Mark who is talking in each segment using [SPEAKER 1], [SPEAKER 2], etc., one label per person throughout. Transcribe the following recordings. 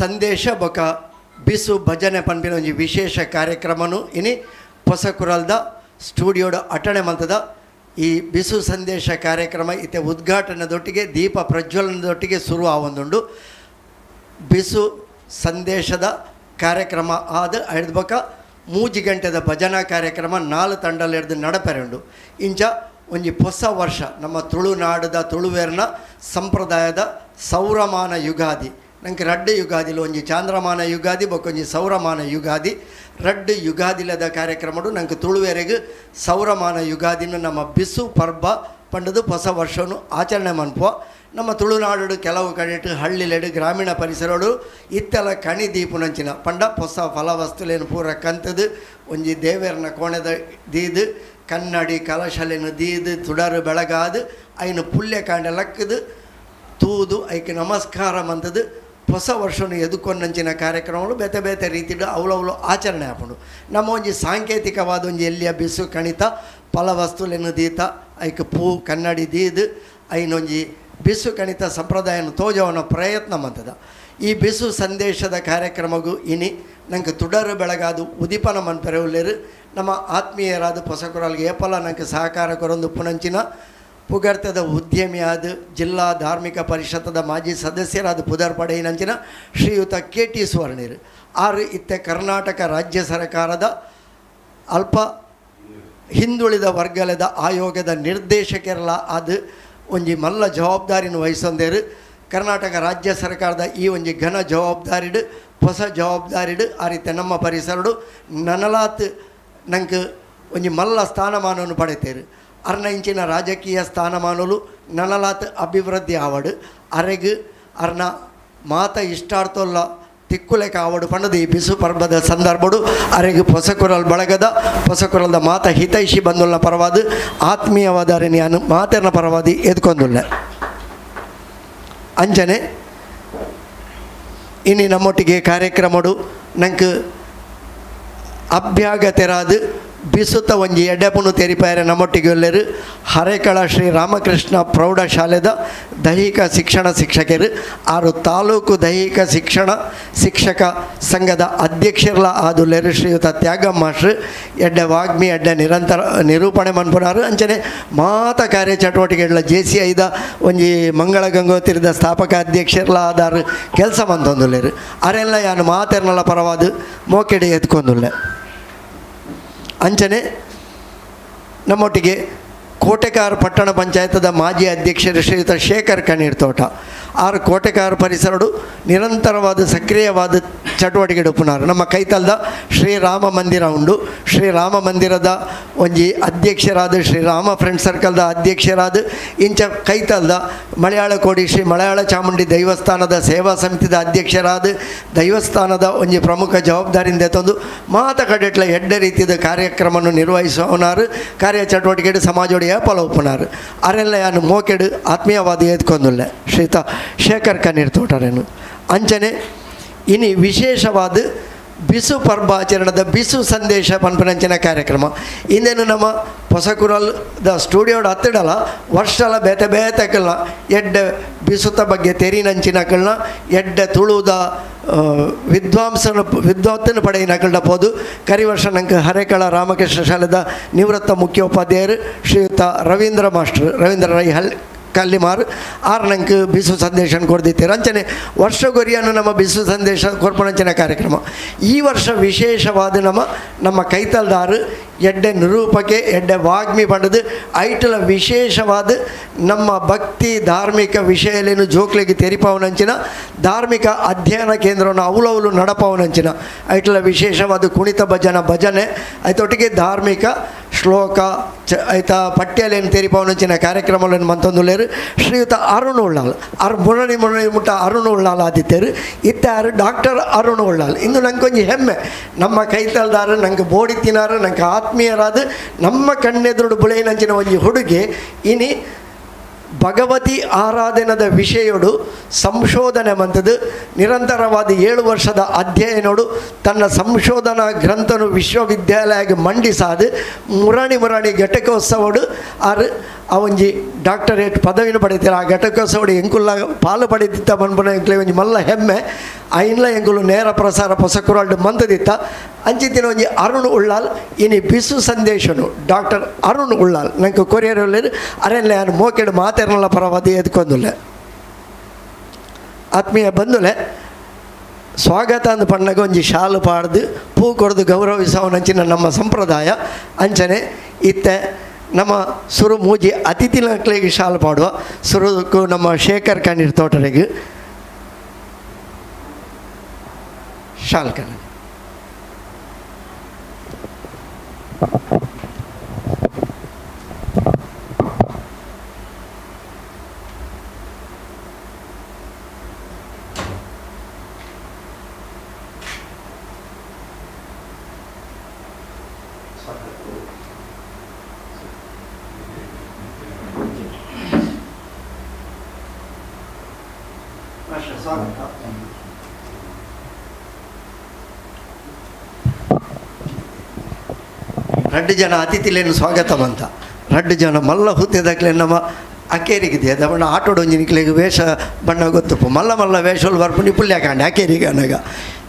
[SPEAKER 1] ಸಂದೇಶ ಬೊಕ ಬಿಸು ಭಜನೆ ಪನ್ಪಿನ ಒಂಜಿ ವಿಶೇಷ ಕಾರ್ಯಕ್ರಮನು ಇನಿ ಪೊಸಕುರಲ್ದ ಸ್ಟುಡಿಯೋಡ ಅಟಣೆ ಮಂತದ ಈ ಬಿಸು ಸಂದೇಶ ಕಾರ್ಯಕ್ರಮ ಇತ್ತೆ ಉದ್ಘಾಟನೆದೊಟ್ಟಿಗೆ ದೀಪ ಪ್ರಜ್ವಲನದೊಟ್ಟಿಗೆ ಶುರು ಆವೊಂದುಂಡು. ಬಿಸು ಸಂದೇಶದ ಕಾರ್ಯಕ್ರಮ ಆದ ಐದು ಬೊಕ 3 ಗಂಟೆದ ಭಜನಾ ಕಾರ್ಯಕ್ರಮ 4 ತಂಡಲೆಡ್ದು ನಡಪೆರೆಂಡು. ಇಂಚ ಒಂಜಿ ಹೊಸ ವರ್ಷ ನಮ್ಮ ತುಳುನಾಡದ ತುಳುವೇರ್ನ ಸಂಪ್ರದಾಯದ ಸೌರಮಾನ ಯುಗಾದಿ ನಂಗೆ ರಡ್ಡು ಯುಗಾದಿಲು ಒಂಜಿ ಚಾಂದ್ರಮಾನ ಯುಗಾದಿ ಬೊಕೊಂಜಿ ಸೌರಮಾನ ಯುಗಾದಿ ರಡ್ಡು ಯುಗಾದಿಲದ ಕಾರ್ಯಕ್ರಮಡು ನಂಗೆ ತುಳುವೇರೆಗೆ ಸೌರಮಾನ ಯುಗಾದಿನ ನಮ್ಮ ಬಿಸು ಪರ್ಬ ಪಂಡದು ಹೊಸ ವರ್ಷವನ್ನು ಆಚರಣೆ ಮನ್ಪುವ. ನಮ್ಮ ತುಳುನಾಡು ಕೆಲವು ಕಡೆಟು ಹಳ್ಳಿಲೆಡು ಗ್ರಾಮೀಣ ಪರಿಸರಡು ಇತ್ತೆಲ ಕಣಿ ದೀಪುನಂಚಿನ ಪಂಡ ಹೊಸ ಫಲವಸ್ತುಲೇನು ಪೂರ ಕಂತದು ಒಂಜಿ ದೇವೇರನ ಕೋಣೆದ ದೀದು ಕನ್ನಡಿ ಕಲಶಲೆನು ದೀದು ತುಡರು ಬೆಳಗಾದು ಐನು ಪುಲ್ಯ ಕಾಂಡೆ ಲಕ್ಕದು ತೂದು ಐಕೆ ನಮಸ್ಕಾರ ಮಂತದು ಹೊಸ ವರ್ಷವನ್ನು ಎದುಕೊಂಡಂಚಿನ ಕಾರ್ಯಕ್ರಮಗಳು ಬೇತೆ ಬೇತೆ ರೀತಿಡು ಅವಳವಳು ಆಚರಣೆ ಆಪುಂಡು. ನಮ್ಮ ಒಂಜಿ ಸಾಂಕೇತಿಕವಾದ ಒಂಜಿ ಎಲ್ಲಿಯ ಬಿಸು ಕಣಿತ ಫಲವಸ್ತುಲೆನು ದೀತ ಐಕೆ ಪೂ ಕನ್ನಡಿ ದೀದು ಐನೊಂಜಿ ಬಿಸು ಕಣಿತ ಸಂಪ್ರದಾಯನ ತೋಜವನ ಪ್ರಯತ್ನ ಮಂತದ. ಈ ಬಿಸು ಸಂದೇಶದ ಕಾರ್ಯಕ್ರಮಗೂ ಇನಿ ನಂಗೆ ತುಡರು ಬೆಳಗಾದು ಉದಿಪನ ಮನ್ಪೆರೆವುಲ್ಲೇರು ನಮ್ಮ ಆತ್ಮೀಯರಾದ ಪೊಸಕುರಲ್ಗೆ ಏಪಲ ನಂಗೆ ಸಹಕಾರ ಕೊರೊಂದು ಪುನಂಚಿನ ಪುಗರ್ತದ ಉದ್ಯಮಿಯಾದ ಜಿಲ್ಲಾ ಧಾರ್ಮಿಕ ಪರಿಷತ್ತದ ಮಾಜಿ ಸದಸ್ಯರಾದ ಪುದರ್ ಪಡೆಯಿನಂಚಿನ ಶ್ರೀಯುತ KT ಸುವರ್ಣೀರು ಆರು ಇತ್ತೆ ಕರ್ನಾಟಕ ರಾಜ್ಯ ಸರ್ಕಾರದ ಅಲ್ಪ ಹಿಂದುಳಿದ ವರ್ಗದ ಆಯೋಗದ ನಿರ್ದೇಶಕರೆಲ್ಲ ಅದು ಒಂಜಿ ಮಲ್ಲ ಜವಾಬ್ದಾರಿನ ವಹಿಸೊಂದೇರು. ಕರ್ನಾಟಕ ರಾಜ್ಯ ಸರ್ಕಾರದ ಈ ಒಂಜಿ ಘನ ಜವಾಬ್ದಾರಿಡು ಹೊಸ ಜವಾಬ್ದಾರಿಡು ಆ ರೀತಿ ನಮ್ಮ ಪರಿಸರಡು ನನಲಾತ್ ನಂಗೆ ಒಂಜಿ ಮಲ್ಲ ಸ್ಥಾನಮಾನವನ್ನು ಪಡೆತೇರು. ಅರ್ನ ಇಂಚಿನ ರಾಜಕೀಯ ಸ್ಥಾನಮಾನಲು ನನಲಾತ್ ಅಭಿವೃದ್ಧಿ ಆವಡು ಅರೆಗು ಅರ್ನ ಮಾತ ಇಷ್ಟಾರ್ಥಲ್ಲ ತಿಕ್ಕುಲೆಕ ಆವಡು ಪಂಡದು ಈ ಬಿಸು ಪರ್ಬದ ಸಂದರ್ಭಡು ಅರೆಗು ಹೊಸಕುರಲ್ದ ಮಾತ ಹಿತೈಷಿ ಬಂದುಲ್ಲ ಪರವಾದ ಆತ್ಮೀಯವಾದ ನಾನು ಮಾತೇನ ಪರವಾದಿ ಎದ್ಕೊಂದುಲ್ಲ ಅಂಚನೆ ಇನ್ನು ನಮ್ಮೊಟ್ಟಿಗೆ ಕಾರ್ಯಕ್ರಮಡು ನಂಗೆ ಅಭ್ಯಾಗತೆರಾದು ಬಿಸುತ್ತ ಒಂಜಿ ಎಡ್ಡೆಪುನು ತೆರಿಪಾಯರೆ ನಮ್ಮೊಟ್ಟಿಗೆ ಒಲ್ಲೆರು ಹರೇಕಳ ಶ್ರೀ ರಾಮಕೃಷ್ಣ ಪ್ರೌಢಶಾಲೆದ ದೈಹಿಕ ಶಿಕ್ಷಣ ಶಿಕ್ಷಕರು ಆರು ತಾಲೂಕು ದೈಹಿಕ ಶಿಕ್ಷಕ ಸಂಘದ ಅಧ್ಯಕ್ಷರಲ ಆದುಲ್ಲೆರು ಶ್ರೀಯುತ ತ್ಯಾಗಂ ಮಾಸ್ಟ್ರು ಎಡ್ಡೆ ವಾಗ್ಮಿ ಎಡ್ಡೆ ನಿರಂತರ ನಿರೂಪಣೆ ಮನ್ಪುನಾರು. ಅಂಚನೆ ಮಾತ ಕಾರ್ಯ ಚಟುವಟಿಕೆಗಳ JCIದ ಒಂಜಿ ಮಂಗಳ ಗಂಗೋತ್ರಿದ ಸ್ಥಾಪಕ ಅಧ್ಯಕ್ಷರಲ ಆದಾರು ಕೆಲಸ ಮಂತೊಂದುಲ್ಲೆರು ಅರೆಲ್ಲ ಯಾನು ಮಾತೆರ್ನಲ ಪರವಾದ ಮೋಕೆಡೆ ಎತ್ಕೊಂದುಲ್ಲೆ. ಅಂಚನೆ ನಮ್ಮೊಟ್ಟಿಗೆ ಕೋಟೆಕಾರ ಪಟ್ಟಣ ಪಂಚಾಯತದ ಮಾಜಿ ಅಧ್ಯಕ್ಷರು ಶ್ರೀಯುತ ಶೇಖರ್ ಕಣ್ಣೀರ್ ತೋಟ ಆರು ಕೋಟೆಕಾರ ಪರಿಸರಡು ನಿರಂತರವಾದ ಸಕ್ರಿಯವಾದ ಚಟುವಟಿಕೆ ಉಪುನಾರು. ನಮ್ಮ ಕೈತಲ್ದ ಶ್ರೀರಾಮ ಮಂದಿರ ಉಂಡು. ಶ್ರೀರಾಮ ಮಂದಿರದ ಒಂಜಿ ಅಧ್ಯಕ್ಷರಾದ ಶ್ರೀರಾಮ ಫ್ರೆಂಡ್ ಸರ್ಕಲ್ದ ಅಧ್ಯಕ್ಷರಾದ ಇಂಚ ಕೈತಲ್ದ ಮಲಯಾಳ ಕೋಡಿ ಶ್ರೀ ಮಲಯಾಳ ಚಾಮುಂಡಿ ದೈವಸ್ಥಾನದ ಸೇವಾ ಸಮಿತಿದ ಅಧ್ಯಕ್ಷರಾದ ದೈವಸ್ಥಾನದ ಒಂಜಿ ಪ್ರಮುಖ ಜವಾಬ್ದಾರಿಯಿಂದ ತಂದು ಮಾತ ಕಡೆಟ್ಲ ಎಡ್ಡೆ ರೀತಿಯ ಕಾರ್ಯಕ್ರಮವನ್ನು ನಿರ್ವಹಿಸುವನಾರು ಕಾರ್ಯ ಚಟುವಟಿಕೆ ಸಮಾಜೋಡಿ ಏಪಲ ಉಪುನಾರು ಅರೆಲ್ಲ ಯಾನು ಮೋಕೆಡು ಆತ್ಮೀಯವಾದಿ ಎದ್ಕೊಂದುಲ್ಲೆ ಶ್ರೀತ ಶೇಖರ್ ಕಣ್ಣೀರ್ ತೋಟರೇನು. ಅಂಚನೆ ಇನಿ ವಿಶೇಷವಾದ ಬಿಸು ಪರ್ಬಾಚರಣದ ಬಿಸು ಸಂದೇಶ ಪನ್ಪನಂಚಿನ ಕಾರ್ಯಕ್ರಮ ಇಂದೇನು ನಮ್ಮ ಹೊಸಕುರಲ್ದ ಸ್ಟುಡಿಯೋಡ ಹತ್ತಿಡಲ ವರ್ಷಲ ಬೇತೆ ಬೇತೆಕಲ್ನ ಎಡ್ಡೆ ಬಿಸುತ್ತ ಬಗ್ಗೆ ತೆರಿನಂಚಿನಕಲ್ನ ಎಡ್ಡೆ ತುಳುದ ವಿದ್ವಾಂಸನ ಪಡೆಯಿನಕಲ್ನ ಪೋದು ಕರಿ ವರ್ಷ ನಂಗೆ ಹರೇಕಳ ರಾಮಕೃಷ್ಣ ಶಾಲೆದ ನಿವೃತ್ತ ಮುಖ್ಯೋಪಾಧ್ಯಾಯರು ಶ್ರೀಯುತ ರವೀಂದ್ರ ರೈ ಕಲ್ಲಿಮಾರು ಆರು ನಂಗೆ ಬಿಸು ಸಂದೇಶ ಕೊಡ್ದಿತ್ತೀರು. ಅಂಚನೆ ವರ್ಷಗೊರಿಯನ್ನು ನಮ್ಮ ಬಿಸು ಸಂದೇಶ ಕೊರ್ಪಣಂಚಿನ ಕಾರ್ಯಕ್ರಮ ಈ ವರ್ಷ ವಿಶೇಷವಾದ ನಮ್ಮ ಕೈತಲ್ದಾರು ಎಡ್ಡೆ ನಿರೂಪಕೆ ಎಡ್ಡೆ ವಾಗ್ಮಿ ಪಡೆದು ಐಟಲ ವಿಶೇಷವಾದ ನಮ್ಮ ಭಕ್ತಿ ಧಾರ್ಮಿಕ ವಿಷಯಲೇನು ಜೋಕ್ಲಿಗೆ ತೆರಿಪವನಂಚಿನ ಧಾರ್ಮಿಕ ಅಧ್ಯಯನ ಕೇಂದ್ರವನ್ನು ಅವಲವಲು ನಡಪವನಂಚಿನ ಐಟಲ ವಿಶೇಷವಾದ ಕುಣಿತ ಭಜನೆ ಐತೊಟ್ಟಿಗೆ ಧಾರ್ಮಿಕ ಶ್ಲೋಕ ಐತ ಪಠ್ಯಲೇನು ತೆರಿಪವನಂಚಿನ ಕಾರ್ಯಕ್ರಮಗಳನ್ನು ಮಂತೊಂದುಲ್ಲೇರು ಶ್ರೀಯುತ ಅರುಣ್ ಉಳ್ಳಾಲ್ ಮುರಣಿ ಮುಟ್ಟ ಅರುಣ್ ಉಳ್ಳಾಲ್ ಆದಿತ್ಯರು ಇತ್ತಾರು ಡಾಕ್ಟರ್ ಅರುಣ್ ಉಳ್ಳಾಲ್. ಇಂದು ನಂಗೆ ಕೊಂಚ ಹೆಮ್ಮೆ ನಮ್ಮ ಕೈತಲ್ದಾರು ನಂಗೆ ಬೋಡಿ ತಿನ್ನಾರು ನಂಗೆ ಆತ್ಮೀಯರಾದ ನಮ್ಮ ಕಣ್ಣೆದುರು ಬುಳೆನಂಚಿನ ಒಂಜಿ ಹುಡುಗಿ ಇನಿ ಭಗವತಿ ಆರಾಧನದ ವಿಷಯಡು ಸಂಶೋಧನೆ ಮಂತದು ನಿರಂತರವಾದ 7 ವರ್ಷದ ಅಧ್ಯಯನೋಡು ತನ್ನ ಸಂಶೋಧನಾ ಗ್ರಂಥನು ವಿಶ್ವವಿದ್ಯಾಲಯಕ್ಕೆ ಮಂಡಿಸಾದು ಮುರಾಣಿ ಘಟಕೋತ್ಸವಡು ಆರು ಅವೊಂಜಿ ಡಾಕ್ಟರೇಟ್ ಪದವಿನ ಪಡೆದಿರ ಆ ಘಟಕೋತ್ಸವಡು ಎಂಕುಲ್ಲ ಪಾಲು ಪಡೆದಿತ್ತ ಮನ್ಪುನ ಎಂಕ್ಲೆ ಒಂಜಿ ಮಲ್ಲ ಹೆಮ್ಮೆ ಐನ್ಲ ಎಂಕುಲು ನೇರ ಪ್ರಸಾರ ಪೊಸಕುರಾಲ್ಡ್ ಮಂತದಿತ್ತ ಅಂಚಿತ್ತಿನ ಒಂಜಿ ಅರುಣ್ ಉಳ್ಳಾಲ್ ಇನಿ ಬಿಸು ಸಂದೇಶನು ಡಾಕ್ಟರ್ ಅರುಣ್ ಉಳ್ಳಾಲ್ ನಂಗೆ ಕೊರಿಯರ್ ಅರೆಲ್ಲ ನಾನು ಮೋಕೆಡು ಮಾತೇರ್ನಲ್ಲ ಪರವಾದಿ ಎದ್ಕೊಂದುಲ್ಲೆ ಆತ್ಮೀಯ ಬಂದುಲೆ ಸ್ವಾಗತ ಅಂದು ಪಣ್ಣಗ ಒಂಜಿ ಶಾಲು ಪಾಡ್ದು ಪೂ ಕೊಡ್ದು ಗೌರವಿಸವನಂಚಿನ ನಮ್ಮ ಸಂಪ್ರದಾಯ ಅಂಚನೆ ಇತ್ತೆ ನಮ್ಮ ಸುರು ಮೂಜಿ ಅತಿಥಿ ಮಕ್ಕಳಿಗೆ ಶಾಲು ಪಾಡುವ ಸುರುಕು ನಮ್ಮ ಶೇಖರ್ ಕಣ್ಣೀರ್ ತೋಟರಿಗೆ ಶಾಲ್ ಕಣ್ಣ ರಡ್ಡು ಜನ ಅತಿಥಿಲೇನು ಸ್ವಾಗತಂ ಅಂತ ರಡ್ಡು ಜನ ಮಲ್ಲ ಹುತ್ತಿದಾಗಲೇ ನಮ್ಮ ಅಕೇರಿಗಿದೆ ಅದನ್ನ ಆಟೋಡೊಂಜಿನಿಕ್ಲಿಗೆ ವೇಷ ಬಣ್ಣ ಗೊತ್ತುಪ್ಪು ಮಲ್ಲ ವೇಷಗಳು ಬರ್ಪುಂಡು ಪುಲ್ಯ ಕಾಂಡೆ ಅಕೇರಿಗೆ ಅನಗ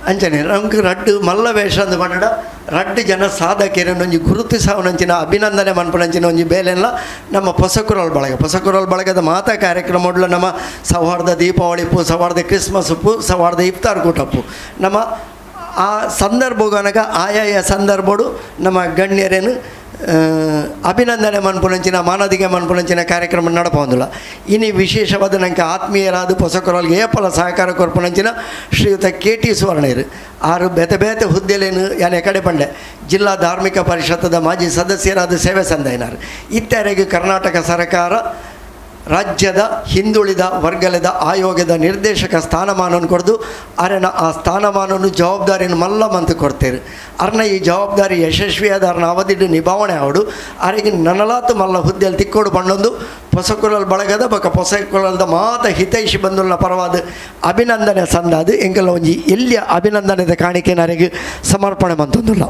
[SPEAKER 1] ಅಂಚನೆ ನಮ್ಗೆ ರಡ್ಡು ಮಲ್ಲ ವೇಷ ಅಂದು ಪಂಡ ರಡ್ಡು ಜನ ಸಾಧಕೇರೊಂಜಿ ಗುರುತಿಸವನಂಚಿನ ಅಭಿನಂದನೆ ಮನ್ಪುನಂಚಿನ ಒಂಜಿ ಬೇಲೆಲ್ಲ ನಮ್ಮ ಪೊಸಕುರಲ್ ಬಳಗದ ಮಾತಾ ಕಾರ್ಯಕ್ರಮಗಳು ನಮ್ಮ ಸೌಹಾರ್ದ ದೀಪಾವಳಿ ಪೂ ಸೌಹಾರ್ದ ಕ್ರಿಸ್ಮಸ್ ಪೂ ಸೌಹಾರ್ದ ಇಫ್ತಾರ್ ಕೂಟಪ್ಪು ನಮ್ಮ ಆ ಸಂದರ್ಭಗನಗ ಆಯಾಯ ಸಂದರ್ಭಡು ನಮ್ಮ ಗಣ್ಯರೇನು ಅಭಿನಂದನೆ ಮನ್ಪುನಂಚಿನ ಮಾನದಿಗೆ ಮನ್ಪುನಂಚಿನ ಕಾರ್ಯಕ್ರಮ ನಡಪೊಂದಿಲ್ಲ ಇನಿ ವಿಶೇಷವಾದ ನಂಗೆ ಆತ್ಮೀಯರಾದ ಪೊಸಕುರಲ್ಗೆ ಏಪಲ ಸಹಕಾರ ಕೊರ್ಪುನಂಚಿನ ಶ್ರೀಯುತ KT ಸುವರ್ಣರು ಆರು ಬೇತೆ ಹುದ್ದೆಲೇನು ಯಾನೆ ಕಡೆ ಬಂಡೆ ಜಿಲ್ಲಾ ಧಾರ್ಮಿಕ ಪರಿಷತ್ತದ ಮಾಜಿ ಸದಸ್ಯರಾದ ಸೇವೆ ಸಂದೈನಾರು ಇತ್ತೆರೆಗೆ ಕರ್ನಾಟಕ ಸರ್ಕಾರ ರಾಜ್ಯದ ಹಿಂದುಳಿದ ವರ್ಗದ ಆಯೋಗದ ನಿರ್ದೇಶಕ ಸ್ಥಾನಮಾನವನ್ನು ಕೊಡ್ದು ಅರನ ಆ ಸ್ಥಾನಮಾನವನ್ನು ಜವಾಬ್ದಾರಿಯನ್ನು ಮಲ್ಲ ಮಂತ್ ಕೊಡ್ತೇವೆ ಅರ್ನ ಈ ಜವಾಬ್ದಾರಿ ಯಶಸ್ವಿಯಾದ ಅರ್ನ ಅವಧಿಡು ನಿಭಾವಣೆ ಆವಡು ಅರಿಗೆ ನನಲಾತು ಮಲ್ಲ ಹುದ್ದೆಯಲ್ಲಿ ತಿಕ್ಕೋಡು ಬಣ್ಣೊಂದು ಪೊಸಕುರಲ್ ಬಳಗದ ಪೊಸಕುರಲ್ದ ಮಾತ ಹಿತೈಷಿ ಬಂದುಲ್ಲ ಪರವಾದ ಅಭಿನಂದನೆ ಸಂದಾದು ಎಂಗೆಲ್ಲ ಒಂಜಿ ಎಲ್ಲಿಯ ಅಭಿನಂದನೆದ ಕಾಣಿಕೆ ನನಗೆ ಸಮರ್ಪಣೆ ಮಂತೊಂದುಲ್ಲ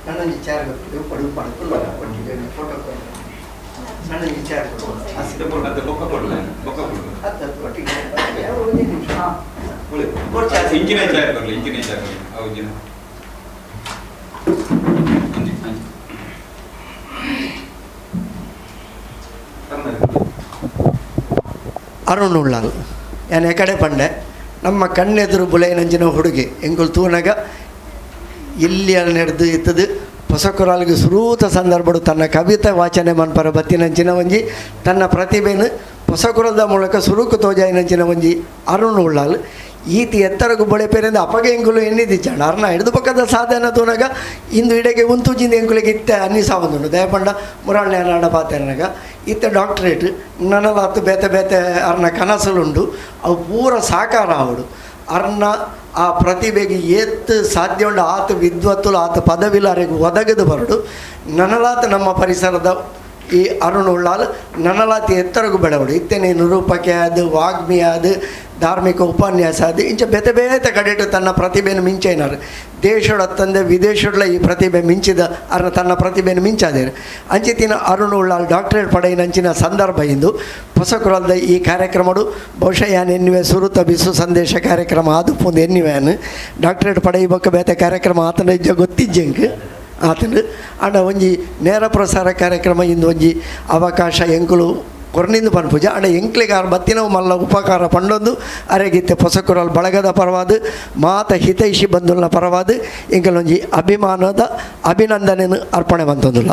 [SPEAKER 1] ನನ್ನ ವಿಚಾರ ಪಡು ಪಡ್ಕೊಳ್ಳ ಫೋಟೋ ನನ್ನ ವಿಚಾರ ಅರುಣ್ ಉಳ್ಳಾಲ್ ನಾನು ಕಡೆ ಪಂಡೆ ನಮ್ಮ ಕಣ್ಣೆದುರು ಬುಲೆನಂಜಿನ ಹುಡುಗಿ ಎಂಗುಲ್ ತೂನಗ ಇಲ್ಲಿ ನಡೆದು ಇತ್ತದು ಪೊಸಕುರಾಲ್ಗೆ ಸುರೂತ ಸಂದರ್ಭಡು ತನ್ನ ಕವಿತೆ ವಾಚನೆ ಮನ್ಪರ ಬತ್ತಿನಂಚಿನ ಒಂಜಿ ತನ್ನ ಪ್ರತಿಭೆನು ಪೊಸಕುರಲ್ದ ಮೂಲಕ ಸುರುಕು ತೋಜಾಯಿನಂಚಿನ ಒಂಜಿ ಅರುಣ್ ಉಳ್ಳಾಲ್ ಈತಿ ಎತ್ತರಗು ಬಳೆಪೇರಿಂದ ಅಪಗೆ ಎಂಕುಲು ಎನ್ನಿದಿಚ್ಚಾಣ ಅರ್ನ ಹಿಡಿದು ಪಕ್ಕದ ಸಾಧನ ತೂನಗ ಇಂದು ಇಡೆಗೆ ಉಂತುಜಿಂದ ಎಂಕುಲಿಗೆ ಇತ್ತೆ ಅನ್ನಿಸಾವಂದುಂಡು ದಯಪಂಡ ಮುರಾಳ್ನೆ ನಾಡ ಪಾತೆರ್ನಾಗ ಇತ್ತೆ ಡಾಕ್ಟ್ರೇಟ್ ನನಲಾತು ಬೇತೆ ಅರ್ನ ಕನಸಲುಂಡು ಅವು ಪೂರ ಸಾಕಾರ ಆವಡು ಅರ್ನ ಆ ಪ್ರತಿಭೆಗೆ ಏತ್ ಸಾಧ್ಯ ಉಂಡು ಆತ ವಿದ್ವತ್ತುಲು ಆತ ಪದವಿಲಾರಿಗೆ ಒದಗದು ಬರಡು ನನಲಾತ ನಮ್ಮ ಪರಿಸರದ ಈ ಅರುಣ್ ಉಳ್ಳಾಲ್ ನನಲಾತಿ ಎತ್ತರಗೂ ಬೆಳವಡು ಇತ್ತೇನೆ ನಿರೂಪಕೆ ಅದು ವಾಗ್ಮಿ ಅದು ಧಾರ್ಮಿಕ ಉಪನ್ಯಾಸ ಅದು ಇಂಚ ಬೇತೆ ಬೇತೆ ಕಡೆಟು ತನ್ನ ಪ್ರತಿಭೆಯನ್ನು ಮಿಂಚೇನಾರು ದೇಶದ ತಂದೆ ವಿದೇಶಗಳ ಈ ಪ್ರತಿಭೆ ಮಿಂಚಿದ ಅರ್ನ ತನ್ನ ಪ್ರತಿಭೆಯನ್ನು ಮಿಂಚಾದೇರು ಅಂಚಿತಿನ ಅರುಣ್ ಉಳ್ಳಾಲ್ ಡಾಕ್ಟರೇಟ್ ಪಡೆಯಿನ ಅಂಚಿನ ಸಂದರ್ಭ ಇಂದು ಹೊಸಕುರಲ್ದ ಈ ಕಾರ್ಯಕ್ರಮಡು ಬಹುಶಃ ಯಾನ್ ಎನ್ನಿವೆ ಸುರುತ ಬಿಸು ಸಂದೇಶ ಕಾರ್ಯಕ್ರಮ ಅದು ಪುಂದು ಎನ್ನಿವೆನು ಡಾಕ್ಟರೇಟ್ ಪಡೆಯಬೇಕು ಬೇತೆ ಕಾರ್ಯಕ್ರಮ ಆತನ ಇಜ್ಜ ಗೊತ್ತಿಜ್ಜಂಕ್ ಆತನು ಅಂಡ ಒಂಜಿ ನೇರ ಪ್ರಸಾರ ಕಾರ್ಯಕ್ರಮ ಇಂದು ಒಂಜಿ ಅವಕಾಶ ಎಂಕುಲು ಕೊರ್ನಿಂದು ಪನ್ಪುಜ ಅಂಡ ಎಂಕ್ಲಿಗೆ ಆರು ಬತ್ತಿನವು ಮಲ್ಲ ಉಪಕಾರ ಪಂಡೊಂದು ಅರೆಗಿತ್ತೆ ಹೊಸಕುರಲ್ ಬಳಗದ ಪರವಾದ ಮಾತ ಹಿತೈಷಿ ಬಂಧುಲ್ನ ಪರವಾದ ಎಂಕಲೊಂಜಿ ಅಭಿಮಾನದ ಅಭಿನಂದನೆಯನ್ನು ಅರ್ಪಣೆ ಬಂತಂದುಲ್ಲ.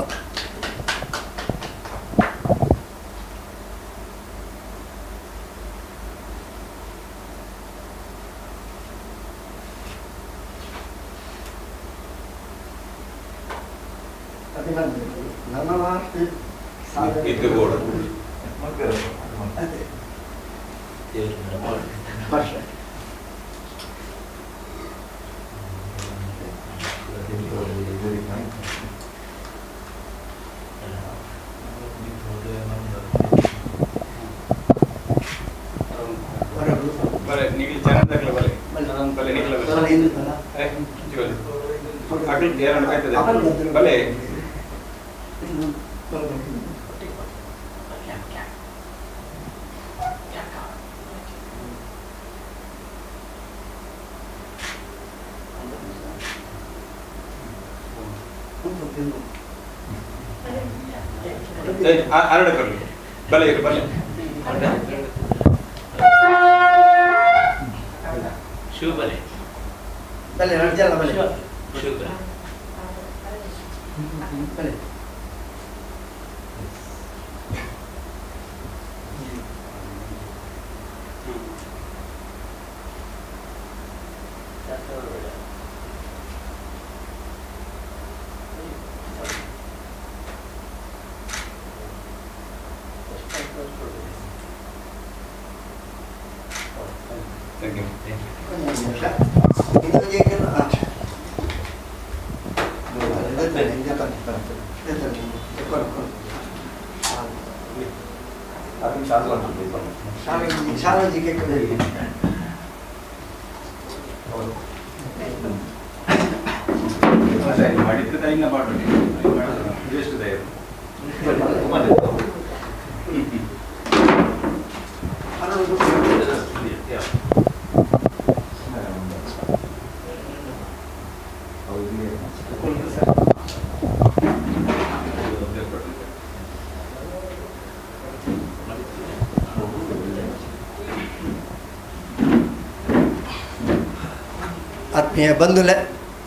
[SPEAKER 1] ಆತ್ಮೀಯ ಬಂಧುಲೆ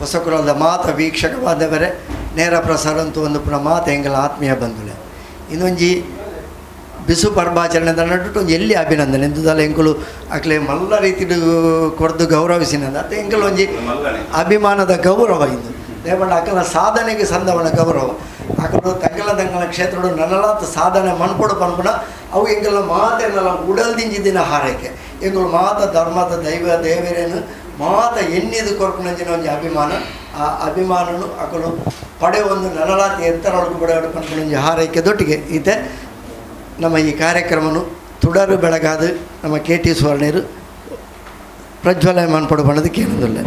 [SPEAKER 1] ಹೊಸಕುರಲ್ದ ಮಾತ ವೀಕ್ಷಕವಾದವರೇ ನೇರ ಪ್ರಸಾರ ಅಂತೂ ಒಂದು ಪುನಃ ಮಾತು ಹೆಂಗಲ್ಲ ಆತ್ಮೀಯ ಬಂಧುಲೆ ಇನ್ನೊಂಜಿ ಬಿಸು ಪರ್ವಾಚರಣೆ ನಡುಟು ಎಲ್ಲಿ ಅಭಿನಂದನೆ ಎಂದುದಲ್ಲ ಎಂಕುಲು ಅಕ್ಲೆ ಮಲ್ಲ ರೀತಿ ಕೊಡ್ದು ಗೌರವಿಸಿನದ ಅತ್ತೆ ಎಂಕಲು ಒಂಜಿ ಅಭಿಮಾನದ ಗೌರವ ಇದು ದೇವಣ್ಣ ಅಕ್ಕಲ ಸಾಧನೆಗೆ ಸಂದವಣ ಗೌರವ ಅಕ್ಕಲು ತಂಗಲ ಕ್ಷೇತ್ರಡು ನನ್ನಲಾತ ಸಾಧನೆ ಮನ್ಪೊಡು ಪನ್ಪುಣ ಅವು ಎಂಕಲ್ಲ ಮಾತೆಲ್ಲ ಉಡಲ್ದಿಂಜಿದಿನ ಹಾರೈಕೆ ಎಂಕಲು ಮಾತ ಧರ್ಮದ ದೈವ ದೇವರೇನು ಮಾತ ಎನ್ನಿದು ಕೊರ್ಪುನಂಜಿನ ಒಂಜಿ ಅಭಿಮಾನ ಆ ಅಭಿಮಾನನು ಅಕಲು ಪಡೆ ಒಂದು ನನ್ನಲಾತಿ ಎತ್ತರೊಳಗೆ ಪಡೆ ಪನ್ಪುಣಂಜಿ ಹಾರೈಕೆ ದೊಟ್ಟಿಗೆ ಈತೆ ನಮ್ಮ ಈ ಕಾರ್ಯಕ್ರಮನು ತುಡರು ಬೆಳಗಾದು ನಮ್ಮ KT ಸುವರ್ಣರು ಪ್ರಜ್ವಲಯ ಮನ್ಪಡು ಬಣ್ಣದಕ್ಕೆ ಏನದಿಲ್ಲ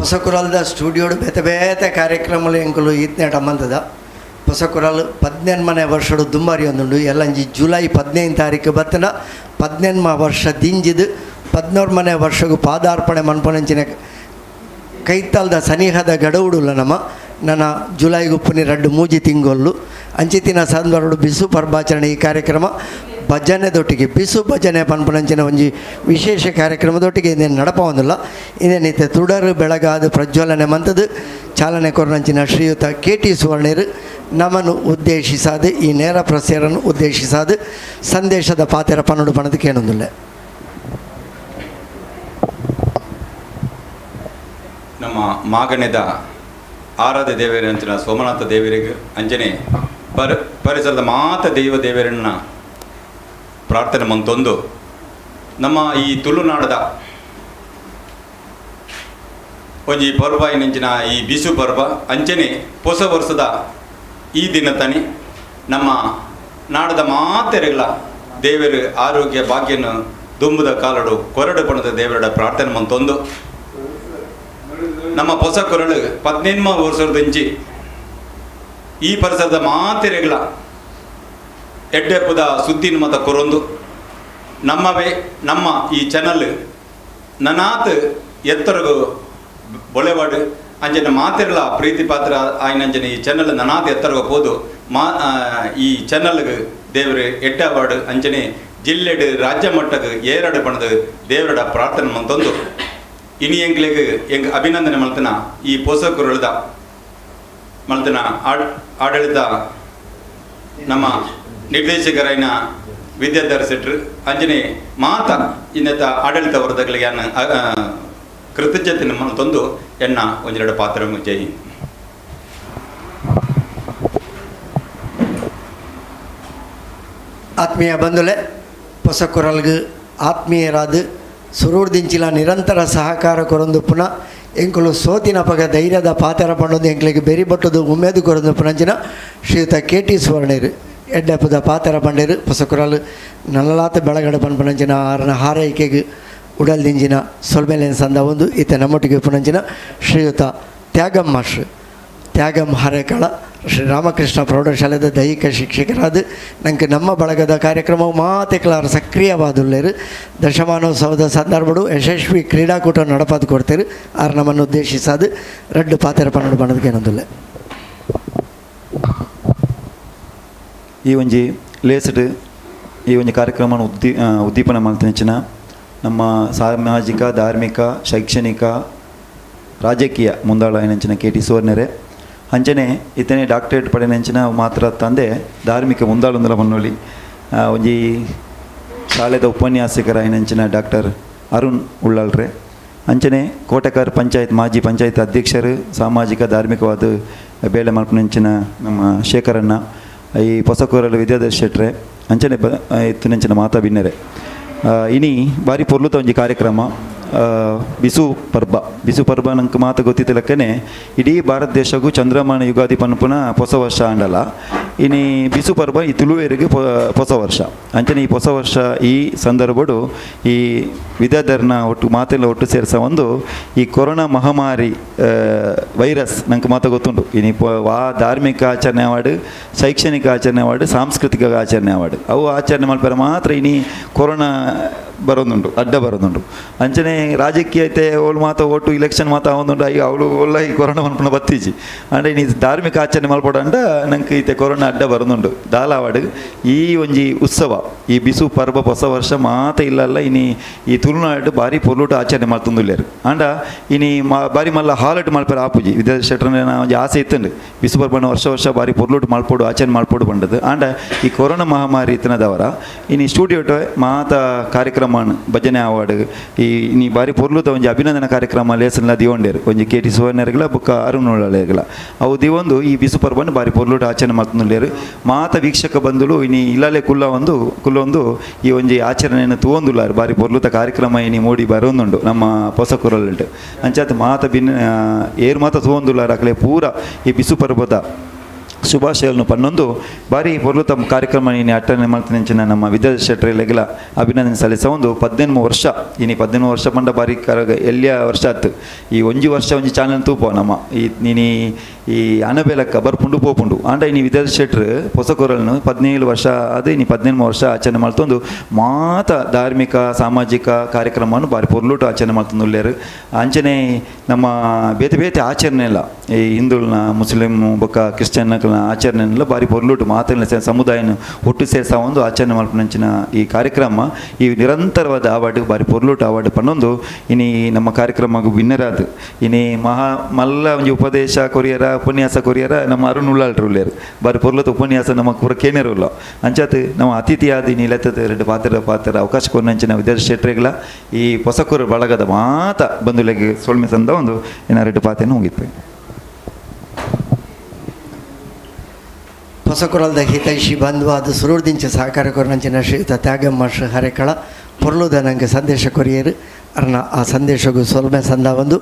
[SPEAKER 1] ಹೊಸಕುರಲ್ದ ಸ್ಟುಡಿಯೋಡು ಬೇತೆ ಬೇತೆ ಕಾರ್ಯಕ್ರಮಗಳು ಎಂಕುಲು ಈತ್ನೇಟ ಮಂತದ ಹೊಸಕುರಲ್ 18ನೇ ವರ್ಷಡು ದುಂಬಾರಿ ಒಂದುಂಡು ಎಲ್ಲಂಜಿ ಜುಲೈ 15 ತಾರೀಕು ಬತ್ತನ 18ಮ ವರ್ಷ ದಿಂಜಿದು 14ನೇ ವರ್ಷಗೂ ಪಾದಾರ್ಪಣೆ ಮನ್ಪೊನಂಚಿನ ಕೈತಲ್ದ ಸನಿಹದ ಗಡವುಡುಲ್ಲ ನನ್ನ ಜುಲೈಗೂ ಪುನಿ 2 ಮೂಜಿ ತಿಂಗೊಲ್ಲು ಅಂಚಿತಿನ ಸಂದರ್ಭಡು ಬಿಸು ಪರ್ವಾಚರಣೆ ಈ ಕಾರ್ಯಕ್ರಮ ಭಜನೆದೊಟ್ಟಿಗೆ ಬಿಸು ಭಜನೆ ಪನ್ಪುನಂಚಿನ ಒಂಜಿ ವಿಶೇಷ ಕಾರ್ಯಕ್ರಮದೊಟ್ಟಿಗೆ ಇನ್ನೇನು ನಡಪವೊಂದಿಲ್ಲ ಇನ್ನೇನಿತ್ತೆ ತುಡರು ಬೆಳಗಾದ ಪ್ರಜ್ವಲನೆ ಮಂತದ್ದು ಚಾಲನೆ ಕೊರನಂಚಿನ ಶ್ರೀಯುತ KT ಸುವರ್ಣರು ನಮ್ಮನ್ನು ಉದ್ದೇಶಿಸಾದು ಈ ನೇರ ಪ್ರಸಾರನ್ನು ಉದ್ದೇಶಿಸಾದು ಸಂದೇಶದ ಪಾತೆರ ಪನ್ನಡು ಪಣದು ಕೇಳೊಂದಿಲ್ಲ.
[SPEAKER 2] ನಮ್ಮ ಮಾಗಣ್ಯದ ಆರಾಧ್ಯ ದೇವರಂಚಿನ ಸೋಮನಾಥ ದೇವರಿಗೆ ಅಂಜನೆ ಪರಿಸರದ ಮಾತ ದೇವರನ್ನ ಪ್ರಾರ್ಥನೆ ಮಂತೊಂದು ನಮ್ಮ ಈ ತುಳುನಾಡದ ಒಂಜಿ ಪರ್ವ ಇನ್ನಂಚಿನ ಈ ಬಿಸು ಪರ್ವ ಅಂಚನೆ ಹೊಸ ವರ್ಷದ ಈ ದಿನ ತನಿ ನಮ್ಮ ನಾಡದ ಮಾತೆರೆಗಳ ದೇವರು ಆರೋಗ್ಯ ಭಾಗ್ಯನು ದುಂಬುದ ಕಾಲಡು ಕೊರಡು ಪಣದ ದೇವರ ಪ್ರಾರ್ಥನೆ ಮಂತೊಂದು ನಮ್ಮ ಹೊಸ ಕೊರಳು 18ಮ ವರ್ಷದಂಚಿ ಈ ಪರಿಸರದ ಮಾತೆರೆಗಳ ಎಡ್ಡೆಪ್ಪದ ಸುದ್ದಿನ ಮತ ಕೊರೊಂದು ನಮ್ಮ ಈ ಚಾನಲ್ ನನಾತ್ ಎತ್ತರಗು ಬೊಳೆವಾಡು ಅಂಜನ ಮಾತೆರಲ ಪ್ರೀತಿ ಪಾತ್ರ ಆಯ್ನಂಜನ ಈ ಚಾನಲ್ ನನಾತ್ ಎತ್ತರಗ ಹೋದು ಈ ಚಾನಲ್ಗೆ ದೇವರು ಎಡ್ಡ ಅವಾರ್ಡ್ ಅಂಜನೆ ಜಿಲ್ಲೆಡು ರಾಜ್ಯ ಮಟ್ಟಕ್ಕೆ ಏರಡು ಪಣದ ದೇವರ ಪ್ರಾರ್ಥನೆ ಮಂತೊಂದು ಇನಿ ಎಂಗ್ಲೆಗ್ ಅಭಿನಂದನೆ ಮಲ್ತನ ಈ ಪೋಷಕರುಳ್ದ ಮಲ್ತನ ಆಡಳಿತ ನಮ್ಮ ನಿರ್ದೇಶಕರೈನ ವಿದ್ಯಾಧರ್ ಶೆಟ್ರು ಅಂಜನೆ ಮಾತ ಇನ್ನತ ಆಡಳಿತ ವರ್ಗಗಳಿಗೆ ಕೃತಜ್ಞತೆ ತಂದು ಎನ್ನ ಒಂದೆರಡು ಪಾತ್ರ ಜೈ.
[SPEAKER 1] ಆತ್ಮೀಯ ಬಂಧುಲೆ ಹೊಸಕುರಲ್ಗೆ ಆತ್ಮೀಯರಾದ ಸುರೂರ್ದಿಂಚಿಲ ನಿರಂತರ ಸಹಕಾರ ಕೊರೊಂದು ಪುನಃ ಎಂಕುಲು ಸೋತಿನ ಪಗ ಧೈರ್ಯದ ಪಾತೆರ ಪಂಡೊಂದು ಎಂಕ್ಲಿಗೆ ಬೆರಿ ಬಟ್ಟದು ಉಮೇದು ಕೊರೊಂದು ಪುನಂಚಿನ ಶ್ರೀಯುತ KT ಸುವರ್ಣರು ಎಡ್ಡೆಪ್ಪದ ಪಾತೆರ ಪಂಡೇರು ಹೊಸಕುರಲ್ ನಲ್ಲಲಾತ ಬೆಳಗಡೆ ಪನ್ಪುನಂಚಿನ ಆರನ ಹಾರೈಕೆಗೆ ಉಡಲ್ದಿಂಜಿನ ಸೊಲ್ಮೇಲಿನ ಸಂದ ಒಂದು ಈತ ನಮ್ಮೊಟ್ಟಿಗೆ ಪುನಂಚಿನ ಶ್ರೀಯುತ ತ್ಯಾಗಂ ಹಾರೇಕಳ ಶ್ರೀ ರಾಮಕೃಷ್ಣ ಪ್ರೌಢಶಾಲೆದ ದೈಹಿಕ ಶಿಕ್ಷಕರಾದ ನಂಗೆ ನಮ್ಮ ಬಳಗದ ಕಾರ್ಯಕ್ರಮವು ಮಾತೆಕ್ಲಾರ ಸಕ್ರಿಯವಾದುಳ್ಳೇರು ದಶಮಾನೋತ್ಸವದ ಸಂದರ್ಭಡು ಯಶಸ್ವಿ ಕ್ರೀಡಾಕೂಟ ನಡಪಾದು ಕೊಡ್ತೇರು ಆರು ನಮ್ಮನ್ನು ಉದ್ದೇಶಿಸಾದು 2 ಪಾತೆರ ಪನ್ನಡು ಬಣ್ಣದಕ್ಕೆ ಏನೊಂದಿಲ್ಲ.
[SPEAKER 3] ಈ ಒಂಜಿ ಲೇಸಡ್ ಈ ಒಂಜಿ ಕಾರ್ಯಕ್ರಮ ಉದ್ದೀಪನ ಮಾಡ್ತಿನ ನಮ್ಮ ಸಾಮಾಜಿಕ ಧಾರ್ಮಿಕ ಶೈಕ್ಷಣಿಕ ರಾಜಕೀಯ ಮುಂದಾಳ ಏನಂಚಿನ KT ಸುವರ್ಣರೇ ಅಂಚನೆ ಇತನೇ ಡಾಕ್ಟರೇಟ್ ಪಡೆನಂಚಿನ ಮಾತ್ರ ತಂದೆ ಧಾರ್ಮಿಕ ಮುಂದಾಳೊಂದಲ ಮನ್ನೊಲಿ ಒಂಜಿ ಶಾಲೆದ ಉಪನ್ಯಾಸಕರ ಏನಂಚಿನ ಡಾಕ್ಟರ್ ಅರುಣ್ ಉಳ್ಳಾಳ್ರೆ ಅಂಚನೆ ಕೋಟೆಕಾರ್ ಪಂಚಾಯತ್ ಮಾಜಿ ಪಂಚಾಯತ್ ಅಧ್ಯಕ್ಷರು ಸಾಮಾಜಿಕ ಧಾರ್ಮಿಕವಾದ ಬೇಳೆ ಮಲ್ಪನಂಚಿನ ನಮ್ಮ ಶೇಖರಣ್ಣ ಈ ಹೊಸಕೂರಲು ವಿದ್ಯಾಧರ್ ಶೆಟ್ರೆ ಅಂಚನೆ ಇತ್ತಿನಂಚಿನ ಮಾತಾ ಬಿನ್ನರೆ ಇನಿ ಬಾರಿ ಪೊರ್ಲುತ ಒಂಜಿ ಕಾರ್ಯಕ್ರಮ ಬಿಸು ಪರ್ಬ ನಂಗೆ ಮಾತು ಗೊತ್ತಿದ್ದಲಕ್ಕನೆ ಇಡೀ ಭಾರತ ದೇಶಗೂ ಚಂದ್ರಮಾನ ಯುಗಾದಿ ಪನ್ಪುನ ಹೊಸ ವರ್ಷ ಅಂಡಲ್ಲ ಇನಿ ಬಿಸು ಪರ್ಬ ಈ ತುಳುವೇರಿಗೆ ಹೊಸ ವರ್ಷ ಅಂಚನೆ ಈ ಹೊಸ ವರ್ಷ ಈ ಸಂದರ್ಭಡು ಈ ವಿದ್ಯಾಧರ್ನ ಮಾತೆಲ್ಲ ಒಟ್ಟು ಸೇರಿಸ ಒಂದು ಈ ಕೊರೋನಾ ಮಹಾಮಾರಿ ವೈರಸ್ ನಂಗೆ ಮಾತು ಗೊತ್ತುಂಟು ಇನಿ ಧಾರ್ಮಿಕ ಆಚರಣೆ ಅವಾರ್ಡ್ ಶೈಕ್ಷಣಿಕ ಆಚರಣೆ ಅವಾರ್ಡ್ ಸಾಂಸ್ಕೃತಿಕ ಆಚರಣೆ ಅವಾರ್ಡ್ ಅವು ಆಚರಣೆ ಮಲ್ಪರ ಮಾತ್ರ ಇನಿ ಕೊರೋನಾ ಬರೋದುಂಟು ಅಡ್ಡ ಬರೋದುಂಟು ಅಂಚನೆ ರಾಜಕೀಯ ಐತೆ ಅವಳು ಮಾತ ಓಟು ಇಲೆಕ್ಷನ್ ಮಾತ ಅವನುಂಡು ಈಗ ಅವಳು ಒಳ್ಳೆ ಈ ಕೊರೋನಾ ಮನ್ಪುನ ಬತ್ತೀಜಿ ಅಂದ್ರೆ ನೀ ಧಾರ್ಮಿಕ ಆಚರಣೆ ಮಲ್ಪಡ ನಂಗೆ ಈತೆ ಕೊರೋನಾ ಅಡ್ಡ ಬರೋದುಂಟು ದಾಲಾವಾಡು ಈ ಒಂಜಿ ಉತ್ಸವ ಈ ಬಿಸು ಪರ್ವ ಹೊಸ ವರ್ಷ ಮಾತ ಇಲ್ಲಲ್ಲ ಇನಿ ಈ ತುಳುನಾಡು ಬಾರಿ ಪೊರ್ಲುಟ ಆಚರಣೆ ಮಾಡ್ತಂದುಲ್ಲೇರು ಅಂಡ ಇನಿ ಬಾರಿ ಮಲ್ಲ ಹಾಲಟ್ ಮಲ್ಪರ ಆಪುಜಿ ವಿದ್ಯಾಧರ್ ಶೆಟ್ರನ ಒಂಜಿ ಆಸೆ ಇತ್ತಂಡು ಬಿಸು ಪರ್ಬನ ವರ್ಷ ಬಾರಿ ಪೊರ್ಲುಟ್ ಮಲ್ಪೋಡು ಆಚರಣೆ ಮಲ್ಪೋಡು ಬಂಡದು ಅಂಡ ಈ ಕೊರೋನಾ ಮಹಾಮಾರಿ ಇತ್ತನದವರ ಇನಿ ಸ್ಟುಡಿಯೋಟ ಮಾತ ಕಾರ್ಯಕ್ರಮ ಭಜನೆ ಅವಾರ್ಡ್ ಈ ನೀ ಬಾರಿ ಪೊರ್ಲುತ ಒಂಜಿ ಅಭಿನಂದನಾ ಕಾರ್ಯಕ್ರಮ ಲೇಸನ್ಲ ದಿವಂಡೇರು ಒಂಜಿ KT ಸುವರ್ಣರ್ಗಳ ಬೊಕ್ಕ ಅರುಣ್ ಉಳ್ಳಾಳೆಗಳ ಅವು ದಿವೊಂದು ಈ ಬಿಸು ಪರ್ಬನ್ ಬಾರಿ ಪೊರ್ಲುಟ ಆಚರಣೆ ಮಾಡ್ತಂದುಲ್ಲೇರು ಮಾತ ವೀಕ್ಷಕ ಬಂದುಲು ಇನಿ ಇಲ್ಲಲೆ ಕುಲ್ಲೊಂದು ಈ ಒಂಜಿ ಆಚರಣೆಯನ್ನು ತೂವೊಂದುಲ್ಲಾರು ಬಾರಿ ಪೊರ್ಲುತ ಕಾರ್ಯಕ್ರಮ ಇನಿ ಮೂಡಿ ಬರೋಂದುಂಡು ನಮ್ಮ ಹೊಸಕೂರಲ್ಲು ಅಂಚಾತ್ ಮಾತ ಏರು ಮಾತ ತೂವೊಂದುಲ್ಲಾರು ಅಕಲೆ ಪೂರ ಈ ಬಿಸು ಪರ್ಬದ ಶುಭಾಶಯಗಳನ್ನು ಪನ್ನೊಂದು ಬಾರಿ ಪೊರ್ಲು ತಮ್ಮ ಕಾರ್ಯಕ್ರಮ ನೀನು ಅಟೆಂಡ್ ಮಾಡ್ತಿನ ನಮ್ಮ ವಿದ್ಯಾರ್ಥಿ ಶೆಟ್ಟರಿಗೆಲ್ಲ ಅಭಿನಂದನೆ ಸಲ್ಲಿಸ ಒಂದು 18 ವರ್ಷ ಇನಿ 18 ವರ್ಷ ಪಂಡ ಬಾರಿ ಎಲ್ಲಿಯ ವರ್ಷ ಆಯ್ತು ಈ ಒಂಜಿ ವರ್ಷ ಒಂಜಿ ಚಾನಲ್ ತೂಪೋ ನಮ್ಮ ನೀನು ಈ ಅನಬೇಲಕ್ಕ ಬರ್ಪುಂಡು ಪೋಪುಂಡು ಆಂಡ ಇನಿ ವಿದ್ಯಾರ್ಥಿ ಶೆಟ್ರು ಹೊಸಕೊರಲ್ನು 17 ವರ್ಷ ಅದು ಇನಿ 18 ವರ್ಷ ಆಚರಣೆ ಮಾಡ್ತೊಂದು ಮಾತ ಧಾರ್ಮಿಕ ಸಾಮಾಜಿಕ ಕಾರ್ಯಕ್ರಮವನ್ನು ಬಾರಿ ಪೊರ್ಲುಟು ಆಚರಣೆ ಮಾಡ್ತಂದುಲ್ಲೇರು ಅಂಚನೆ ನಮ್ಮ ಬೇತೆ ಬೇತೆ ಆಚರಣೆ ಎಲ್ಲ ಈ ಹಿಂದುಳನ್ನ ಮುಸ್ಲಿಂ ಬೊಕ್ಕ ಕ್ರಿಶ್ಚಿಯನ್ಗಳ ಆಚರಣೆ ಎಲ್ಲ ಬಾರಿ ಪೊರ್ಲುಟು ಮಾತನ್ನ ಸಮುದಾಯನ ಒಟ್ಟು ಸೇರಿಸ ಒಂದು ಆಚರಣೆ ಮಾಡ್ಕೊಂಡಂಚಿನ ಈ ಕಾರ್ಯಕ್ರಮ ಈ ನಿರಂತರವಾದ ಅವಾರ್ಡ್ ಬಾರಿ ಪೊರ್ಲುಟು ಅವಾರ್ಡ್ ಪನ್ನೊಂದು ಇನಿ ನಮ್ಮ ಕಾರ್ಯಕ್ರಮ ವಿನ್ನರಾದು ಇನಿ ಮಲ್ಲ ಒಂಜಿ ಉಪದೇಶ ಕೊರಿಯರ ಉಪನ್ಯಾಸ ಕೊರಿಯರ ನಮ್ಮ ಅರುಣ್ ಉಳ್ಳಾಳ್ರು ಬಾರಿ ಪೊರ್ಲುತ ಉಪನ್ಯಾಸ ನಮ್ಮ ಪೂರ ಕೇನೇರುಲ್ಲ ಅಂಚಾತ್ ನಮ್ಮ ಅತಿಥಿಯಾದ ಇನಿ ಲೆತ್ತದ ಎರಡು ಪಾತ್ರ ಅವಕಾಶ ಕೊನ್ನಂಚಿನ ವಿದ್ಯಾರ್ಥಿ ಶೆಟ್ಟರಿಗಳ ಈ ಹೊಸಕೂರು ಬಳಗದ ಮಾತ ಬಂಧುಲೆಗೆ ಸೊಲ್ಮೆ ಸಂದ ಒಂದು ಇನ್ನು ಎರಡು ಪಾತೆಯನ್ನು ಮುಗಿದ್ವಿ.
[SPEAKER 1] ಹೊಸಕೊರಲ್ದ ಹಿತೈಷಿ ಬಂಧುವಾದ ಸುರೂರ್ದಿಂಚ ಸಹಕಾರ ಕೊರಂಚಿನ ಶ್ರೀಯುತ ತ್ಯಾಗಮ್ಮ ಶ್ರೀ ಹರೆಕಳ ಪೊರ್ಲುದ ನನಗೆ ಸಂದೇಶ ಕೊರಿಯರು ಅರ್ನ ಆ ಸಂದೇಶಗೂ ಸೊಲ್ಮೆ ಸಂದ ಒಂದು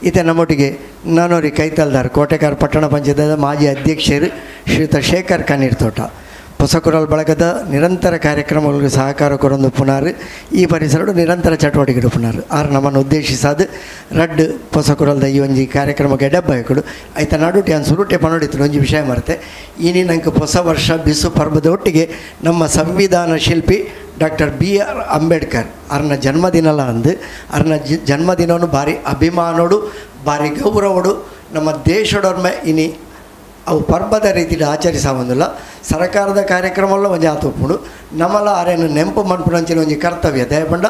[SPEAKER 1] ಈತ ನಮ್ಮೊಟ್ಟಿಗೆ ನಾನೂರಿ ಕೈತಲ್ದಾರ್ ಕೋಟೆಕಾರ್ ಪಟ್ಟಣ ಪಂಚಾಯತದ ಮಾಜಿ ಅಧ್ಯಕ್ಷರು ಶ್ರೀಯುತ ಶೇಖರ್ ಕಣ್ಣೀರ್ ತೋಟ ಹೊಸಕೊರಲ್ ಬಳಗದ ನಿರಂತರ ಕಾರ್ಯಕ್ರಮಗಳಿಗೆ ಸಹಕಾರ ಕೊರೊಂದು ಪುನರ್ ಈ ಪರಿಸರ ನಿರಂತರ ಚಟುವಟಿಕೆಗಳು ಪುನರ್ ಆರು ನಮ್ಮನ್ನು ಉದ್ದೇಶಿಸಾದ ರಡ್ ಹೊಸಕೊರಲ್ದ ಈ ಒಂಜಿ ಕಾರ್ಯಕ್ರಮಕ್ಕೆ ಡಬ್ಬಾಯಕಡು ಆಯ್ತ ನಾಡುಟಿ ಅನ್ ಸುರುಟೆ ಪನೋಡಿತು ಒಂಜಿ ವಿಷಯ ಮರೆತೆ ಇನಿ ನಂಗೆ ಹೊಸ ವರ್ಷ ಬಿಸು ಪರ್ವದ ಒಟ್ಟಿಗೆ ನಮ್ಮ ಸಂವಿಧಾನ ಶಿಲ್ಪಿ ಡಾಕ್ಟರ್ BR ಅಂಬೇಡ್ಕರ್ ಅವ್ರನ್ನ ಜನ್ಮದಿನಲ್ಲ ಅಂದು ಅವ್ರನ್ನ ಜನ್ಮದಿನವನ್ನು ಭಾರಿ ಅಭಿಮಾನೋಡು ಭಾರಿ ಗೌರವಡು ನಮ್ಮ ದೇಶದೊರ್ಮೆ ಇನಿ ಅವು ಪರ್ಬದ ರೀತಿಯಲ್ಲಿ ಆಚರಿಸವಂದಿಲ್ಲ ಸರ್ಕಾರದ ಕಾರ್ಯಕ್ರಮಲ್ಲ ಒಂಜಿ ಆತುಪ್ಪುಡು ನಮ್ಮಲ್ಲ ಆರೇನು ನೆಂಪು ಮನ್ಪುನಂಚಿನ ಒಂಜಿ ಕರ್ತವ್ಯ ದಯಪಂಡ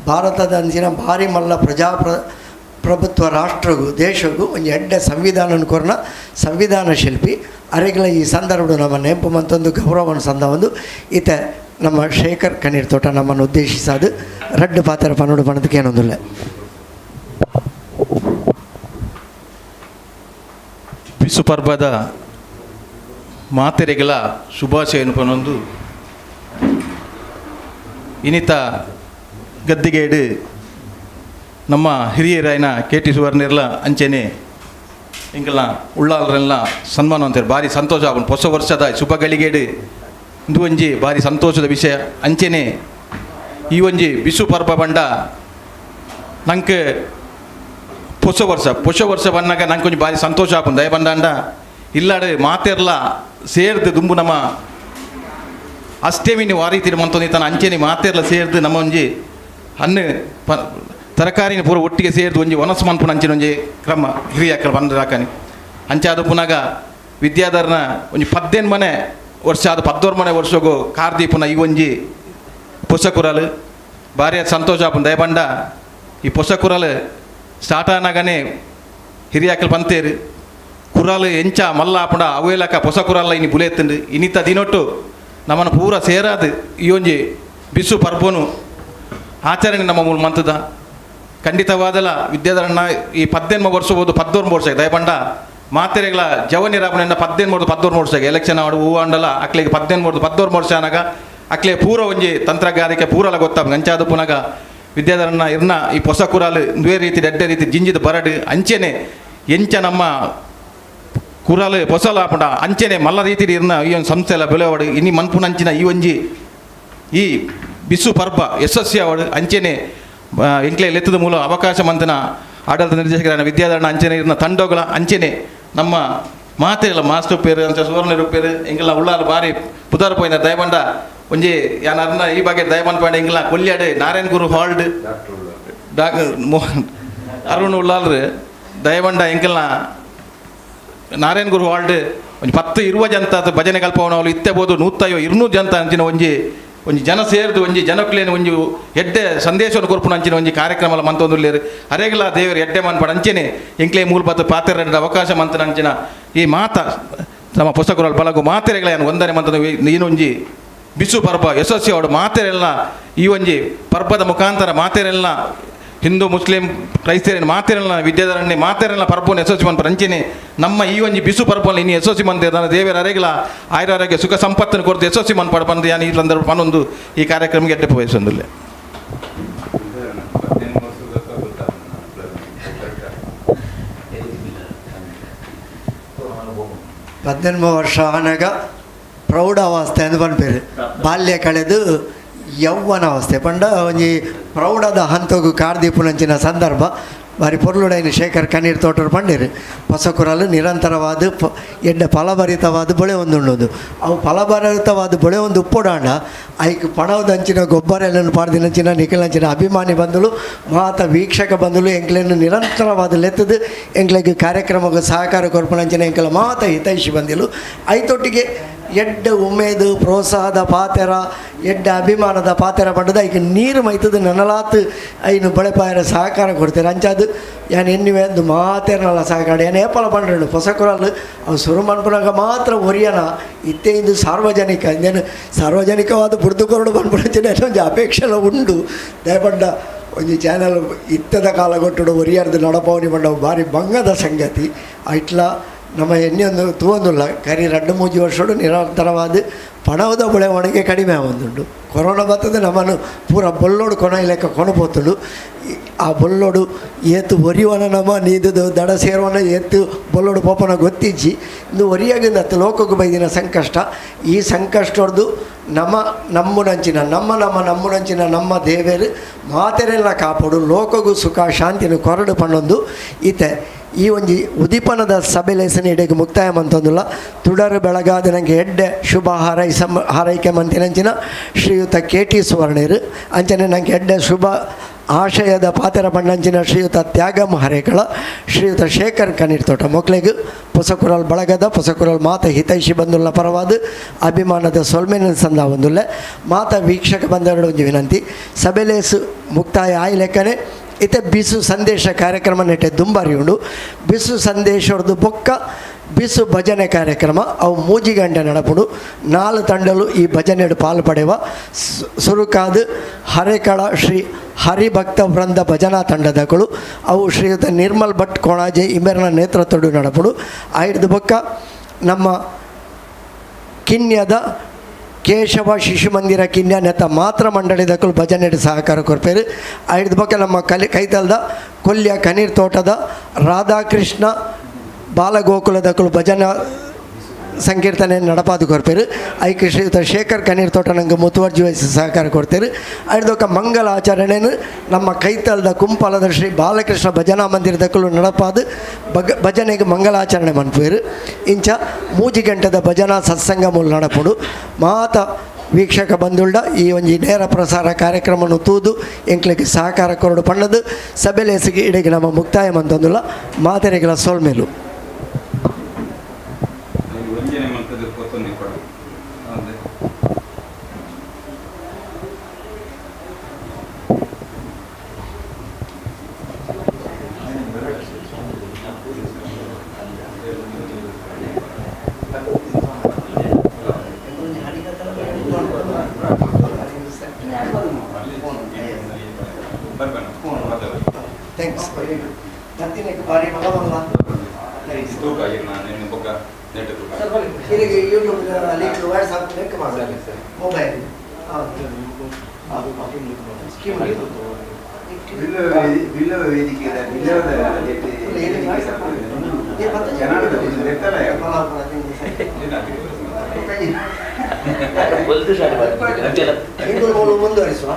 [SPEAKER 1] ಭಾರತದ ಅಂಚಿನ ಭಾರಿ ಮಲ್ಲ ಪ್ರಭುತ್ವ ರಾಷ್ಟ್ರಗೂ ದೇಶಗೂ ಒಂಜಿ ಎಡ್ಡೆ ಸಂವಿಧಾನ ಕೊರನ ಸಂವಿಧಾನ ಶಿಲ್ಪಿ ಅರೆಗಳ ಈ ಸಂದರ್ಭ ನಮ್ಮ ನೆಂಪು ಮಂತೊಂದು ಗೌರವವನ್ನು ಸಂದ ಒಂದು ಈತ ನಮ್ಮ ಶೇಖರ್ ಕಣ್ಣೀರ್ ತೋಟ ನಮ್ಮನ್ನು ಉದ್ದೇಶಿಸಾದು ರಡ್ಡು ಪಾತ್ರ ಪನ್ನೋಡು ಪಣದಕ್ಕೆ ಏನೊಂದಿಲ್ಲ.
[SPEAKER 4] ಬಿಸು ಪರ್ವದ ಮಾತೆರೆಗಳ ಶುಭಾಶಯನು ಪನೊಂದು ಇನಿತ ಗದ್ದಿಗೇಡು ನಮ್ಮ ಹಿರಿಯರಾಯನ KT ಸುವರ್ಣರ್ಲ ಅಂಚೆನೆ ಇಂಕಲ್ಲ ಉಳ್ಳಾಲರೆಲ್ಲ ಸನ್ಮಾನ ಅಂತಾರೆ ಭಾರಿ ಸಂತೋಷ ಆಗುಂಡು ಹೊಸ ವರ್ಷದ ಶುಭ ಗಳಿಗೇಡು ಇಂದು ಒಂಜಿ ಭಾರಿ ಸಂತೋಷದ ವಿಷಯ ಅಂಚೆನೆ ಈ ಒಂಜಿ ಬಿಸು ಪರ್ವ ಬಂಡ ನಂಗೆ ಹೊಸ ವರ್ಷ ಬಂದಾಗ ನಂಗೆ ಕೊಂಚ ಭಾರಿ ಸಂತೋಷ ಆಪುಂಡು ದಯ ಬಂದಾಂಡ ಇಲ್ಲಾಡು ಮಾತೆರ್ಲ ಸೇರ್ದು ದುಂಬು ನಮ್ಮ ಅಷ್ಟೇಮಿನಿ ವಾರೀತಿರು ಮಂತೊಂದು ತನ್ನ ಅಂಚೆನಿ ಮಾತೆರ್ಲ ಸೇರ್ದು ನಮ್ಮ ಒಂಜಿ ಹಣ್ಣು ತರಕಾರಿನ ಪೂರ ಒಟ್ಟಿಗೆ ಸೇರ್ದು ಒಂಜಿ ಒನಸು ಮನ್ಪುನ ಅಂಚಿನ ಒಂಜಿ ಕ್ರಮ ಹಿರಿಯಕ್ಕಳ ಬಂದು ಹಾಕನಿ ಅಂಚಾದ ಪುನಗ ವಿದ್ಯಾಧರನ ಒಂಜಿ 18 ಮನೆ ವರ್ಷ ಅದು 14 ಮನೆ ವರ್ಷಗೂ ಕಾರ್ದಿ ಪುನಃ ಈ ಒಂಜಿ ಪೊಸಕುರಲು ಭಾರಿ ಸಂತೋಷ ಆಪುಂಡು ದಯ ಬಂಡ ಈ ಪೊಸಕುರಲು ಸ್ಟಾರ್ಟ್ ಆನಾಗನೇ ಹಿರಿಯಾಕಲ್ ಪಂತೇರು ಕುರಾಲು ಎಂಚ ಮಲ್ಲ ಆಪುಂಡ ಅವೇಲಕ ಹೊಸ ಕುರಾಲ ಇನಿ ಬುಲೆತ್ತಂಡು ಇನಿತ ದಿನೊಟ್ಟು ನಮ್ಮನ್ನು ಪೂರ ಸೇರಾದು ಈ ಒಂಜಿ ಬಿಸು ಪರ್ಬನು ಆಚರಣೆ ನಮ್ಮ ಮೂಲ ಮಂತದ ಖಂಡಿತವಾದಲ ವಿದ್ಯಾಧರಣ್ಣ ಈ 18 ವರ್ಷ ಹೋದು 14 ವರ್ಷ ದಯಪಂಡ ಮಾತೆರೆಗಳ ಜವನಿರಾಪನೆಯಿಂದ 18 ವರ್ಷ ಎಲೆಕ್ಷನ್ ಆಡು ಹೂ ಅಂಡಲ ಅಕ್ಲೆಗೆ 14 ವರ್ಷ ಅನಾಗ ಅಕ್ಲೆ ಪೂರ ಒಂಜಿ ತಂತ್ರಗಾರಿಕೆ ಪೂರಲ ಗೊತ್ತಾಗ ಅಂಚಾದ ಪುನಗ ವಿದ್ಯಾಧರಣ್ಣ ಇರ್ನ ಈ ಹೊಸ ಕುರಾಲು ದ್ವೇ ರೀತಿ ಎಡ್ಡೆ ರೀತಿ ಜಿಂಜಿದ ಬರಡು ಅಂಚೆನೆ ಎಂಚ ನಮ್ಮ ಕುರಾಲು ಹೊಸಲ ಆಪುಂಡ ಅಂಚೆನೆ ಮಲ್ಲ ರೀತಿ ಇರ್ನ ಈ ಒಂದು ಸಂಸ್ಥೆ ಎಲ್ಲ ಬೆಳೆವಾಡು ಇನಿ ಮನ್ಪುನಂಚಿನ ಈ ಒಂಜಿ ಈ ಬಿಸು ಪರ್ಬ ಯಶಸ್ವಿ ಆವಡು ಅಂಚೆನೆ ಎಂಕ್ಲೆ ಲೆತ್ತದ ಮೂಲ ಅವಕಾಶ ಮಂತನ ಆಡಳಿತ ನಿರ್ದೇಶಕರ ವಿದ್ಯಾಧರಣ ಅಂಚೆನೆ ಇರ್ನ ತಂಡಗಳ ಅಂಚೆನೆ ನಮ್ಮ ಮಾತೆಲ್ಲ ಮಾಸ್ಟರ್ ಪೇರು ಅಂತ ಸುವರ್ಣ ಪೇರು ಎಂಗೆಲ್ಲ ಉಳ್ಳಾರು ಬಾರಿ ಪುದಾರ ಪೋಯಿನ ದಯಬಂಡ ಒಂಜಿ ಯಾನರ್ನ ಈ ಬಗ್ಗೆ ದಯಬಂದ್ ಪಾಂಡೆ ಎಂಗೆಲ್ಲ ಕೊಲ್ಯಾಡು ನಾರಾಯಣ್ ಗುರು ಹಾಲ್ಡ್ ಡಾಕ್ಟರ್ ಅರುಣ್ ಉಳ್ಳಾಲ್ರು ದಯಬಂಡ ಎಂಗೆಲ್ಲ ನಾರಾಯಣ್ ಗುರು ಹಾಲ್ಡ್ ಒಂಜಿ 10-20 ಜಂತ ಭಜನೆ ಕಲ್ಪವನವಳು ಇತ್ತೆ ಬೋದು 150-200 ಜಂತ ಅಂಚಿನ ಒಂಜಿ ಜನ ಸೇರಿದು ಒಂಜಿ ಜನಕ್ಲೇನು ಒಂಜಿ ಎಡ್ಡೆ ಸಂದೇಶವನ್ನು ಕೊರ್ಪುನ ಅಂಚಿನ ಒಂಜಿ ಕಾರ್ಯಕ್ರಮ ಮಂತೊಂದುಲ್ಲೇರು ಅರೆಗಳ ದೇವರು ಎಡ್ಡೆ ಮನ್ಪಡ ಅಂಚೆನೆ ಎಂಕ್ಲೆ ಮೂಲಭೂತ ಪಾತ್ರ ಅವಕಾಶ ಮಂತನ ಅಂಚಿನ ಈ ಮಾತ ನಮ್ಮ ಪುಸ್ತಕಗಳು ಬಲಗು ಮಾತೆರೆಗಳ ಏನು ಒಂದನೇ ಮಂತದ ನೀನೊಂಜಿ ಬಿಸು ಪರ್ಬ ಯಶಸ್ವಿ ಅವಡು ಮಾತೆರೆಲ್ಲ ಈ ಒಂಜಿ ಪರ್ಬದ ಮುಖಾಂತರ ಮಾತೆರೆಲ್ಲ ಹಿಂದೂ ಮುಸ್ಲಿಂ ಕ್ರೈಸ್ತರಿನ ಮಾತೆರೆಲ್ಲ ವಿದ್ಯಾಧರಣ್ಯ ಮಾತೆರೆಲ್ಲ ಪರ್ಬನ ಯಶಸ್ವಿ ಮನ್ಪರ ಅಂಚೆನೆ ನಮ್ಮ ಈ ಒಂಜಿ ಬಿಸು ಪರ್ಬಲ್ಲಿ ಇನ್ನು ಯಶಸ್ವಿ ಮಂದಿರ ದೇವರ ಅರೆಗಳ ಆಯುರಾರೋಗ್ಯ ಸುಖ ಸಂಪತ್ತನ್ನು ಕೊರತು ಯಶಸ್ವಿ ಮನ್ಪಡ ಬಂದು ಯಾನು ಈ ಸಂದರ್ಭ ಪನ್ನೊಂದು ಈ ಕಾರ್ಯಕ್ರಮಕ್ಕೆ ಎಡ್ಡೆ ವಹಿಸೊಂದಿಲ್ಲ.
[SPEAKER 1] 18 ವರ್ಷ ಆನಾಗ ಪ್ರೌಢಾವಸ್ಥೆ ಅಂತ ಬಂದ್ಪೇರು ಬಾಲ್ಯ ಕಳೆದು ಯೌವನಾವಸ್ಥೆ ಪಂಡ ಒಂಜಿ ಪ್ರೌಢದ ಹಂತಗೂ ಕಾರ್ದೀಪುನಂಚಿನ ಸಂದರ್ಭ ಬಾರಿ ಪೊರ್ಲುಡೈನ ಶೇಖರ್ ಕಣ್ಣೀರು ತೋಟರು ಪಂಡೇರು ಹೊಸಕುರಲು ನಿರಂತರವಾದ ಎಡ್ಡೆ ಫಲಭರಿತವಾದ ಬೊಳೆ ಒಂದುಂಡು ಅವು ಫಲಭರಿತವಾದ ಬೊಳೆ ಒಂದು ಉಪ್ಪುಡಾಂಡ ಐಕ್ ಪಣವದಂಚಿನ ಗೊಬ್ಬರ ಎಲ್ಲ ಪಾಡ್ದಿನಂಚಿನ ನಿಖಿಲಂಚಿನ ಅಭಿಮಾನಿ ಬಂದಳು ಮಾತ ವೀಕ್ಷಕ ಬಂದಳು ಎಂಕ್ಲೇನು ನಿರಂತರವಾದ ಲೆತ್ತದು ಎಂಕ್ಲೆಗೆ ಕಾರ್ಯಕ್ರಮಕ್ಕೆ ಸಹಕಾರ ಕೊರ್ಪಣಂಚಿನ ಎಂಕಲ ಮಾತ ಹಿತೈಷಿ ಬಂದಿಲು ಐತೊಟ್ಟಿಗೆ ಎಡ್ಡ ಉಮೇದು ಪ್ರೋತ್ಸಾಹದ ಪಾತೆರ ಎಡ್ಡ ಅಭಿಮಾನದ ಪಾತೆರ ಪಂಡದ ಈಗ ನೀರು ಮೈತದ ನನಲಾತು ಐನು ಬಳೆಪಾಯರ ಸಹಕಾರ ಕೊಡ್ತಾರೆ ಅಂಚಾದು ಯಾನು ಎನ್ನಿವೆ ಒಂದು ಮಾತೇರನಲ್ಲ ಸಹಕಾರ ಏನು ಏಪಲ ಪಂಡ್ರು ಹೊಸಕುರಲ್ ಅವು ಶುರು ಮನ್ಪುನಾಗ ಮಾತ್ರ ಒರಿಯನ ಇತ್ತೇ ಇದು ಸಾರ್ವಜನಿಕ ಇಂದೇನು ಸಾರ್ವಜನಿಕವಾದ ಬುಡ್ದುಕೊರಡು ಬಂದ್ಬಿಡ್ತೀನಿ ಒಂದು ಅಪೇಕ್ಷೆ ಉಂಡು ದಯಪಡ್ಡ ಒಂದು ಚಾನಲ್ ಇತ್ತದ ಕಾಲ ಕೊಟ್ಟು ಒರಿಯಾರ್ದು ನಡಪವನಿ ಬಂಡವು ಭಾರಿ ಭಂಗದ ಸಂಗತಿ ಇಟ್ಲ ನಮ್ಮ ಎಣ್ಣೆಯೊಂದು ತೂವೊಂದುಲ್ಲ ಕರಿ 2-3 ವರ್ಷಡು ನಿರಂತರವಾದ ಪಣವದ ಬೆಳವಣಿಗೆ ಕಡಿಮೆ ಆವೊಂದುಂಡು ಕೊರೋನಾ ಬರ್ತದೆ ನಮ್ಮನ್ನು ಪೂರ ಬೊಲ್ಲೋಡು ಕೊನ ಲೆಕ್ಕ ಕೊನಪೋತುಂಡು ಆ ಬೊಲ್ಲೋಡು ಏತು ಒರಿವನ ನಮ್ಮ ನೀದು ದಡ ಸೇರುವನ ಏತು ಬೊಲ್ಲೋಡು ಪೋಪನ ಗೊತ್ತಿಜ್ಜಿ ಇಂದು ಒರಿಯಾಗಿಂದ ಲೋಕಕ್ಕೆ ಬೈದಿನ ಸಂಕಷ್ಟ ಈ ಸಂಕಷ್ಟದ್ದು ನಮ್ಮುನಂಚಿನ ನಮ್ಮ ದೇವೇರು ಮಾತೆರೆಲ್ಲ ಕಾಪಾಡು ಲೋಕಗೂ ಸುಖ ಶಾಂತಿನ ಕೊರಡು ಪಣ್ಣೊಂದು ಈತೆ ಈ ಒಂಜಿ ಉದೀಪನದ ಸಭೆಲೇಸನ ಇಡೆಗೆ ಮುಕ್ತಾಯ ಮಂತೊಂದುಲ್ಲ ತುಡರು ಬೆಳಗಾದ ನನಗೆ ಎಡ್ಡೆ ಶುಭ ಹಾರೈಕೆ ಮಂತಿನಂಚಿನ ಶ್ರೀಯುತ KT ಸುವರ್ಣೇರು ಅಂಚನೆ ನನಗೆ ಎಡ್ಡೆ ಶುಭ ಆಶಯದ ಪಾತೆರ ಪಂಡಂಚಿನ ಶ್ರೀಯುತ ತ್ಯಾಗಂ ಹರೇಕಳ ಶ್ರೀಯುತ ಶೇಖರ್ ಕಣ್ಣೀರು ತೋಟ ಮೊಕ್ಲೆಗೂ ಹೊಸಕುರಲ್ ಬಳಗದ ಹೊಸಕುರಲ್ ಮಾತ ಹಿತೈಷಿ ಬಂದುಲ್ಲ ಪರವಾದ ಅಭಿಮಾನದ ಸೊಲ್ಮೆನ ಸಂದ ಒಂದುಲ್ಲೆ ಮಾತ ವೀಕ್ಷಕ ಬಂದವರ ಒಂದು ವಿನಂತಿ ಸಭೆಲೇಸು ಮುಕ್ತಾಯ ಆಯ್ ಲೆಕ್ಕನೆ ಇತ್ತೆ ಬಿಸು ಸಂದೇಶ ಕಾರ್ಯಕ್ರಮ ನೆಟ್ಟೆ ದುಂಬಾರಿ ಉಂಡು ಬಿಸು ಸಂದೇಶದ್ದು ಬೊಕ್ಕ ಬಿಸು ಭಜನೆ ಕಾರ್ಯಕ್ರಮ ಅವು ಮೂಜಿಗಂಟೆ ನಡಪುಡು 4 ತಂಡಲು ಈ ಭಜನೆಡು ಪಾಲು ಪಡೆವ ಸುರುಕಾದ ಹರೇಕಳ ಶ್ರೀ ಹರಿಭಕ್ತ ವೃಂದ ಭಜನಾ ತಂಡದಗಳು ಅವು ಶ್ರೀಯುತ ನಿರ್ಮಲ್ ಭಟ್ ಕೊಣಾಜೆ ಇಮೆರನ ನೇತೃತ್ವಡು ನಡಪುಡು ಐದು ಬೊಕ್ಕ ನಮ್ಮ ಕಿನ್ಯದ ಕೇಶವ ಶಿಶು ಮಂದಿರ ಕಿನ್ಯ ನೆತ್ತ ಮಾತ್ರ ಮಂಡಳಿದಕ್ಕೂ ಭಜನೆಡು ಸಹಕಾರ ಕೊರ್ಪೇರು ಐದು ಬೊಕ್ಕ ನಮ್ಮ ಕೈತಲ್ದ ಕೊಲ್ಯ ಕಣ್ಣೀರು ತೋಟದ ರಾಧಾಕೃಷ್ಣ ಬಾಲಗೋಕುಲದಕ್ಕಳು ಭಜನಾ ಸಂಕೀರ್ತನೆ ನಡಪಾದು ಕೊರ್ಪೇರು ಐಕೆ ಶ್ರೀಯುತ ಶೇಖರ್ ಕಣ್ಣೀರು ತೋಟ ನಂಗೆ ಮುತುವರ್ಜಿ ವಹಿಸಿ ಸಹಕಾರ ಕೊಡ್ತೇರು ಐದೊಕ್ಕ ಮಂಗಲ ಆಚರಣೆಯನ್ನು ನಮ್ಮ ಕೈತಲ್ದ ಕುಂಪಲದ ಶ್ರೀ ಬಾಲಕೃಷ್ಣ ಭಜನಾ ಮಂದಿರದಕ್ಕಳು ನಡಪಾದು ಭಜನೆಗೆ ಮಂಗಲಾಚರಣೆ ಮನ್ಪೇರು ಇಂಚ ಮೂಜಿಗಂಟದ ಭಜನಾ ಸತ್ಸಂಗ ಮೂಲ ನಡಪುಡು ಮಾತ ವೀಕ್ಷಕ ಬಂದುಳ್ಳ ಈ ಒಂಜಿ ನೇರ ಪ್ರಸಾರ ಕಾರ್ಯಕ್ರಮವನ್ನು ತೂದು ಎಂಕ್ಲಿಗೆ ಸಹಕಾರ ಕೊರಡು ಪಣ್ಣದು ಸಭೆಲೇಸಿಗೆ ಇಡೆಗೆ ನಮ್ಮ ಮುಕ್ತಾಯ ಮಂತೊಂದುಲ್ಲ ಮಾತೆರೆಗಳ ಸೋಲ್ಮೇಲು ಥ್ಯಾಂಕ್ಸ್ ಬರ್ತೀನಿ ಬಾರಿ ಮಗ ಬಂದ ಯೂಟ್ಯೂಬ್ ಲಿಂಕ್ ವಾಟ್ಸಪ್ ಲಿಂಕ್ ಮಾಡಿ ಮೊಬೈಲ್ ಮುಂದುವರಿಸುವ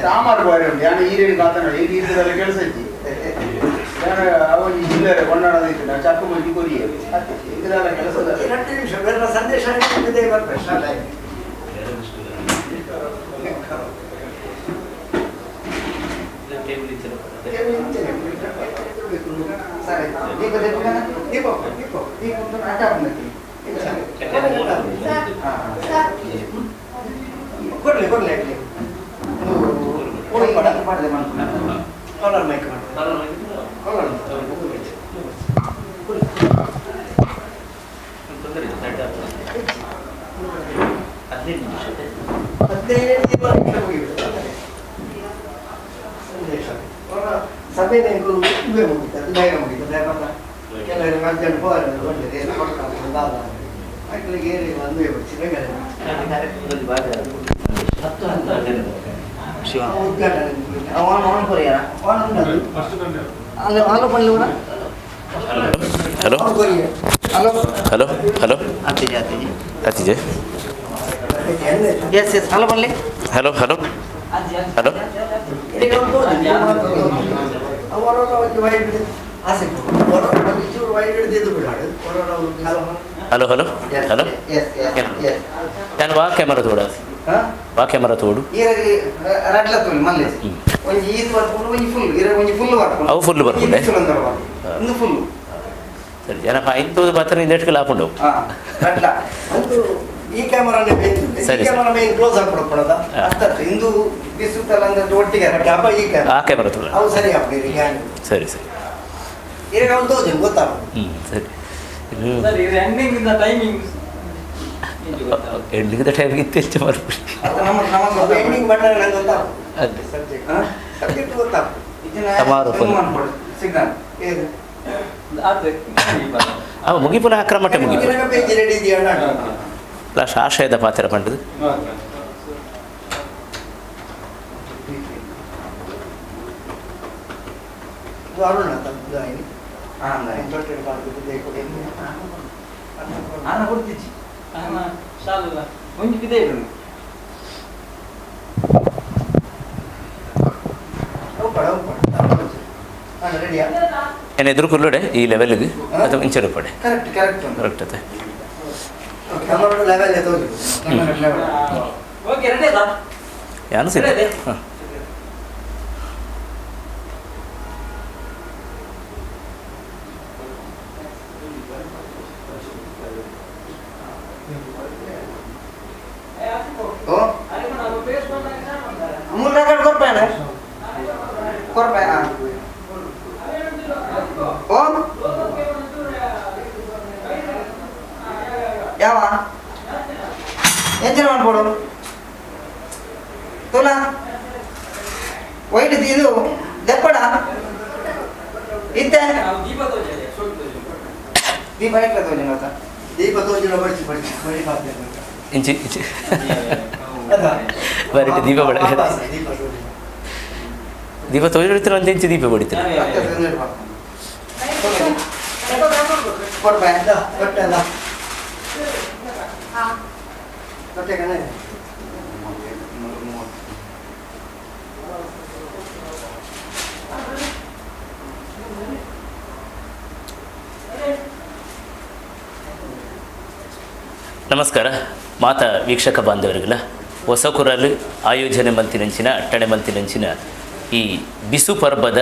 [SPEAKER 5] ಸಾಮಾರು ಬಾರಿ ಉಂಟು ಯಾರು ಈರೇನು ಮಾತನಾಡಿ ಈಗ ಈಸದಲ್ಲಿ ಕೆಲಸ ಇತ್ತು ಅವನು ಇಲ್ಲರೆ ಕೊಂಡಾಡೋದೈತೆ ನಾವು ಚಾಕು ಮುಗಿ ಕೊರಿಯ ಇದೆಲ್ಲ ಕೆಲಸದ 2 ನಿಮಿಷ ಬೇರೆ ಸಂದೇಶ ಇದೆ ಬರ್ಬೇಕು ಕೊಡ್ಲಿ ಕಾಲರ್ ಮೈಕ್
[SPEAKER 1] ಸಭೆ ಇವೇ ಮುಗಿತದೆ ಬೇಗ ಮುಗಿತದೆ ಕೆಲವರಿಗೆ ಅರ್ಜೆಂಟ್ ಒಳ್ಳೆಯದು ಮಕ್ಕಳಿಗೆ ಏರಿ ಒಂದು ಉದ್ಘಾಟನೆ
[SPEAKER 6] ಹಲೋ ಹಲೋ ಹಲೋ ಅತಿಜೆ
[SPEAKER 1] ಎಸ್ ಎಸ್ ಹಲೋ ಬರಲಿ
[SPEAKER 6] hello hello hello hello hello hello ನಾನು ವಾ ಕ್ಯಾಮರಾ ತೋಡ ವಾ ಕ್ಯಾಮರಾ ತೋಡು ಅವು ಫುಲ್ ಬರ್ಕೊಂಡೆ ಸರಿ ಜನ ಐದು ಮಾತ್ರ ಇಂದೆಟ್ಗೆ ಲಾಪುಂಡು
[SPEAKER 1] ಈ ಕ್ಯಾಮರಾನೇ ಬೇಕು
[SPEAKER 6] ಸರಿ
[SPEAKER 1] ಕ್ಯಾಮರಾ ಮೇನ್ ಕ್ಲೋಸ್ ಆಗ್ಬಿಡೋದ ಇಂದು ಬಿಸುತ್ತಲ್ಲ ಅಂದ್ರೆ ಒಟ್ಟಿಗೆ ಅಪ್ಪ ಈ
[SPEAKER 6] ಆ ಕ್ಯಾಮರಾ ತೋಡ
[SPEAKER 1] ಅವು ಸರಿ ಆಗ್ಬಿಡಿ
[SPEAKER 6] ಸರಿ ಸರಿ
[SPEAKER 1] ಈಗ ಒಂದು ತೋಜನ್ ಗೊತ್ತಾಗ
[SPEAKER 6] ಸರಿ
[SPEAKER 7] ಎಂಡಿಂಗ್
[SPEAKER 6] ಟೈಮಿಗೆ ಇತ್ತು ಮಾಡ್ಬಿಡಿ
[SPEAKER 1] ಎಂಡಿಂಗ್ ಬಂದಾಗ ನಂಗೆ ಗೊತ್ತಾಗ
[SPEAKER 6] ಅದೇ
[SPEAKER 1] ಸಬ್ಜೆಕ್ಟ್ ಗೊತ್ತಾಗ
[SPEAKER 6] ಅವ ಮುಗಿಪುನ ಅಕ್ರಮಟ್ಟೆ ಮುಗಿಪು
[SPEAKER 1] ಪೇಜ್ ರೆಡಿ ಇದೆಯಾ
[SPEAKER 6] ಲಾಸ್ಟ್ ಆಶಯದ ಪಾತ್ರ ಪಂಡದು
[SPEAKER 1] ಅರುಣ
[SPEAKER 7] ನಾನು ಕೊಡ್ತಿದ್ದಿ ಶಾಲ ಒಂಜಿ ಬಿದೆ ಇರೋನು
[SPEAKER 1] ರೆಡಿಯಾ
[SPEAKER 6] ಏನು ಎದುರು ಕುಲ್ಲುಡೆ ಈ ಲೆವೆಲ್ಗೆ ಅಥವಾ ಇಂಚರು ಪಡೆ
[SPEAKER 1] ಕರೆಕ್ಟ್ ಕರೆಕ್ಟ್
[SPEAKER 6] ಕರೆಕ್ಟ್ ಅತ್ತೆ
[SPEAKER 1] ಕ್ಯಾಮರಾ ಲೆವೆಲ್ ತೋಜು
[SPEAKER 7] ಓಕೆ ರೆಡಿ ಅದಾ
[SPEAKER 6] ಯಾನು ಸರಿ ಹಾಂ
[SPEAKER 1] ಅಮೂಲ್ ರೆಕಾರ್ಡ್ ಕೊರ್ಪಾಯಣ ಕೊರ್ಪಾಯ ಓಂ ಯಾವ ಎಂಜಿನ್ ಮಾಡ್ಬೋಡು ತುಲಾ ವೈಟ್ ಇದು ದೆಪ್ಪಡ ಇತ್ತೆ ದೀಪ ಇಟ್ಲ ತೋಜಿನ ದೀಪ ತೋಜಿನ ಬಡಿಸಿ ಬಡಿಸಿ ಬಡಿ ಹಾಕ್ಬೇಕು
[SPEAKER 6] ಇಂಚಿ ಇಂಚಿ ಬರೀ ದೀಪ ಬಡ ದೀಪ ತೊಯ್ದಿಡ್ತೀರ ಅಂತ ಇಂಚಿ ದೀಪ ಬಡಿತೀರ ನಮಸ್ಕಾರ ಮಾತಾ ವೀಕ್ಷಕ ಬಾಂಧವರಿಗೆಲ್ಲ ಹೊಸಕುರಲು ಆಯೋಜನೆ ಮಂತಿನಂಚಿನ ಅಟ್ಟಣೆ ಮಂತಿನಂಚಿನ ಈ ಬಿಸು ಪರ್ಬದ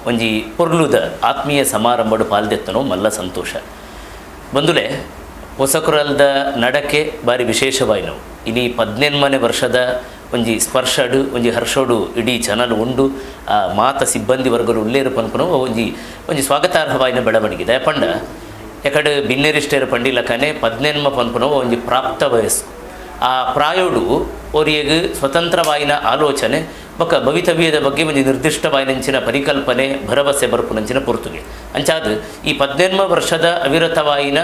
[SPEAKER 6] ಒಂಜಿ ಪೊರ್ಲುದ ಆತ್ಮೀಯ ಸಮಾರಂಭಡು ಪಾಲ್ದೆತ್ತನೋ ಮಲ್ಲ ಸಂತೋಷ ಬಂದುಲೆ ಹೊಸಕುರಲ್ದ ನಡಕೆ ಬಾರಿ ವಿಶೇಷವಾಯಿನು ಇನಿ 18ನೇ ವರ್ಷದ ಒಂಜಿ ಸ್ಪರ್ಶಡು ಒಂಜಿ ಹರ್ಷೋಡು ಇಡೀ ಚಾನಲ್ ಉಂಡು ಆ ಮಾತ ಸಿಬ್ಬಂದಿ ವರ್ಗರು ಉಲ್ಲೇರು ಪನ್ಪುನೋ ಒಂಜಿ ಸ್ವಾಗತಾರ್ಹವಾಯಿನ ಬೆಳವಣಿಗೆ ಪಂಡ ಎಕಡೆ ಭಿನ್ನರಿಷ್ಟೇರು ಪಂಡಿಲಕನೆ 18 ಪನ್ಪುನೋ ಒಂಜಿ ಪ್ರಾಪ್ತ ವಯಸ್ಸು ಆ ಪ್ರಾಯೋಡು ಅವರಿಗೆ ಸ್ವತಂತ್ರವಾಯಿನ ಆಲೋಚನೆ ಬೊಕ್ಕ ಭವಿತವ್ಯದ ಬಗ್ಗೆ ಒಂದು ನಿರ್ದಿಷ್ಟವಾಯಿನಂಚಿನ ಪರಿಕಲ್ಪನೆ ಭರವಸೆ ಬರ್ಪುನಂಚಿನ ಪೊರ್ತುಗೆ ಅಂಚಾದ ಈ 18 ವರ್ಷದ ಅವಿರತವಾಯಿನ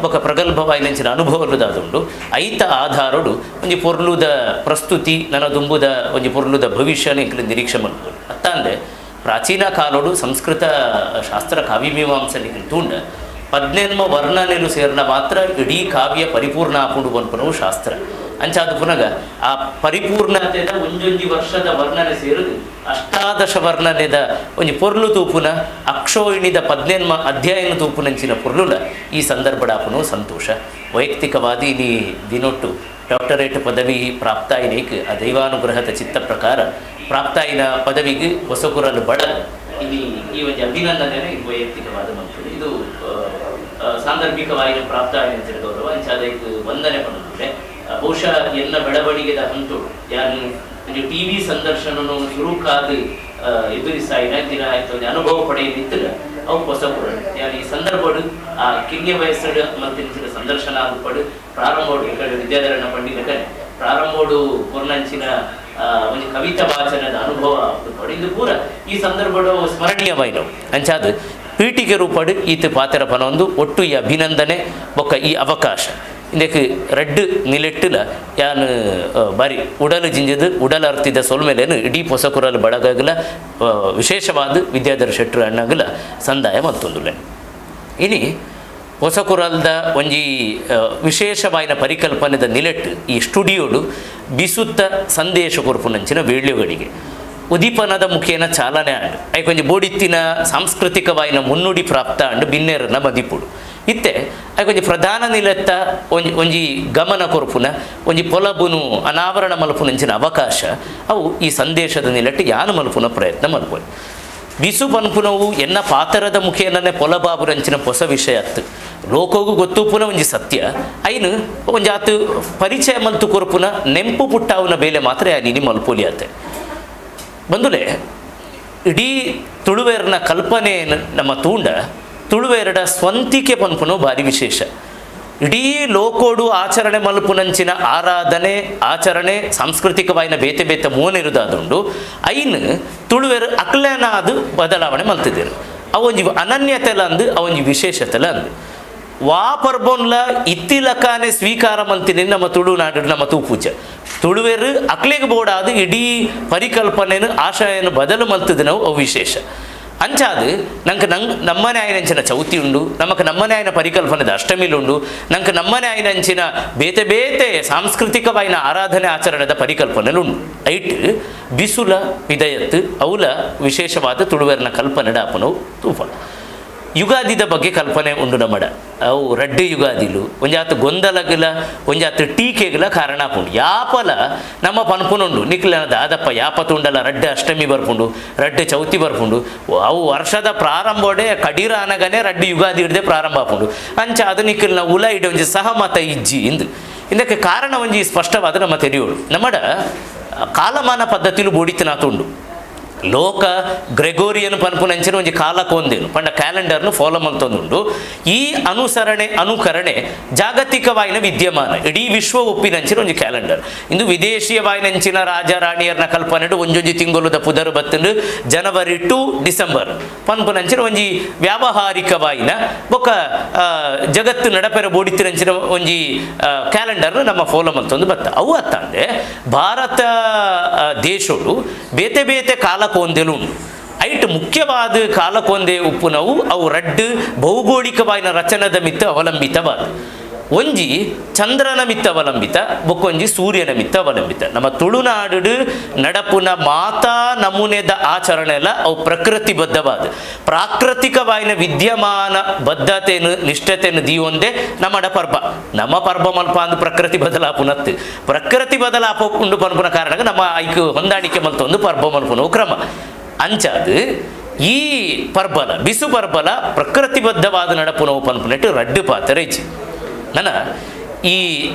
[SPEAKER 6] ಬೊಕ್ಕ ಪ್ರಗಲ್ಭವಾಯಿನಂಚಿನ ಅನುಭವಲುದಾದುಂಡು ಐತ ಆಧಾರಡು ಒಂಜಿ ಪೊರ್ಲುದ ಪ್ರಸ್ತುತಿ ನನ್ನ ದುಂಬುದ ಒಂಜಿ ಪೊರ್ಲುದ ಭವಿಷ್ಯನ ಇಂಕ್ಲು ನಿರೀಕ್ಷೆ ಮಾಡ್ಬೋದು ಅತ್ತಂದೆ ಪ್ರಾಚೀನ ಕಾಲೋಡು ಸಂಸ್ಕೃತ ಶಾಸ್ತ್ರ ಕಾವ್ಯಮೀಮಾಂಸಲಿ ತೂಂಡ 18 ವರ್ಣನೆಲು ಸೇರಿನ ಮಾತ್ರ ಇಡೀ ಕಾವ್ಯ ಪರಿಪೂರ್ಣ ಆಪುಂಡು ಬನ್ಪನವು ಶಾಸ್ತ್ರ ಅಂಚಾದ ಪುನಗ ಆ ಪರಿಪೂರ್ಣತೆದ ಒಂಜೊಂಜಿ ವರ್ಷದ ವರ್ಣನೆ ಸೇರಿದು ಅಷ್ಟಾದಶ ವರ್ಣನೆದ ಒಂಜಿ ಪೊರ್ಲು ತೂಪುನ ಅಕ್ಷೋಹಿಣಿದ 18 ಅಧ್ಯಾಯನ ತೂಪುನಂಚಿನ ಪೊರ್ಲುಲ ಈ ಸಂದರ್ಭಡಾಪುನು ಸಂತೋಷ ವೈಯಕ್ತಿಕವಾದಿ ನೀ ದಿನೊಟ್ಟು ಡಾಕ್ಟರೇಟ್ ಪದವಿ ಪ್ರಾಪ್ತಾಯಿನೇಕ್ ಆ ದೈವಾನುಗ್ರಹದ ಚಿತ್ತ ಪ್ರಕಾರ ಪ್ರಾಪ್ತಾಯಿನ ಪದವಿಗೆ ಹೊಸಕುರಲು ಬಡ ಇಲ್ಲಿ ಈ ಒಂದು ಅಭಿನಂದನೆ ಇದು ವೈಯಕ್ತಿಕವಾದ ಮಂತ್ರಿ ಇದು ಸಾಂದರ್ಭಿಕವಾಗಿ ಪ್ರಾಪ್ತಾಯಿನ ಗೌರವ ಅಂಚಾದಕ್ಕೆ ವಂದನೆ ಪಡೆದಿದೆ ಬಹುಶಃ ಎಲ್ಲ ಬೆಳವಣಿಗೆದ ಹಂತೋಡು ಯಾನು ಒಂದು ಟಿ ವಿ ಸಂದರ್ಶನನು ಚುರುಕಾದ ಎದುರಿಸಾಯಿನ ದಿನ ಆಯ್ತು ಒಂದು ಅನುಭವ ಪಡೆಯಲಿದ್ದರೆ ಅವು ಹೊಸಪುರ ಯಾರು ಈ ಸಂದರ್ಭಡು ಆ ಕಿಂಗೆ ವಯಸ್ಸು ಮತ್ತು ಸಂದರ್ಶನ ಆಗಪಡು ಪ್ರಾರಂಭೋಡು ಈ ಕಡೆ ವಿದ್ಯಾಧರಣ ಪಂಡಿತಕನೆ ಪ್ರಾರಂಭೋಡು ಪೂರ್ಣಂಚಿನ ಒಂದು ಕವಿತಾ ವಾಚನದ ಅನುಭವ ನೋಡಿ ಇದು ಪೂರ ಈ ಸಂದರ್ಭದ ಸ್ಮರಣೀಯವಾಯಿನವು ಅಂಚಾದ ಪೀಠಿಗೆ ರೂಪಡು ಈತ ಪಾತ್ರ ಪನೊಂದು ಒಟ್ಟು ಈ ಅಭಿನಂದನೆ ಬೊಕ್ಕ ಈ ಅವಕಾಶ ಇದಕ್ಕೆ ರೆಡ್ ನಿಲೆಟ್ಟಿಲ ಯಾನು ಬಾರಿ ಉಡಲು ಜಿಂಜದು ಉಡಲ ಅರ್ತಿದ ಸೊಲ್ಮೇಲೇನು ಇಡೀ ಪೊಸಕುರಲು ಬಳಗಲ ವಿಶೇಷವಾದ ವಿದ್ಯಾಧರ ಶೆಟ್ಟರು ಅಣ್ಣಗಲ ಸಂದಾಯ ಮತ್ತೊಂದುಲೆ ಇನಿ ಹೊಸಕುರಲ್ದ ಒಂಜಿ ವಿಶೇಷವಾಯಿನ ಪರಿಕಲ್ಪನೆದ ನಿಲೆಟ್ಟು ಈ ಸ್ಟುಡಿಯೋಡು ಬಿಸುತ್ತ ಸಂದೇಶ ಕೊರ್ಪುನಂಚಿನ ವೇಳ್ಯುಗಳಿಗೆ ಉದೀಪನದ ಮುಖೇನ ಚಾಲನೆ ಆಂಡು ಐಕೊಂಜಿ ಬೋಡಿತ್ತಿನ ಸಾಂಸ್ಕೃತಿಕವಾಯಿನ ಮುನ್ನುಡಿ ಪ್ರಾಪ್ತ ಅಂಡು ಬಿನ್ನೇರನ ಮದಿಪುಡು ಇತ್ತೆ ಐಕೊಂಜಿ ಪ್ರಧಾನ ನಿಲೆತ್ತ ಒಂಜಿ ಗಮನ ಕೊರ್ಪುನ ಒಂಜಿ ಪೊಲಬುನು ಅನಾವರಣ ಮಲ್ಪುನಂಚಿನ ಅವಕಾಶ ಅವು ಈ ಸಂದೇಶದ ನಿಲೆಟ್ಟು ಯಾನು ಮಲ್ಪುನ ಪ್ರಯತ್ನ ಮಲ್ಪೊಲಿ ಬಿಸು ಪನ್ಪುನವು ಎನ್ನ ಪಾತರದ ಮುಖೇನನೆ ಪೊಲಬಾಬುರಂಚಿನ ಹೊಸ ವಿಷಯ ಅತ್ತು ಲೋಕೋಗು ಗೊತ್ತುಪುನ ಒಂಜಿ ಸತ್ಯ ಐನು ಒಂಜಿ ಆತು ಪರಿಚಯ ಮಲ್ತು ಕೊರ್ಪುನ ನೆಂಪು ಪುಟ್ಟಾವುನ ಬೇಲೆ ಮಾತ್ರ ಯಾನಿನಿ ಮಲ್ಪೊಲಿ ಆತೆ ಬಂದುಲೆ ಇಡೀ ತುಳುವೇರನ ಕಲ್ಪನೆ ನಮ್ಮ ತೂಂಡ ತುಳುವೇರಡ ಸ್ವಂತಿಕೆ ಪನ್ಪುನವು ಭಾರಿ ವಿಶೇಷ ಇಡೀ ಲೋಕೋಡು ಆಚರಣೆ ಮಲ್ಪುನಂಚಿನ ಆರಾಧನೆ ಆಚರಣೆ ಸಾಂಸ್ಕೃತಿಕವಾಯಿನ ಬೇತೆ ಬೇತೆ ಮೋನಿರುದಾದುಂಡು ಐನು ತುಳುವೇರು ಅಕ್ಲೇನಾದು ಬದಲಾವಣೆ ಮಲ್ತಿದ್ದೇರು ಅವೊಂಜಿ ಅನನ್ಯತೆಲ ಅಂದು ಅವೊಂಜಿ ವಿಶೇಷತೆಲ ಅಂದು ವಾ ಪರ್ಬೋನ್ಲ ಇತ್ತಿಲಕಾನೆ ಸ್ವೀಕಾರ ಮಲ್ತಿನಿ ನಮ್ಮ ತುಳುನಾಡು ನಮ್ಮ ತೂಪೂಜ ತುಳುವೇರು ಅಕ್ಲೆಗೆ ಬೋಡಾದು ಇಡೀ ಪರಿಕಲ್ಪನೆನು ಆಶಯನು ಬದಲು ಮಲ್ತಿದ್ದು ನಾವು ಅವು ವಿಶೇಷ ಅಂಚಾದು ನಮ್ಮನೆ ಆಯ್ನಂಚಿನ ಚೌತಿ ಉಂಡು ನಮಕ್ ನಮ್ಮನೆ ಆಯ್ನ ಪರಿಕಲ್ಪನೆದ ಅಷ್ಟಮಿಲುಂಡು ನಂಗೆ ನಮ್ಮನೆ ಆಯ್ನಂಚಿನ ಬೇತೆ ಬೇತೆ ಸಾಂಸ್ಕೃತಿಕವಾಯಿನ ಆರಾಧನೆ ಆಚರಣೆದ ಪರಿಕಲ್ಪನೆಲುಂಡು ಐಟ್ ಬಿಸುಲ ವಿದಯತ್ ಅವಲ ವಿಶೇಷವಾದ ತುಳುವೇರಿನ ಕಲ್ಪನೆಡ ಅಪ್ಪನವು ತೂಪ ಯುಗಾದಿದ ಬಗ್ಗೆ ಕಲ್ಪನೆ ಉಂಡು ನಮ್ಮಡ ಅವು ರಡ್ಡು ಯುಗಾದಿಲು ಒಂಜಾತು ಗೊಂದಲಗಲ ಒಂಜಾತು ಟೀಕೆಗಲ ಕಾರಣ ಆಪುಂಡು ಯಾಪಲ ನಮ್ಮ ಪನ್ಪುನುಂಡು ನಿಕ್ಲನ ದಾದಪ್ಪ ಯಾಪ ತುಂಡಲ ರಡ್ಡು ಅಷ್ಟಮಿ ಬರ್ಪುಂಡು ರಡ್ಡು ಚೌತಿ ಬರ್ಪುಂಡು ಅವು ವರ್ಷದ ಪ್ರಾರಂಭೋಡೆ ಕಡೀರ ಅನಗನೆ ರಡ್ಡು ಯುಗಾದಿ ಹಿಡ್ದೆ ಪ್ರಾರಂಭ ಆಪುಂಡು ಅಂಚ ಅದು ನಿಕ್ಲಿನ ಉಲ ಇಡ ಒಂಜಿ ಸಹಮತ ಇಜ್ಜಿ ಇಂದು ಇದಕ್ಕೆ ಕಾರಣ ಒಂಜಿ ಸ್ಪಷ್ಟವಾದ ನಮ್ಮ ತೆರೆಯೋಡು ನಮ್ಮಡ ಕಾಲಮಾನ ಪದ್ಧತಿಲು ಬೋಡಿತಿನಾತುಂಡು ಲೋಕ ಗ್ರೆಗೋರಿಯನ್ ಪನ್ಪುನಂಚಿನ ಒಂಜಿ ಕಾಲಕ್ಕೊಂದೇನು ಪಂಡ ಕ್ಯಾಲೆಂಡರ್ನು ಫಾಲೋ ಮಲ್ತೊಂದುಂಡು ಈ ಅನುಕರಣೆ ಜಾಗತಿಕವಾಯಿನ ವಿದ್ಯಮಾನ ಇಡೀ ವಿಶ್ವ ಒಪ್ಪಿನಂಚಿನ ಒಂಜಿ ಕ್ಯಾಲೆಂಡರ್ ಇಂದು ವಿದೇಶೀಯವಾಯಿನಂಚಿನ ರಾಜ ರಾಣಿಯರ್ನ ಕಲ್ಪನೆಡು ಒಂಜೊಂಜಿ ತಿಂಗಳುದ ಪುದರು ಬತ್ತಂಡು ಜನವರಿ ಟು ಡಿಸೆಂಬರ್ ಪನ್ಪುನಂಚಿನ ಒಂಜಿ ವ್ಯಾವಹಾರಿಕವಾಯಿನ ಬೊಕ್ಕ ಜಗತ್ತು ನಡಪೆರ ಬೋಡಿತಿನಂಚಿನ ಒಂಜಿ ಕ್ಯಾಲೆಂಡರ್ನು ನಮ್ಮ ಫಾಲೋ ಮಲ್ತೊಂದು ಬತ್ತ ಅವು ಅತ್ತಂದೆ ಭಾರತ ದೇಶಡು ಬೇತೆ ಬೇತೆ ಕಾಲಕೊಂದೆಲು ಉಂಡು ಐಟ್ ಮುಖ್ಯವಾದ ಕಾಲಕೊಂದೆ ಉಪ್ಪುನವು ಅವು ರಡ್ಡು ಭೌಗೋಳಿಕವಾಯಿನ ರಚನದ ಮಿತ್ತ ಅವಲಂಬಿತವಾದ ಒಂಜಿ ಚಂದ್ರನ ಮಿತ್ತ ಅವಲಂಬಿತ ಬೊಕ್ಕೊಂಜಿ ಸೂರ್ಯನ ಮಿತ್ತ ಅವಲಂಬಿತ ನಮ್ಮ ತುಳುನಾಡು ನಡಪುನ ಮಾತಾ ನಮೂನೆದ ಆಚರಣೆ ಎಲ್ಲ ಅವು ಪ್ರಕೃತಿ ಬದ್ಧವಾದ ಪ್ರಾಕೃತಿಕವಾಯಿನ ವಿದ್ಯಮಾನ ಬದ್ಧತೆಯನ್ನು ನಿಷ್ಠತೆಯನ್ನು ದೀವೊಂದೇ ನಮ್ಮಡ ನಮ್ಮ ಪರ್ಬ ಮಲ್ಪ ಅಂದು ಪ್ರಕೃತಿ ಬದಲಾಪುನತ್ತು ಪ್ರಕೃತಿ ಬದಲಾಪುಂಡು ಪನ್ಪುನ ಕಾರಣ ನಮ್ಮ ಐಕು ಹೊಂದಾಣಿಕೆ ಮಲ್ತ ಒಂದು ಪರ್ಬ ಮಲ್ಪುನ ಕ್ರಮ ಅಂಚಾದು ಈ ಪರ್ಬಲ ಬಿಸು ಪರ್ಬಲ ಪ್ರಕೃತಿಬದ್ಧವಾದ ನಡಪುನವು ಪನ್ಪುನಟ್ಟು ರಡ್ಡು ಪಾತ್ರ ಇಚ್ಚಿ ನನ್ನ ಈ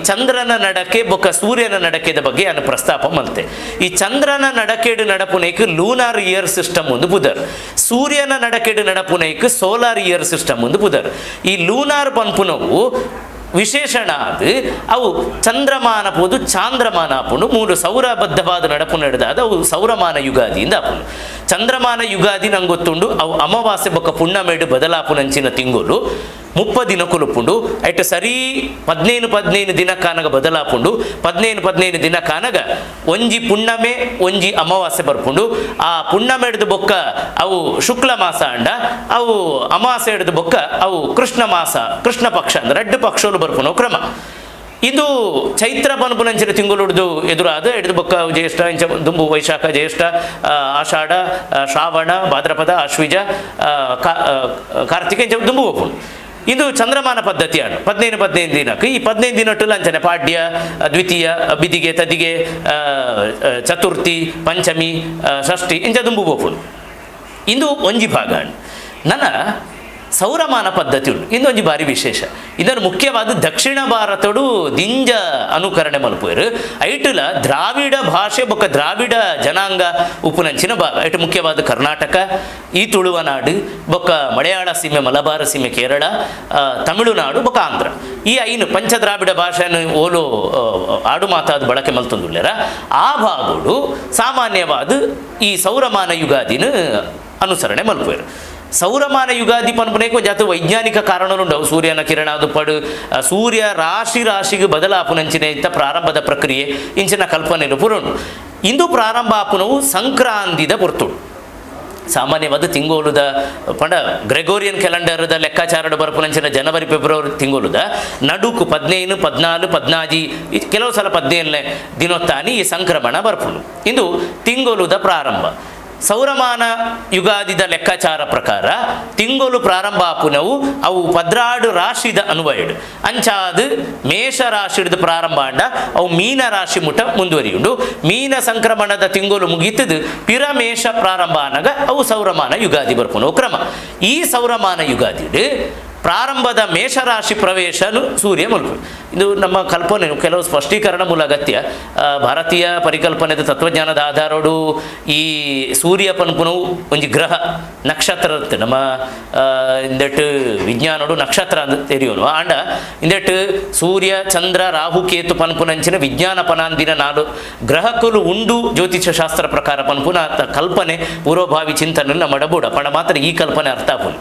[SPEAKER 6] ಚಂದ್ರನ ನಡಕೆ ಬೊಕ್ಕ ಸೂರ್ಯನ ನಡಕೆದ ಬಗ್ಗೆ ನಾನು ಪ್ರಸ್ತಾಪ ಮಲ್ತೆ ಈ ಚಂದ್ರನ ನಡಕೆಡು ನಡಪುನೈಕ್ ಲೂನಾರ್ ಇಯರ್ ಸಿಸ್ಟಮ್ ಒಂದು ಬುಧರ್ ಸೂರ್ಯನ ನಡಕೆಡು ನಡಪುನೈಕ್ ಸೋಲಾರ್ ಇಯರ್ ಸಿಸ್ಟಮ್ ಒಂದು ಬುಧರ್ ಈ ಲೂನಾರ್ ಪನ್ಪುನವು ವಿಶೇಷಣ ಅದು ಅವು ಚಂದ್ರಮಾನ ಪೋದು ಚಾಂದ್ರಮಾನ ಆಪುಂಡು ಮೂರು ಸೌರಬದ್ಧವಾದ ನಡಪು ನಡೆದಾದ ಅವು ಸೌರಮಾನ ಯುಗಾದಿಯಿಂದ ಆಪುಂಡು ಚಂದ್ರಮಾನ ಯುಗಾದಿ ನಂಗೆ ಗೊತ್ತುಂಡು ಅವು ಅಮಾವಾಸ್ಯೆ ಬೊಕ್ಕ ಪುಣ್ಣಮೇಡು ಬದಲಾಪುನಂಚಿನ ತಿಂಗಳು 30 ದಿನ ಕೊಲುಪುಂಡು ಐಟ್ ಸರಿ 15 ದಿನ ಕಾನಗ ಬದಲಾಪುಂಡು 15 ದಿನ ಕಾನಗ ಒಂಜಿ ಪುಣ್ಣಮೆ ಒಂಜಿ ಅಮಾವಾಸ್ಯೆ ಬರ್ಪುಂಡು ಆ ಪುಣ್ಣಮೆ ಹಿಡಿದು ಬೊಕ್ಕ ಅವು ಶುಕ್ಲ ಮಾಸ ಅಂಡ ಅವು ಅಮಾವಾಸ್ಯೆ ಹಿಡಿದು ಬೊಕ್ಕ ಅವು ಕೃಷ್ಣ ಪಕ್ಷ ಅಂದ್ರೆ 2 ಪಕ್ಷಗಳು ಬರ್ಪುನು ಕ್ರಮ ಇದು ಚೈತ್ರ ಪನ್ಪುನಂಚಿನ ತಿಂಗಳು ಹಿಡಿದು ಎದುರಾದ ಹಿಡಿದು ಬೊಕ್ಕ ಜ್ಯೇಷ್ಠ ಇಂಚ ದುಂಬು ವೈಶಾಖ ಜ್ಯೇಷ್ಠ ಆಷಾಢ ಶ್ರಾವಣ ಭಾದ್ರಪದ ಅಶ್ವಿಜ ಕಾರ್ತಿಕ ಇಂಚ ದುಂಬು ಹೋಗ್ಪುಂಡು ಇದು ಚಂದ್ರಮಾನ ಪದ್ಧತಿ ಆಡು 15 ದಿನಕ್ಕೆ ಈ 15 ದಿನ ಅಂಚನೆ ಪಾಡ್ಯ ದ್ವಿತೀಯ ಬಿದಿಗೆ ತದಿಗೆ ಚತುರ್ಥಿ ಪಂಚಮಿ ಷಷ್ಠಿ ಇಂಚ ದುಂಬು ಬೋಪುಡು ಇಂದು ಒಂಜಿ ಭಾಗ ನನ್ನ ಸೌರಮಾನ ಪದ್ಧತಿ ಉಂಟು ಇಂದೊಂದು ಬಾರಿ ವಿಶೇಷ. ಇದನ್ನು ಮುಖ್ಯವಾದ ದಕ್ಷಿಣ ಭಾರತಡು ದಿಂಜ ಅನುಕರಣೆ ಮಲ್ಪುವೆರು. ಐಟುಲ ದ್ರಾವಿಡ ಭಾಷೆ ಬೊಕ್ಕ ದ್ರಾವಿಡ ಜನಾಂಗ ಉಪುನಂಚಿನ ಭಾಗ. ಐಟು ಮುಖ್ಯವಾದ ಕರ್ನಾಟಕ, ಈ ತುಳುವನಾಡು ಬೊಕ್ಕ ಮಲಯಾಳ ಸೀಮೆ, ಮಲಬಾರ ಸೀಮೆ, ಕೇರಳ, ತಮಿಳುನಾಡು ಬೊಕ್ಕ ಆಂಧ್ರ. ಈ ಐನು ಪಂಚದ್ರಾವಿಡ ಭಾಷೆಯನ್ನು ಓಲು ಆಡು ಮಾತಾದ ಬಳಕೆ ಮಲ್ತೊಂದುಲ್ಲೆರ. ಆ ಭಾಗಡು ಸಾಮಾನ್ಯವಾದ ಈ ಸೌರಮಾನ ಯುಗಾದಿನ ಅನುಸರಣೆ ಮಲ್ಪುವೆರು. ಸೌರಮಾನ ಯುಗಾದಿ ಪನ್ಪನೇಕೋ ಜಾತ ವೈಜ್ಞಾನಿಕ ಕಾರಣಗಳು ಸೂರ್ಯನ ಕಿರಣ ಅದು ಪಡು ಸೂರ್ಯ ರಾಶಿಗೆ ಬದಲಾಪುನಂಚಿನ ಇಂಥ ಪ್ರಾರಂಭದ ಪ್ರಕ್ರಿಯೆ ಇಂಚಿನ ಕಲ್ಪನೆಗಳು ಪುರುಣು. ಇಂದು ಪ್ರಾರಂಭ ಆಪುನವು ಸಂಕ್ರಾಂತಿದ ಪುರ್ತುಡು. ಸಾಮಾನ್ಯವಾದ ತಿಂಗೋಲುದ ಪಂಡ ಗ್ರೆಗೋರಿಯನ್ ಕ್ಯಾಲೆಂಡರ್ದ ಲೆಕ್ಕಾಚಾರದ ಬರ್ಪುನಂಚಿನ ಜನವರಿ ಫೆಬ್ರವರಿ ತಿಂಗೋಲುದ ನಡುಕು 15, 14, 15 ಕೆಲವು ಸಲ 17ನೇ ದಿನೊತ್ತಾನಿ ಈ ಸಂಕ್ರಮಣ ಬರ್ಪುನು. ಇಂದು ತಿಂಗೋಲುದ ಪ್ರಾರಂಭ. ಸೌರಮಾನ ಯುಗಾದಿದ ಲೆಕ್ಕಾಚಾರ ಪ್ರಕಾರ ತಿಂಗೋಲು ಪ್ರಾರಂಭ ಆಪುನವು ಅವು 12 ರಾಶಿದ ಅನ್ವಯಡು. ಅಂಚಾದು ಮೇಷ ರಾಶಿಡ್ದು ಪ್ರಾರಂಭ ಅಂಡ ಅವು ಮೀನ ರಾಶಿ ಮುಟ ಮುಂದುವರಿಯುಂಡು. ಮೀನ ಸಂಕ್ರಮಣದ ತಿಂಗೋಲು ಮುಗೀತದು ಪಿರ ಮೇಷ ಪ್ರಾರಂಭ ಆನಾಗ ಅವು ಸೌರಮಾನ ಯುಗಾದಿ ಬರ್ಪುನವು ಕ್ರಮ. ಈ ಸೌರಮಾನ ಯುಗಾದಿಡು ಪ್ರಾರಂಭದ ಮೇಷರಾಶಿ ಪ್ರವೇಶನು ಸೂರ್ಯ ಮಲ್ಪು. ಇದು ನಮ್ಮ ಕಲ್ಪನೆ ಕೆಲವು ಸ್ಪಷ್ಟೀಕರಣ ಮೂಲ ಅಗತ್ಯ. ಭಾರತೀಯ ಪರಿಕಲ್ಪನೆದ ತತ್ವಜ್ಞಾನದ ಆಧಾರಡು ಈ ಸೂರ್ಯ ಪನ್ಪುನವು ಒಂದು ಗ್ರಹ ನಕ್ಷತ್ರ ಇರುತ್ತೆ. ನಮ್ಮ ಇಂದೆಟ್ಟು ವಿಜ್ಞಾನಡು ನಕ್ಷತ್ರ ಅಂತ ತೆರೆಯೋನು ಆಂಡ ಇಂದೆಟ್ಟು ಸೂರ್ಯ ಚಂದ್ರ ರಾಹು ಕೇತು ಪನ್ಪುನಂಚಿನ ವಿಜ್ಞಾನ ಪನಾಂದಿನ 4 ಗ್ರಹಕ್ಕಲು ಉಂಡು ಜ್ಯೋತಿಷ ಶಾಸ್ತ್ರ ಪ್ರಕಾರ ಪನ್ಪುನ ಕಲ್ಪನೆ ಪೂರ್ವಭಾವಿ ಚಿಂತನೆ ನಮ್ಮ ಡಬೂಡ ಪಂಡ ಮಾತ್ರ ಈ ಕಲ್ಪನೆ ಅರ್ಥ ಆಪುನು.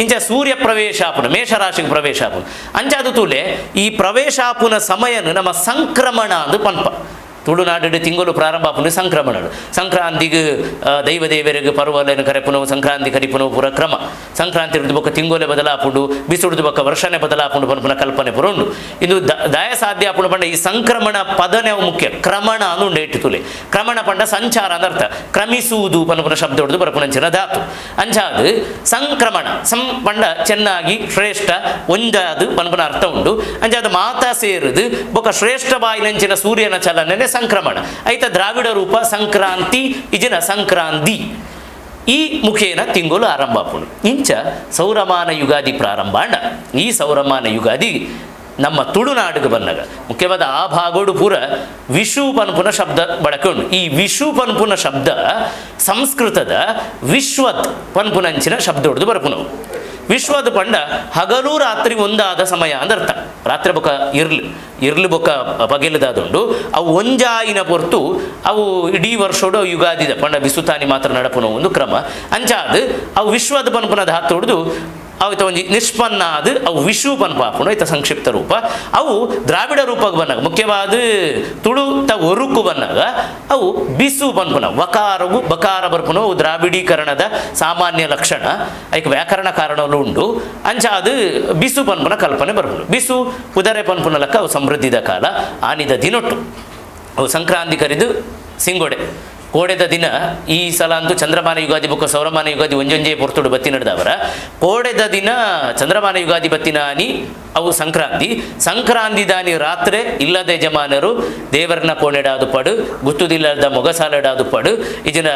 [SPEAKER 6] ಇಂಚ ಸೂರ್ಯ ಪ್ರವೇಶಾಪುನ ಮೇಷರಾಶಿಗೆ ಪ್ರವೇಶಾಪುನ ಅಂಚಾದು ತೂಲೆ ಈ ಪ್ರವೇಶಾಪುನ ಸಮಯನು ನಮ್ಮ ಸಂಕ್ರಮಣ ಅಂದು ಪನ್ಪ. ತುಳುನಾಡು ತಿಂಗಳು ಪ್ರಾರಂಭ ಆಪುಂಡು ಸಂಕ್ರಮಣಗಳು. ಸಂಕ್ರಾಂತಿಗೆ ದೈವದೇವರಿಗೆ ಪರ್ವಲೆಯನ್ನು ಕರೆಪುನವು ಸಂಕ್ರಾಂತಿ ಕರಿಪುನವು ಪುರ ಕ್ರಮ. ಸಂಕ್ರಾಂತಿ ಹಿಡಿದು ಬೊಕ್ಕ ತಿಂಗೋಲೆ ಬದಲಾಪುಂಡು, ಬಿಸುಡಿದು ಬೊಕ್ಕ ವರ್ಷನೇ ಬದಲಾಪುಂಡು ಪನ್ಪುನ ಕಲ್ಪನೆ ಪುರುಂಡು. ಇದು ದಯ ಸಾಧ್ಯ ಆಪುಂಡು ಪಂಡ ಈ ಸಂಕ್ರಮಣ ಪದನೇ ಅವು ಮುಖ್ಯ. ಕ್ರಮಣ ಅನ್ನು ಉಂಡೇಟು ತುಲೆ. ಕ್ರಮಣ ಪಂಡ ಸಂಚಾರ ಅಂದರ್ಥ, ಕ್ರಮಿಸುವುದು ಪನ್ಪುನ ಶಬ್ದ ಹೊಡೆದು ಬರಪುನಂಚಿನ ಧಾತು. ಅಂಚಾದು ಸಂಕ್ರಮಣ ಪಂಡ ಚೆನ್ನಾಗಿ ಶ್ರೇಷ್ಠ ಒಂದಾದು ಪನ್ಪುನ ಅರ್ಥ ಉಂಡು. ಅಂಚಾದು ಮಾತಾ ಸೇರುದು ಬೊಕ್ಕ ಶ್ರೇಷ್ಠ ಬಾಯಿನಂಚಿನ ಸೂರ್ಯನ ಚಲನೆ ಸಂಕ್ರಮಣ. ಐತ ದ್ರಾವಿಡ ರೂಪ ಸಂಕ್ರಾಂತಿ ಇಜಿನ ಸಂಕ್ರಾಂತಿ. ಈ ಮುಖೇನ ತಿಂಗಳು ಆರಂಭ ಆಪುಂಡು. ಇಂಚ ಸೌರಮಾನ ಯುಗಾದಿ ಪ್ರಾರಂಭ ಅಂಡ. ಈ ಸೌರಮಾನ ಯುಗಾದಿ ನಮ್ಮ ತುಳುನಾಡಿಗೆ ಬಂದಾಗ ಮುಖ್ಯವಾದ ಆ ಭಾಗೋಡು ಪೂರ ವಿಷು ಪನ್ಪುನ ಶಬ್ದ ಬಳಕೆ ಉಂಟು. ಈ ವಿಷು ಪನ್ಪುನ ಶಬ್ದ ಸಂಸ್ಕೃತದ ವಿಶ್ವತ್ ಪನ್ಪುನಂಚಿನ ಶಬ್ದ ಹೊಡೆದು ಬರ್ಪುನವು. ವಿಶ್ವದ ಪಂಡ ಹಗಲು ರಾತ್ರಿ ಒಂದಾದ ಸಮಯ ಅಂದರ್ಥ. ರಾತ್ರಿ ಬೊಕ್ಕ ಇರ್ಲು ಬೊಕ್ಕ ಪಗೆಲದಾದುಂಡು ಅವು ಒಂಜಾಯಿನ ಹೊರ್ತು ಅವು ಇಡೀ ವರ್ಷೋಡು ಯುಗಾದಿದ ಪಂಡ ಬಿಸುತಾನಿ ಮಾತ್ರ ನಡಪುನ ಒಂದು ಕ್ರಮ. ಅಂಚಾದು ಅವು ವಿಶ್ವದ ಪನ್ಪುನ ಧಾತು ಹೊಡೆದು ಅವತ್ತು ಒಂಜಿ ನಿಷ್ಪನ್ನ ಅದು ಅವು ವಿಷು ಪನ್ಪ ಆಪುಂಡು. ಐತ ಸಂಕ್ಷಿಪ್ತ ರೂಪ. ಅವು ದ್ರಾವಿಡ ರೂಪಕ್ಕೆ ಬಂದಾಗ ಮುಖ್ಯವಾದ ತುಳು ತ ಒರುಕು ಬಂದಾಗ ಅವು ಬಿಸು ಪನ್ಪುನ ವಕಾರವು ಬಕಾರ ಬರ್ಪುನ ಅವು ದ್ರಾವಿಡೀಕರಣದ ಸಾಮಾನ್ಯ ಲಕ್ಷಣ. ಅದಕ್ಕೆ ವ್ಯಾಕರಣ ಕಾರಣಗಳು ಉಂಡು. ಅಂಚಾದು ಬಿಸು ಪನ್ಪುನ ಕಲ್ಪನೆ ಬರ್ಪುನು. ಬಿಸು ಕುದರೆ ಪನ್ಪುನ ಲೆಕ್ಕ ಅವು ಸಮೃದ್ಧಿದ ಕಾಲ ಆನಿದ ದಿನೊಟ್ಟು ಅವು ಸಂಕ್ರಾಂತಿ ಕರಿದು ಸಿಂಗೊಡೆ ಕೋಡೆದ ದಿನ. ಈ ಸಲ ಅಂತೂ ಚಂದ್ರಮಾನ ಯುಗಾದಿ ಬೊಕ್ಕ ಸೌರಮಾನ ಯುಗಾದಿ ಒಂಜೊಂಜೆ ಪೊರ್ತುಡು ಬತ್ತಿ ನಡೆದವರ. ಕೋಡೆದ ದಿನ ಚಂದ್ರಮಾನ ಯುಗಾದಿ ಬತ್ತಿನಾನಿ ಅವು ಸಂಕ್ರಾಂತಿ ದಾನಿ ರಾತ್ರಿ ಇಲ್ಲದ ಯಜಮಾನರು ದೇವರನ್ನ ಕೋಣೆಡಾದು ಪಡು, ಗುತ್ತುದಿಲ್ಲದ ಮೊಗಸಾಲಡಾದು ಪಡು, ಇಜಿನ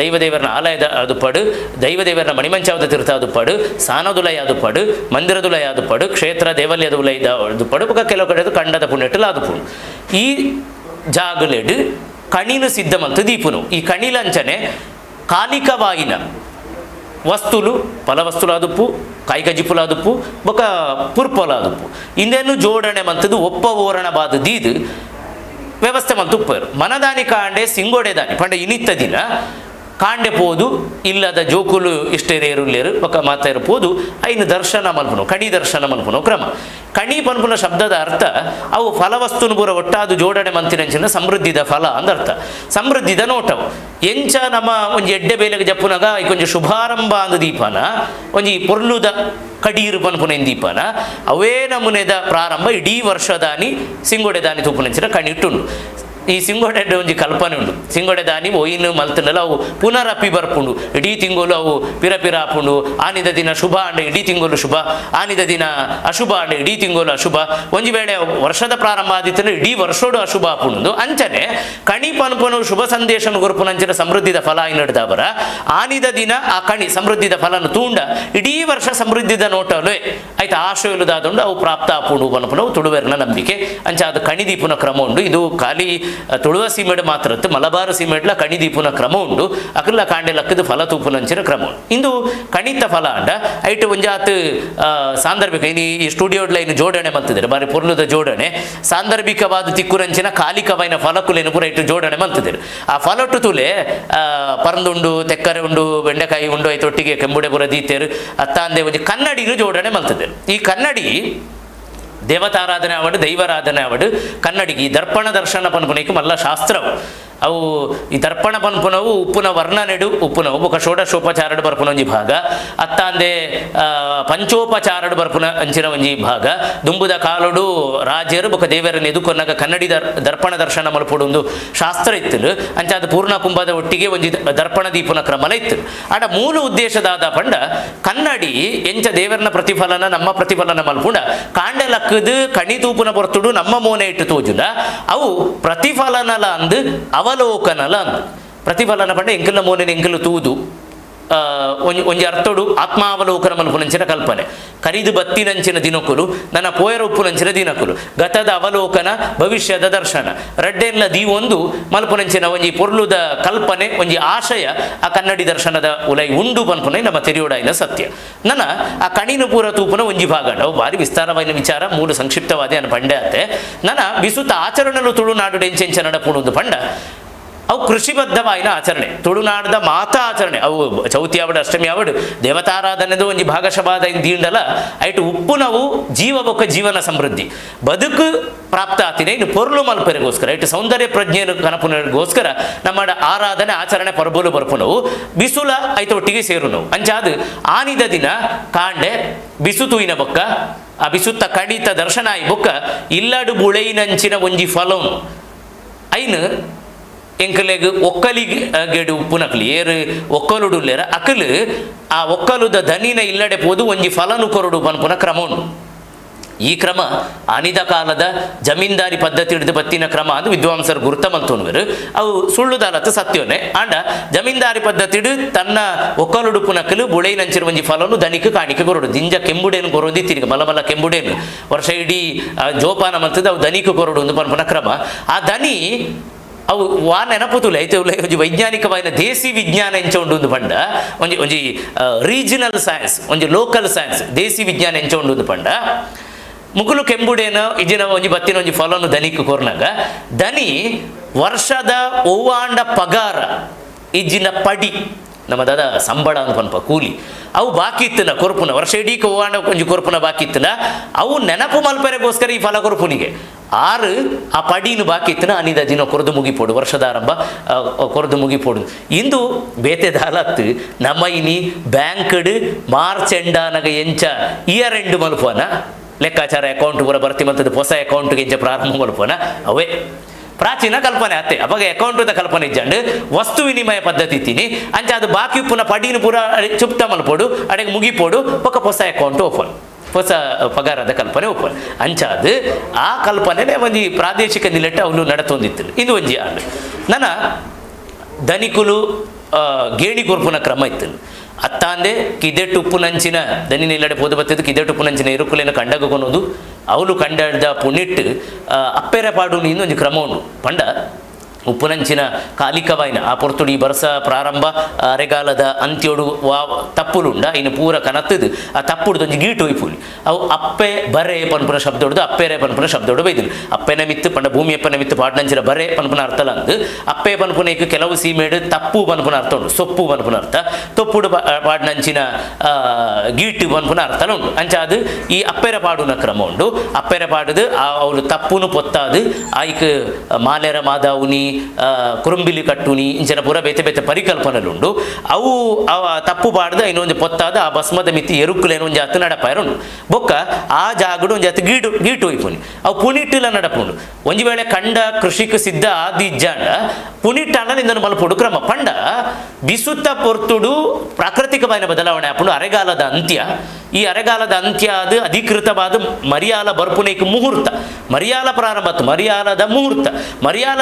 [SPEAKER 6] ದೈವದೇವರನ ಆಲಯದ ಅದು ಪಡು, ದೈವದೇವರನ ಮಣಿಮಂಚಾವದ ತೀರ್ಥಾದು ಪಡು, ಸಾನದುಲಯಾದು ಪಡು, ಮಂದಿರದುಲಯಾದು ಪಡು, ಕ್ಷೇತ್ರ ದೇವಾಲಯದ ಉಲಯದು ಪಡು ಬೊಕ್ಕ ಕೆಲವು ಕಡೆ ಕಂಡದ ಪುಣ್ಯಟಲು ಆದು ಪುಡು. ಈ ಜಾಗಲೆಡು ಕಣಿನು ಸಿದ್ಧಮಂತು ದೀಪುನು. ಈ ಕಣಿಲಂಚನೆ ಕಾಲಿಕವಾಯಿನ ವಸ್ತುಲು ಫಲವಸ್ತುಲಾದುಪ್ಪು, ಕಾಯಿಕಜಿಪ್ಪುಲಾದುಪ್ಪು ಬೊಕ್ಕ ಪುರ್ಪೊಲಾದುಪ್ಪು ಇಂದೇನು ಜೋಡಣೆ ಮಂತದು ಒಪ್ಪ ಓರಣ ಬಾದು ದೀದು ವ್ಯವಸ್ಥೆ ಮಂತು ಉಪ್ಪರು. ಮನದಾನಿ ಕಾಂಡೆ ಸಿಂಗೋಡೆ ದಾನಿ ಪಂಡ ಇನಿತ್ತ ದಿನ ಕಾಂಡೆ ಪೋದು ಇಲ್ಲದ ಜೋಕುಲು ಇಷ್ಟೇರೇರುಲ್ಲೇರು ಬೊಕ್ಕ ಮಾತಾರು ಪೋದು ಐನು ದರ್ಶನ ಮಲ್ಪುನು, ಕಣಿ ದರ್ಶನ ಮಲ್ಪುನು ಕ್ರಮ. ಕಣಿ ಪನ್ಪುನ ಶಬ್ದದ ಅರ್ಥ ಅವು ಫಲವಸ್ತುನು ಪೂರ ಒಟ್ಟಾದು ಜೋಡಣೆ ಮಂತಿನಂಚಿನ ಸಮೃದ್ಧಿದ ಫಲ ಅಂದರ್ಥ. ಸಮೃದ್ಧಿದ ನೋಟವು ಎಂಚ ನಮ್ಮ ಒಂಜಿ ಎಡ್ಡೆ ಬೇಲೆಗೆ ಜಪ್ಪುನಾಗ ಕೊಂಚ ಶುಭಾರಂಭ ಅಂದು ದೀಪನ ಒಂಜಿ ಪೊರ್ಲುದ ಕಡೀರು ಪನ್ಪುನ ದೀಪನ ಅವೇ ನಮೂನೆದ ಪ್ರಾರಂಭ ಇಡೀ ವರ್ಷದಾನಿ ಸಿಂಗೋಡೆ ದಾನಿ ತೂಪುನಂಚಿನ ಕಣಿ ಇಟ್ಟುಂಡು. ಈ ಸಿಂಗೋಡೆ ಒಂಜಿ ಕಲ್ಪನೆ ಉಂಡು ಸಿಂಗೋಡೆ ದಾನಿ ಒಯ್ನು ಮಲ್ತನಲ್ಲ ಅವು ಪುನರಪ್ಪಿ ಬರ್ಪುಂಡು ಇಡೀ ತಿಂಗಳು ಅವು ಪಿರ ಆಪುಂಡು ಆನಿದ ದಿನ ಶುಭ ಅಂಡ ಇಡೀ ತಿಂಗಳು ಶುಭ ಆನಿದ ದಿನ ಅಶುಭ ಅಂಡ ಇಡೀ ತಿಂಗಳು ಅಶುಭ ಒಂಜಿ ವೇಳೆ ವರ್ಷದ ಪ್ರಾರಂಭ ಆದಿತ್ತಂದ್ರೆ ಇಡೀ ವರ್ಷೋಡು ಅಶುಭ ಆಪುಂಡು ಅಂಚನೆ ಕಣಿ ಪನ್ಪನು ಶುಭ ಸಂದೇಶನ ಗುರುಪುನಂಚಿನ ಸಮೃದ್ಧಿದ ಫಲ ಹಿಡಿದವರ ಆನಿದ ದಿನ ಆ ಕಣಿ ಸಮೃದ್ಧಿದ ಫಲನ ತೂಂಡ ಇಡೀ ವರ್ಷ ಸಮೃದ್ಧಿದ ನೋಟಲು ಆಯ್ತು ಆಶಯಲುದಾದುಂಡು ಅವು ಪ್ರಾಪ್ತ ಆಪುಂಡು ಪನ್ಪುನವು ತುಳುವೆರ್ನ ನಂಬಿಕೆ ಅಂಚ ಅದು ಕಣಿದೀಪುನ ಕ್ರಮ ಉಂಡು ಇದು ಖಾಲಿ ತುಳುವ ಸೀಮೆಡ್ ಮಾತ್ರ ಮಲಬಾರ್ ಸೀಮೆಡ್ಲ ಕಣಿದೀಪುನ ಕ್ರಮ ಉಂಡು ಅಕಲ್ಲ ಕಾಂಡೆ ಲಕ್ಕದ ಫಲ ತೂಪುನಂಚಿನ ಕ್ರಮ ಉಂಡು ಇಂದು ಕಣಿತ ಫಲ ಅಂಡ ಐಟ್ ಒಂಜಾತ್ ಸಾಂದರ್ಭಿಕ ಈ ಸ್ಟುಡಿಯೋಡ್ಲ ಇನ್ನು ಜೋಡಣೆ ಮಲ್ತಿದ್ದಾರೆ ಬಾರಿ ಪೊರ್ಲುದ ಜೋಡಣೆ ಸಾಂದರ್ಭಿಕವಾದ ತಿಕ್ಕುರಂಚಿನ ಕಾಲಿಕವೈನ ಫಲಕುಲೇನು ಪೂರ ಇಟ್ಟು ಜೋಡಣೆ ಮಲ್ತಿದ್ದಾರೆ ಆ ಫಲಟು ತುಲೆ ಪರಂದುಂಡು ತೆಕ್ಕರೆ ಉಂಡು ಬೆಂಡೆಕಾಯಿ ಉಂಡು ಐತೆ ಒಟ್ಟಿಗೆ ಕೆಂಬುಡೆ ಪುರ ದೀತೇರು ಅತ್ತಾಂದೆ ಒಂದು ಕನ್ನಡಿಗೂ ಜೋಡಣೆ ಮಲ್ತಿದ್ದಾರೆ ಈ ಕನ್ನಡಿ ದೇವತಾರಾಧನೆ ಆವಡು ದೈವಾರಾಧನೆ ಆವಡು ಕನ್ನಡಿಗೆ ಈ ದರ್ಪಣ ದರ್ಶನ ಪನ್ಪುನಕ್ಕೆ ಮಲ್ಲ ಶಾಸ್ತ್ರವು ಅವು ಈ ದರ್ಪಣ ಪನ್ಪುನವು ಉಪ್ಪುನ ವರ್ಣನೆಡು ಉಪ್ಪುನವು ಬೊಕ ಷೋಡಶೋಪಚಾರಡು ಬರ್ಪುನ ಒಂಜಿ ಭಾಗ ಅತ್ತಾಂದೆ ಪಂಚೋಪಚಾರಡು ಬರ್ಪುನ ಅಂಚಿನ ಒಂಜಿ ಭಾಗ ದುಂಬುದ ಕಾಲುಡು ರಾಜ್ಯರು ಬೊಕ ದೇವರನ್ನು ಎದುಕೊನ್ನಾಗ ಕನ್ನಡಿ ದರ್ಪಣ ದರ್ಶನ ಮಲ್ಪೊಡು ಒಂದು ಶಾಸ್ತ್ರ ಇತ್ತು ಅಂಚ ಅದು ಪೂರ್ಣ ಕುಂಭದ ಒಟ್ಟಿಗೆ ಒಂಜಿ ದರ್ಪಣ ದೀಪನ ಕ್ರಮಲ ಇತ್ತು ಆಡ ಮೂಲ ಉದ್ದೇಶದಾದ ಪಂಡ ಕನ್ನಡಿ ಎಂಚ ದೇವರನ ಪ್ರತಿಫಲನ ನಮ್ಮ ಪ್ರತಿಫಲನ ಮಲ್ಪುಂಡ ಕಾಂಡೆ ಲಕ್ಕದು ಕಣಿ ತೂಪುನ ಬರ್ತುಡು ನಮ್ಮ ಮೋನೆ ಇಟ್ಟು ತೋಜುಂಡ ಅವು ಪ್ರತಿಫಲನಲ ಅಂದು ಅವಲೋಕನಲ ಅಂದು ಪ್ರತಿಫಲನ ಪಂಡ ಎಂಕಲ್ನ ಮೋನೆ ಎಂಕಲು ತೂದು ಒಂಜಿ ಅರ್ಥೋಡು ಆತ್ಮಾವಲೋಕನ ಮಲ್ಪುನಂಚಿನ ಕಲ್ಪನೆ ಕರಿದು ಬತ್ತಿನಂಚಿನ ದಿನಕುಲು ನನ್ನ ಪೋಯರ ಉಪ್ಪುನಂಚಿನ ದಿನಕುಲು ಗತದ ಅವಲೋಕನ ಭವಿಷ್ಯದ ದರ್ಶನ ರೆಡ್ಡೆಲ್ಲ ಒಂದು ಮಲ್ಪುನಂಚಿನ ಒಂಜಿ ಪೊರ್ಲುದ ಕಲ್ಪನೆ ಒಂಜಿ ಆಶಯ ಆ ಕನ್ನಡಿ ದರ್ಶನದ ಉಲೈ ಉಂಡು ಪನ್ಪುನೈ ನಮ್ಮ ತೆರಿಯೋಡಾಯಿನ ಸತ್ಯ ನನ್ನ ಆ ಕಣಿನ ಪೂರ ತೂಪುನ ಒಂಜಿ ಭಾಗ ಅವು ಭಾರಿ ವಿಸ್ತಾರವಾದ ವಿಚಾರ ಮೂರು ಸಂಕ್ಷಿಪ್ತವಾದ ಅನ್ನ ಪಂಡೆ ಆತೆ ನನ್ನ ಬಿಸುತ್ತ ಆಚರಣೆಲು ತುಳುನಾಡು ಎಂಚೆಂಚ ನಡಪುಣುದು ಪಂಡ ಅವು ಕೃಷಿಬದ್ಧವಾಯಿನ ಆಚರಣೆ ತುಳುನಾಡದ ಮಾತಾ ಆಚರಣೆ ಅವು ಚೌತಿ ಆವಡು ಅಷ್ಟಮಿ ಆವಡು ದೇವತಾರಾಧನೆದು ಒಂಜಿ ಭಾಗಶವಾದ ದೀಂಡಲ ಐಟು ಉಪ್ಪುನವು ಜೀವ ಬೊಕ್ಕ ಜೀವನ ಸಮೃದ್ಧಿ ಬದುಕು ಪ್ರಾಪ್ತ ಆತಿನ ಇನ್ನು ಪೊರ್ಲು ಮಲ್ಪರಿಗೋಸ್ಕರ ಐಟು ಸೌಂದರ್ಯ ಪ್ರಜ್ಞೆಯನ್ನು ಕನಪುನಗೋಸ್ಕರ ನಮ್ಮ ಆರಾಧನೆ ಆಚರಣೆ ಪರ್ಬೋಲು ಬರ್ಪುನವು ಬಿಸುಲ ಐತ ಒಟ್ಟಿಗೆ ಸೇರು ನಾವು ಅಂಚಾದು ಆನಿದ ದಿನ ಕಾಂಡೆ ಬಿಸು ತೂಯಿನ ಬೊಕ್ಕ ಆ ಬಿಸುತ್ತ ಕಣಿತ ದರ್ಶನ ಆಯಿ ಬೊಕ್ಕ ಇಲ್ಲಡು ಬುಳೆಯಿನಂಚಿನ ಒಂಜಿ ಫಲಂ ಐನು ಎಂಕಲೆಗ್ ಒಕ್ಕಲಿಗೆ ಗೆಡು ಉಪ್ಪುನಕ್ಲಿ ಏರು ಒಕ್ಕಲುಡುಲ್ಲೇರ ಅಕಲು ಆ ಒಕ್ಕಲುದ ದನಿನ ಇಲ್ಲಡೆ ಪೋದು ಒಂಜಿ ಫಲನು ಕೊರಡು ಪನ್ಪುನ ಕ್ರಮ ಉಂಡು ಈ ಕ್ರಮ ಅನಿದ ಕಾಲದ ಜಮೀನ್ದಾರಿ ಪದ್ಧತಿ ಹಿಡಿದು ಬತ್ತಿನ ಕ್ರಮ ಅದು ವಿದ್ವಾಂಸರು ಗುರುತ ಮಂತೋನ್ವರು ಅವು ಸುಳ್ಳುದಾಲತ್ತು ಸತ್ಯವೇ ಆಂಡ ಜಮೀನ್ದಾರಿ ಪದ್ಧತಿ ಹಿಡು ತನ್ನ ಒಕ್ಕಲುಡುಪುನಕಲು ಬುಳೆಯಿನಂಚಿನ ಒಂಜಿ ಫಲನು ದನಿக்கு ಕಾಣಿಕೆ ಕೊರಡು ದಿಂಜ ಕೆಂಬುಡೇನು ಕೊರೊಂದಿ ತಿರುಗಿ ಮಲಮಲ ಕೆಂಬುಡೇನು ವರ್ಷ ಇಡೀ ಜೋಪಾನ ಮಂತದ ಅವು ದನಿக்கு ಕೊರಡು ಒಂದು ಪನ್ಪುನ ಕ್ರಮ ಆ ದನಿ ಅವು ವಾ ನೆನಪುತುಲೆ ಐತೆ ಒಂಜಿ ವೈಜ್ಞಾನಿಕವಾದ ದೇಸಿ ವಿಜ್ಞಾನ ಎಂಚ ಉಂಡು ಪಂಡ ಒಂಜಿ ರೀಜನಲ್ ಸೈನ್ಸ್ ಒಂಜಿ ಲೋಕಲ್ ಸೈನ್ಸ್ ದೇಸಿ ವಿಜ್ಞಾನ ಎಂಚ ಉಂಡು ಪಂಡ ಮುಗುಲು ಕೆಂಬುಡೇನ ಇಜಿನ ಒಂಜಿ ಬತ್ತಿನ ಒಂಜಿ ಫಲನು ದನಿಕ್ ಕೊರ್ನಾಗ ದನಿ ವರ್ಷದ ಓವಾಂಡ ಪಗಾರ ಇಜ್ಜಿನ ಪಡಿ ನಮ್ಮ ದಾದ ಸಂಬಳ ಅಂತ ಪನ್ಪ ಕೂಲಿ ಅವು ಬಾಕಿ ಇತ್ತನ ಕೊರ್ಪುನ ವರ್ಷ ಇಡೀ ಓವಾಂಡ ಒಂಜಿ ಕೊರ್ಪುನ ಬಾಕಿ ಇತ್ತನ ಅವು ನೆನಪು ಮಲ್ಪರೆಗೋಸ್ಕರ ಈ ಫಲ ಕೊರ್ಪುನಿಗೆ ಆರು ಆ ಪಡೀನು ಬಾಕಿ ಇತ್ತನ ಅನಿದ ದಿನ ಕೊರದು ಮುಗಿಪೋಡು ವರ್ಷದ ಆರಂಭ ಕೊರದು ಮುಗಿಪೋಡು ಇಂದು ಬೇತೆ ದಾಲತ್ತು ನಮ್ಮ ಇನಿ ಬ್ಯಾಂಕ್ಡ್ ಮಾರ್ಚ್ ಎಂಡಾನಗ ಎಂಚ ಇಯರ್ ಎಂಡ್ ಮಲ್ಪೋನ ಲೆಕ್ಕಾಚಾರ ಅಕೌಂಟ್ ಪೂರ ಬರ್ತಿ ಮತ್ತದ ಹೊಸ ಅಕೌಂಟ್ಗೆ ಎಂಚ ಪ್ರಾರಂಭ ಮಲ್ಪೋನ ಅವೇ ಪ್ರಾಚೀನ ಕಲ್ಪನೆ ಅತ್ತೆ ಅವಾಗ ಅಕೌಂಟದ ಕಲ್ಪನೆ ಇಜ್ಜಂಡು ವಸ್ತು ವಿನಿಮಯ ಪದ್ಧತಿ ಇತ್ತೀನಿ ಅಂಚ ಅದು ಬಾಕಿ ಉಪ್ಪುನ ಪಡೀನು ಪೂರ ಚುಪ್ತ ಮಲ್ಪೋಡು ಅಡೆಗೆ ಮುಗಿಪೋಡು ಪಕ್ಕ ಹೊಸ ಅಕೌಂಟ್ ಓಪನ್ ಹೊಸ ಪಗಾರದ ಕಲ್ಪನೆ ಓಪನ್ ಅಂಚಾದು ಆ ಕಲ್ಪನೆ ಒಂಜಿ ಪ್ರಾದೇಶಿಕ ನಿಲೆಟ್ಟ ಅವನು ನಡತೊಂದಿತ್ತು ಇದು ಒಂಜಿ ಆಂಡ್ ನನ್ನ ಧನಿಕುಲು ಗೇಣಿ ಕೊರ್ಪುನ ಕ್ರಮ ಇತ್ತು ಅತ್ತಾಂದೆ ಕಿದೆಟ್ಟು ಉಪ್ಪುನಂಚಿನ ದನಿ ನಿಲ್ಲಡೆ ಪೋದು ಬತ್ತಿದ್ದು ಕಿದೆಟ್ಟು ಉಪ್ಪುನಂಚಿನ ಇರುಕುಲೇನ ಕಂಡಗ ಕೊನೋದು ಅವಳು ಕಂಡದ ಪುಣ್ಣಿಟ್ಟು ಅಪ್ಪೆರೆ ಪಾಡು ನೀನು ಒಂಜಿ ಕ್ರಮ ಉಂಡು ಪಂಡ ಉಪ್ಪುನಂಚಿನ ಕಾಲಿಕವಾಯಿನ ಆ ಪೊರ್ತುಡಿ ಬರ್ಸ ಪ್ರಾರಂಭ ಅರೆಗಾಲದ ಅಂತ್ಯೋಡು ವಾ ತಪ್ಪುಲುಂಡ ಇನ್ನು ಪೂರ ಕನತ್ತದು ಆ ತಪ್ಪುಡ್ದು ಒಂಜಿ ಗೀಟು ಒಯ್ಪುಲಿ ಅವು ಅಪ್ಪೆ ಬರೆ ಪನ್ಪುನ ಶಬ್ದ ಹೊಡ್ದು ಅಪ್ಪೆರೆ ಪನ್ಪುನ ಶಬ್ದ ಹೊಡು ಬೈದಿಲ್ಲ ಅಪ್ಪೆನ ಮಿತ್ತು ಪಂಡ ಭೂಮಿ ಅಪ್ಪನ ಮಿತ್ತು ಪಾಡ್ನಂಚಿನ ಬರೆ ಪನ್ಪುನ ಅರ್ಥಲ ಅಂದು ಅಪ್ಪೆ ಪನ್ಪುನಕ್ಕೆ ಕೆಲವು ಸೀಮೆಡು ತಪ್ಪು ಪನ್ಪುನ ಅರ್ಥ ಉಂಡು ಸೊಪ್ಪು ಪನ್ಪುನ ಅರ್ಥ ತೊಪ್ಪುಡು ಪಾಡ್ನಂಚಿನ ಗೀಟು ಪನ್ಪುನ ಅರ್ಥಲ ಉಂಡು ಅಂಚ ಅದು ಈ ಅಪ್ಪೆರೆ ಪಾಡುನ ಕ್ರಮ ಉಂಡು ಅಪ್ಪೆರೆ ಪಾಡುದು ಅವಳು ತಪ್ಪುನು ಪೊತ್ತಾದು ಆಯ್ಕೆ ಮಾಲೆರ ಮಾದಾವುನಿ ಕುರುಂಬಿಲಿ ಕಟ್ಟುನಿ ಇಂಚಿನ ಪೂರ ಬೇತೆ ಬೇತೆ ಪರಿಕಲ್ಪನೆಲುಂಡು ಅವು ತಪ್ಪು ಪಾಡ್ದು ಇನ್ನೊಂದು ಪೊತ್ತಾದ ಆ ಭಸ್ಮದ ಮಿತಿ ಎರುಕುಲೇನು ಒಂಜಿ ಹತ್ತು ನಡಪಾಯರುಂಡು ಬೊಕ್ಕ ಆ ಜಾಗಡು ಒಂಜಿ ಹತ್ತು ಗೀಟು ಹೋಯ್ಪುನಿ ಅವು ಪುನಿಟ್ಟಿಲ ನಡಪುಂಡು ಒಂಜಿ ವೇಳೆ ಕಂಡ ಕೃಷಿಕ್ ಸಿದ್ಧ ಆದಿ ಇಜ್ಜಾಂಡ ಪುನಿಟ್ಟಾಂಡ ಇಂದನು ಮಲ್ಪುಡು ಕ್ರಮ ಪಂಡ ಬಿಸುತ್ತ ಪೊರ್ತುಡು ಪ್ರಾಕೃತಿಕమైన ಬದಲಾವಣೆ ಆಪುಂಡು ಅರೆಗಾಲದ ಅಂತ್ಯ ಈ ಅರೆಗಾಲದ ಅಂತ್ಯ ಅದು ಅಧಿಕೃತವಾದ ಮರಿಯಾಲ ಬರ್ಪುನೇಕ ಮುಹೂರ್ತ ಮರಿಯಾಲ ಪ್ರಾರಂಭ ಮರಿಯಾಲದ ಮುಹೂರ್ತ ಮರಿಯಾಲ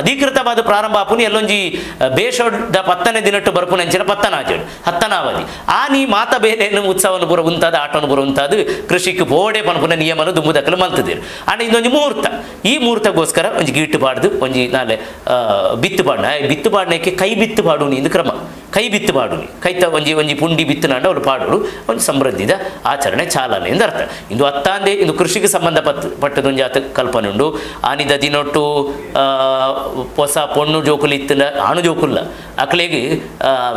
[SPEAKER 6] ಅಧಿಕೃತವಾದ ಪ್ರಾರಂಭ ಆಪುನಿ ಎಲ್ಲೊಂಜಿ ಬೇಷದ 10ನೇ ದಿನಟ್ಟು ಬರ್ಪುನೆಂಚಿನ ಪತ್ತನಾಜಡು ಹತ್ತನಾವಧಿ ಆ ನೀ ಮಾತ ಬೇರೆ ಉತ್ಸವನು ಪೂರ ಉಂತಾದ ಆಟವನ್ನು ಪೂರ ಉಂತಾದು ಕೃಷಿಗೆ ಬೋಡೆ ಪನ್ಪುನ ನಿಯಮನು ದುಂಬುದಕ್ಕಲು ಮಲ್ತದಿರು ಆಂಡ ಇಂದೊಂಜಿ ಮುಹೂರ್ತ ಈ ಮುಹೂರ್ತಗೋಸ್ಕರ ಒಂಜಿ ಗೀಟು ಪಾಡ್ದು ಒಂಜಿ ನಾಳೆ ಬಿತ್ತು ಪಾಡ್ನ ಬಿತ್ತು ಪಾಡ್ನಕ್ಕೆ ಕೈ ಬಿತ್ತು ಪಾಡುನಿ ಇಂದು ಕ್ರಮ ಕೈ ಬಿತ್ತು ಪಾಡುನಿ ಕೈತ ಒಂಜಿ ಪುಂಡಿ ಬಿತ್ತನಾಂಡ ಅವಳು ಪಾಡುಡು ಒಂದು ಸಮೃದ್ಧಿದ ಆಚರಣೆ ಚಾಲನೆ ಎಂದು ಅರ್ಥ ಇಂದು ಅತ್ತಾಂದೆ ಇಂದು ಕೃಷಿಗೆ ಸಂಬಂಧಪಟ್ಟದೊಂದು ಜಾತ ಕಲ್ಪನೆ ಉಂಡು ಆನಿದ ದಿನೊಟ್ಟು ಹೊಸ ಪೊಣ್ಣು ಜೋಕುಲು ಇತ್ತಿನ ಆಣು ಜೋಕುಲ್ಲ ಅಕ್ಲೆಗೆ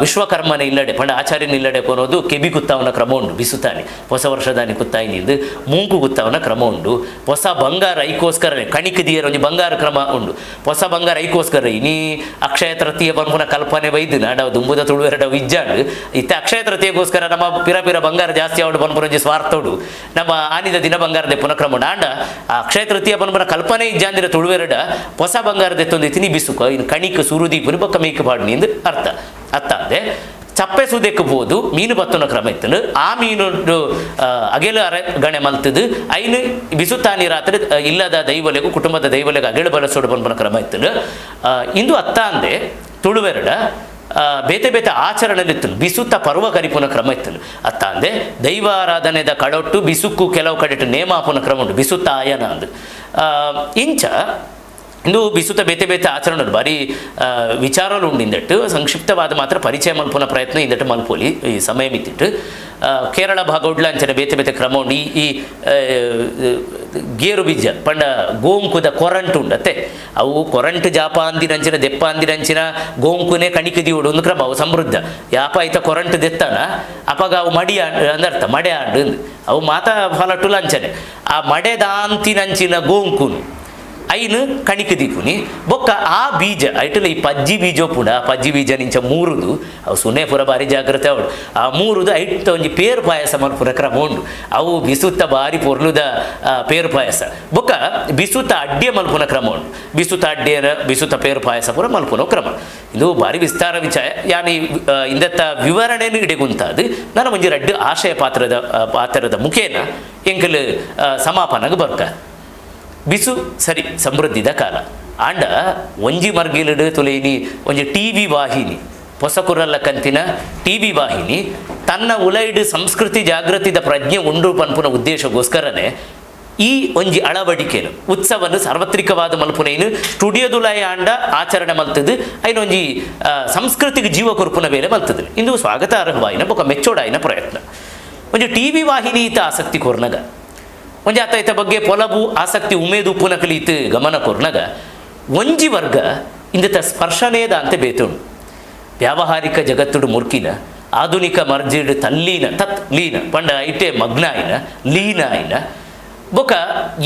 [SPEAKER 6] ವಿಶ್ವಕರ್ಮನೆ ಇಲ್ಲಡೆ ಪಂಡ ಆಚಾರ್ಯನ ಇಲ್ಲಡೆ ಕೊನೋದು ಕೆಬಿ ಕುತ್ತಾವನ ಕ್ರಮ ಉಂಡು ಬಿಸುತ್ತಾನೆ ಹೊಸ ವರ್ಷದಾನಿ ಕುತ್ತಾಯಿನಿಂದು ಮೂಂಕು ಕುತ್ತಾವನ ಕ್ರಮ ಉಂಡು ಹೊಸ ಬಂಗಾರ ಐಕೋಸ್ಕರನೇ ಕಣಿಕ ದಿಯರ ಒಂಜಿ ಬಂಗಾರ ಕ್ರಮ ಉಂಡು ಹೊಸ ಬಂಗಾರ ಐಕೋಸ್ಕರ ನೀ ಅಕ್ಷಯ ತೃತೀಯ ಪನ್ಪುನ ಕಲ್ಪನೆ ಬೈದು ನಾಡ ದುಂಬುದ ತುಳುವೆರಡ ಇಜ್ಜಾಂಡು ಇತ್ತೆ ಅಕ್ಷಯ ತೃತೀಯಕ್ಕೋಸ್ಕರ ನಮ್ಮ ಪಿರ ಬಂಗಾರ ಜಾಸ್ತಿ ಆವಡು ಪನ್ಪುರಂಜಿ ಸ್ವಾರ್ಥೋಡು ನಮ್ಮ ಆನಿದ ದಿನ ಬಂಗಾರದ ಪುನಕ್ರಮ ಆಂಡ ಆ ಅಕ್ಷಯ ತೃತೀಯ ಪನ್ಪುನ ಕಲ್ಪನೆ ಇಜ್ಜಾಂದಿರ ತುಳುವೆರಡ ಹೊಸ ಬಂಗಾರದ ಎತ್ತೊಂದಿತ್ತೀನಿ ಬಿಸುಕ ಇನ್ನು ಕಣಿಕ ಸುರುದೀಪುನಿ ಬೊಕ್ಕ ಮೇಯ್ಕ ಪಾಡ್ನಿ ಎಂದು ಅರ್ಥ ಅತ್ತಾಂದೆ ಚಪ್ಪೆ ಸುದೆಕ್ಕಬಹುದು ಮೀನು ಬತ್ತುನ ಕ್ರಮ ಇತ್ತು ಆ ಮೀನು ಅಗೆಲು ಗಣೆ ಮಲ್ತದು ಐನು ಬಿಸುತ್ತಾನಿ ರಾತ್ರಿ ಇಲ್ಲದ ದೈವಲೆಗೂ ಕುಟುಂಬದ ದೈವಲೆಗೂ ಅಗೆಳು ಬಳಸೋಡು ಪನ್ಪುನ ಕ್ರಮ ಇತ್ತು ಇಂದು ಅತ್ತಾಂದೆ ತುಳುವೆರಡ ಬೇತೆ ಬೇತೆ ಆಚರಣೆಲಿತ್ತು ಬಿಸುತ್ತ ಪರ್ವ ಕರಿಪುನ ಕ್ರಮ ಇತ್ತು ಅತ್ತಾಂದೆ ದೈವಾರಾಧನೆದ ಕಡೊಟ್ಟು ಬಿಸುಕ್ಕು ಕೆಲವು ಕಡೆಟ್ಟು ನೇಮಾಪುನ ಕ್ರಮ ಉಂಟು ಬಿಸುತ್ತ ಆಯನ ಅಂದು ಇಂಚ ಇಂದು ಬಿಸುತ್ತ ಬೇತೆ ಬೇತೆ ಆಚರಣೆ ಬಾರಿ ವಿಚಾರಗಳು ಉಂಡಿಂದಟ್ಟು ಸಂಕ್ಷಿಪ್ತವಾದ ಮಾತ್ರ ಪರಿಚಯ ಮಲ್ಪುನ ಪ್ರಯತ್ನ ಇಂದಟ್ಟು ಮಲ್ಪೋಲಿ ಈ ಸಮಯ ಮಿತ್ತಿಟ್ಟು ಕೇರಳ ಭಾಗ ಉಡ್ಲ ಅಂಚನೆ ಬೇತೆ ಬೇತೆ ಕ್ರಮ ಉಂಡು ಈ ಗೇರು ಬೀಜ ಪಂಡ ಗೋಂಕುದ ಕೊರಂಟು ಉಂಡತ್ತೆ ಅವು ಕೊರಂಟು ಜಾಪ ಅಂದಿರಂಚಿನ ದೆಪ್ಪ ಅಂದಿರಂಚಿನ ಗೋಂಕುನೆ ಕಣಿಕದಿ ಉಡು ಒಂದು ಕ್ರಮ ಅವು ಸಮೃದ್ಧ ಯಾಪ ಐತ ಕೊರಂಟು ದೆತ್ತಾನ ಅಪಗ ಅವು ಮಡಿ ಅಂದರ್ಥ ಮಡೆ ಆಂಡು ಅವು ಮಾತಾ ಫಲಟು ಲಂಚನೆ ಆ ಮಡೆದಾಂತಿನಂಚಿನ ಗೋಂಕುನು ಐನು ಕಣಿಕ ದೀಪುನಿ ಬೊಕ್ಕ ಆ ಬೀಜ ಐಟಲ್ಲ ಈ ಪಜ್ಜಿ ಬೀಜ ಪುಡ ಪಜ್ಜಿ ಬೀಜ ನಿಂಚ ಮೂರುದು ಅವು ಸುನೆ ಪುರ ಬಾರಿ ಜಾಗ್ರತೆ ಅವಳು ಆ ಮೂರುದು ಐಟ ಒಂಜಿ ಪೇರು ಪಾಯಸ ಮಲ್ಪುರ ಕ್ರಮ ಉಂಡು ಅವು ಬಿಸುತ್ತ ಬಾರಿ ಪೊರ್ಲುದ ಪೇರು ಪಾಯಸ ಬೊಕ್ಕ ಬಿಸುತ್ತ ಅಡ್ಡೆ ಮಲ್ಪುನ ಕ್ರಮ ಉಂಡು ಬಿಸುತ್ತ ಅಡ್ಡೆರ ಬಿಸುತ್ತ ಪೇರು ಪಾಯಸ ಪುರ ಮಲ್ಪುನ ಕ್ರಮ ಇದು ಬಾರಿ ವಿಸ್ತಾರ ವಿಚಾರ ಯಾನಿ ಇಂದತ್ತ ವಿವರಣೆನು ಇಡೆಗುಂತಾದು ನಾನು ಒಂಜಿ ರಡ್ಡು ಆಶಯ ಪಾತ್ರದ ಮುಖೇನ ಎಂಕಲ್ ಸಮಾಪನಗ ಬರ್ಕ ಬಿಸು ಸರಿ ಸಮೃದ್ಧಿದ ಕಾಲ ಆಂಡ ಒಂಜಿ ಮರ್ಗಿಲಡು ತುಲೇನಿ ಒಂಜಿ ಟಿವಿ ವಾಹಿನಿ ಪೊಸಕುರಲ್ಲ ಕಂತಿನ ಟಿವಿ ವಾಹಿನಿ ತನ್ನ ಉಲೈಡು ಸಂಸ್ಕೃತಿ ಜಾಗೃತಿದ ಪ್ರಜ್ಞೆ ಉಂಡು ಪನ್ಪುನ ಉದ್ದೇಶಗೋಸ್ಕರನೇ ಈ ಒಂಜಿ ಅಳವಡಿಕೆನು ಉತ್ಸವನು ಸಾರ್ವತ್ರಿಕವಾದ ಮಲ್ಪುನೇನು ಸ್ಟುಡಿಯೋದುಲಾಯ ಆಂಡ ಆಚರಣೆ ಮಲ್ತದು ಐನೊಂಜಿ ಸಂಸ್ಕೃತಿಗೆ ಜೀವ ಕೊರ್ಪುನ ಬೇಲೆ ಮಲ್ತದು ಇಂದು ಸ್ವಾಗತಾರ್ಹವಾಯಿನ ಬೊಕ ಮೆಚ್ಚೋಡಾಯಿನ ಪ್ರಯತ್ನ ಒಂಜಿ ಟಿವಿ ವಾಹಿನಿ ಈತ ಆಸಕ್ತಿ ಕೊರ್ನಗ ಒಂಜಿ ಆತ ಬಗ್ಗೆ ಪೊಲಬು ಆಸಕ್ತಿ ಉಮೇದು ಉಪ್ಪುನ ಕಲೀತು ಗಮನ ಕೊರ್ನಗ ಒಂಜಿ ವರ್ಗ ಇಂದತ ಸ್ಪರ್ಶನೇದ ಅಂತ ಬೇತುಂಡು ವ್ಯಾವಹಾರಿಕ ಜಗತ್ತುಡು ಮುರ್ಕಿನ ಆಧುನಿಕ ಮರ್ಜಿಡ್ ತಲ್ಲೀನ ತತ್ ಲೀನ ಪಂಡ ಐಟೆ ಮಗ್ನ ಆಯ್ನ ಲೀನ ಆಯ್ನ ಬೊಕ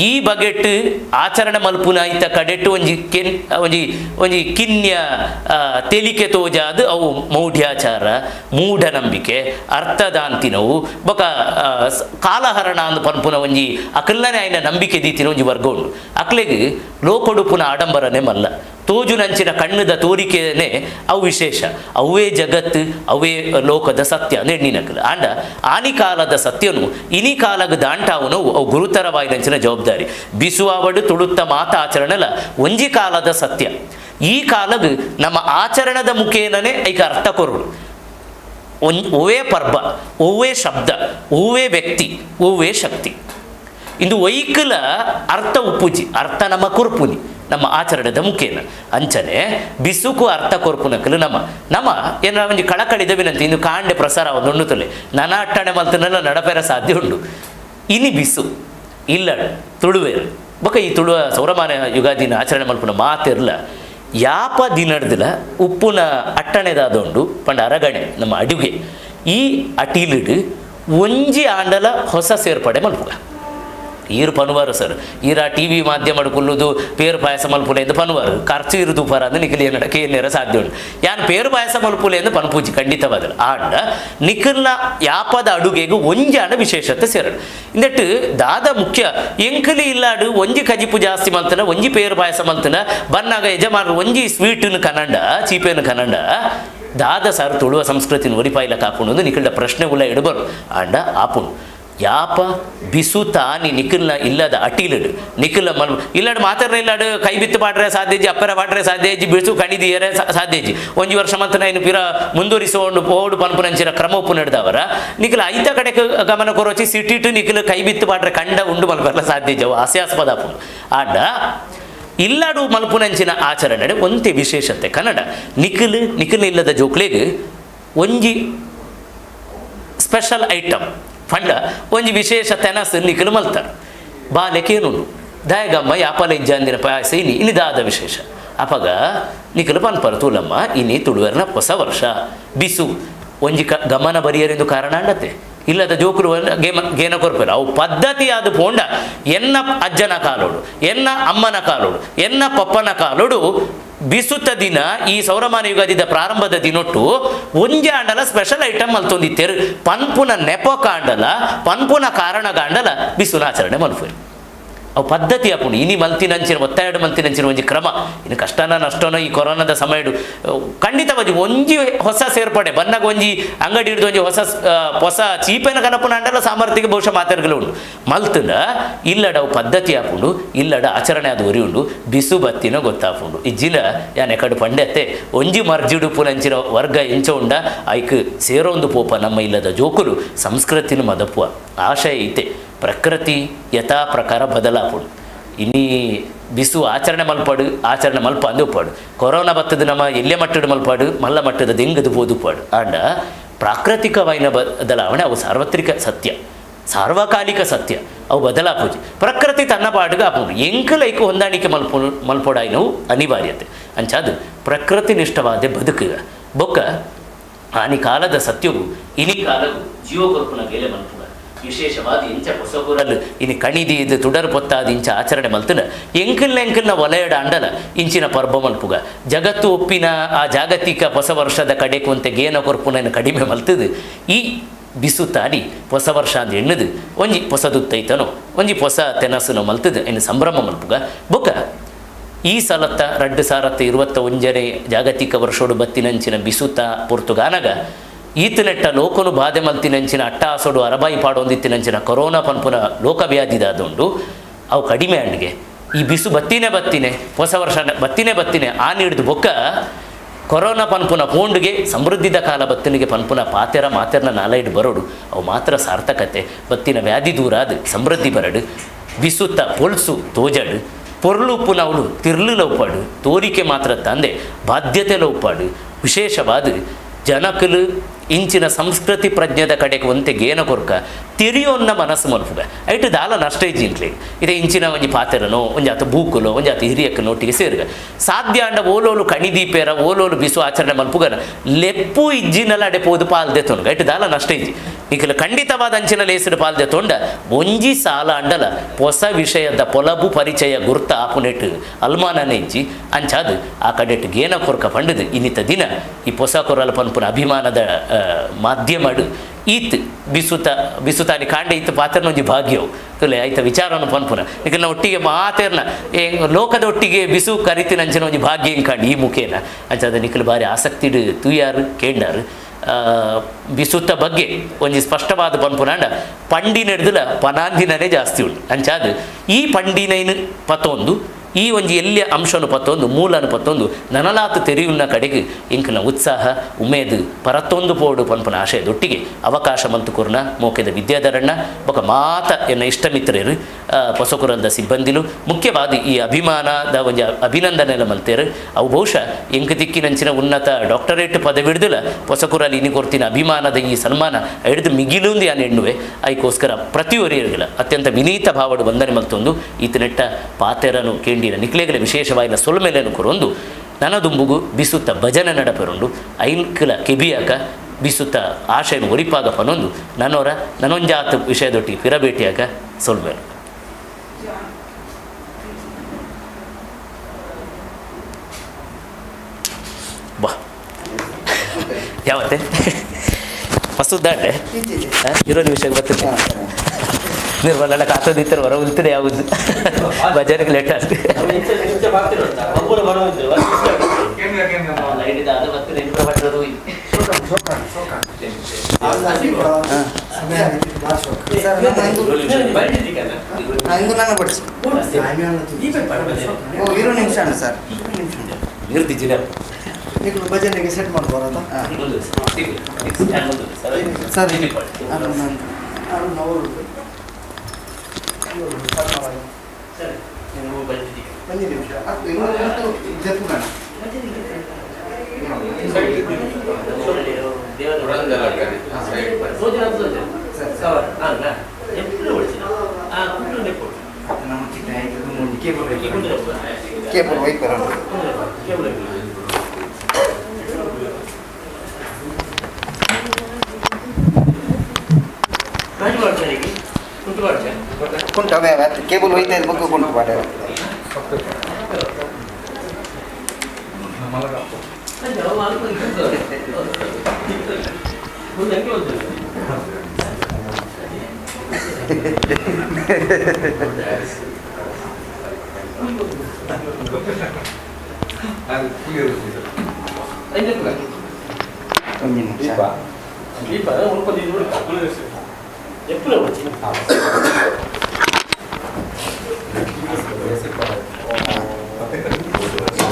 [SPEAKER 6] ಈ ಬಗೆಟ್ ಆಚರಣೆ ಮಲ್ಪುನ ಐತ ಕಡೆಟ್ಟು ಒಂಜಿ ಕಿನ್ಯ ತೆಲಿಕೆ ತೋಜಾದ ಅವು ಮೌಢ್ಯಾಚಾರ ಮೂಢನಂಬಿಕೆ ಅರ್ಥದಾಂತಿನವು ಬೊಕ ಕಾಲಹರಣ ಅಂದು ಪನ್ಪುನ ಒಂಜಿ ಅಕಲ್ನನೆ ಆಯ್ನ ನಂಬಿಕೆ ದೀತಿನ ಒಂಜಿ ವರ್ಗ ಉಂಡು ಅಕ್ಲೆಗ್ ಲೋಕೊಡುಪುನ ಆಡಂಬರನೆ ಮಲ್ಲ ತೋಜು ನಂಚಿನ ಕಣ್ಣದ ತೋರಿಕೆನೇ ಅವು ವಿಶೇಷ ಅವೇ ಜಗತ್ತು ಅವೇ ಲೋಕದ ಸತ್ಯ ನೆಣ್ಣಿನಕಲು ಆಂಡ ಆನಿ ಕಾಲದ ಸತ್ಯನು ಇನಿ ಕಾಲಗ ದಾಂಟಾವನು ಅವು ಗುರುತರವಾಯಿನಂಚಿನ ಜವಾಬ್ದಾರಿ ಬಿಸುವಾವಡು ತುಳುತ್ತ ಮಾತ ಆಚರಣೆಲ ಒಂಜಿ ಕಾಲದ ಸತ್ಯ ಈ ಕಾಲಗ್ ನಮ್ಮ ಆಚರಣದ ಮುಖೇನನೇ ಐಕ ಅರ್ಥ ಕೊರುಡು ಒವೇ ಪರ್ಬ ಒವೇ ಶಬ್ದ ಒವೇ ವ್ಯಕ್ತಿ ಒವೇ ಶಕ್ತಿ ಇಂದು ವೈಕಲ ಅರ್ಥ ಉಪ್ಪುಜಿ ಅರ್ಥ ನಮ್ಮ ಕೊರ್ಪುನಿ ನಮ್ಮ ಆಚರಣೆದ ಮುಖೇನ ಅಂಚನೆ ಬಿಸುಕು ಅರ್ಥ ಕೊರ್ಪುನಕಲು ನಮ್ಮ ಏನಾರ ಒಂಜಿ ಕಳಕಳಿದ ವಿನಂತಿ ಇಂದು ಕಾಂಡೆ ಪ್ರಸಾರ ಒಂದುಣ್ಣುತ್ತಲೆ ನನ್ನ ಅಟ್ಟಣೆ ಮಲ್ತನೆಲ್ಲ ನಡಪೆರ ಸಾಧ್ಯ ಉಂಡು ಇನಿ ಬಿಸು ಇಲ್ಲ ತುಳುವೇರು ಬೊಕ ಈ ತುಳುವ ಸೌರಮಾನ ಯುಗಾದಿನ ಆಚರಣೆ ಮಲ್ಪುನ ಮಾತಿರ್ಲ ಯಾಪ ದಿನಡ್ದಿಲ ಉಪ್ಪುನ ಅಟ್ಟಣೆದಾದೊಂಡು ಪಂಡ ಅರಗಣೆ ನಮ್ಮ ಅಡುಗೆ ಈ ಅಟೀಲಿಡು ಒಂಜಿ ಆಂಡಲ ಹೊಸ ಸೇರ್ಪಡೆ ಮಲ್ಪುಗ ಈರು ಪನ್ವಾರು ಸರ್ ಈರ ಟಿ ವಿ ಮಾಧ್ಯಮ ಕುಲ್ಲುದು ಪೇರು ಪಾಯಸ ಮಲ್ಪುಲೆ ಎಂದು ಪನ್ವಾರು ಖರ್ಚು ಇರುದು ಪರ ಅಂದ್ರೆ ನಿಖಿಲ್ ಏನಡ ಕೇಳರ ಸಾಧ್ಯ ಉಂಟು ಯಾನು ಪೇರು ಪಾಯಸ ಮಲ್ಪುಲೆ ಎಂದು ಪನ್ಪೂಜಿ ಖಂಡಿತವಾದಲ್ಲ ಆಂಡ ನಿಖಿಲ್ನ ಯಾಪದ ಅಡುಗೆಗೂ ಒಂಜಾಣ ವಿಶೇಷತೆ ಸೇರಡು ಇಂದಟ್ಟು ದಾದ ಮುಖ್ಯ ಎಂಕಲಿ ಇಲ್ಲಾಡು ಒಂಜಿ ಕಜಿಪು ಜಾಸ್ತಿ ಮಲ್ತನ ಒಂಜಿ ಪೇರು ಪಾಯಸ ಮಲ್ತನ ಬನ್ನಾಗ ಯಜಮಾನರು ಒಂಜಿ ಸ್ವೀಟನ್ನು ಕನ್ನಡ ಚೀಪೇನು ಕನ್ನಡ ದಾದ ಸಾರು ತುಳುವ ಸಂಸ್ಕೃತಿನ ಒರಿಪಾಯಿಲ ಕಾಪುಂಡು ನಿಖಿಲ್ಡ ಪ್ರಶ್ನೆ ಉಲ್ಲ ಇಡಬರು ಆಂಡ ಆಪುಂಡು ಯಾಪ ಬಿಸು ತಾನಿ ನಿಖಿಲ್ನ ಇಲ್ಲದ ಅಟೀಲಡು ನಿಖಿಲ ಮಲ್ ಇಲ್ಲಡು ಮಾತಾಡ್ರೆ ಇಲ್ಲಾಡು ಕೈ ಬಿತ್ತು ಪಾಡ್ರೆ ಸಾಧ್ಯಜಿ ಅಪ್ಪರ ಪಾಡ್ರೆ ಸಾಧ್ಯಜಿ ಬಿಡಿಸು ಕಣಿದಿಯರೆ ಸಾಧ್ಯಜಿ ಒಂಜಿ ವರ್ಷ ಮಂತನ ಇನ್ನು ಪಿರ ಮುಂದುವರಿಸೋಂಡು ಪೋಡು ಪನ್ಪುನಂಚಿನ ಕ್ರಮ ಉಪ್ಪು ನಡೆದವರ ನಿಖಿಲ ಐತ ಕಡೆ ಗಮನ ಕೊರೋಚಿ ಸಿಟ್ಟಿಟ್ಟು ನಿಖಿಲ ಕೈ ಬಿತ್ತು ಪಾಡ್ರೆ ಕಂಡ ಉಂಡು ಮಲ್ಪಲ್ಲ ಸಾಧ್ಯಜವು ಹಾಸ್ಯಾಸ್ಪದ ಅಪ್ಪು ಆಂಡ ಇಲ್ಲಾಡು ಮಲ್ಪುನಂಚಿನ ಆಚರಣೆ ಒಂತೆ ವಿಶೇಷತೆ ಕನ್ನಡ ನಿಖಿಲ್ ಇಲ್ಲದ ಜೋಕ್ಲೆಗೆ ಒಂಜಿ ಸ್ಪೆಷಲ್ ಐಟಮ್ ಪಂಡ ಒಂಜಿ ವಿಶೇಷ ತೆನಸು ನಿಖಿಲ್ ಮಲ್ತಾರೆ ಬಾಲೆಕೇನುಂಡು ದಯಗಮ್ಮ ಯಾಪಲ ಇಜ್ಜಂದಿನ ಪಾಯಸ ಇನಿ ದಾದ ವಿಶೇಷ ಅಪಗ ನಿಖಿಲ್ ಪನ್ಪರ ತೂಲಮ್ಮ ಇನಿ ತುಳುವರ್ನ ಹೊಸ ವರ್ಷ ಬಿಸು ಒಂಜಿ ಗಮನ ಬರಿಯರೆಂದು ಕಾರಣ ಅಂಡತೆ ಇಲ್ಲದ ಜೋಕುಲು ಗೇನ ಕೊರ್ಪೇರು ಅವು ಪದ್ಧತಿ ಆದ ಪೋಂಡ ಎನ್ನ ಅಜ್ಜನ ಕಾಲೋಡು ಎನ್ನ ಅಮ್ಮನ ಕಾಲೋಡು ಎನ್ನ ಪಪ್ಪನ ಕಾಲೋಡು ಬಿಸುತ್ತ ದಿನ ಈ ಸೌರಮಾನ ಯುಗಾದಿದ ಪ್ರಾರಂಭದ ದಿನೊಟ್ಟು ಒಂಜೆ ಆಂಡಲ ಸ್ಪೆಷಲ್ ಐಟಮ್ ಮಲ್ತೊಂದಿತ್ತೇರು ಪನ್ಪುನ ನೆಪ ಕಾಂಡಲ ಪನ್ಪುನ ಕಾರಣ ಗಾಂಡಲ ಬಿಸುನಾಚರಣೆ ಮಲ್ಪುರಿ ಅವು ಪದ್ಧತಿ ಹಾಕೊಂಡು ಇನಿ ಮಲ್ತಿನಂಚಿನ ಒತ್ತಾಯಡು ಮಲ್ತಿನಂಚಿನ ಒಂಜಿ ಕ್ರಮ ಇನ್ನು ಕಷ್ಟನ ನಷ್ಟನೋ ಈ ಕೊರೋನಾದ ಸಮಯಡು ಖಂಡಿತವಾಗಿ ಒಂಜಿ ಹೊಸ ಸೇರ್ಪಡೆ ಬನ್ನಾಗ ಒಂಜಿ ಅಂಗಡಿ ಹಿಡಿದು ಒಂಜಿ ಹೊಸ ಚೀಪೇನ ಕನಪುನ ಅಂಡಲ ಸಾಮರ್ಥ್ಯಕ್ಕೆ ಬಹುಶಃ ಮಾತಾಡ್ಗಳು ಉಂಡು ಮಲ್ತನ ಇಲ್ಲಡ ಅವು ಪದ್ಧತಿ ಹಾಕೊಂಡು ಇಲ್ಲಡ ಆಚರಣೆ ಅದು ಒರಿ ಉಂಡು ಬಿಸು ಬತ್ತಿನ ಗೊತ್ತಾಪುಂಡು ಇಜ್ಜಿನ ಯಾನ್ ಎಕಡು ಪಂಡೆತ್ತೆ ಒಂಜಿ ಮರ್ಜಿಡುಪುನಂಚಿನ ವರ್ಗ ಎಂಚ ಉಂಡ ಐಕ್ ಸೇರೊಂದು ಪೋಪ ನಮ್ಮ ಇಲ್ಲದ ಜೋಕುಲು ಸಂಸ್ಕೃತಿನ ಮದಪುವ ಆಶಯ ಐತೆ ಪ್ರಕೃತಿ ಯಥಾ ಪ್ರಕಾರ ಬದಲಾಪುಡು ಇನಿ ಬಿಸು ಆಚರಣೆ ಮಲ್ಪ ಅಂದುಪಾಡು ಕೊರೋನಾ ಬತ್ತದ ನಮ್ಮ ಎಲ್ಲೆ ಮಟ್ಟದ ಮಲ್ಪಾಡು ಮಲ್ಲ ಮಟ್ಟದ ದೆಂಗದು ಬೋದುಪಾಡು ಆಂಡ ಪ್ರಾಕೃತಿಕವೈನ ಬದಲಾವಣೆ ಅವು ಸಾರ್ವತ್ರಿಕ ಸತ್ಯ ಸಾರ್ವಕಾಲಿಕ ಸತ್ಯ ಅವು ಬದಲಾಪುಜಿ ಪ್ರಕೃತಿ ತನ್ನ ಪಾಡುಗ ಆಪುಂಡು ಎಂಕಲೈಕು ಹೊಂದಾಣಿಕೆ ಮಲ್ಪೋಡಾಯಿನವು ಅನಿವಾರ್ಯತೆ ಅಂಚಾದು ಪ್ರಕೃತಿ ನಿಷ್ಠವಾದ ಬದುಕುಗ ಬೊಕ್ಕ ಆನಿ ಕಾಲದ ಸತ್ಯವು ಇನಿ ಕಾಲವು ಜೀವಗೊರ್ಪುನ ಮೇಲೆ ಮಲ್ಪುಗ ವಿಶೇಷವಾದ ಇಂಚ ಹೊಸಗುರಲು ಇನ್ನು ಕಣಿದಿ ಇದು ತುಡರು ಪೊತ್ತಾದ ಇಂಚ ಆಚರಣೆ ಮಲ್ತನ ಎಂಕಲ್ನ ವಲಯಡ ಅಂಡಲ ಇಂಚಿನ ಪರ್ಬ ಮಲ್ಪುಗ ಜಗತ್ತು ಒಪ್ಪಿನ ಆ ಜಾಗತಿಕ ಹೊಸ ವರ್ಷದ ಕಡೆಕುಂತೆ ಗೇನ ಕೊರ್ಪುನ ಕಡಿಮೆ ಮಲ್ತದು ಈ ಬಿಸು ತಾಡಿ ಹೊಸ ವರ್ಷ ಅಂದ ಎಣ್ಣದು ಒಂಜಿ ಹೊಸದುತ್ತೈತನೋ ಒಂಜಿ ಹೊಸ ತೆನಸುನೋ ಮಲ್ತದು ಇನ್ನು ಸಂಭ್ರಮ ಮಲ್ಪುಗ ಬೊಕ್ಕ ಈ ಸಲತ್ತ 2021 ಜಾಗತಿಕ ವರ್ಷೋಡು ಬತ್ತಿನಂಚಿನ ಬಿಸುತ್ತ ಪೊರ್ತುಗಾನಗ ಈತನೆಟ್ಟ ಲೋಕನು ಬಾಧೆ ಮಲ್ತಿನಂಚಿನ ಅಟ್ಟಾಸೋಡು ಅರಬಾಯಿ ಪಾಡೊಂದಿತ್ತಿನಂಚಿನ ಕೊರೋನಾ ಪನ್ಪುನ ಲೋಕವ್ಯಾಧಿದಾದುಂಡು ಅವು ಕಡಿಮೆ ಅಂಡಿಗೆ ಈ ಬಿಸು ಬತ್ತಿನೇ ಹೊಸ ವರ್ಷ ಬತ್ತಿನೇ ಆ ನೀಡಿದ ಬೊಕ್ಕ ಕೊರೋನಾ ಪನ್ಪುನ ಪೋಂಡುಗೆ ಸಮೃದ್ಧಿದ ಕಾಲ ಬತ್ತನಿಗೆ ಪನ್ಪುನ ಮಾತೆರ್ನ ನಾಲೈಡು ಬರೋಡು ಅವು ಮಾತ್ರ ಸಾರ್ಥಕತೆ ಬತ್ತಿನ ವ್ಯಾಧಿ ದೂರಾದು ಸಮೃದ್ಧಿ ಬರಡು ಬಿಸುತ್ತ ಪೊಲ್ಸು ತೋಜಡು ಪೊರ್ಲು ಉಪ್ಪುನವಳು ತಿರ್ಲು ಲೌಪಾಡು ತೋರಿಕೆ ಮಾತ್ರ ತಂದೆ ಬಾಧ್ಯತೆ ಲೌಪಾಡು ವಿಶೇಷವಾದ ಜನಕಲು ಇಂಚಿನ ಸಂಸ್ಕೃತಿ ಪ್ರಜ್ಞದ ಕಡೆಗೆ ಒಂತೆ ಗೇನ ಕೊರ್ಕ ತಿರಿಯೊನ್ನ ಮನಸ್ಸು ಮಲ್ಪುಗ ಐಟು ದಾಲ ನಷ್ಟ ಇಜ್ಜಿಂಕ್ಲಿ ಇದೇ ಇಂಚಿನ ಒಂಜಿ ಪಾತೆರನೋ ಒಂಜಾತ ಬೂಕುಲೋ ಒಂಜಾತ ಹಿರಿಯಕ್ಕನೋ ಒಟ್ಟಿಗೆ ಸೇರ್ಗ ಸಾಧ್ಯ ಅಂಡ ಓಲೋಲು ಕಣಿದೀಪೇರ ಓಲೋಲು ಬಿಸು ಆಚರಣೆ ಮಲ್ಪುಗನ ಲೆಪ್ಪು ಇಜ್ಜಿನಲ್ಲ ಅಡೆ ಪೋದು ಪಾಲ್ದೆ ತೊಂಡು ಐಟು ದಾಲ ನಷ್ಟ ಇಜ್ಜಿ ಈಗಲ ಖಂಡಿತವಾದ ಅಂಚಿನ ಲೇಸಿಡು ಪಾಲ್ದೆ ತೊಂಡ ಒಂಜಿ ಸಾಲ ಅಂಡಲ ಹೊಸ ವಿಷಯದ ಪೊಲಬು ಪರಿಚಯ ಗುರ್ತ ಆಪುನೆಟ್ಟು ಅಲ್ಮಾನನೆ ಇಜ್ಜಿ ಅಂಚಾದು ಆ ಕಡೆಟ್ಟು ಗೇನ ಕೊರ್ಕ ಪಂಡದು ಇನ್ನಿತ ದಿನ ಈ ಹೊಸ ಕೊರಲ ಪನ್ಪುನ ಅಭಿಮಾನದ ಮಾಧ್ಯಮಡು ಈತ್ ಬಿಸುತಾನಿ ಕಾಂಡೆ ಈತ ಪಾತ್ರನ ಒಂಜಿ ಭಾಗ್ಯವು ತುಲೆ ಆಯ್ತ ವಿಚಾರವನ್ನು ಪನ್ಪುನ ಈಗ ಒಟ್ಟಿಗೆ ಮಾತೇರ್ನ ಲೋಕದ ಒಟ್ಟಿಗೆ ಬಿಸು ಕರಿತಿನಂಚಿನ ಒಂಜಿ ಭಾಗ್ಯ ಕಾಂಡಿ ಈ ಮುಖೇನ ಅಂಚಾದ ನಿಖಲ್ ಬಾರಿ ಆಸಕ್ತಿಡು ತೂಯಾರು ಕೇಂಡಾರು ಬಿಸುತ್ತ ಬಗ್ಗೆ ಒಂಜಿ ಸ್ಪಷ್ಟವಾದ ಪನ್ಪುನಾಂಡ ಪಂಡಿನೆಡ್ದುಲ ಪನಾಂದಿನನೇ ಜಾಸ್ತಿ ಉಂಟು ಅಂಚಾದ ಈ ಪಂಡಿನೈನು ಪತ್ತೊಂದು ಈ ಒಂಜಿ ಎಲ್ಲಿಯ ಅಂಶನು ಪತ್ತೊಂದು ಮೂಲನು ಪತ್ತೊಂದು ನನಲಾತು ತೆರೆಯುನ್ನ ಕಡೆಗೆ ಇಂಕನ ಉತ್ಸಾಹ ಉಮೇದು ಪರತ್ತೊಂದು ಪೋಡು ಪನ್ಪನ ಆಶಯದೊಟ್ಟಿಗೆ ಅವಕಾಶ ಮಂತುಕೂರ್ನ ಮೋಕೆದ ವಿದ್ಯಾಧರಣ್ಣ ಬೊಕ ಮಾತ ಎನ್ನ ಇಷ್ಟ ಮಿತ್ರರು ಪೊಸಕುರಲ್ದ ಸಿಬ್ಬಂದಿಲು ಮುಖ್ಯವಾದ ಈ ಅಭಿಮಾನದ ಒಂಜಿ ಅಭಿನಂದನೆಲ್ಲ ಮಲ್ತೇರು ಅವು ಬಹುಶಃ ಇಂಕ ದಿಕ್ಕಿನಂಚಿನ ಉನ್ನತ ಡಾಕ್ಟರೇಟ್ ಪದವಿಡ್ದುಲ ಪೊಸಕುರಲ್ಲಿ ಇನಿ ಕೊರ್ತಿನ ಅಭಿಮಾನದ ಈ ಸನ್ಮಾನ ಹಿಡಿದು ಮಿಗಿಲುಂದು ಯಾನು ಎಣ್ಣುವೆ ಅದಕ್ಕೋಸ್ಕರ ಪ್ರತಿಯೊರಿಯರಿಗಿಲ್ಲ ಅತ್ಯಂತ ವಿನೀತ ಭಾವಡು ವಂದನೆ ಮಲ್ತೊಂದು ಈತನೆಟ್ಟ ಪಾತೆರನು ಕೇಂದ್ರ ನಿಕ್ಲೆಗಲ ವಿಶೇಷವಾದ ಸೊಲ್ಮೆಲೆಯನ್ನು ಕೊರೊಂದು ನನದುಂಬುಗು ಬಿಸುತ್ತ ಭಜನೆ ನಡಪೆರುಂಡು ಐನ್ಕಲ ಕೆಬಿಯಾಕ ಬಿಸುತ್ತ ಆಶಯನು ಒರಿಪಾಗ ಪನೊಂದು ನನ್ನೊಂಜಾತ ವಿಷಯದೊಟ್ಟಿಗೆ ಪಿರಬೇಟಿಯಾಗ ಸೊಲ್ಮೆಲು ಯಾವತ್ತೆ ಮಸ್ತು ದಾಂಡೆ ಇರೋ ನಿಮಿಷಕ್ಕೆ ಬರ್ತೀನಿ ನೀವು ಒಳ್ಳೆ ಕಾತದಿತ್ತಾರೆ ಹೊರ ಉಲ್ತಾರೆ ಯಾವುದು ಬಜಾರಿಗೆ ಲೇಟ್ ಆಗ್ತದೆ
[SPEAKER 7] ಇಂದು ನನ್ನ ಕೊಡಿಸಿ ಇರೋ ನಿಮಿಷ ಅಣ್ಣ ಸರ್
[SPEAKER 6] ಇರ್ತಿದ್ದಿಲ್ಲ
[SPEAKER 1] ನೀವು ಭಜನೆಗೆ ಸೆಟ್ ಮಾಡ್ಬೋದಾ
[SPEAKER 7] ಸರ್
[SPEAKER 1] ಒಂದು ನಿಮಿಷ
[SPEAKER 7] ಕೇಬಲ್ ವೈಪ್ ಕುಂಟು ಅವೇ ಕೇಬಲ್ ಹೋಯ್ತಾ ಇದ್ದ ಬಗ್ಗೆ ಕುಂಟು ಪಾಠ ಒಂದು ನಿಮಿಷ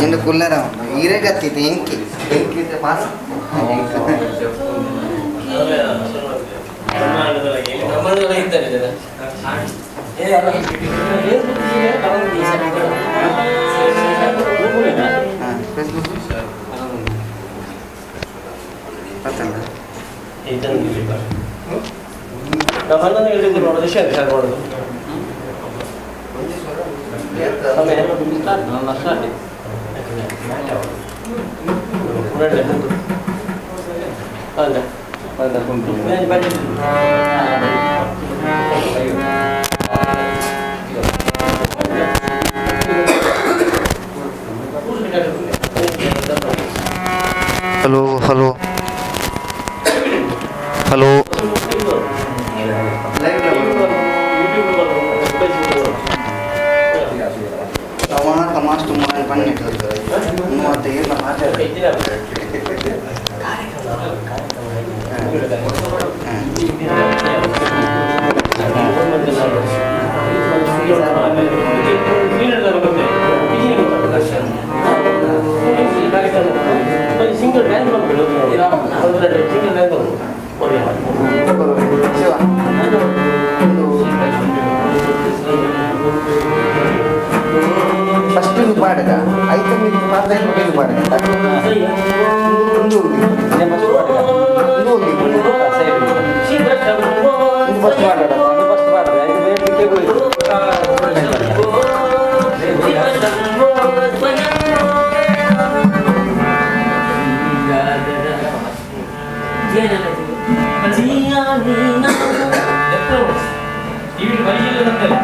[SPEAKER 7] ಇಂದು ಕುಲ್ಲರ ಈರೆಗತ್ತಿತ್ತು ಎಂಕಿ ಎಂಕಿ ಪಾಸ್ ಹಲೋ ಹಲೋ ಹಲೋ ತಮಾಷ್ ತುಂಬ ಬನ್ನಿ ಮೂವತ್ತು ಏನು
[SPEAKER 8] ಸಿಂಗಲ್ ಡ್ಯಾನ್ಸ್ ಮಾಡ್ಬಿಡು ಸಿಂಗಲ್ ಡ್ಯಾನ್ಸ್
[SPEAKER 7] ಫಸ್ಟ್ ನೀವು ಪಾಡದ ಐದು ಮಿನಿಟ್ ಮಾತ್ರ ಇದು ಪಾಡದ ಒಂದು ಫಸ್ಟ್ ಪಾಡದ ಇದು ಫಸ್ಟ್ ಪಾಡದ ಫಸ್ಟ್ ಪಾಡದ ಇದು ಬೇಟಕ್ಕೆ ಹೋಯ್ತು ಒಂದು ಇತ್ತಲ್ಲ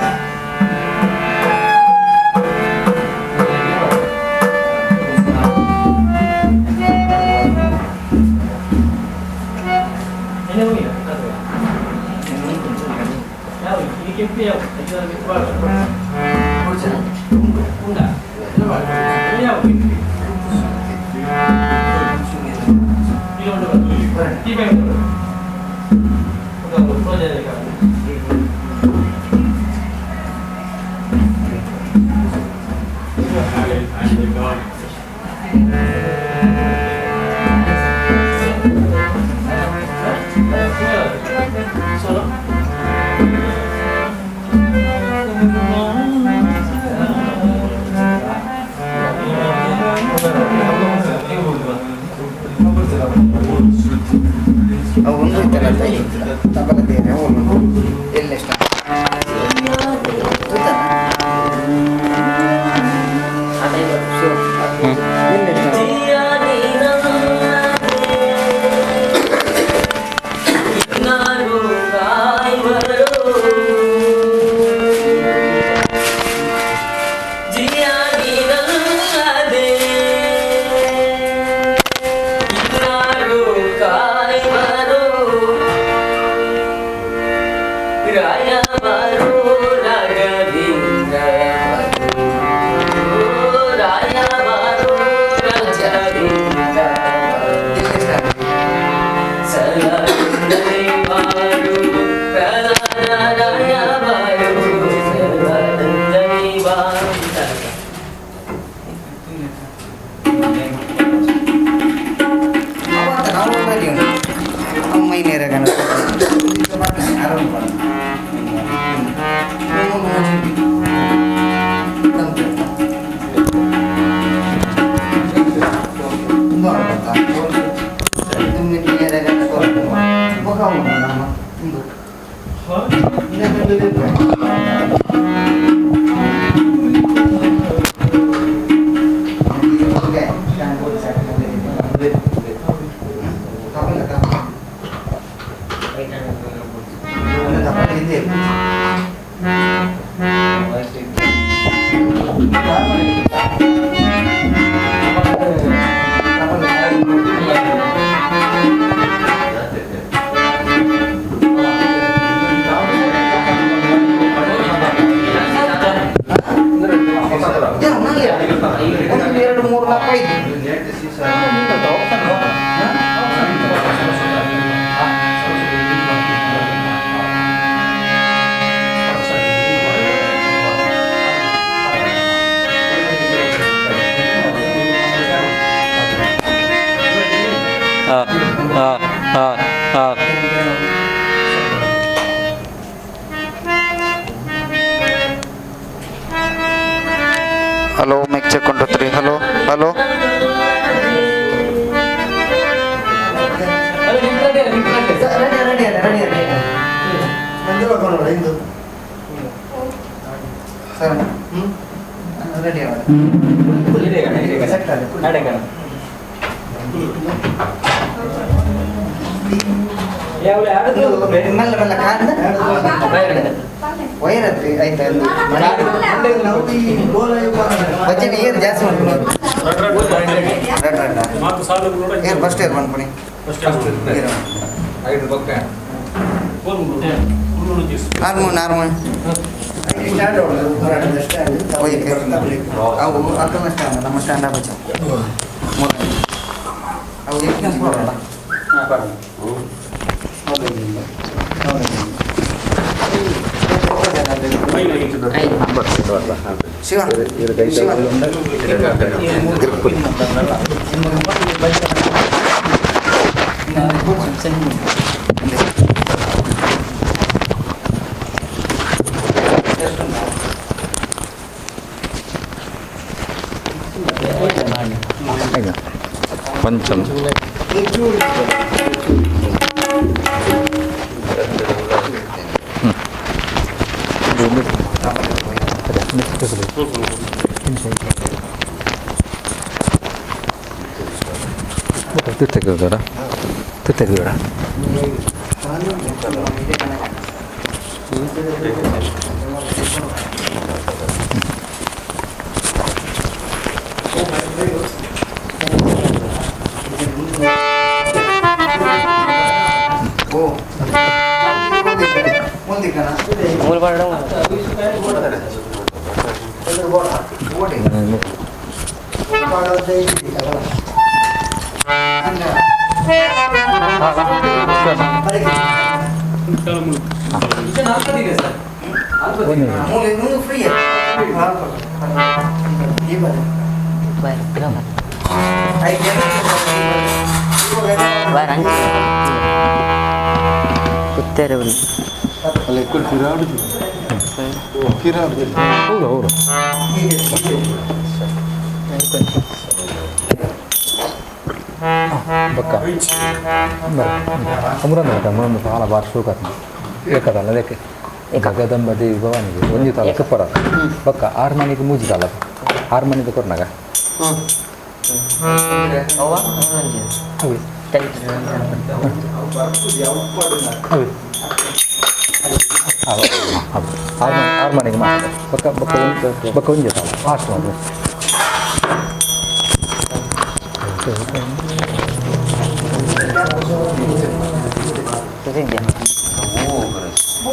[SPEAKER 7] ತಬಲ ಬೇರೆ ಅವನು ಎಲ್ಲೆಷ್ಟ ಎಲ್ಲೆಷ್ಟ
[SPEAKER 8] ರಾಯವರು ರಾಘವೇಂದ್ರ ರಾಯವರು ರಾಜವೇಂದ್ರ ಸಲಂದರಿವಾರು ರಾಯವರು ಸಲಂದರಿವಾರು
[SPEAKER 7] ಅಮ್ಮ ಇನ್ನೇರ ಗಣ ಎರಡು ಮೂರು ನಾಲ್ಕು ಐದು ಹಲೋ ಮೈಕ್ ಚೆಕ್ ಕೊಂಡ್ರಿ ಹಲೋ ಹಲೋ ಸರ್ ರೆಡಿ ಮೆಲ್ಲ ಮೆಲ್ಲ ಕಾರಣ ವೈರತ್ರಿ ಆಯ್ತಾ ಬಜೆಟ್ ಏನು ಜಾಸ್ತಿ ಮಾಡ್ಕೊಂಡು ಏನು ಫಸ್ಟ್ ಇಯರ್ ಮಾಡ್ಕೊಡಿ ಹಾರ್ಮೋನ್ ಹಾರ್ಮೋನ್ ಅವು ಅಕ್ಕನ ಸ್ಟ್ಯಾಂಡ್ ನಮ್ಮ ಸ್ಟ್ಯಾಂಡ್ ಬಚ್ಚ ಅವು ಎಷ್ಟು ಕೊಡೋಣ ಶಿವನ್
[SPEAKER 3] ಪಂಚಮ್ ತೆಗೆದ ಅಮೃತ ಸಾಲ ಬಾರಿ ಶೋಕ ಏಕದಲ್ಲ ಅದಕ್ಕೆ ಗಗದಂಬದಿ ಭವಾನಿಗೆ ಒಂದು ತಾಲ ಸೂಪರ್ ಅದ ಪಕ್ಕ 6 ಮನೆಗೆ ಮೂಜಿ ತಾಲ 6 ಮನೆದು ಕೊರ್ನಾಗ ಆರು ಮನೆಗೆ ಮಾತ್ರ ಪಕ್ಕ ಬಕ್ಕ ಒಂದು ತಾಲ ಫಾಸ್ಟ್ ಮಾಡಿ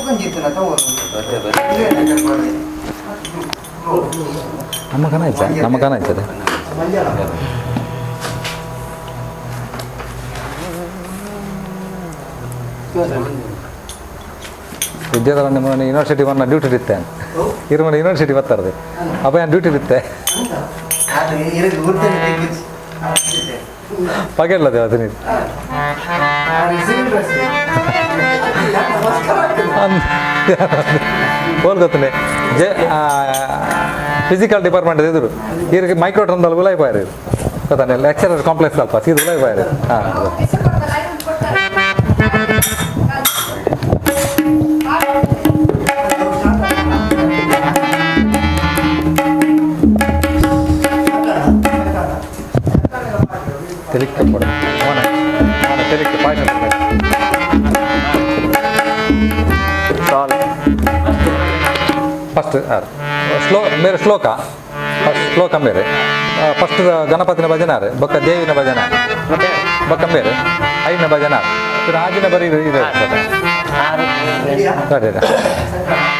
[SPEAKER 7] ಕೊಂಚಿತ್ತು ತಗೋದು
[SPEAKER 9] ನಮ್ಮ ಕನ ಆಯ್ತದೆ ವಿದ್ಯಾಧರ ನಿಮ್ಮ ಯೂನಿವರ್ಸಿಟಿ ಬನ್ನ ಡ್ಯೂಟಿ ಇರುತ್ತೆ ಇರುಮನೆ ಯೂನಿವರ್ಸಿಟಿ ಬರ್ತಾರೆ ಅಪ್ಪ ಏನು ಡ್ಯೂಟಿ ಇರುತ್ತೆ ಪಗೆಲ್ಲದೆ ಅದು ನೀವು ಹೋಲ್ ಗೊತ್ತನೆ ಫಿಸಿಕಲ್ ಡಿಪಾರ್ಟ್ಮೆಂಟ್ ಎದುರು ಈಗ ಮೈಕ್ರೋಟ್ರನ್ದಲ್ಲಿ ಉಲಾಯ್ಪಾಯರು ಇದು ಗೊತ್ತಾನೆ ಲೆಕ್ಚರರ್ ಕಾಂಪ್ಲೆಕ್ಸ್ ಅಲ್ಪ ಸೀದು ಉಲಾಯ್ಪಾಯರು ಹಾಂ ತೆಲಿಕ್ಕೆ ಕೊಡ ತೆಲಿಕ್ಕೆ ಪಾಯಸ ಫಸ್ಟ್ ಮೇರೆ ಶ್ಲೋಕ ಶ್ಲೋಕ ಮೇರೆ ಫಸ್ಟ್ ಗಣಪತಿನ ಭಜನೆ ಆರೆ ಬೊಕ್ಕ ದೇವಿನ ಭಜನೆ ಬೊಕ್ಕ ಮೇರೆ ಐದನೇ ಭಜನೆ ಆರೆ ಆಗಿನ ಬರೀ ಇದೆ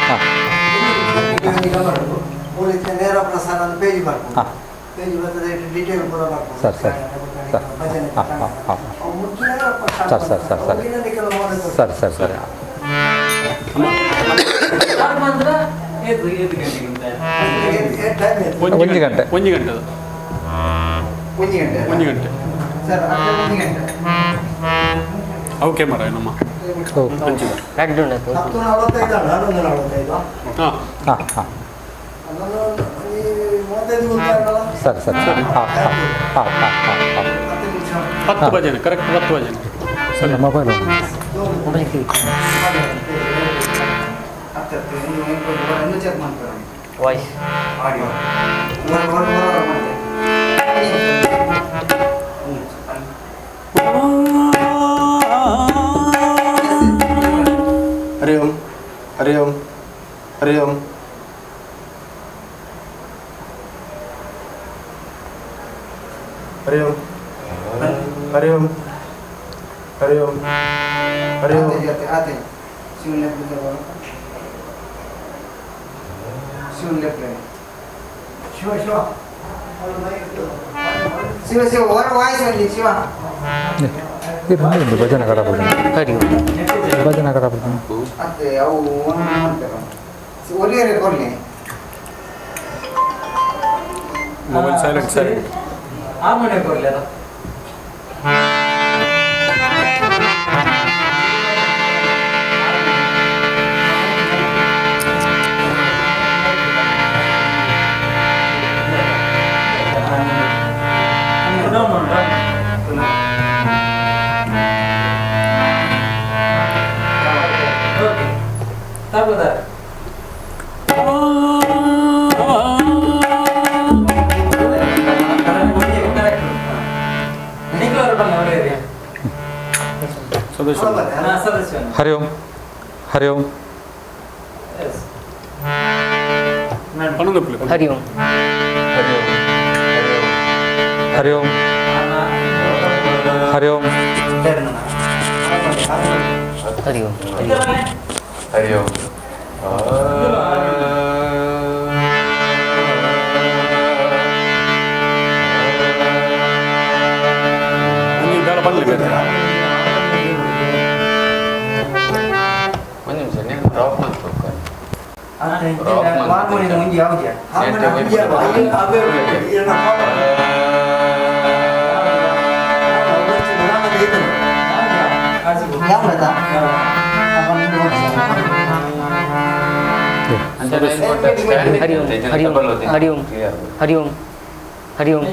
[SPEAKER 9] ಹಾಂ
[SPEAKER 1] ನೇರ ಪ್ರಸಾರ ಪೇಜ್ ಮಾಡ್ಬೋದು
[SPEAKER 9] ಹಾಂ
[SPEAKER 1] ಪೇಜ್ ಬರ್ತದೆ ಡೀಟೇಲ್ ಕೂಡ ಮಾಡ್ಬೋದು
[SPEAKER 9] ಸರ್ ಸರ್ ಸರ್ ಹಾಂ ಹಾಂ ಹಾಂ sir sir sir sir sir sir ಸರಿ ಒಂದು ಗಂಟೆ
[SPEAKER 10] ಓಕೆ ಮಾರ ನಮ್ಮ
[SPEAKER 9] ಹಾಂ ಹಾಂ ಸರಿ ಸರಿ ಹಾಂ ಹಾಂ ಹಾಂ ಹಾಂ ಹಾಂ
[SPEAKER 10] 10 ಬಜೆನೆ ಕರೆಕ್ಟ್ 10 ಬಜೆನೆ
[SPEAKER 9] ಸರಿ ಮೊಬೈಲ್
[SPEAKER 7] ಚೆಕ್ ಮಾಡ್ತಾರೆ
[SPEAKER 8] ವಾಯ್ಸ್
[SPEAKER 7] ಆಡಿಯೋ
[SPEAKER 5] ಹರಿ ಓಂ ಹರಿ ಓಂ ಹರಿ ಓಂ ಹರಿ ಓಂ ಹರಿ ಓಂ ಹರಿ ಓಂ ಹರಿ ಓಂ
[SPEAKER 7] ಆತೆ ಶಿವನ್ ಲೆಫ್ಟ್ ಶಿವನ್ ಲೆಫ್ಟ್ ಶಿವ ಶಿವ ಶಿವ ಶಿವ ಹೊರ ವಾಯ್ಸ್ ಅಲ್ಲಿ ಶಿವ
[SPEAKER 9] ಇದು ಭಜನೆ ಕಡ ಭಜನೆ ಕಡ
[SPEAKER 7] ಅತ್ತೆ ಅವು ಮಾಡ್ತಾರೆ ಒಲಿಯರೆ ಕೊಡ್ಲಿ
[SPEAKER 10] ಮೊಬೈಲ್ ಸೈಲೆಂಟ್
[SPEAKER 7] ಆ ಮನೆ ಕೊಡ್ಲಿ ಅದ
[SPEAKER 9] ಹರಿ ಓಂ ಹರಿ ಓಂ
[SPEAKER 8] ಹರಿ ಓಂ
[SPEAKER 9] ಹರಿ ಓಂ ಹರಿ ಓಂ
[SPEAKER 8] ಹರಿ ಓಂ
[SPEAKER 2] ಹರಿ ಓಂ
[SPEAKER 7] ಹಾರ್ಮೋನಿಯಂ ಮುಂದೆ ಯಾವ್ದು
[SPEAKER 8] ಹರಿ ಓಂ ಹರಿ ಓಂ ಹರಿ ಓಂ ಹರಿ ಓಂ ಹರಿ ಓಂ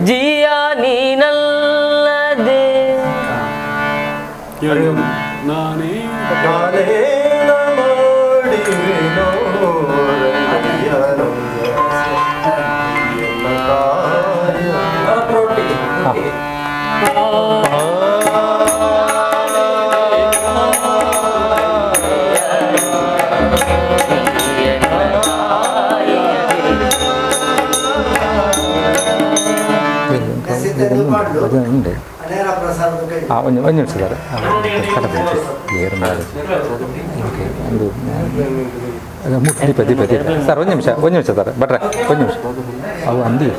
[SPEAKER 8] ಜಿಯಾ ನೀನಲ್ಲದೆ
[SPEAKER 10] ನಾನೇ
[SPEAKER 9] ಭಜನೆ ಉಂಟು
[SPEAKER 1] ನೇರ ಪ್ರಸಾರದ ಕೈ
[SPEAKER 9] ಹಾಂ ಒಂದು ನಿಮಿಷ ಸರ್ ಏರು ಮಾಡಿ ಒಂದು ದೀಪ ಸರ್ ಒಂದು ನಿಮಿಷ ಸರ್ ಬಟ್ರೆ ಒಂದು ನಿಮಿಷ ಅವು ಅಂದಿ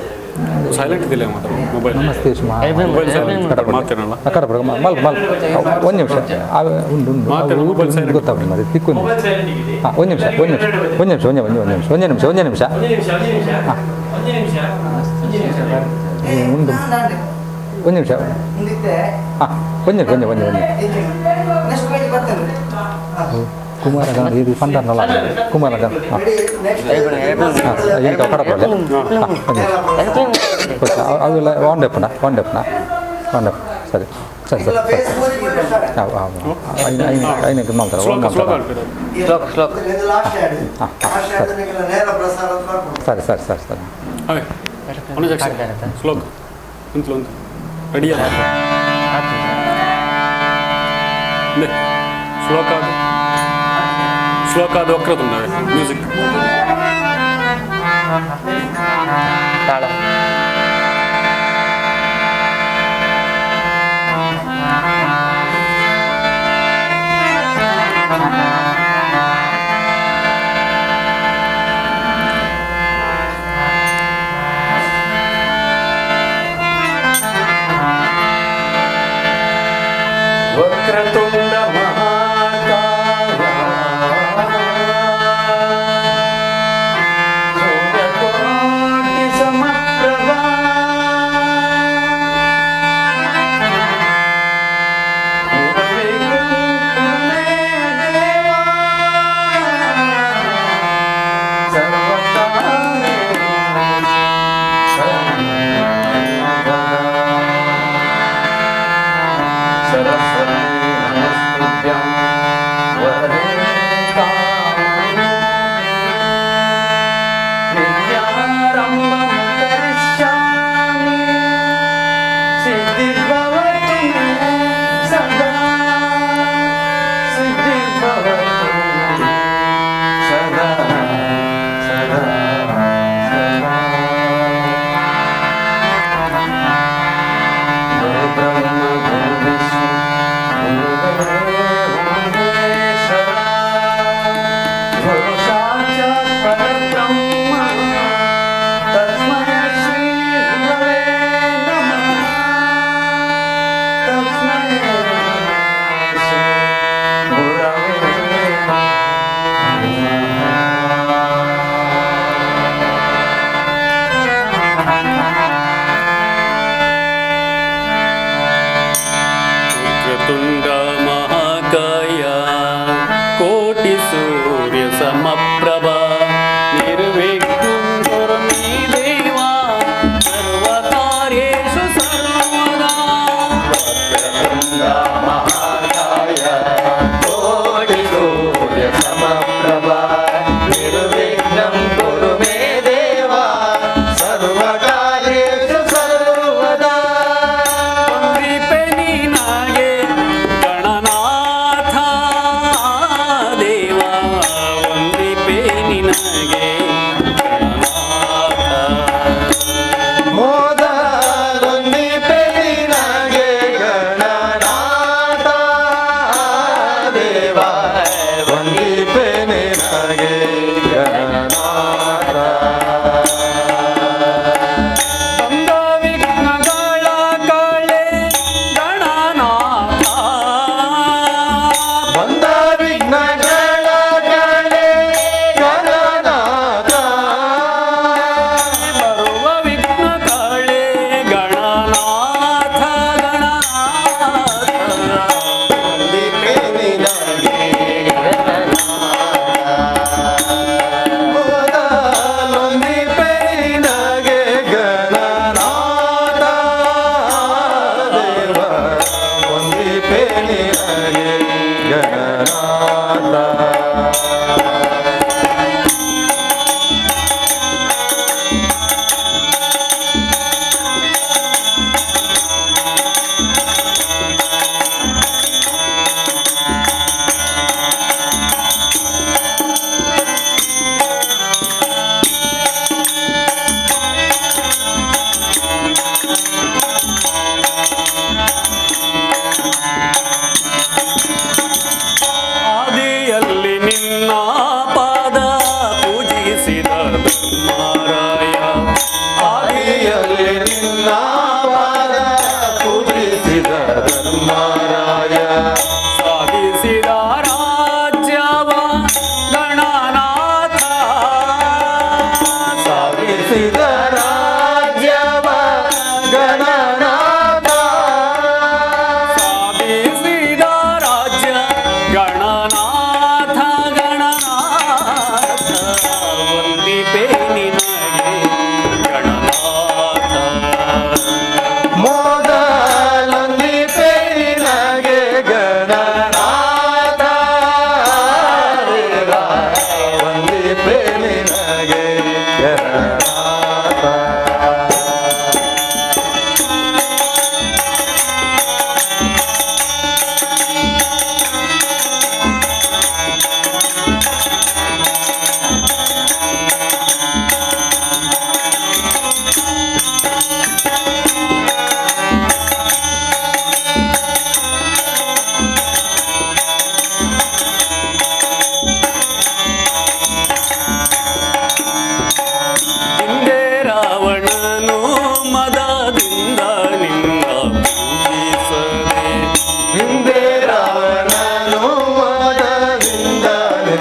[SPEAKER 10] ಸೈಲೆಂಟ್ ಇದಿಲ್ಲ ಮೊಬೈಲ್
[SPEAKER 9] ನಮಸ್ತೆ ಸುಮಾ
[SPEAKER 10] ಮಾತೇನಲ್ಲ
[SPEAKER 9] ಕಡಪಡ ಮಲ್ ಒಂದು ನಿಮಿಷ ಉಂಟು ಗೊತ್ತಾಗ್ತದೆ ಮತ್ತೆ ತಿಕ್ಕೊಂಡು ಹಾಂ ಒಂದು ನಿಮಿಷ ಹಾಂ ಉಂಟು ಒಂದು ನಿಮಿಷ ಹಾಂ ಒಂದು ಕುಮಾರಗಣ ಇದು ಪಂಡರ್ನಲ್ಲ ಕುಮಾರಗಣ ಹಾಂ ಎಂಕ ಕಡಪಡ ಅವೆಲ್ಲ ವಾಂಡೆಪ್ಪನ ಸರಿ ಐನಕ್ಕೆ ಮಾಡ್ತಾರೆ
[SPEAKER 10] ಶ್ಲೋಕ ರೆಡಿಯ ಶ್ಲೋಕ ಅದು ಒಕ್ಕರದುಂಡವೆ ಮ್ಯೂಸಿಕ್
[SPEAKER 8] ತಾಳ
[SPEAKER 10] ವಕ್ರತುಂಡ ಮಹಾಕಾಯ ಸೂರ್ಯಕೋಟಿ ಸಮಪ್ರಭಾ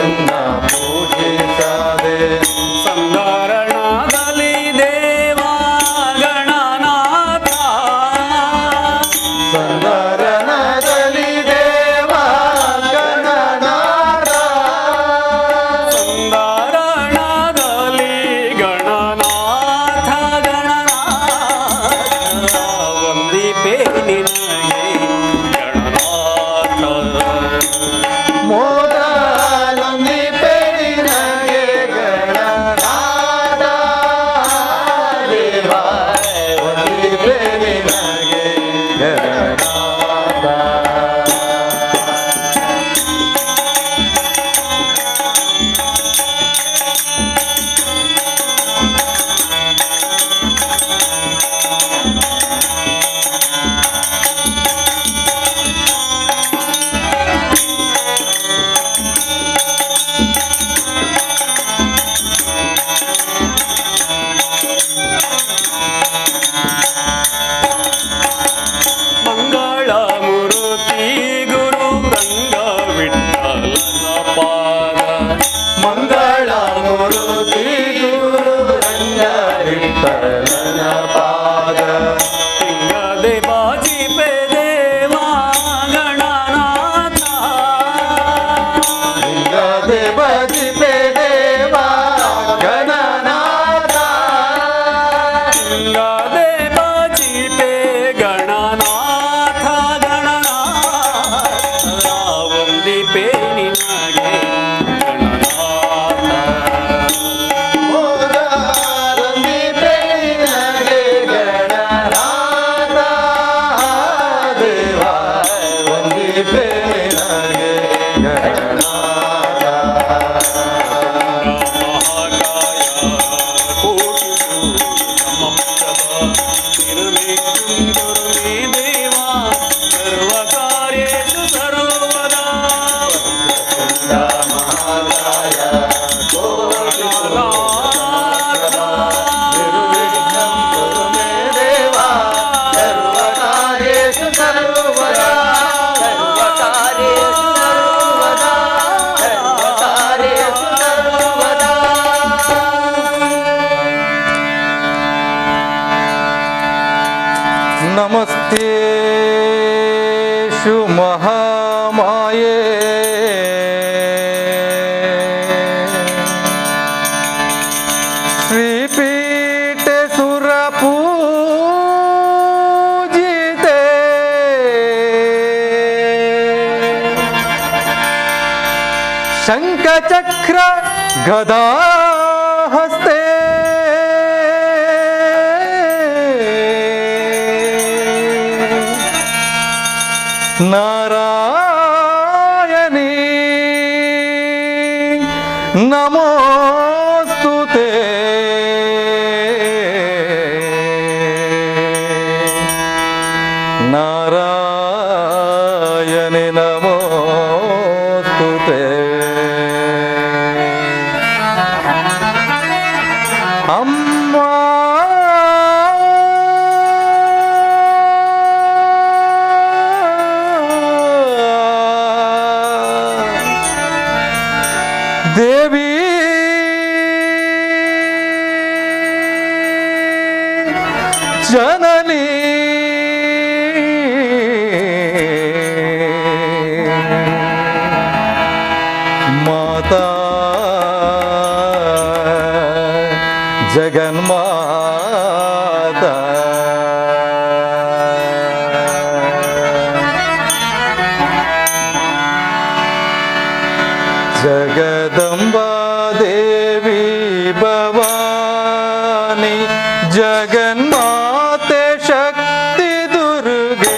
[SPEAKER 9] ನಿನ್ನ ಪೂಜಿಸದೆ
[SPEAKER 10] ಸಂಧಾರಣದಲ್ಲಿ ದೇವ ಗಣನಾಥ
[SPEAKER 9] ಸಂದರನದಲ್ಲಿ ದೇವ ಗಣನಾಥ
[SPEAKER 10] ಸಂಧಾರಣದಲ್ಲಿ ಗಣನಾಥ ಗಣನಾಥ ವಂದಿಪೆ ನಿನಗೆ ಗಣನಾಥ
[SPEAKER 9] ಮೋದಲೊಂದಿ ಪೇರಿನಗೆ ಗಣನಾಥ ದೇವ ಒಂದಿ ಪೇರಿನಗೆ ಗಣನಾಥ
[SPEAKER 10] ಮಂಗಳ ಮೂರ್ತಿ ಗುರು ರಂಗ ವಿಠಲನ ಪಾದ
[SPEAKER 9] ಮಂಗಳ ಮೂರುತಿ ಗುರು ರಂಗ ವಿಠಲನ ಪಾದ
[SPEAKER 10] ಹಿಂಗದೆ ಬಾಜಿಪೆ ದೇವ ಗಣನಾಥ
[SPEAKER 9] ಗದೆ ಬಜಿಪೆ ದೇವ ಗಣನಾಥ
[SPEAKER 10] ಹಿಂಗದೆ ಬಾಜಿಪೆ ಗಣನಾಥ ಗಣನಾಥ ವಂದಿಪೆ ನಿನಗೆ ಗಣನಾಥ
[SPEAKER 9] ಮೋದಲೊಂದಿ ಪೇರಿನಗೆ ಗಣನಾಥ ದೇವ ಒಂದಿ ಪೇರಿನಗೆ ಗಣನಾಥ
[SPEAKER 10] ಮಹಾಕಾಯ ಕೋಟಿಸು ಸಮಪ್ರಭ ನಿರ್ವಿಘ್ನಂ ಕುರು ಮೇ ದೇವ ಸರ್ವ ಕಾರ್ಯೇಷು ಸರ್ವದಾ
[SPEAKER 9] ಮಹಾಕಾಯ
[SPEAKER 10] ಗಣನಾಥ
[SPEAKER 9] ನಿರ್ವಿಘ್ನಂ ಕುರು ಮೇ ದೇವ ಸರ್ವ ಕಾರ್ಯೇಷು ಸರ್ವದಾ ಸರ್ವ ಕಾರ್ಯೇಷು ಸರ್ವದಾ ಸರ್ವ ಕಾರ್ಯೇಷು ಸರ್ವದಾ ನಮಸ್ತೆ ಶು ಮಹಾಮಾಯೇ ಶ್ರೀಪೀಠೆ ಸುರಪೂಜಿತೆ ಶಂಖಚಕ್ರ ಗದಾ ಹಸ್ತೆ ನಾರಾಯಣಿ ನಮೋಸ್ತುತೆ ನಾರಾಯಣಿ ನಮೋಸ್ತುತೆ ಅಮ್ಮ ದೇವಿ ಜನನಿ ಮಾತಾ ಜಗನ್ಮಾತಾ ಜಗದಂಬಾ ದೇವಿ ಭವಾನಿ ಜಗನ್ಮಾತೆ ಶಕ್ತಿ ದುರ್ಗೆ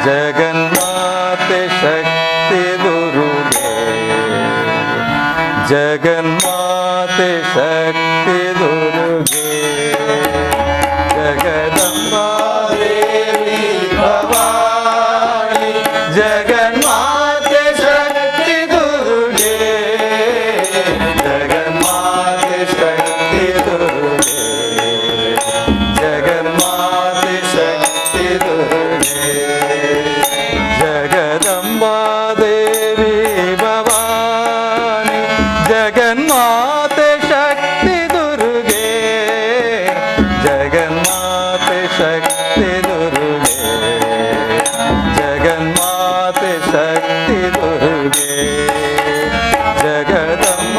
[SPEAKER 9] ಜಗನ್ಮಾತೆ ಶಕ್ತಿ ದುರ್ಗೆ ಜಗನ್ಮಾತೆ ಶಕ್ತಿ ದುರ್ಗೆ ಜಗದಂಬಾ ದೇವಿ ಭವಾನಿ ಜಗನ್ಮಾತೆ ಶಕ್ತಿ ದುರ್ಗೆ ಜಗನ್ಮಾತೆ ಶಕ್ತಿ ದುರ್ಗೆ ಜಗನ್ಮಾತೆ ಶಕ್ತಿ ದುರ್ಗೆ ಜಗದಂಬಾ ದೇವಿ ಭವಾನಿ ದುರ್ಗೆ ಜಗದಂಬ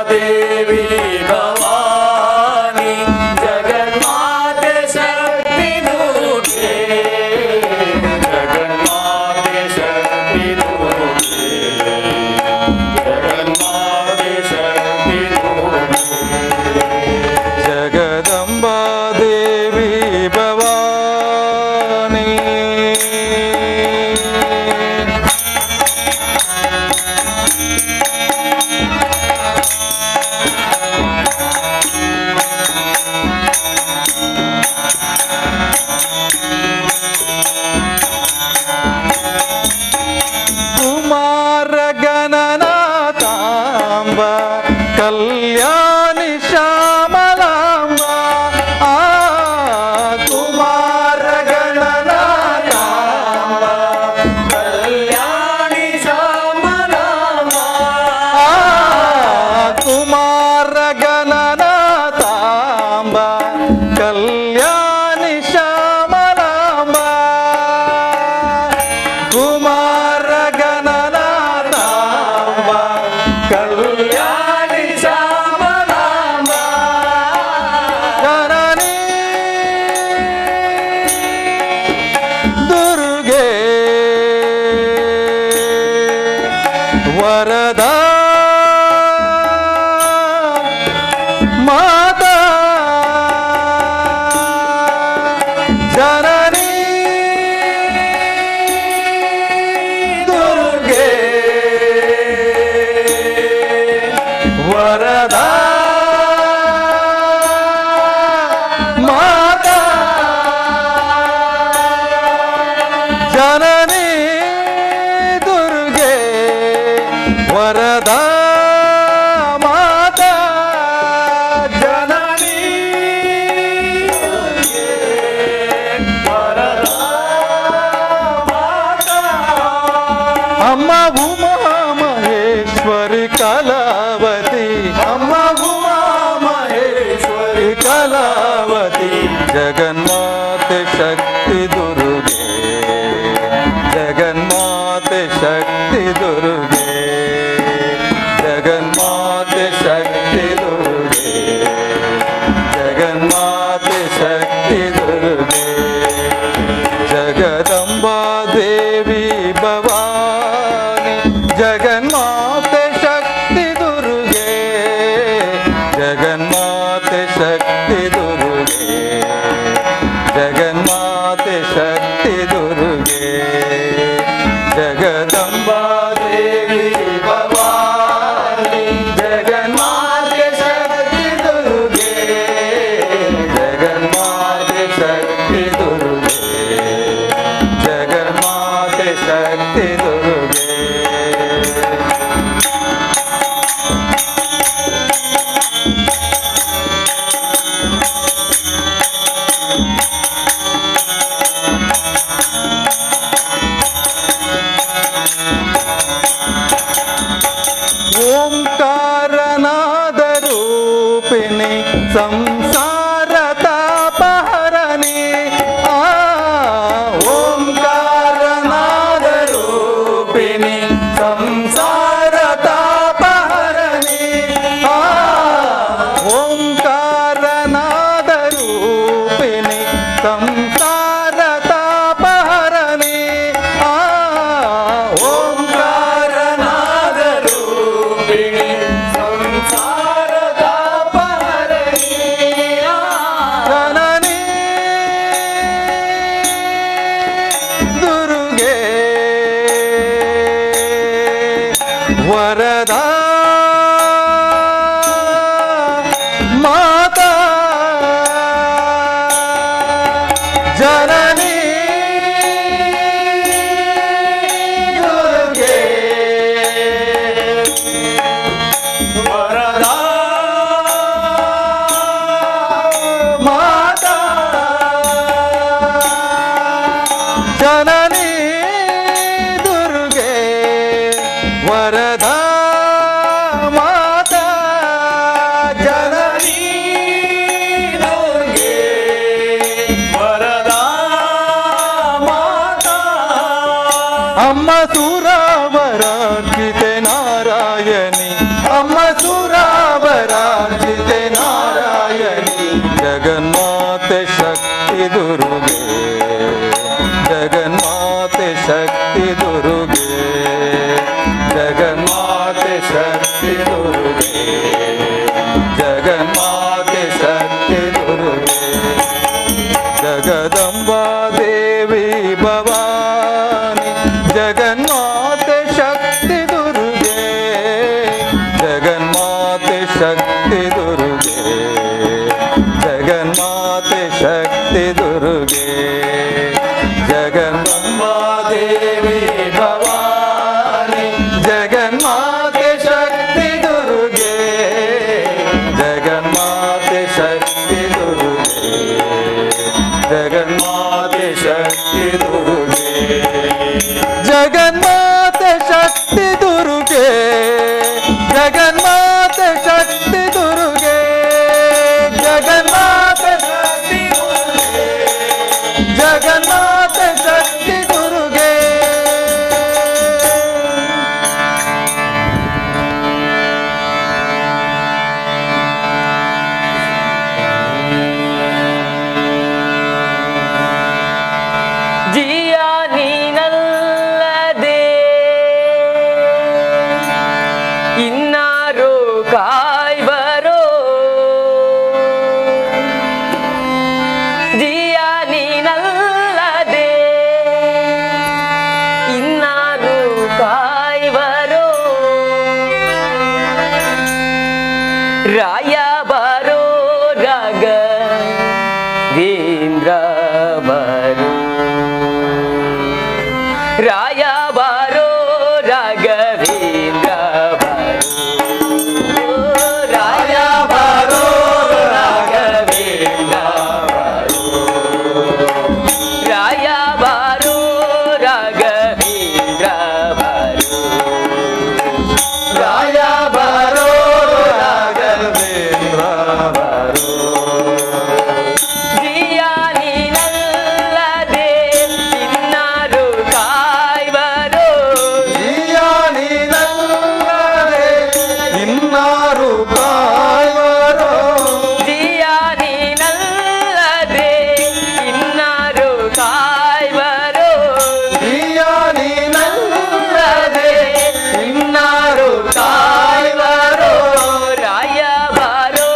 [SPEAKER 10] ದೇವಿ ಭವಾನಿ ಜಗನ್ಮಾತೆ ಶಕ್ತಿ ದುರ್ಗೆ ಜಗನ್ಮಾತೆ ಶಕ್ತಿ ದುರ್ಗೆ ಜಗನ್ಮಾತೆ ಶಕ್ತಿ ದುರ್ಗೆ
[SPEAKER 9] ಜಗದಂಬ ದೇವಿ ಭವಾನಿ ಕುಮಾರ ಗಣನಾಥಾಂಬ ಕಲ್ಯಾಣಿ ಶ್ಯಾಮಲಾಂಬ ಆ ಕುಮಾರ ಗಣನಾಥಾಂಬ
[SPEAKER 10] ಕಲ್ಯಾಣಿ ಶ್ಯಾಮಲಾಂಬ
[SPEAKER 9] ಆ ಕುಮಾರ ಗಣನಾಥಾಂಬ ಕಲ್ಯಾಣಿ ಶ್ಯಾಮಲಾಂಬ ಕುಮಾರ ಗಣನಾಥಾಂಬ ಕಲ್ಯಾಣಿ
[SPEAKER 10] ಶ್ಯಾಮಲಾಂಬ
[SPEAKER 9] ಜನನಿ ದುರ್ಗೆ ವರದ ಮಾತಾ ಜನನಿ ದುರ್ಗೆ ವರದ ಮಾತಾ ಜನನಿ ದುರ್ಗೆ ವರದ ಮಾತಾ ಜನನಿ ಅಮ್ಮ ಉಮಾ ಮಹೇಶ್ವರಿ ಕಲಾವತಿ ಅಮ್ಮ ಉಮಾ ಮಹೇಶ್ವರಿ ಕಲಾವತಿ ಜಗನ್ಮಾತೆ ಶಕ್ತಿ ದುರ್ಗೆ ಜಗನ್ಮಾತೆ ಶಕ್ತಿ ದುರ್ಗೆ ಜಗನ್ಮಾತೆ ಶಕ್ತಿ ದುರ್ಗೆ ಜಗನ್ಮಾತೆ ಶಕ್ತಿ ದುರ್ಗೆ ಜಗದಂಬಾ ದೇವಿ ಭವಾನಿ ಜಗನ್ಮಾತೆ ಶಕ್ತಿ ದುರ್ಗೆ ಜಗನ್ಮಾತೆ ಶಕ್ತಿ ದುರ್ಗೆ ಜಗನ್ಮಾತೆ ಶಕ್ತಿ ದುರ್ಗೆ ಜಗದಂಬಾ ದೇವಿ ಭವಾನಿ ಜಗನ್ಮಾತೆ ಶಕ್ತಿ ದುರ್ಗೆ ಜಗನ್ಮಾತೆ ಶಕ್ತಿ ದುರ್ಗೆ ಜಗನ್ಮಾತೆ ಶಕ್ತಿ ದುರ್ಗೆ ಓಂಕಾರನಾದ ರೂಪಿಣಿ ಸಂಸಾರ ತಾಪಹರಣಿ ಆ ಓಂಕಾರನಾದ ರೂಪಿಣಿ ಸಂಸಾರ ತಾಪಹರಣಿ ಆ ಓಂಕಾರನಾದ ರೂಪಿಣಿ ಸಂಸಾರ ತಾಪಹರಣಿ ಆ ಓಂಕಾರನಾದ ರೂಪಿಣಿ ಸಂಸಾರದ ಪಹರಣಿಯ ಜನನಿ ದುರ್ಗೆ ವರದ ಮಾತಾ ಜನನಿ ದುರ್ಗೆ ವರದ ಮಾತಾ ಜನನಿ ದುರ್ಗೆ ವರದ ಮಾತಾ ಜನನಿ ದುರ್ಗೆ ವರದ ಮಾತಾ ಅಮ್ಮ ಸುರವರಾರ್ಚಿತ
[SPEAKER 8] ರಾಯ ಬಾರೋ ರಾಘವೇಂದ್ರ ಬಾರೋ ರಾಯ ಬಾರೋ ರಾಘವೇಂದ್ರ ಬಾರೋ ರಾಯ ಬಾರೋ ರಾಘವೇಂದ್ರ ಬಾರೋ ರಾಯ ಬಾರೋ ರಾಘವೇಂದ್ರ ಬಾರೋ ರಾಯ ಬಾರೋ ರಾಘವೇಂದ್ರ ಬಾರೋ ಜಿಯಾನಿನಲ್ಲದೆ ಇನ್ನಾರು ಕಾಯ್ಬರೋ
[SPEAKER 10] ಜಿಯಾನಿನಲ್ಲದೆ ಇನ್ನಾರು ಕಾಯುವರು
[SPEAKER 8] ಜಿಯಾನಿನಲ್ಲದೆ ಇನ್ನಾರು ಕಾಯ್ಬರೋ
[SPEAKER 10] ಜಿಯಾನಿನಲ್ಲದೆ
[SPEAKER 8] ಇನ್ನಾರು ಕಾಯ್ಬರೋ ರಾಯ ಬಾರೋ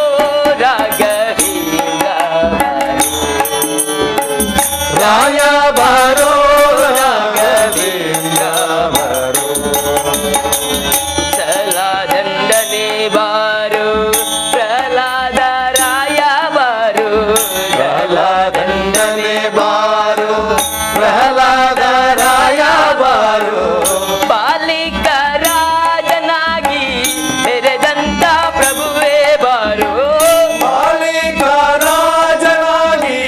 [SPEAKER 8] ರಾಘವೇಂದ್ರ
[SPEAKER 10] ರಾಯ ಬಾರೋ
[SPEAKER 8] ರಾಘವೇಂದ್ರ ದಂಡನೆ ಬಾರು ಪ್ರಹ್ಲಾದ ರಾಯ ಬಾರು
[SPEAKER 10] ದಂಡನೆ ಬಾರು ಪ್ರಹ್ಲಾದ ರಾಯ ಬಾರು
[SPEAKER 8] ಬಾಲಿಕ ರಾಜನಾಗಿ ಮೆರೆದಂತ ಪ್ರಭುವೇ ಬಾರು
[SPEAKER 10] ಮಾಲಿಕ ರಾಜನಾಗಿ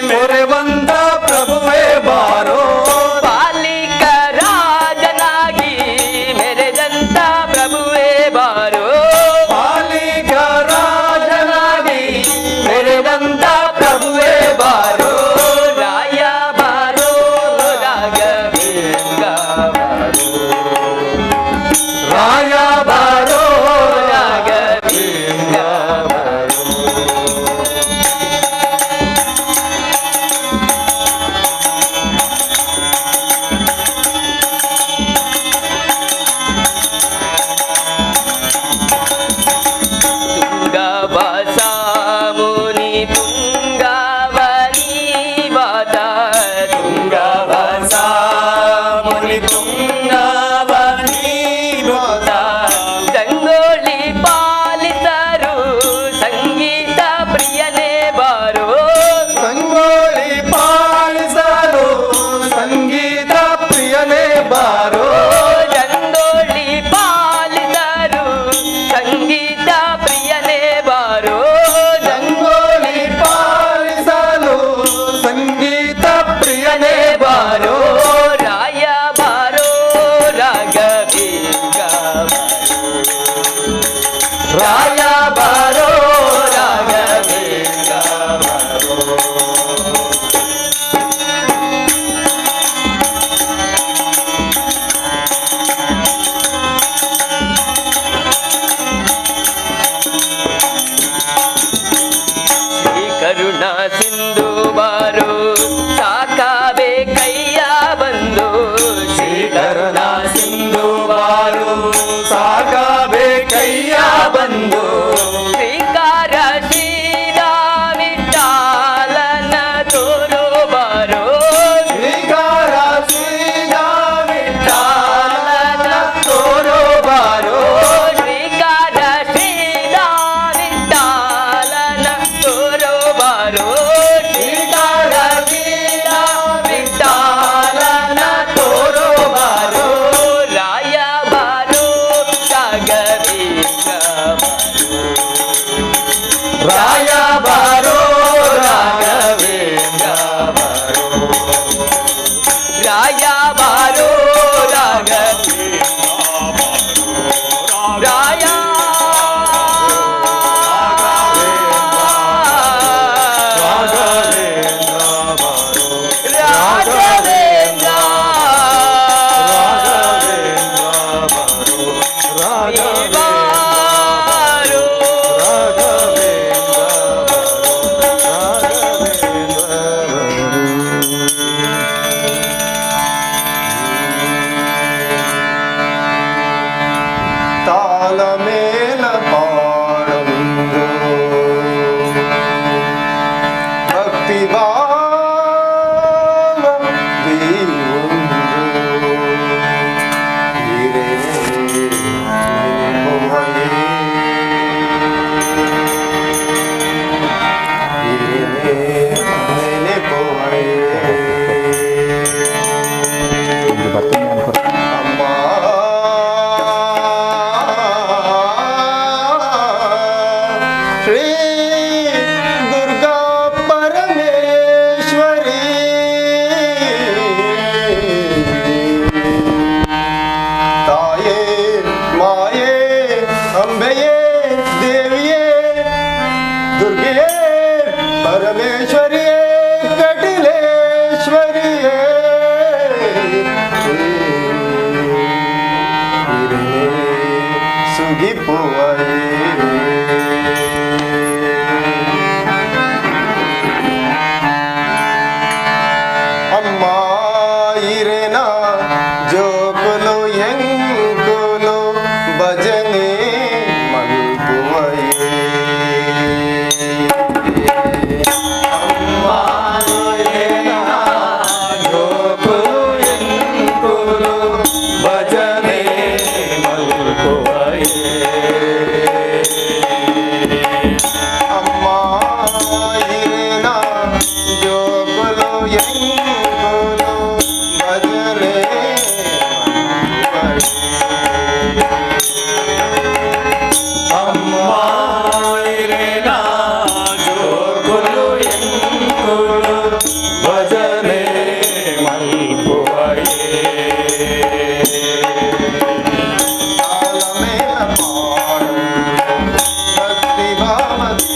[SPEAKER 10] ಮೇರೆ ಬಂದ ಪ್ರಭುವೇ ಬಾರೋ
[SPEAKER 8] ಬಾಲಿಕ ರಾಜನಾಗಿ ಮೆರೆದಂತ ಪ್ರಭುವೇ ಬಾರು
[SPEAKER 10] ಮಾಲಿಕ ರಾಜನಾಗಿ ಮೇರೆ ಬಂದ ಪ್ರಭುವೇ ಬಾರೋ
[SPEAKER 8] ರಾಯ ಬಾರೋ ರಾಘವೇಂದ್ರ
[SPEAKER 10] ರಾಯ ಬಾರೋ
[SPEAKER 8] ರಾಘವೇಂದ್ರ ತುಂಗಬಸ ಮುನಿ ತುಂಗವನಿ ವಾದ ತುಂಗಬಸ ಮುನಿ ತುಂಗವನಿ ವಾದ ಗಂಗೋಳಿ ಪಾಲಿತರು ಸಂಗೀತ ಪ್ರಿಯನೇ ಬಾರೋ
[SPEAKER 10] ಸಂಗೋಳಿ ಪಾಲಿಸಲು ಸಂಗೀತ ಪ್ರಿಯನೇ ಬಾರೋ
[SPEAKER 8] ಗಂಗೋಳಿ ಪಾಲಿತರು ಸಂಗೀತ ಪ್ರಿಯನೇ ಬಾರೋ
[SPEAKER 10] ಸಂಗೋಳಿ ಪಾಲಿಸಲು ಸಂಗೀತ ಪ್ರಿಯನೇ ಬಾರೋ
[SPEAKER 8] ರಾಯ ಬಾರೋ ರಾಘವೇಂದ್ರ
[SPEAKER 10] ರಾಯ ಬಾರೋ
[SPEAKER 8] ರಾಘವೇಂದ್ರ ಶ್ರೀ ಕರುಣಾ ಸಿಂಧು ಬಾರೋ ಸಾಕಾಬೆ ಕೈಯ ಬಂದು ಶ್ರೀ ಕರುಣಾ ಸಿಂಧು ಬಾರೋ
[SPEAKER 10] ಸಾಗಬೇ ಕೈಯ ಬಂದು
[SPEAKER 8] ಶ್ರೀಕಾರ ಶ್ರೀರಾಮಿಟಾಲನ ತೋರೋ ಬಾರೋ
[SPEAKER 10] ಶ್ರೀಕಾರ ಶ್ರೀರಾಮಿಟಾಲನ ತೋರೋ ಬಾರೋ
[SPEAKER 8] ಶ್ರೀಕಾರ ಶ್ರೀರಾಮಿಟಾಲನ ತೋರೋ ಬಾರೋ
[SPEAKER 10] ಶ್ರೀಕಾರ ಶ್ರೀರಾಮಿಟಾಲನ ತೋರೋ ಬಾರೋ
[SPEAKER 8] ರಾಯ ಬಾರೋ ರಾಘವೇಂದ್ರ
[SPEAKER 10] ರಾಯ ಬಾರೋ ರಾಘವೇಂದ್ರ
[SPEAKER 8] ರಾಯ ಬಾರೋ ರಾಘವೇಂದ್ರ ರಾಯ ರಾಘವೇಂದ್ರ ಬಾರೋ
[SPEAKER 10] ತಾಲಮೇಲ ಪಾಡೊಂದು ಭಕ್ತಿ ಭಾವ ದೀವೊಂದು ಹಿರೇ ಅಂಬೆಯೇ ದೇವಿಯೇ ದುರ್ಗೆಯೇ ಪರಮೇಶ್ವರಿಯೇ ಕಟಿಲೇಶ್ವರಿಯೇ ಸುಗಿಪುವಯೇ ಅಮ್ಮ ಇರೆನ ಜೋಕುಲು ಎಂಕುಲು ಭಜನೆ ಮಲ್ಪುವಯೇ ಅಮ್ಮ ಇರೆನ ಜೋಕುಲು ಎಂಕುಲು ಭಜನೆ ಮಲ್ಪುವಯೇ ಅಮ್ಮ ಇರೆನ ಜೋಕುಲು ಎಂಕುಲು ಭಜನೆ ಅಮ್ಮ ಇರೆನ ಜೋಕುಲು ಎಂಕುಲು ಭಜನೆ ಮಲ್ಪುವಯೇ ತಾಳಮೇಳ ಮಾಡು ಭಕ್ತಿ ಭಾವದಿ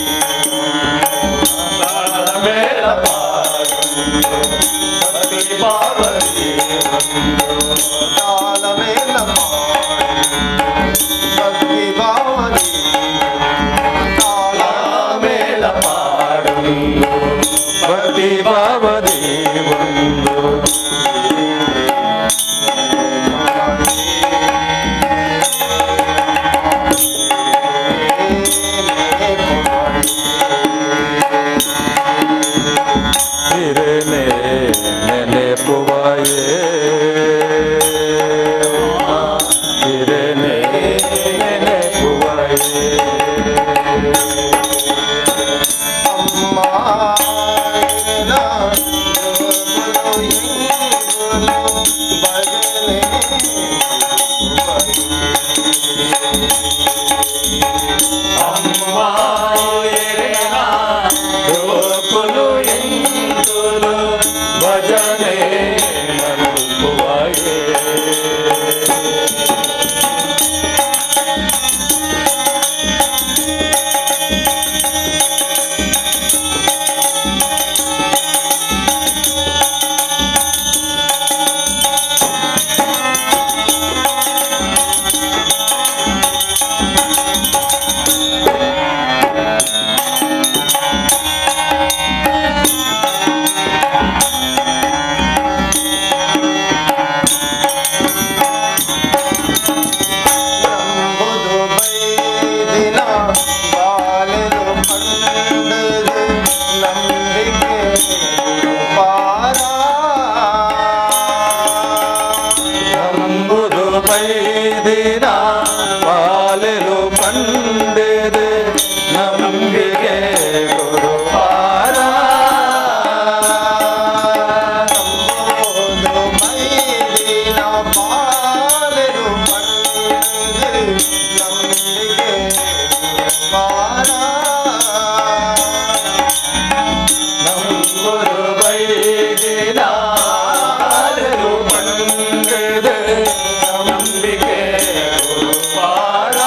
[SPEAKER 10] ತಾಳಮೇಳ ಮಾಡು ಭಕ್ತಿ ಭಾವದಿ ತಾಳಮೇಳ ಮಾಡು ಭಕ್ತಿ ಭಾವದಿ ತಾಳಮೇಳ ಮಾಡು ಭಕ್ತಿ ಭಾವದಿ ಒಂದು ಹಿರನೆ ನೆನೆಪುವಯೇ ಹಿರನೆ ನೆನೆಪುವಯೇ ಅಮ್ಮ ಇರೆನ ಜೋಕುಲು ಎಂಕುಲು ಭಜನೆ ಅಮ್ಮ ಇರೆನ ಜೋಕುಲು ಎಂಕುಲು ಭಜನೆ ಮಲ್ಪುವಯೇ ನಂಬುದು ಬೈದಿನ ಬಾಲೆದು ಪಂಡದು ನಂಬಿಕೆ ಪಾರ ನಂಬುದು ಬೈದಿನ ಬಾಲೆಲು ಪಂಡದು ನಂಬಿಕೆ ಗುರುಪಾರ ನಂಬುದು ಬೈದಿನ ಬಾಲೆಲು ಪಂಡದು ನಂಬಿಕೆ ಗುರುಪಾರ ನಂಬುದು ಬೈದಿನ ಬಾಲೆಲು ಪಂಡದು ನಂಬಿಕೆ ಗುರುಪಾರ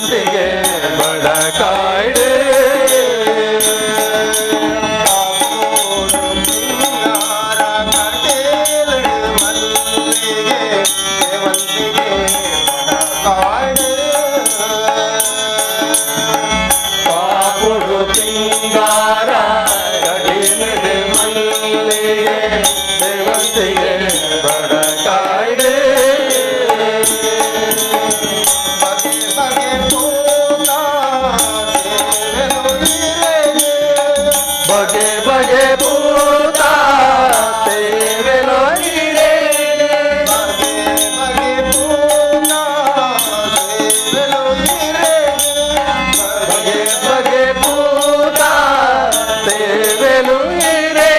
[SPEAKER 10] ಸೇವಂತಿಗೆ ಬಡಕಾಯ್ಡೆ ಕಾಪುಡು ಪಿಂಗಾರ ಕಡಿಲಡೆ ಮಲ್ಲಿಗೆ ಸೇವಂತಿಗೆ ಬಡಕಾಯ್ಡೆ ಬಗೆ ಬಗೆ ಪೂತ ಬಗೆ ಬಗೆ ಪೂತ ಸೇವೆಲೋ ನೀಡೆ ಬಗೆ ಬಗೆ ಪೂತ ಸೇವೆಲೋ ನೀಡೆ ಬಗೆ ಬಗೆ ಪೂತ ಸೇವೆಲೋ ನೀಡೆ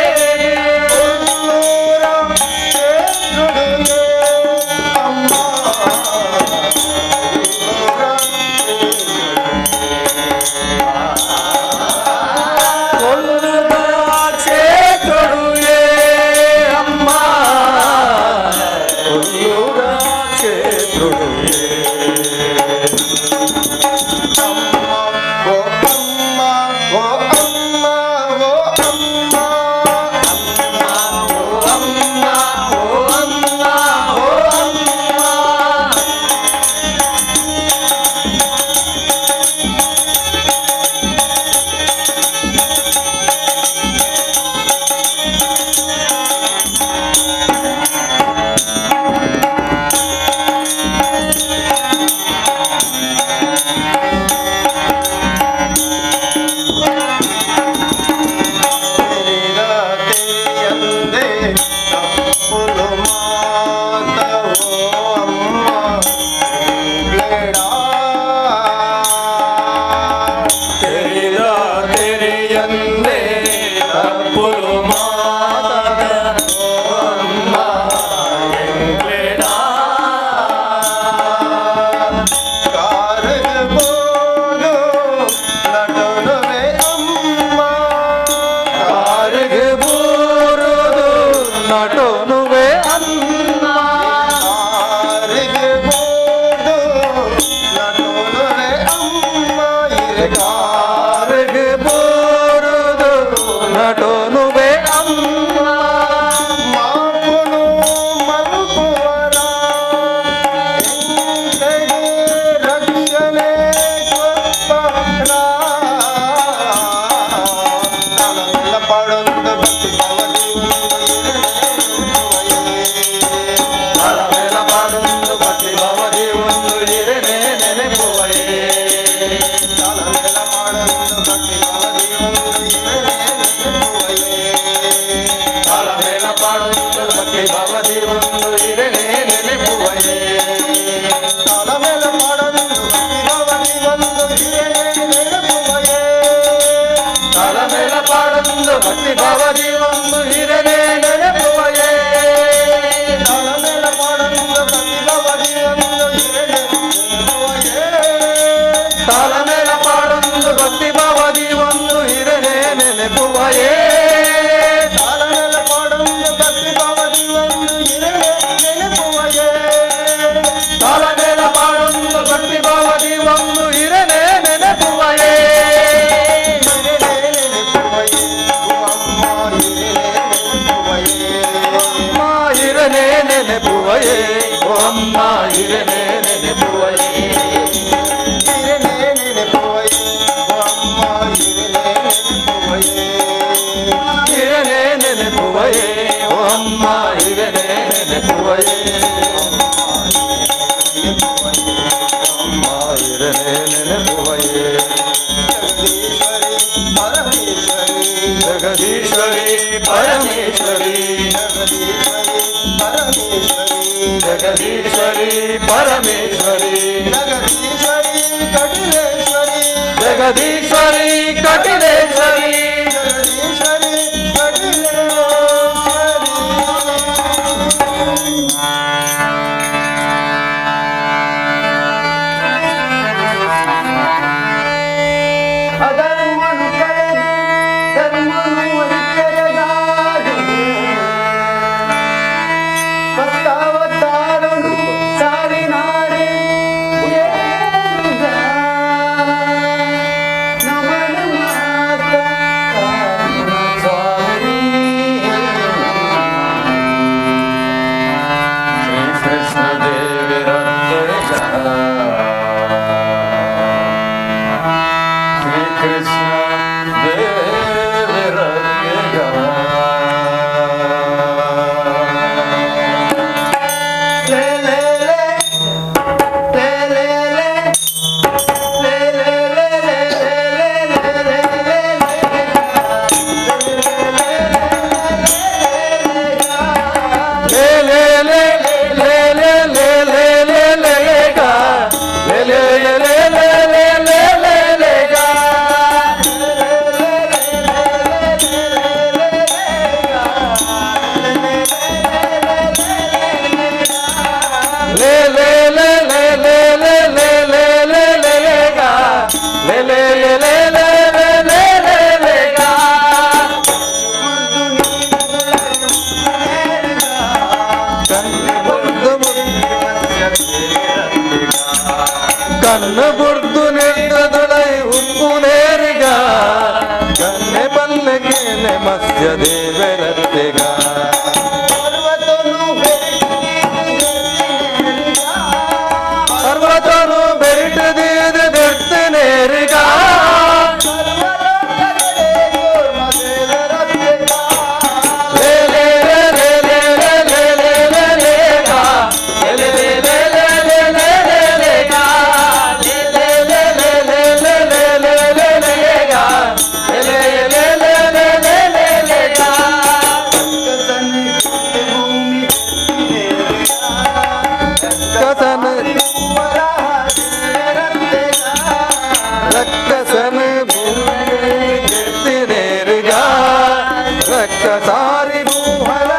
[SPEAKER 10] ಭಕ್ತಿ ಭಾವದಿ ಒಂದು ಹಿರನೆ ನೆನಪುವಯೇ ತಾಳಮೇಳ ಪಾಡೊಂದು ಭಕ್ತಿ ಭಾವದಿ ಒಂದು ಹಿರನೆ ನೆನಪುವಯೇ ತಾಳಮೇಳ ಪಾಡೊಂದು ಭಕ್ತಿ ಭಾವದಿ ಒಂದು ಹಿರನೆ ನೆನಪುವಯೇ ತಾಳಮೇಳ ಪಾಡೊಂದು ಭಕ್ತಿ ಭಾವದಿ ಒಂದು ಹಿರನೆ ನೆನಪುವಯೇ ತಾಳಮೇಳ ಪಾಡೊಂದು ಭಕ್ತಿ ಭಾವದಿ ಒಂದು ಹಿರನೆ ನೆನಪುವಯೇ ನೆನಪುವಯೇ ಓ ಅಮ್ಮ ಹಿರನೆ ನೆನಪುವಯೇ ಹಿರನೆ ನೆನಪುವಯೇ ಓ ಅಮ್ಮ ಹಿರನೆ ನೆನಪುವಯೇ ಹಿರನೆ ನೆನಪುವಯೇ ಓ ಅಮ್ಮ ಹಿರನೆ ನೆನಪುವಯೇ ಅಮ್ಮ ಹಿರನೆ ನೆನಪುವಯೇ ಜಗದೀಶ್ವರಿ ಪರಮೇಶ್ವರಿ ಜಗದೀಶ್ವರಿ ಪರಮೇಶ್ವರಿ ಜಗದೀಶ್ವರಿ ಕಟಿಲೇಶ್ವರಿ ಜಗದೀಶ್ವರಿ ಕಟಿಲೇಶ್ವರಿ ಜಗದೀಶ್ವರಿ ಕಟಿಲೇಶ್ವರಿ
[SPEAKER 7] ಅಧರ್ಮನು ಕಳೆದು ಧರ್ಮನು ಒಲಿಕೆರೆಗಾಡು ಭಕ್ತಾವತಾರನು ಸಾರಿನಾಡೆ ಏರುಗ
[SPEAKER 10] కన్ను బుర్దు నిండుదులై ఉప్పు నేరుగా కన్నె పల్లెకేనే మత్స్య దేవరత్తెగా పర్వతను బెరిటు దీది దెర్తి నేరుగా రక్కసారి భూహల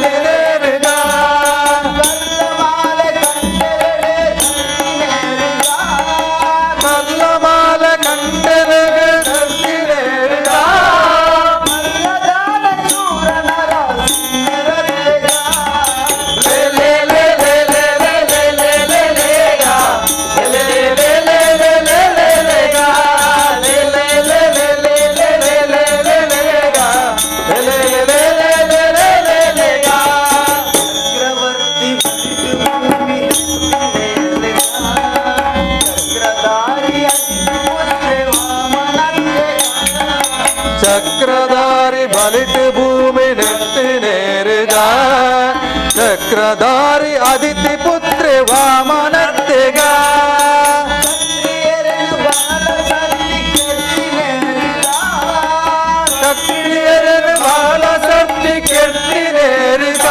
[SPEAKER 10] నేరుగా కర్లమాల కంటెలుగు దర్శి నేరుగా చక్రధారి బలిటి భూమి నెట్టి నేరుగా చక్రధారి అదితి పుత్రి వామనత్తెగా క్షత్రియరను బాల సత్తి కెట్టి నేరుగా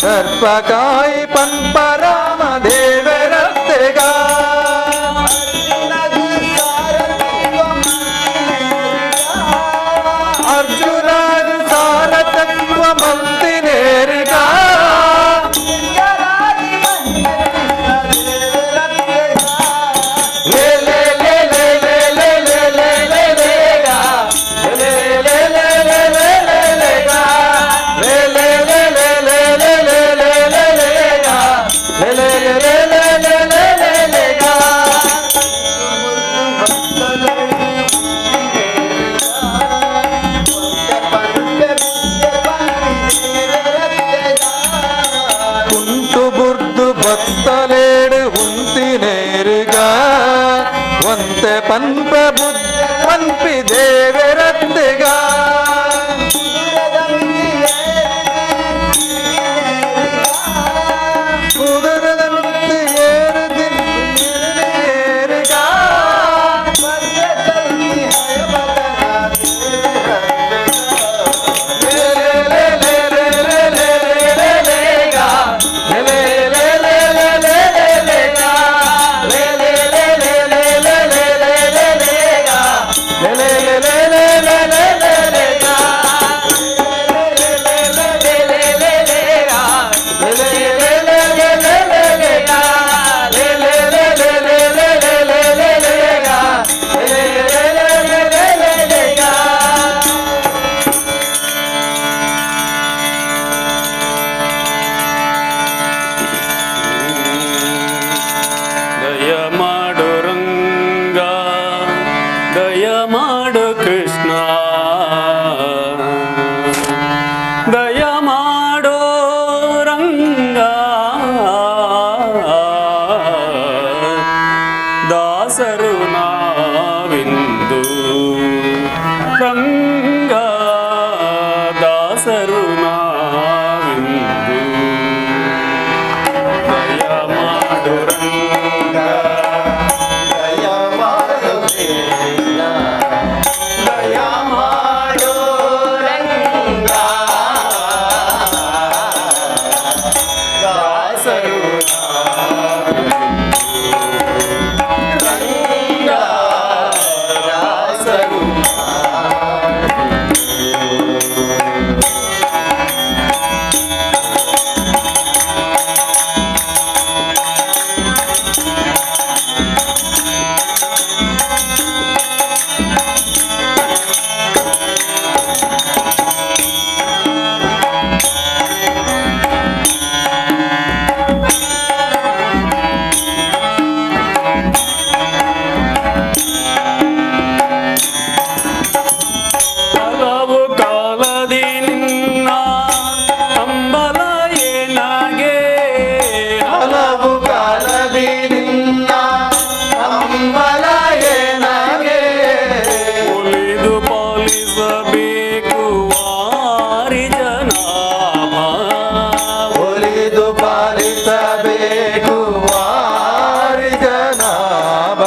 [SPEAKER 10] ಸರ್ಪಕಾಯಿ ಪಂಪರಾಮ ದೇವರತ್ತೆಗ ಅರ್ಜುನ ಸಾರತತ್ವ ಮಂತಿ ನೇರಿಗ ಬತ್ತಲೇಡು ಉಂತಿ ನೇರುಗಾ ಒಂತೆ ಪಂಪ ಬುದ್ಧ ಪಂಪಿ ದೇವರತ್ತೆಗ ಕುದುರದ ಮಿತ್ತಿ ಏರುದಿ ನೇರುಗಾ le le le le le le le le ಪಾಲಿಸಬೇಕು ವಾರಿ ಜನಾಭ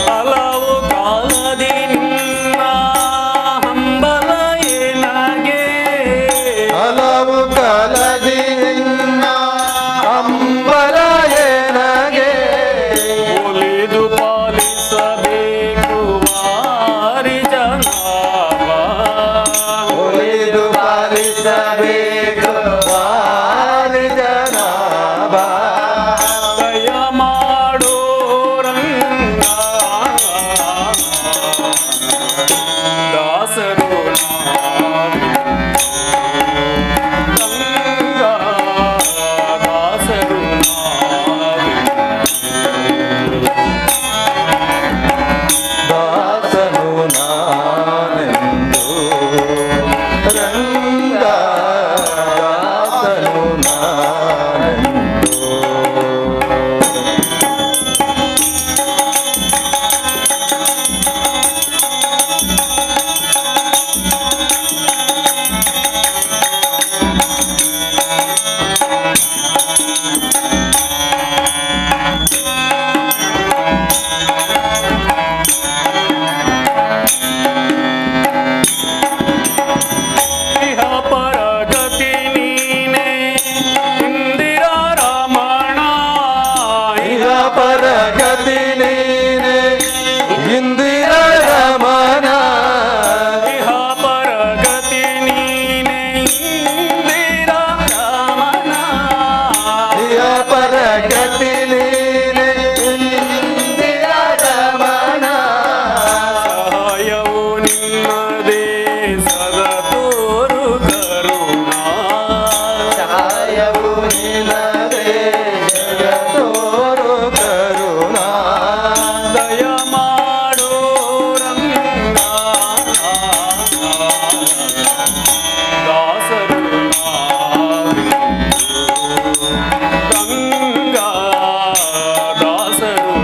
[SPEAKER 11] ಹಲವು ಕಾಲದಿ ನಿನ್ನ ಹಂಬಲ ಏನಾಗೆ
[SPEAKER 10] ಹಲವು ಕಾಲದಿ ನಿನ್ನ ಹಂಬಲ ಏನಗೆ
[SPEAKER 11] ಒಲಿದು ಪಾಲಿಸಬೇಕು ವಾರಿ ಜನಾಭ
[SPEAKER 10] ಒಲಿದು ಪಾಲಿಸಬೇಕು ವಾರಿ ಜನಾಭ
[SPEAKER 11] ದಯ ಮಾಡೋ ರಂಗ ದಾಸರು ರಂಗ ದಾಸರು
[SPEAKER 10] ದಾಸನು ನಾನೆಂದು ರಂಗ ದಾಸನು ನಾನೆಂದು
[SPEAKER 11] ಇಹ ಪರಗತಿ ನೀನೆ ಇಂದಿರಾ ರಮಣ
[SPEAKER 10] ಇಹ ಪರಗತಿ ನೀನೆ ಇಂದಿರ ರಮಣ
[SPEAKER 11] ಇಹ ಪರಗತಿ ನೀನೆ ಇಂದಿರಾ ರಮಣ
[SPEAKER 10] ಇಹ ಪರಗತಿ ನೀನೆ ಇಂದಿರ ರಮಣ
[SPEAKER 11] ಸಹಾಯವು ನಿನ್ನದೇ ಸದತೋರು ಕರುಣಾ
[SPEAKER 10] ಸಹಾಯವು ನಿನದೇ ಜಗತ್ತೋರು ಕರುಣಾ
[SPEAKER 11] ದಯ ಮಾಡೋ ರಂಗ ದಾಸರು ರಂಗ ದಾಸರು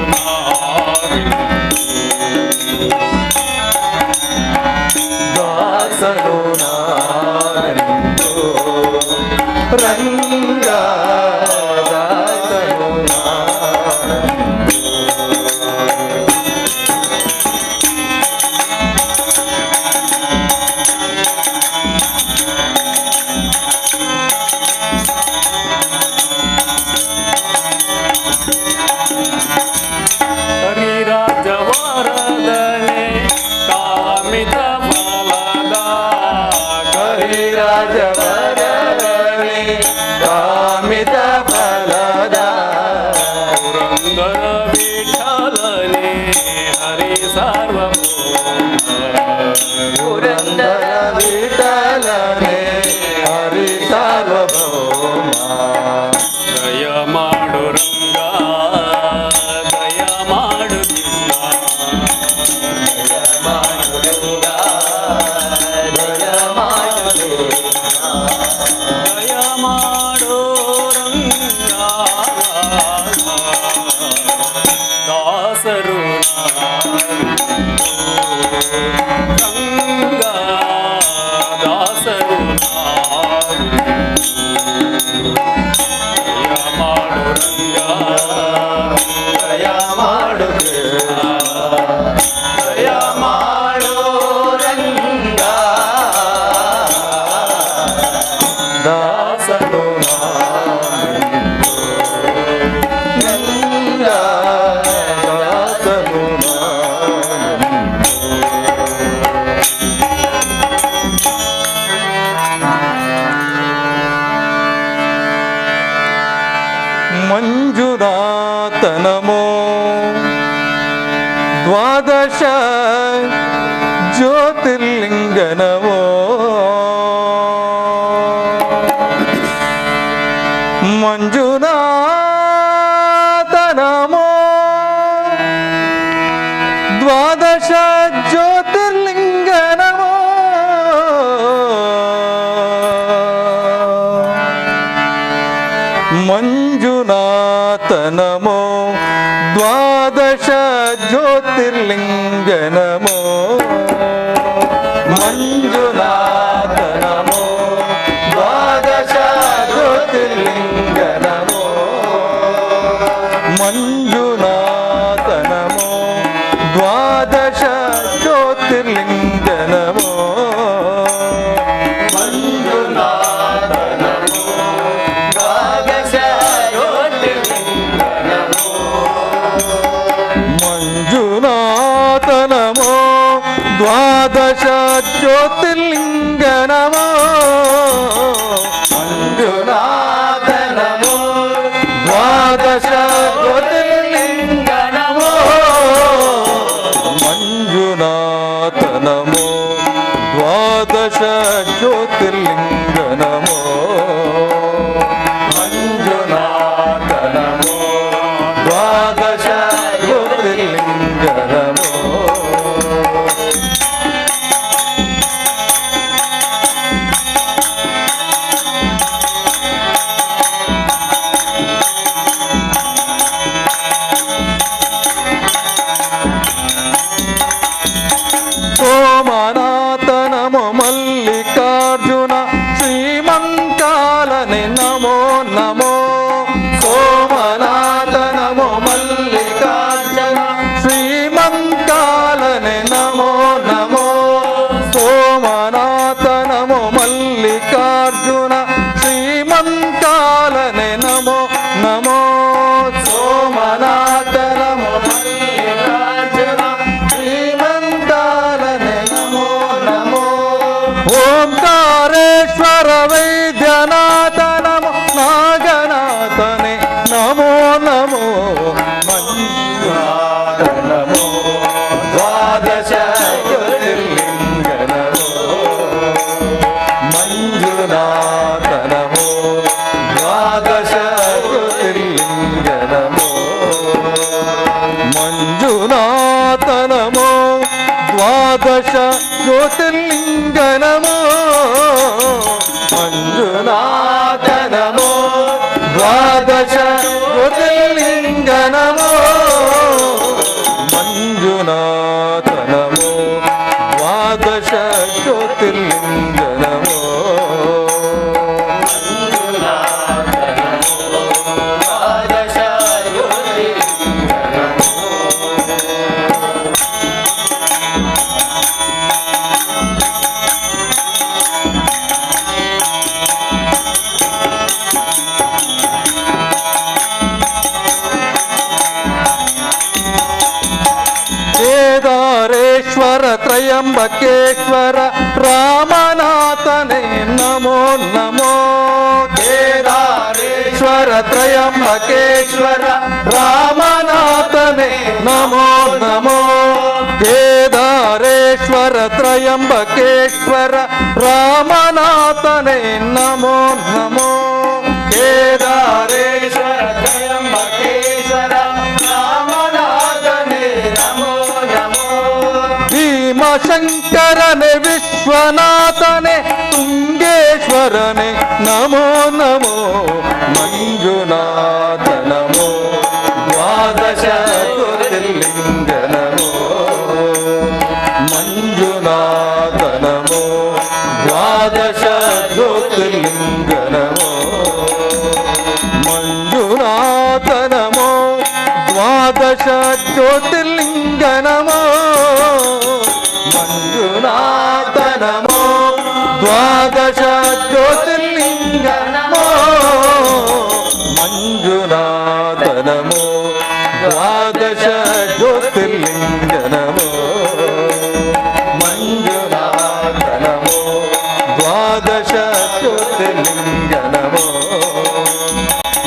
[SPEAKER 10] ದಾಸನು ನಾನೆಂದು ರಂಗ ದಾಸನು ನಾನೆಂದು
[SPEAKER 11] ಹರಿರಾಜವರದನೆ ಕಾಮಿತ ಫಲದ
[SPEAKER 10] ಹರಿರಾಜವರನೇ ಕಾಮಿತ ಫಲದ
[SPEAKER 11] ಪುರಂದರ ವಿಠಲನೆ ಹರಿ ಸಾರ್ವಭೌಮ
[SPEAKER 10] ಪುರಂದರ ವಿಠಲನೇ ಹರಿ ಸಾರ್ವಭೌಮ
[SPEAKER 11] ದಯ ಮಾಡು ರಂಗ ದಯ ಮಾಡು ಗಿಂಗ
[SPEAKER 10] ದಯ ಮಾಡು ರಂಗ, ದಯ ಮಾಡು
[SPEAKER 11] ದಯ ಮಾಡು ರಂಗ ದಾಸರು ರಂಗ ದಾಸರು ದಯ ಮಾಡು ರಂಗ
[SPEAKER 10] ದಯ ಮಾಡು ದಯ ಮಾಡು ರಂಗ ದಾಸನು ನಾನೆಂದು ರಂಗ ದಾಸನು ಮಂಜುನಾಥನಮೋ ದ್ವಾದಶ ಜ್ಯೋತಿರ್ಲಿಂಗನಮೋ ಮಂಜುನಾಥನಮೋ ದ್ವಾದಶ ಜ್ಯೋತಿರ್ಲಿಂಗನಮೋ ಮಂಜುನಾಥನಮೋ ದ್ವಾದಶ ಜ್ಯೋತಿರ್ಲಿಂಗನಮೋ ಮಂಜುನಾಥನಮೋ ದ್ವಾದಶ ಜ್ಯೋತಿರ್ಲಿಂಗ
[SPEAKER 9] ನಮೋ ಸೋಮನಾಥ ನಮೋ ಮಲ್ಲಿಕಾರ್ಜುನ ಶ್ರೀಮಂಕಾಲನೆ ನಮೋ ನಮೋ ಸೋಮನಾಥ ನಮೋ ಮಲ್ಲಿಕಾರ್ಜುನ ಶ್ರೀಮಂಕಾಲನೆ ನಮೋ ನಮೋ ಸೋಮನಾಥ ನಮೋ ಮಲ್ಲಿಕಾರ್ಜುನ ಶ್ರೀಮಂಕಾಲನೆ ನಮೋ ನಮೋ ಓಂಕಾರೇಶ್ವರ ವೈದ್ಯನಾಥ ನಮೋ ನಾಗನಾಥನೆ ನಮೋ ನಮೋ ಮಂಜುನಾಥ ನಮೋ ದ್ವಾದಶ ಜ್ಯೋತಿರ್ಲಿಂಗ ನಮೋ ಮಂಜುನಾಥ ನಮೋ ದ್ವಾದಶ ಜ್ಯೋತಿರ್ಲಿಂಗ ನಮೋ ಮಂಜುನಾಥ ನಮೋ ದ್ವಾದಶ ಜ್ಯೋತಿರ್ಲಿಂಗ ನಮೋ ಮಂಜುನಾಥ ನಮೋ ದ್ವಾದಶ ಜ್ಯೋತಿರ್ಲಿಂಗ ನಮೋ ಮಂಜುನಾಥ ನಮೋ ದ್ವಾದಶ ಜ್ಯೋತಿರ್ಲಿಂಗ ನಮೋ ಮಂಜುನಾಥ ನಮೋ ದ್ವಾದಶ ಜ್ಯೋತಿರ್ಲಿಂಗ ನಮೋ ಕೇದಾರೇಶ್ವರ ತ್ರಯಂಬಕೇಶ್ವರ ರಾಮನಾಥನೇ ನಮೋ ನಮೋ ಕೇದಾರೇಶ್ವರ ತ್ರಯಂಬಕೇಶ್ವರ ರಾಮನಾಥನೇ ನಮೋ ನಮೋ ಕೇದಾರೇಶ್ವರ ತ್ರಯಂಬಕೇಶ್ವರ ರಾಮನಾಥನೇ ನಮೋ ನಮೋ ಕೇದಾರೇಶ್ವರ ತ್ರಯಂಬಕೇಶ್ವರ ರಾಮನಾಥನೇ ನಮೋ ನಮೋ ಭೀಮಶಂಕರನೆ ವಿಶ್ವನಾಥನೆ ತುಂಗೇಶ್ವರನೆ ನಮೋ ನಮೋ ಮಂಜುನಾಥ ನಮೋ ದ್ವಾದಶ ಜ್ಯೋತಿರ್ಲಿಂಗ ನಮೋ ಮಂಜುನಾಥ ನಮೋ ದ್ವಾದಶ ಜ್ಯೋತಿರ್ಲಿಂಗ ನಮೋ ಮಂಜುನಾಥ ನಮೋ ದ್ವಾದಶ ಜ್ಯೋತಿರ್ಲಿಂಗ ನಮೋ ಮಂಜುನಾಥ ನಮೋ ದ್ವಾದಶ ಜ್ಯೋತಿರ್ಲಿಂಗ ನಮೋ ಮಂಜುನಾಥ ನಮೋ ದ್ವಾದಶ ಜ್ಯೋತಿರ್ಲಿಂಗ ನಮೋ ಮಂಜುನಾಥ ನಮೋ ದ್ವಾದಶ ಜ್ಯೋತಿರ್ಲಿಂಗ ನಮೋ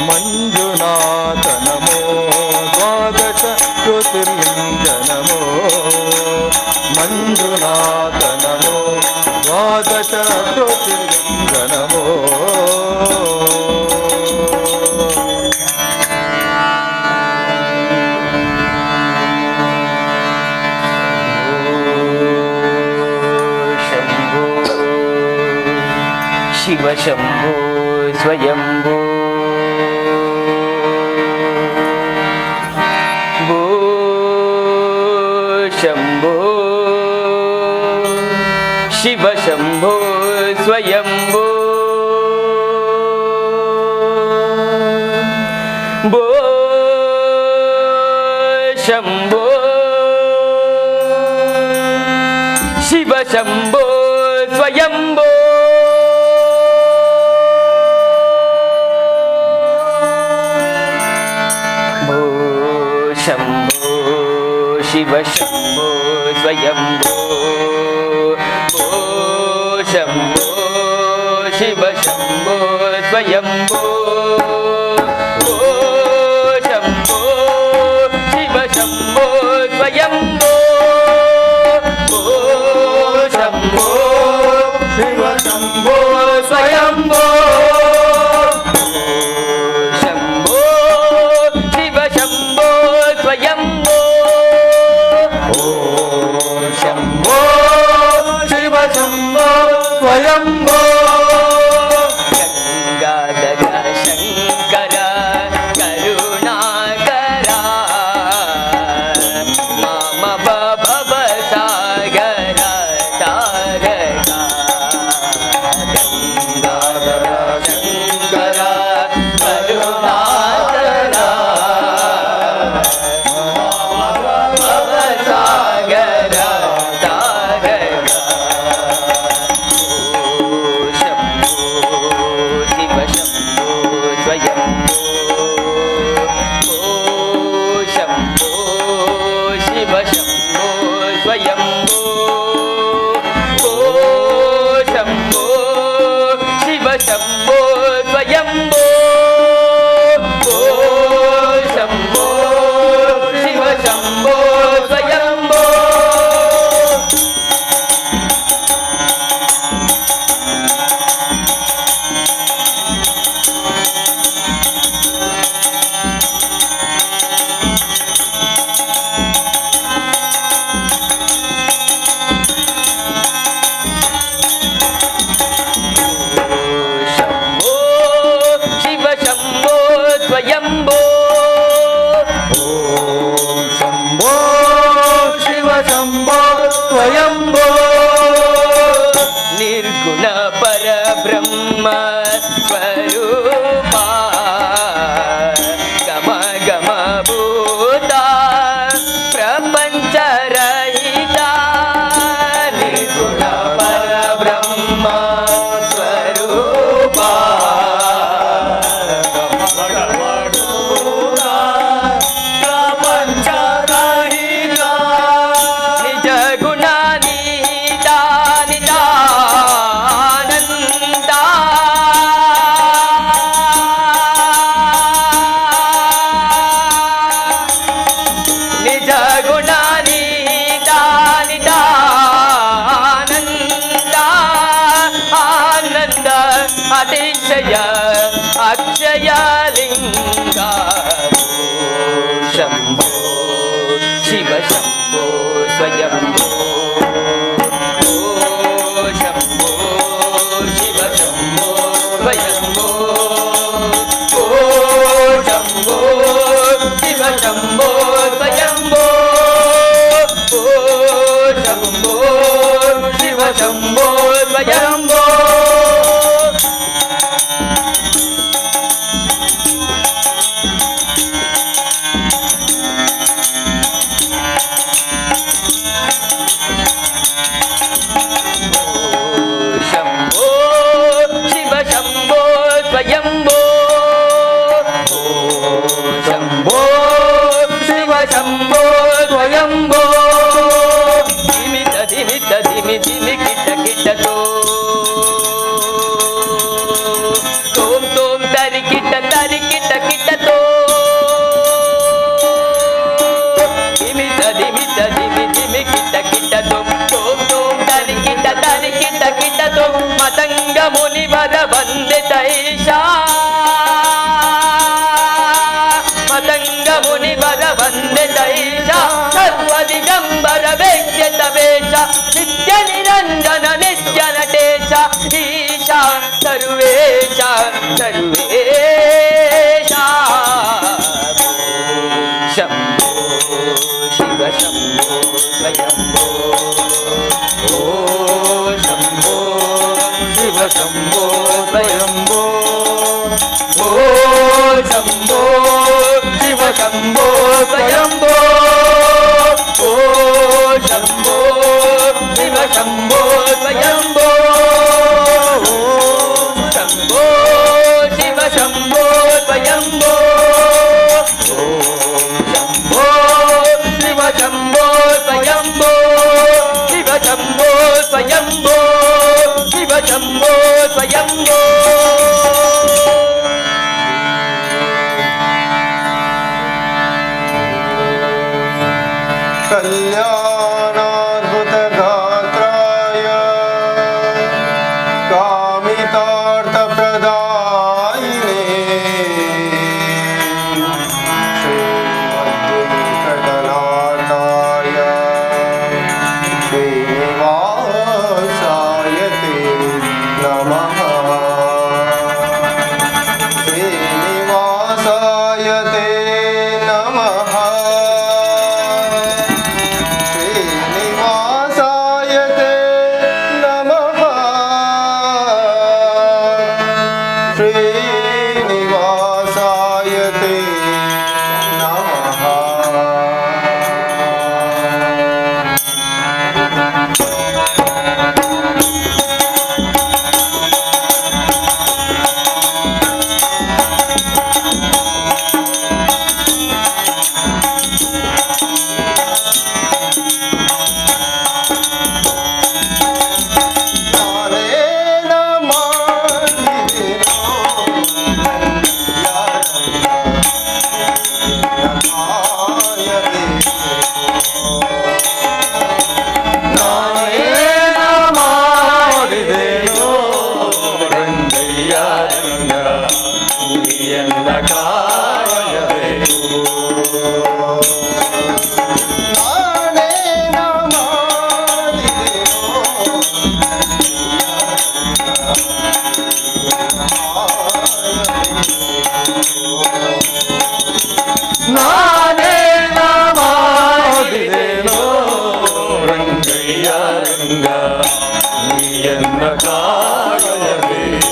[SPEAKER 9] ಮಂಜುನಾಥ ನಮೋ ದ್ವಾದಶ ಜ್ಯೋತಿರ್ಲಿಂಗ ನಮೋ ಮಂಜುನಾಥ ನಮೋ ದ್ವಾದಶ ಜ್ಯೋತಿರ್ಲಿಂಗ ನಮೋ
[SPEAKER 8] ಶಂಭೋ ಶಿವ ಶಂಭೋ ಸ್ವಯಂಭೋ ಭೋ ಶಂಭೋ ಶಿವ ಶಂಭೋ ಸ್ವಯಂಭೋ ಭೋ ಶಂಭೋ ಶಿವ ಶಂಭೋ ಸ್ವಯಂಭೋ ಭೋ ಶಂಭೋ ಶಿವ ಶಂಭೋ ಸ್ವಯಂಭೋ ಭೋ ಶಂಭೋ ಶಿವ ಶಂಭೋ ಸ್ವಯಂಭೋ ಭೋ ಶಂಭೋ ಶಿವ ಶಂಭೋ ಸ್ವಯಂಭೋ ಭೋ ಶಂಭೋ ಶಿವ ಶಂಭೋ ಸ್ವಯಂಭೋ ಶಂಭೋ ಶಿವ ಶಂಭೋ ಸ್ವಯಂಭೋ ಶಂಭೋ ಶಿವ ಶಂಭೋ ಸ್ವಯಂಭೋ ಗಂಗಾಧರ ಶಂಕರ ಜಯಲಿಂಗ ಶಂಭೋ ಶಿವ ಶಂಭೋ ಸ್ವಯಂಭೋ ಶಂಭೋ ಶಿವ ಶಂಭೋ ಸ್ವಯಂಭೋ ಶಂಭೋ ಶಿವ ಶಂಭೋ ಸ್ವಯಂಭೋ ಶಂಭೋ ಶಿವ ಶಂಭೋ ಸ್ವಯಂಭೋ ಶಂಭೋ ಶಿವ ಶಂಭೋ ಸ್ವಯಂಭೋ ಶಂಭೋ ಶಿವ ಶಂಭೋ ಸ್ವಯಂಭೋ ಧಿಮಿತ ಧಿಮಿತ ಧಿಮಿ ಧಿಮಿ ಕಿಟ ಕಿಟತೋ ತೋಂ ತೋಂ ತರಿ ಕಿಟ ಕಿಟತೋ ಧಿಮಿತ ಧಿಮಿತ ಧಿಮಿ ಧಿಮಿ ಕಿಟ ಕಿಟತೋ ತೋಂ ತೋಂ ತರಿ ಕಿಟ ಕಿಟತೋ ಮತಂಗ ಮುನಿವರ ವಂದೇ ತೈಷಾ ಮತಂಗ ಮುನಿವರ ವಂದೇ ತೈಷಾ ಸರ್ವ ದಿಗಂಬರ ವೇದ್ಯತ ವೇಷ ನಿತ್ಯ ನಿರಂಜನ ನಿತ್ಯ ನಟೇಶ ಈಶಾ ಸರ್ವೇಶ ಸರ್ವೇಶ ಶಂಭೋ ಶಿವ ಶಂಭೋ ಸ್ವಯಂಭೋ ಶಂಭೋ ಶಿವ ಶಂಭೋ ಸ್ವಯಂಭೋ ಶಂಭೋ ಶಿವ ಶಂಭೋ ಸ್ವಯಂಭೋ ಶಂಭೋ ಶಿವ ಶಂಭೋ ಸ್ವಯಂಭೋ ಶಂಭೋ ಶಿವ ಶಂಭೋ ಸ್ವಯಂಭೋ ಶಂಭೋ ಶಿವ ಶಂಭೋ ಸ್ವಯಂಭೋ ಶಿವ ಶಂಭೋ ಸ್ವಯಂಭೋ ಶಿವ ಶಂಭೋ ಸ್ವಯಂಭೋ
[SPEAKER 10] कल्याणाद्भुत गात्राय कामितार्थ प्रदायिने श्रीमद्वेङ्कटनाथाय श्रीनिवासाय ते नमः श्रीनिवासाय ते नमः श्रीनिवासाय ते नमः श्रीनिवासाय ते नमः ನಾನೇನ ಮಾಡಿದೆನೋ ನಾನೇನ ಮಾಡಿದೆನೋ ರಂಗಯ್ಯ ರಂಗ ನೀಯನ್ನ ಕಾಯಬೇಕು ನಾನೇನ ಮಾಡಿದೆನೋ ನಾನೇನ ಮಾಡಿದೆನೋ ರಂಗಯ್ಯ ರಂಗ ನೀಯನ್ನ ಕಾಯಬೇಕು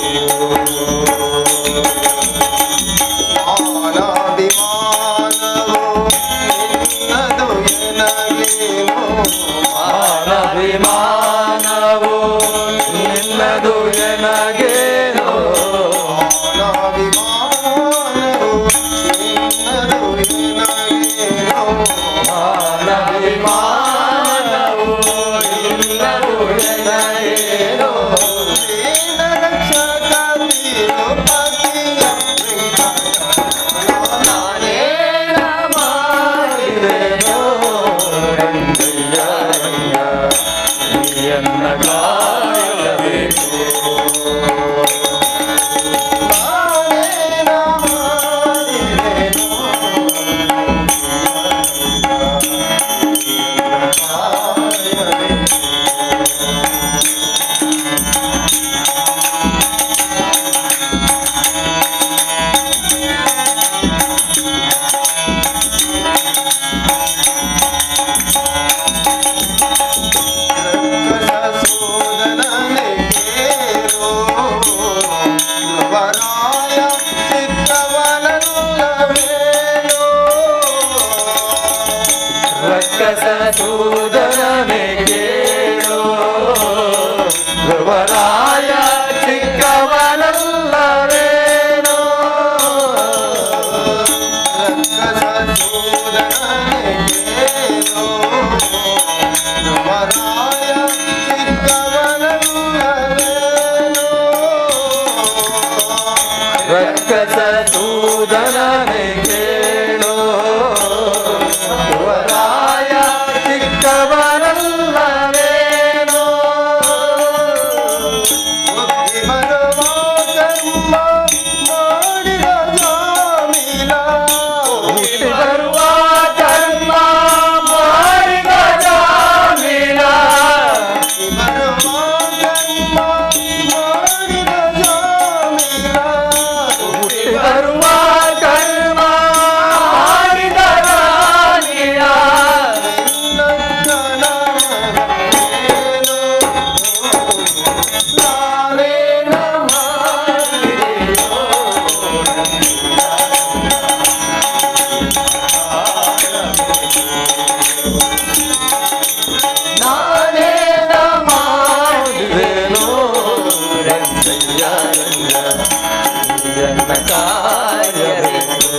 [SPEAKER 10] ಮಾನಾಭಿಮಾನವು ನಿನ್ನದು ಎನಗೇನೋ ಮಾನಾಭಿಮಾನವು ನಿನ್ನದು ಎನಗೇನೋ ಮಾನಾಭಿಮಾನವು ನಿನ್ನದು ಎನಗೇನೋ ಮಾನಾಭಿಮಾನವು ನಿನ್ನದು ಎನಗೇನೋ ದೀನ ರಕ್ಷಕ ತಿರುಪತಿಯ ನಾನೇನ ಮಾಡಿದೆನೋ ರಂಗಯ್ಯ ರಂಗ ನೀಯನ್ನ ಕಾಯಬೇಕು ಜನನೇ ಕೇಳೋ ಧ್ರುವರಾಯ ಚಿಕ್ಕವನಲ್ಲವೇನೋ ಬುದ್ಧಿ ಬರುವ ಕರ್ಮ ಮಾಡಿದ ಜಾಮೀನ ಬುದ್ಧಿ ಬರುವ ಕರ್ಮ ಮಾಡಿದ ಜಾಮೀನ ಬರುವ ಕರ್ಮ ಮಾಡಿದ ಜಾಮೀನ ಬುದ್ಧಿ ಬರುವ ಕರ್ಮ ಮಾಡಿದ ಜಾಮೀನ ನಾನೇನ ಮಾಡಿದೆನೋ ರಂಗಯ್ಯ ರಂಗ ನನ್ನ ಕಾಯಬೇಕು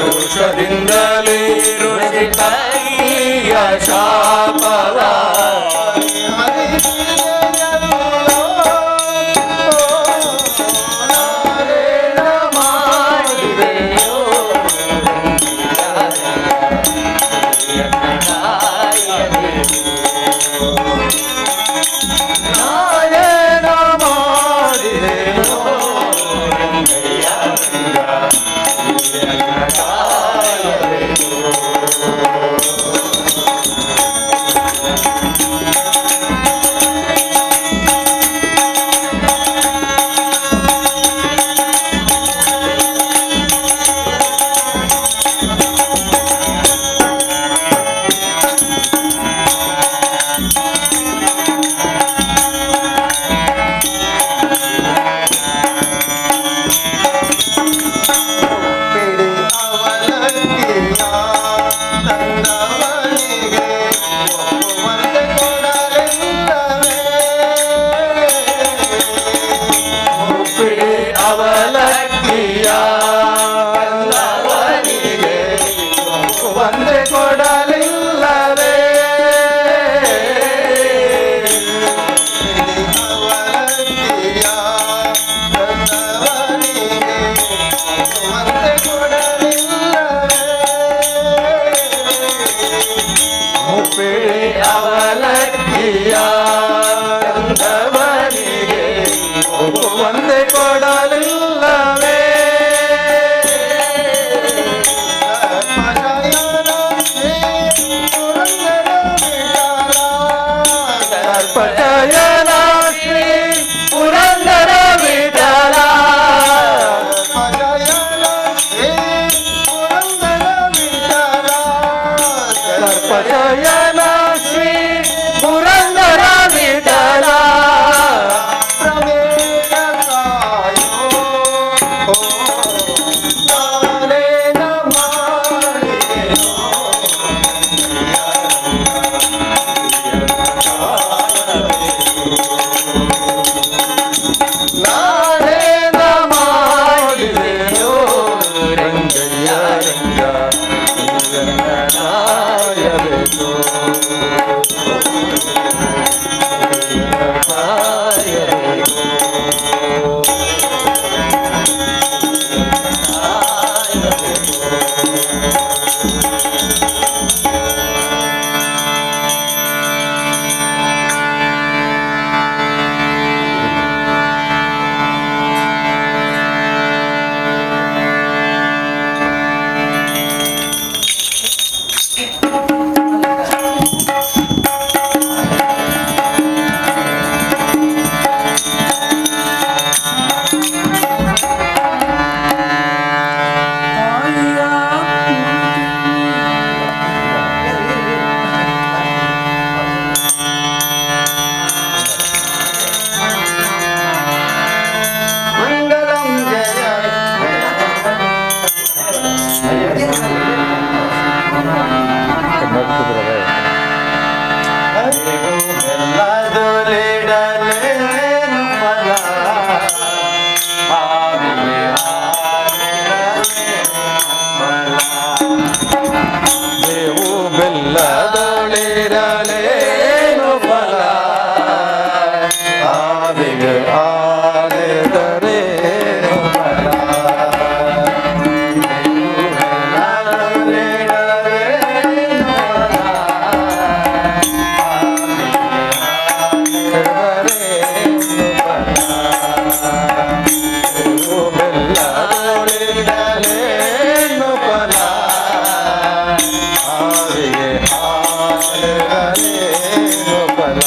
[SPEAKER 10] ಋಷದಿಂದಲೇ ಋಷಿಪತಿಯ ಶಾಪವ ಅವಲಕ್ಕಿಯ ಒಂದೇ ಕೊಡಲಿಲ್ಲವೇ ಅವಲಕ್ಕಿಯ ಒಂದೇ ಕೊಡಲಿಲ್ಲವೇ ಮುಪ್ಪಿಳಿ ಅವಲಕ್ಕಿಯ ಒಂದೇ ಕೊಡಲಿಲ್ಲವೇ ಸರ್ಪಶಯನ ಶ್ರೀ ಪುರಂದರ ವಿಠಲ ಸರ್ಪಶಯನ ಶ್ರೀ ಪುರಂದರ ವಿಠಲ ರಂಗಯ್ಯ ರಂಗ ರಂಗನಾಯಬೇಕು
[SPEAKER 9] ಬೆಲ್ಲದೊಳಿರಲೇನು ಫಲ ಆವಿಗೆ ಆಲಿದರೇನು ಫಲ ಬೆಲ್ಲದೊಳಿರಲೇನು ಫಲ ಆವಿಗೆ ಹಾಲಿರಲೇನು ಫಲ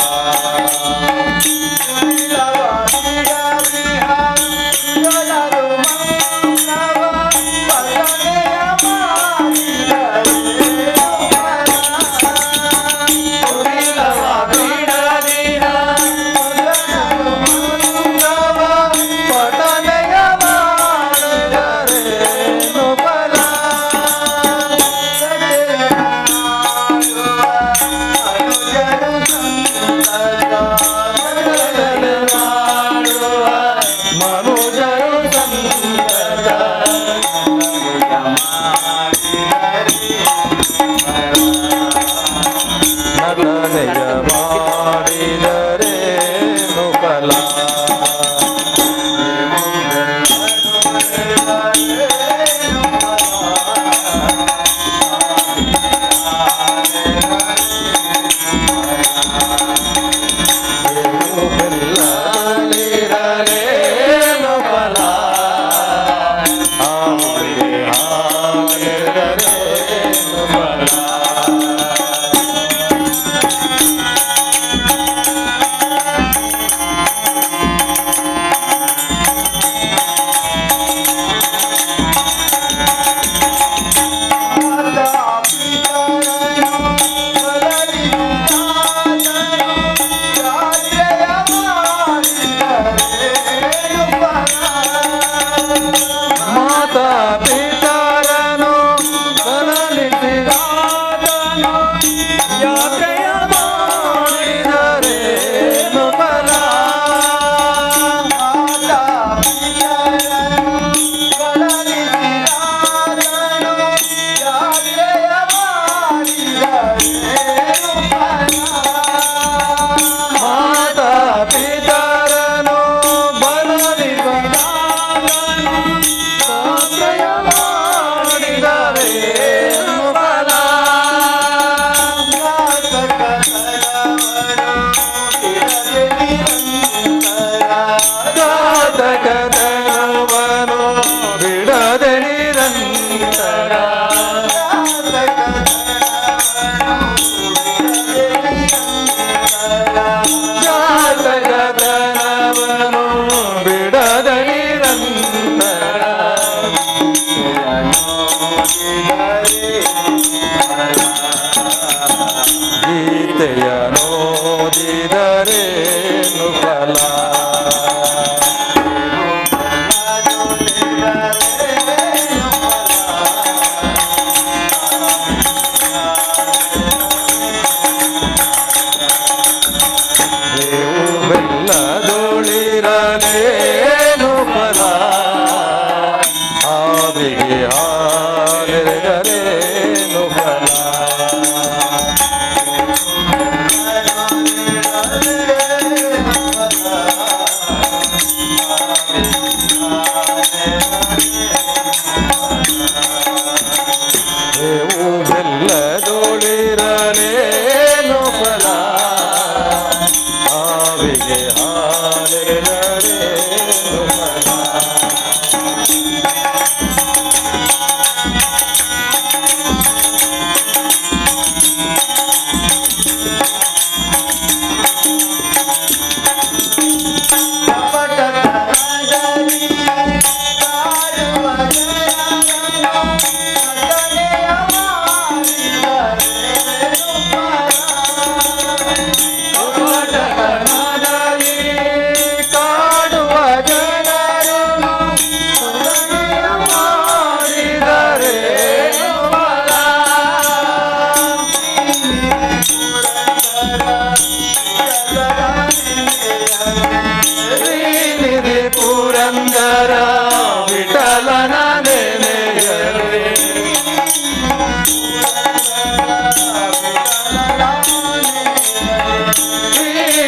[SPEAKER 9] ಪಠನೆಯ ಮಾಡಿದರೇನು ಫಲ ಮನುಜರು ಸಂತತ ನಟನೆಯ ಮಾಡಿದರೇನು ಫಲ ಬೆಲ್ಲದೊಳಿರಲೇನು ಫಲ ಆವಿಗೆ ಹಾಲಿರಲೇನು ಫಲ ಮಾತಾ ಪಿತರನು ಸಲಲಿಸಿದಾತನು ಯಾತ್ರೆಯ ಮಾಡಿದರೇನು ಫಲ ಮಾತಾ ಪಿತರನು ಸಲಲಿಸಿದಾತನು ಯಾತ್ರೆಯ ಮಾಡಿದರೇನು ಫಲ ಮಾತಾ ಪಿತರನು ಬಲಲಿಸಿದಾತನು ಯಾತ್ರೆಯ ಮಾಡಿದರೇನು ಫಲ ಘಾತಕತನವನು ಬಿಡದೆ ನಿರಂತರ ಘಾತಕತನವನು ಬಿಡದೆ ನಿರಂತರ ಗೀತೆಯ ನೋದಿದರೇನು ಫಲ ನೀವು ಬೆಲ್ಲದೊಳಿರಲೇನು ಫಲ ಆವಿಗೆ ಹಾಲಿರಲೇನು ಫಲ ನೀವು ಬೆಲ್ಲದೊಳಿರಲೇನು ಫಲ ಆವಿಗೆ ಹಾಲಿರಲೇನು ಫಲ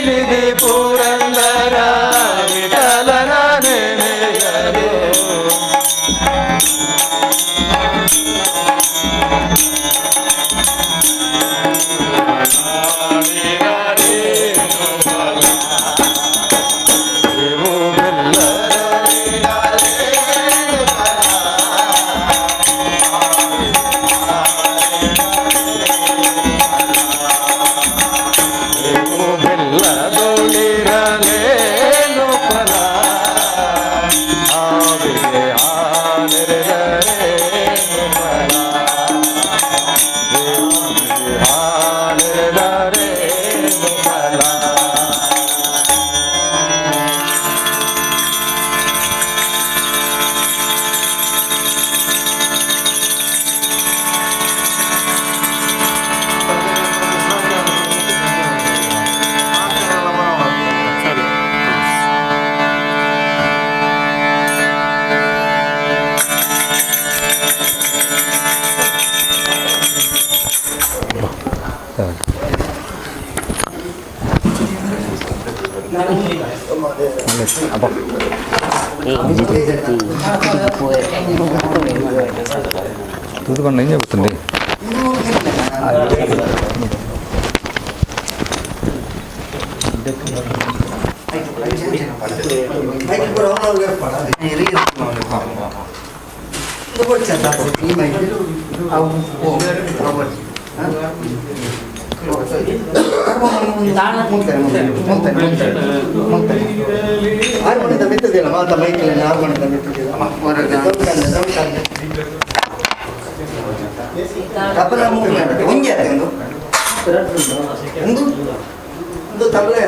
[SPEAKER 10] ನಿಧಿ ಪುರಂದರ ವಿಠಲನ ನೆನೆಯಲು ಬೆಲ್ಲದೊಳಿರಲೇನು ಫಲ ಆವಿಗೆ ಹಾನೆರೆದರೇನು ಫಲ ದೇವಿಗೆ ಹಾನೆರೆದರೇನು ಫಲ ತುದುಕೊಂಡು ಹೆಂಗೆ ಗೊತ್ತಂడి
[SPEAKER 1] ಹಾರ್ಮೋನಿಯದ ಮಿತ್ತದಿಲ್ಲ ಮಾತಾ ಮೈಕಲ್ಲಿ ಹಾರ್ಮೋನಿಯದ ಮಿತ್ತದಿಲ್ಲ ತಪ್ಪಲ ಹಿಂಗೆ ಒಂದು ತಬಲೆ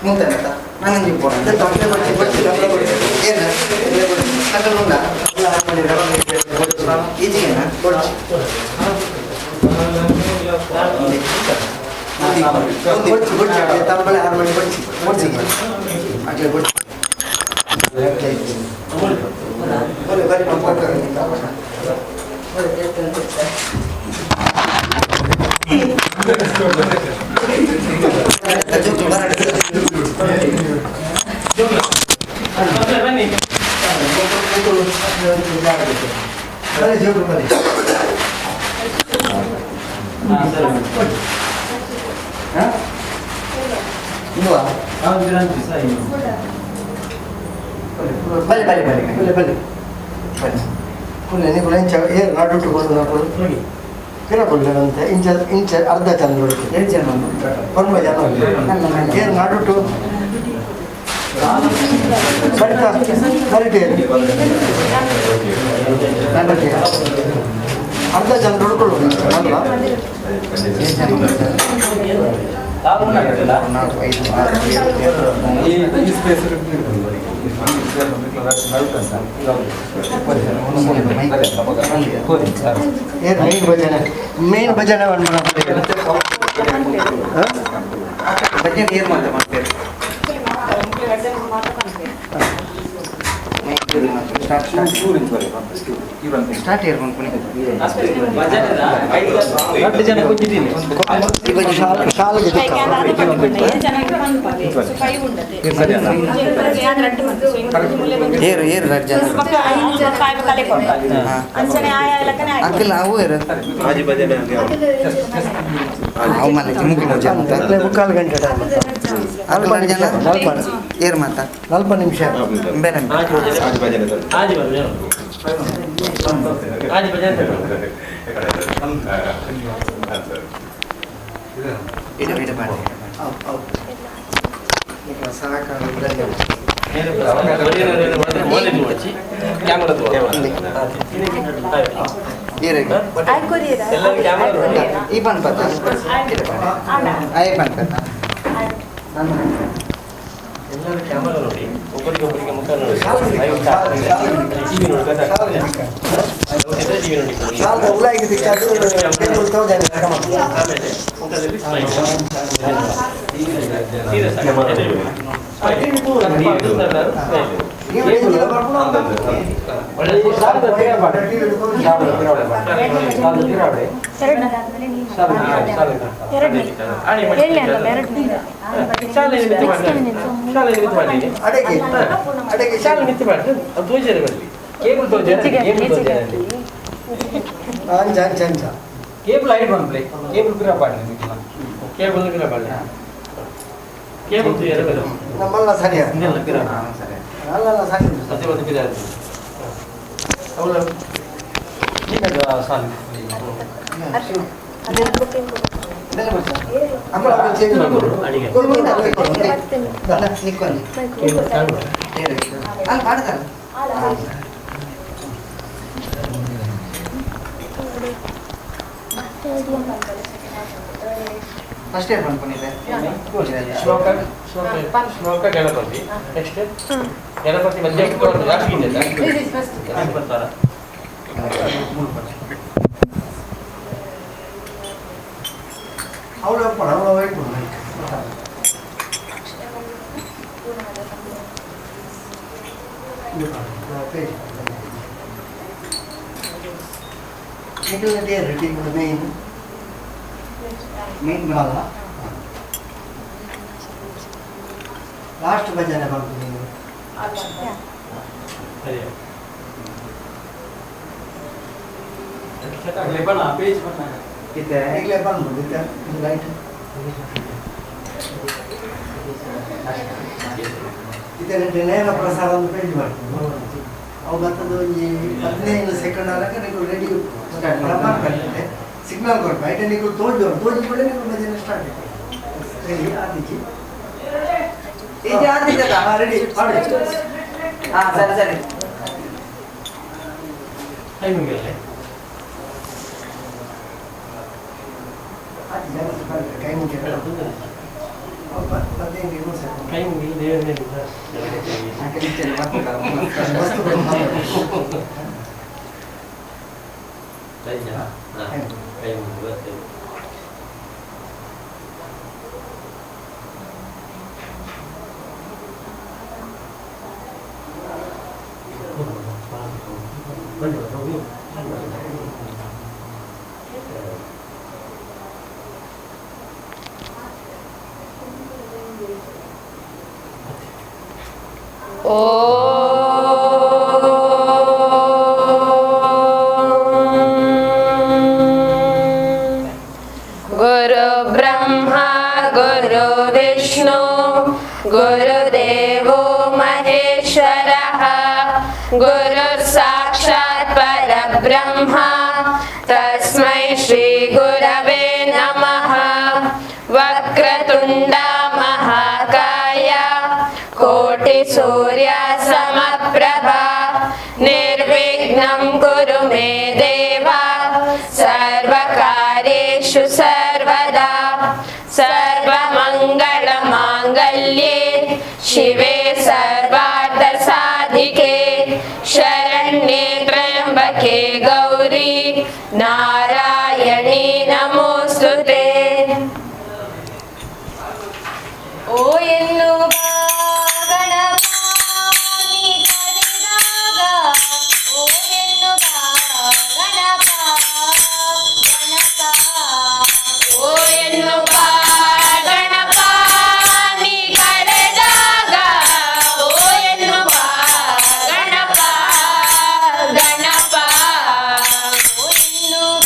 [SPEAKER 1] ಮುಂದೆ ನಾನು ಈಜಿಗೆನಾ ತಪ್ಪಲೆ ಹಾರ್ಮೋನಿ ಕೊಡ್ಸಿ ಅಟ್ಲೆ ಕೊಡ್ಸಿ ಕಿರಪುಲ್ಲಂತೆ ಇಂಚ ಅರ್ಧ ಚಂದ ಒಂದು ಜನ ಏನು ನಾಡುಟ್ಟು ಅರ್ಧ ಚಂದ ಹುಡ್ಕೊಳ್ಳೋದು ಅಲ್ವಾ ಮೇನ್ ಭಜನೆ ಭಜನೆ ಏನು ಮಾಡ್ತೇವೆ ಸ್ಟಾರ್ಟ್ ಮುಕ್ಕಾಲು ಗಂಟೆ ಏರು ಮಾತಾ 40 ನಿಮಿಷ ಬೇರೆ ಈ ಪನ್ಪತ್ತ ಆಯ್ ಪನ್ಪತ್ತ ಎಲ್ಲರೂ ಕ್ಯಾಮರಾ ನೋಡಿ ಒಬ್ಬರಿಗೊಬ್ಬರಿಗೆ ಮುಖ ನೋಡಿ
[SPEAKER 9] ಕೇಬಲ್ ಐಡ್ ಬಂದ್ಲಿ ಕೇಬಲ್ ಪಿರ ಪಾಡ್ಲಿ ಕೇಬಲ್ ಪಿರ ಪಾಡ್ಲಿ ಕೇಬಲ್ ಪಿರ ಬರ
[SPEAKER 1] ನಮ್ಮಲ್ಲ ಸರಿಯಾ
[SPEAKER 9] ಇನ್ನೆಲ್ಲ ಪಿರ ಸರಿ ಅಲ್ಲ ಸರಿ ಸತ್ಯವಾದ ಪಿರ ಅವಳ ನೀನದ ಸಾಲಿ
[SPEAKER 1] ಅದೇ ಬುಕಿಂಗ್ ಅಮ್ಮ ಚೇಂಜ್ ಮಾಡು ಅಡಿಗೆ ನಿಕ್ಕೊಳ್ಳಿ ಅಲ್ಲಿ ಮಾಡ್ತಾರೆ ಫಸ್ಟ್ ಇಯರ್ ಬಂದ್ಕೊಂಡಿದ್ದೆ
[SPEAKER 9] ಶ್ಲೋಕ ಗಣಪತಿ ನೆಕ್ಸ್ಟ್ ಗಣಪತಿ ಮಧ್ಯ ಜಾಸ್ತಿ ಇದೆ ಬರ್ತಾರ
[SPEAKER 1] ಅವಳು ವೈಟ್ ಮೇನ್ ಭಾಗ ಲಾಸ್ಟ್ ಭಜನೆ ಬಂತು ನೀವು ಈಗಲೇ ಬಂದ್ಬಿಡು ಲೈಟ್ ಇದರಲ್ಲಿ ನೇರ ಪ್ರಸಾರ ಒಂದು ಪೇಜ್ ಮಾಡ್ತೀನಿ ಅವು ಬರ್ತದೆ ಒಂದು 15 ಸೆಕೆಂಡ್ ಆದಾಗ ನೀವು ರೆಡಿ ಮಾಡ್ಕೊಂಡೆ ಸಿಗ್ನಲ್ ಕೊಡ್ಬೇಕು ಐಟೆ ನೀವು ತೋಜಿಕೊಳ್ಳಿ ನೀವು ಭಜನೆ ಸ್ಟಾರ್ಟ್ ರೆಡಿ ಆದಿಜಿ ಈಗ ಆದಿದ್ದಲ್ಲ ರೆಡಿ ಮಾಡಿ ಹಾಂ ಸರಿ ಸರಿ ಕೈ ಮುಗಿ ಕೈ ಮುಗಿ
[SPEAKER 12] गुरु ब्रह्मा गुरु विष्णु गुरुदेवो महेश्वरः गुरु साक्षात् परब्रह्मा तस्मै श्री गुरवे नमः वक्रतुण्डा महाकाय कोटि सूर्य समप्रभा निर्विघ्नं कुरु मे देवा सर्वकार्येषु सर्वदा सर्वमङ्गलमाङ्गल्ये शिवे सर्वार्थसाधिके शरण्ये त्र्यम्बके गौरी नारायणी नमोस्तुते ओ ಎನ್ನುವ ಗಣಪಾನಿ ಕರೆದಾಗ ಓ ಎನ್ನುವ ಗಣಪ ಗಣಪ ಓ ಎನ್ನುವ ಗಣಪಾನಿ ಕರೆದಾಗ ಓ ಎನ್ನುವ ಗಣಪ ಗಣಪ ಓ ಎನ್ನುವ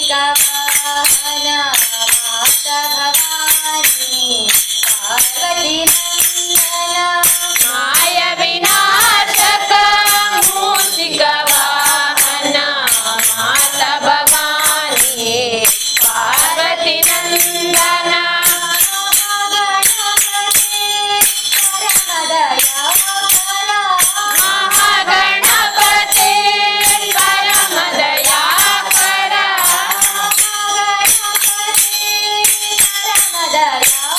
[SPEAKER 12] वाहन माता भवानी पार्वती नंदन माय विनाशक मूषिक वाहन माता भवानी पार्वती नंदन महागणपते परम दयाकर महागणपते परम दयाकर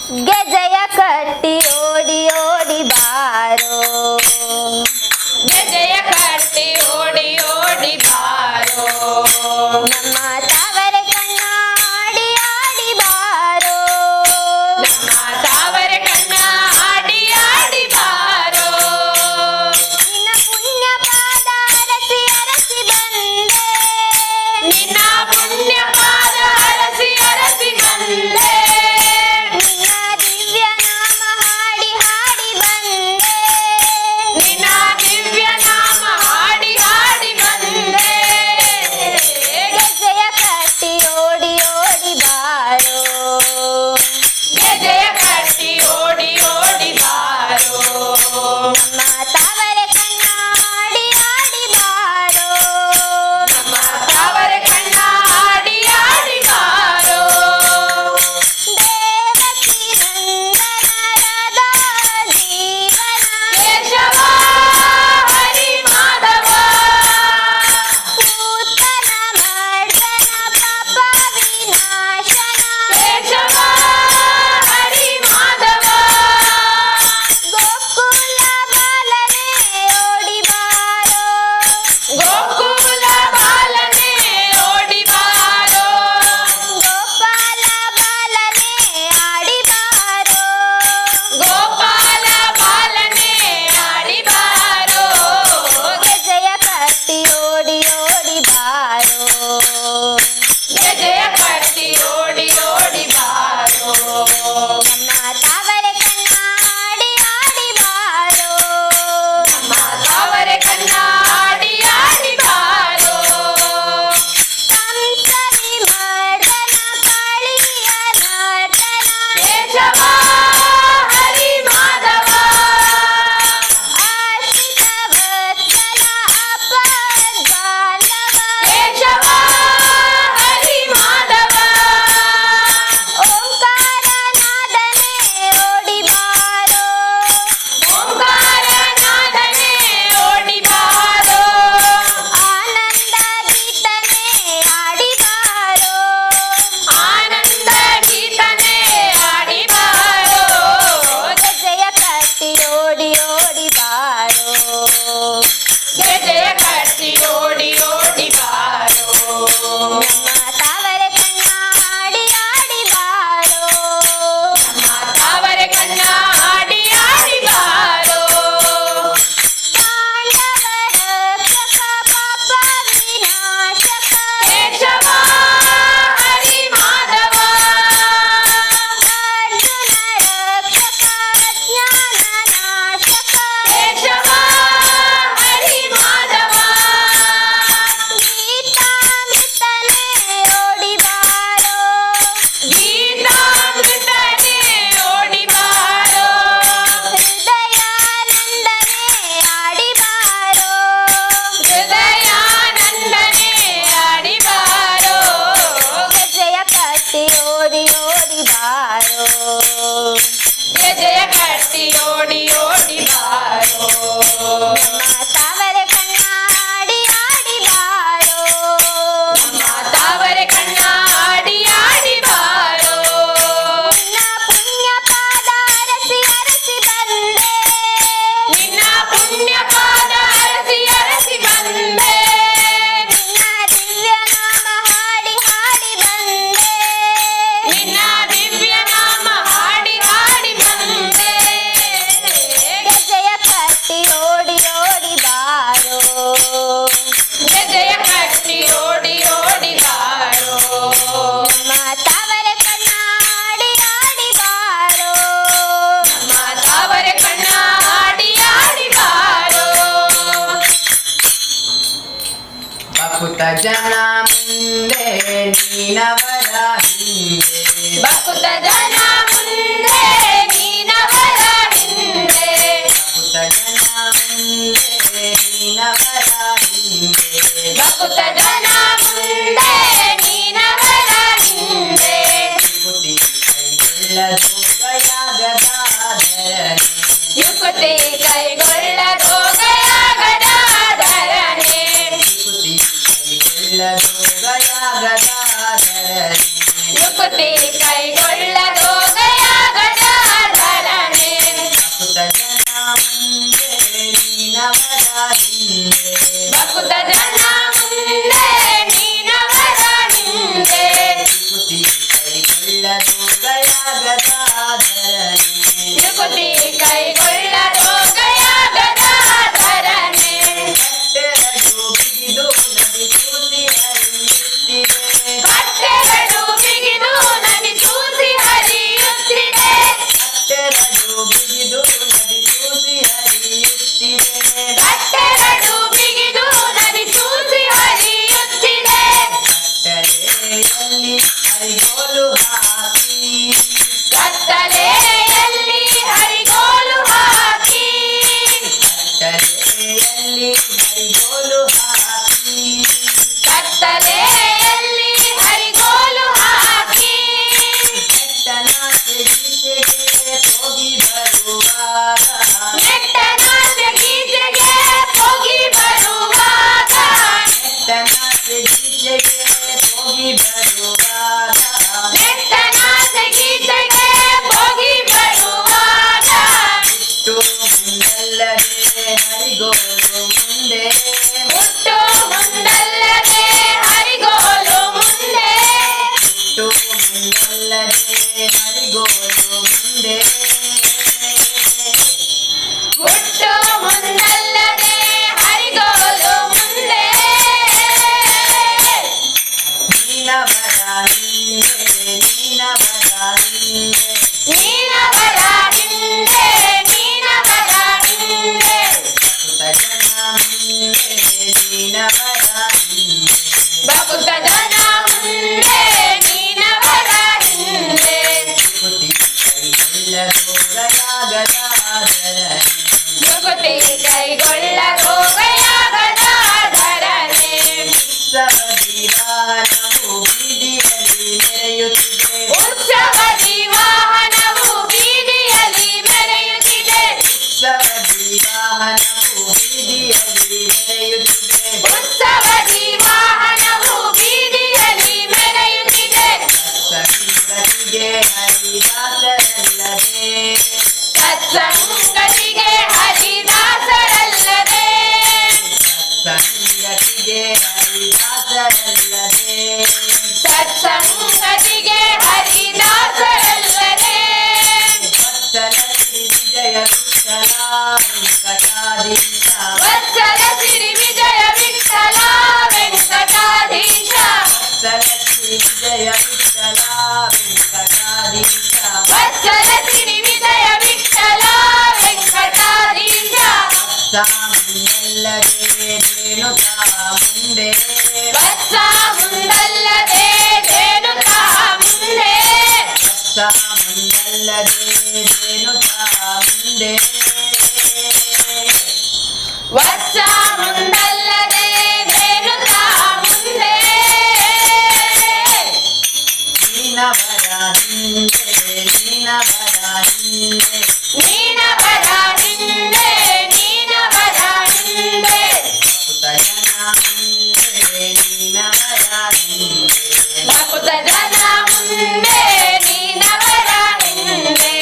[SPEAKER 12] ಗೆಜೆಯ ಕಟ್ಟಿ ಓಡಿ ಓಡಿ ಬಾರೋ ಗೆಜೆಯ ಕಟ್ಟಿ ಓಡಿ ಓಡಿ ಬಾರೋ ನಮ್ಮ ತಾವರೆ ಕಣ್ಣ ಆಡಿ ಆಡಿ ಬಾರೋ ನಮ್ಮ ತಾವರೆ ಕಣ್ಣ ಆಡಿ ಆಡಿ ಬಾರೋ ನಿನ್ನ ಪುಣ್ಯ ಪಾದ ಅರಸಿ ಅರಸಿ ಬಂದೆ ನಿನ್ನ ಪುಣ್ಯ ಪಾದ ಅರಸಿ ಅರಸಿ ಬಂದೆ ನಿನ್ನ ದಿವ್ಯ ನಾಮ ಹಾಡಿ ಹಾಡಿ ಬಂದೆ ನಿನ್ನ ದಿವ್ಯ ನಾಮ ಹಾಡಿ ಹಾಡಿ ಬಂದೆ ಗೆಜೆಯ ಕಟ್ಟಿ ಓಡಿ ಓಡಿ ಬಾರೋ ಗೆಜೆಯ ಕಟ್ಟಿ ಓಡಿ ಓಡಿ ಬಾರೋ ನಮ್ಮ ತಾವರೆ ಕಣ್ಣ ಆಡಿ ಆಡಿ ಬಾರೋ ನಮ್ಮ ತಾವರೆ ಕಣ್ಣ ಆಡಿ ಆಡಿ ಬಾರೋ ದೇವಕಿ ನಂದನರದ ಜೀವನ ಕೇಶವ ಹರಿ ಮಾಧವ ನೂತನ ಮರ್ದನ ಪಾಪ ವಿನಾಶನ ಕೇಶವ ಹರಿ ಮಾಧವ ಗೋಕುಲ ಬಾಲನೆ ಓಡಿ ಬಾರೋ ಗೋಕುಲ ಬಾಲನೆ ಓಡಿ ಬಾರೋ ಗೋಪಾಲ ಬಾಲನೆ ಆಡಿ ಬಾರೋ ಗೋಪಾಲ ಬಾಲನೆ ಆಡಿ ಬಾರೋ ಗೆಜೆಯ ಕಟ್ಟಿ ಓಡಿ ಓಡಿ ಬಾರೋ ಗೆಜೆಯ ಕಟ್ಟಿ ಓಡಿ ಓಡಿ ಬಾರೋ ನಮ್ಮ ತಾವರೆ ಕಣ್ಣ ಆಡಿ ಆಡಿ ಬಾರೋ ನಮ್ಮ ತಾವರೆ ಕಣ್ಣ ಆಡಿ ಆಡಿ ಬಾರೋ ಸಂಸರಿ ಮರ್ದನ ಕಾಳಿಯ ನಟನ ಕೇಶವ ಹರಿ ಮಾಧವ ಆಶ್ರಿತ ವತ್ಸಲ ಅಪದ್ ಬಾಂಧವ ಕೇಶವ ಹರಿ ಮಾಧವ ಓಂಕಾರ ನಾದನೆ ಓಡಿ ಬಾರೋ ಓಂಕಾರ ನಾದನೆ ಓಡಿ ಬಾರೋ ಆನಂದ ಗೀತನೆ ಆಡಿ ಬಾರೋ ಆನಂದ ಗೀತನೆ ಆಡಿ ಬಾರೋ ಗೆಜೆಯ ಕಟ್ಟಿ ಓಡಿ ಓಡಿ ಬಾರೋ ಗೆಜೆಯ ಕಟ್ಟಿ ಓಡಿ ಓಡಿ ಬಾರೋ ನಮ್ಮ ತಾವರೆ ಕಣ್ಣ ಆಡಿ ಆಡಿ ಬಾರೋ ನಮ್ಮ ತಾವರೆ ಕಣ್ಣ ಆಡಿ ಆಡಿ ಬಾರೋ ಪಾಂಡವ ರಕ್ಷಕ ಪಾಪ ವಿನಾಶಕ ಕೇಶವ ಹರಿ ಮಾಧವ ಅರ್ಜುನ ರಕ್ಷಕ ಜ್ಞಾನ ನಾಶಕ ಕೇಶವ ಹರಿ ಮಾಧವ ಗೀತಾಮೃತನೆ ಓಡಿ ಬಾರೋ ಗೀತಾಮೃತನೆ ಓಡಿ ಬಾರೋ ಹೃದಯಾನಂದನೆ ಆಡಿ ಬಾರೋ ಹೃದಯಾನಂದನೆ ಆಡಿ ಬಾರೋ ಗೆಜೆಯ ಕಟ್ಟಿ ಓಡಿ ಓಡಿ ಬಾರೋ ಗೆಜೆಯ ಕಟ್ಟಿ ಓಡಿ ಓಡಿ ಬಾರೋ ನಮ್ಮ ತಾವರೆ ಕಣ್ಣ ಆಡಿ ಆಡಿ ಬಾರೋ ನಮ್ಮ ತಾವರೆ ಕಣ್ಣ ಆಡಿ ಆಡಿ ಬಾರೋ ನಿನ್ನ ಪುಣ್ಯ ಪಾದ ಅರಸಿ ಅರಸಿ ಬಂದೆ ನಿನ್ನ ಪುಣ್ಯ ಪಾದ ಅರಸಿ ಅರಸಿ ಬಂದೆ ನಿನ್ನ ದಿವ್ಯ ನಾಮ ಹಾಡಿ ಹಾಡಿ ಬಂದೆ ನಿನ್ನ ದಿವ್ಯ ನಾಮ ಹಾಡಿ ಹಾಡಿ ಬಂದೆ ಗೆಜೆಯ ಕಟ್ಟಿ ಓಡಿ ಓಡಿ ಬಾರೋ ಗೆಜೆಯ ಕಟ್ಟಿ ಓಡಿ ಓಡಿ ಬಾರೋ ನಮ್ಮ ತಾವರೆ ಕಣ್ಣ ಆಡಿ ಆಡಿ ಬಾರೋ ನಮ್ಮ ತಾವರೆ ಕಣ್ಣ ಆಡಿ ಆಡಿ ಬಾರೋ
[SPEAKER 13] ಭಕ್ತ ಜನ ಮುಂದೆ ನೀನವರ ಹಿಂದೆ
[SPEAKER 12] ಭಕ್ತ ಜನ ಮುಂದೆ ನೀನವರ ಹಿಂದೆ
[SPEAKER 13] ಭಕ್ತ ಜನ ಮುಂದೆ ನೀನವರ ಹಿಂದೆ
[SPEAKER 12] ಭಕ್ತ ಜನ ಮುಂದೆ ನೀನವರ ಹಿಂದೆ
[SPEAKER 13] ಯುಕ್ತಿ ಕೈಗೊಳ್ಳದು ಗಯಾಗದಾಧರನೆ
[SPEAKER 12] ಯುಕ್ತಿ ಕೈಗೊಳ್ಳದು ಗಯಾಗದಾಧರನೆ
[SPEAKER 13] ಯುಕ್ತಿ ಕೈಗೊಳ್ಳದು ಗಯಾಗದಾಧರನೆ
[SPEAKER 12] ಯುಕ್ತಿ ಕೈಗೊಳ್ಳದು ಗಯಾಗದಾಧರನೆ ಯುಕ್ತಿ ಕೈಗೊಳ್ಳಲು ಗಯಾಗದಾಧರನೆ ಉತ್ಸವದಿ ವಾಹನವು ಬೀದಿಯಲ್ಲಿ ಮೆರೆಯುತ್ತಿದೆ ಉತ್ಸವದಿ ವಾಹನವು ಬೀದಿಯಲ್ಲಿ ಮೆರೆಯುತ್ತಿದೆ ಸತ್ಸಂಗತಿಗೆ ಹರಿದಾಸರಲ್ಲದೆ ಸತ್ಸಂಗತಿಗೆ ಹರಿದಾಸರಲ್ಲದೆ ವತ್ಸಲ ಸಿರಿ ವಿಜಯ ವಿಠಲ ವೆಂಕಟಾಧೀಶ ವತ್ಸಲ ಸಿರಿ ವಿಜಯ ವಿಠಲ ವೆಂಕಟಾಧೀಶ ವತ್ಸ ಮುಂದಲ್ಲದೆ ರೇಣುಕಾ ಮುಂದೆ ವತ್ಸ ಮುಂದಲ್ಲದೆ ರೇಣುಕಾ ಮುಂದೆ ನೀನವರ ಹಿಂದೆ ನೀನವರ ಹಿಂದೆ ಭಕುತ ಜನ ಮುಂದೆ ನೀನವರ ಹಿಂದೆ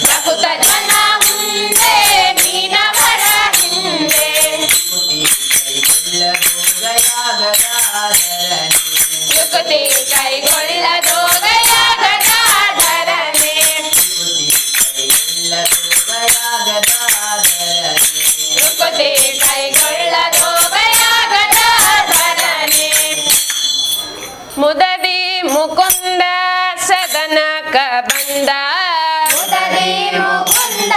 [SPEAKER 12] ಭಕುತ ಜನ ಮುಂದೆ ನೀನವರ ಹಿಂದೆ ಯುಕ್ತಿ ಕೈಗೊಳ್ಳದು ಗಯಾಗದಾಧರನೆ ಯುಕ್ತಿ ಕೈಗೊಳ್ಳದು ಗಯಾಗದಾಧರನೆ ಮುದದಿ ಮುಕುಂದ ಸದನಕ ಬಂದ ಮುದದಿ ಮುಕುಂದ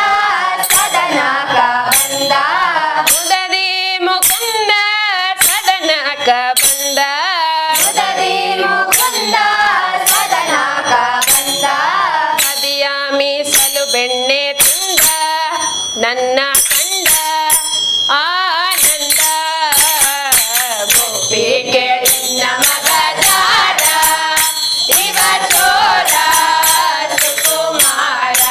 [SPEAKER 12] ಸದನಕ ಬಂದ ಮುದದಿ ಮುಕುಂದ ಸದನಕ ಬಂದ ಮುದದಿ ಮುಕುಂದ ಸದನಕ ಬಂದ ಮದಿಯ ಮೀಸಲು ಬೆಣ್ಣೆ ತಂದ ನನ್ನ ಕಂಡ ಆನಂದ ಗೋಪಿಗೆ ನಿನ್ನ ಮಗ ಜಾಡ ಇವ ಚೋರ ಸುಕುಮಾರ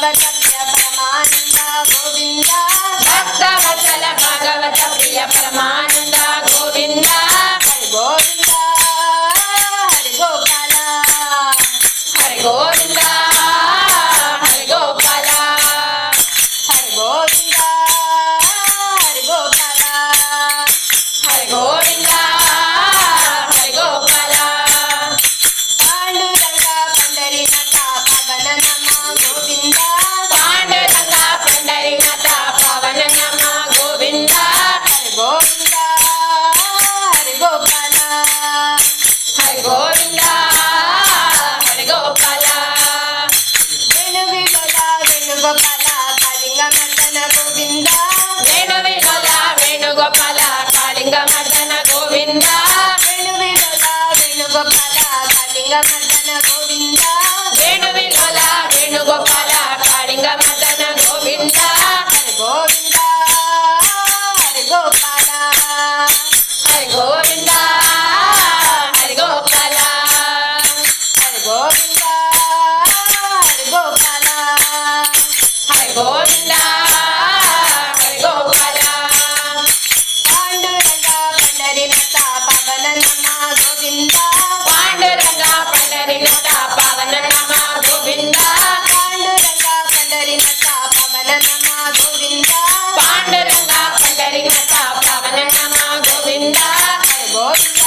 [SPEAKER 12] ಭಾಗವತ ಪ್ರಿಯ ಪರಮಾನಂದ ಗೋವಿಂದ ಭಕ್ತವತ್ಸಲ ಭಾಗವತ ಪ್ರಿಯ ಪರಮಾನಂದ ಗೋವಿಂದ ಹರಿ ಗೋವಿಂದ ಹರಿ ಗೋಪಾಲ ಹರಿ ಗೋವಿಂದ ಹರಿ ಗೋಪಾಲ ಹರಿ ಗೋವಿಂದ ಹರಿ ಗೋಪಾಲ ಹರಿ ಗೋವಿಂದ ಹರಿ ಗೋಪಾಲ ಪಾಂಡುರಂಗ ಪಂಡರಿನಾಥ ಪವನ ನಮ ಗೋವಿಂದ ಪಾಂಡುರಂಗ ಪಂಡರಿನಾಥ ಪವನ ನಮ ಗೋವಿಂದ ಹರಿ ಗೋವಿಂದ ಹರಿ ಗೋಪಾಲ ಹರಿ ಗೋವಿಂದ ಹರಿ ಗೋಪಾಲ ವೇಣುವಿಲೋಲ ವೇಣುಗೋಪಾಲ ಕಾಳಿಂಗ ಮರ್ದನ ಗೋವಿಂದ ವೇಣುವಿಲೋಲ ವೇಣುಗೋಪಾಲ ಕಾಳಿಂಗ ಮರ್ದನ ಗೋವಿಂದ ವೇಣುವಿಲೋಲ ವೇಣುಗೋಪಾಲ ಕಾಳಿಂಗ ಮರ್ದನ ಗೋವಿಂದ ವೇಣುವಿಲೋಲ ವೇಣುಗೋಪಾಲ ಕಾಳಿಂಗ ಮರ್ದನ ಗೋವಿಂದ ಹರಿ ಗೋವಿಂದ ಹರಿ ಗೋಪಾಲ ಹರಿ ಗೋವಿಂದ ಹರಿ ಗೋಪಾಲ ಹರಿ ಗೋವಿಂದ ಹರಿ ಗೋಪಾಲ ಹರಿ ಗೋವಿಂದ ಹರಿ ಗೋಪಾಲ ಪಾಂಡುರಂಗ ಪಂಡರಿನಾಥ ಪವನ ನಮ ಗೋವಿಂದ ಪಾಂಡುರಂಗ ಪಂಡರಿನಾಥ ಪವನ ನಮ ಗೋವಿಂದ ಪಾಂಡುರಂಗ ಪಂಡರಿನಾಥ ಪವನ ನಮ ಗೋವಿಂದ ಪಾಂಡುರಂಗ ಪಂಡರಿನಾಥ ಪವನ ನಮ ಗೋವಿಂದ ಹರಿ ಗೋವಿಂದ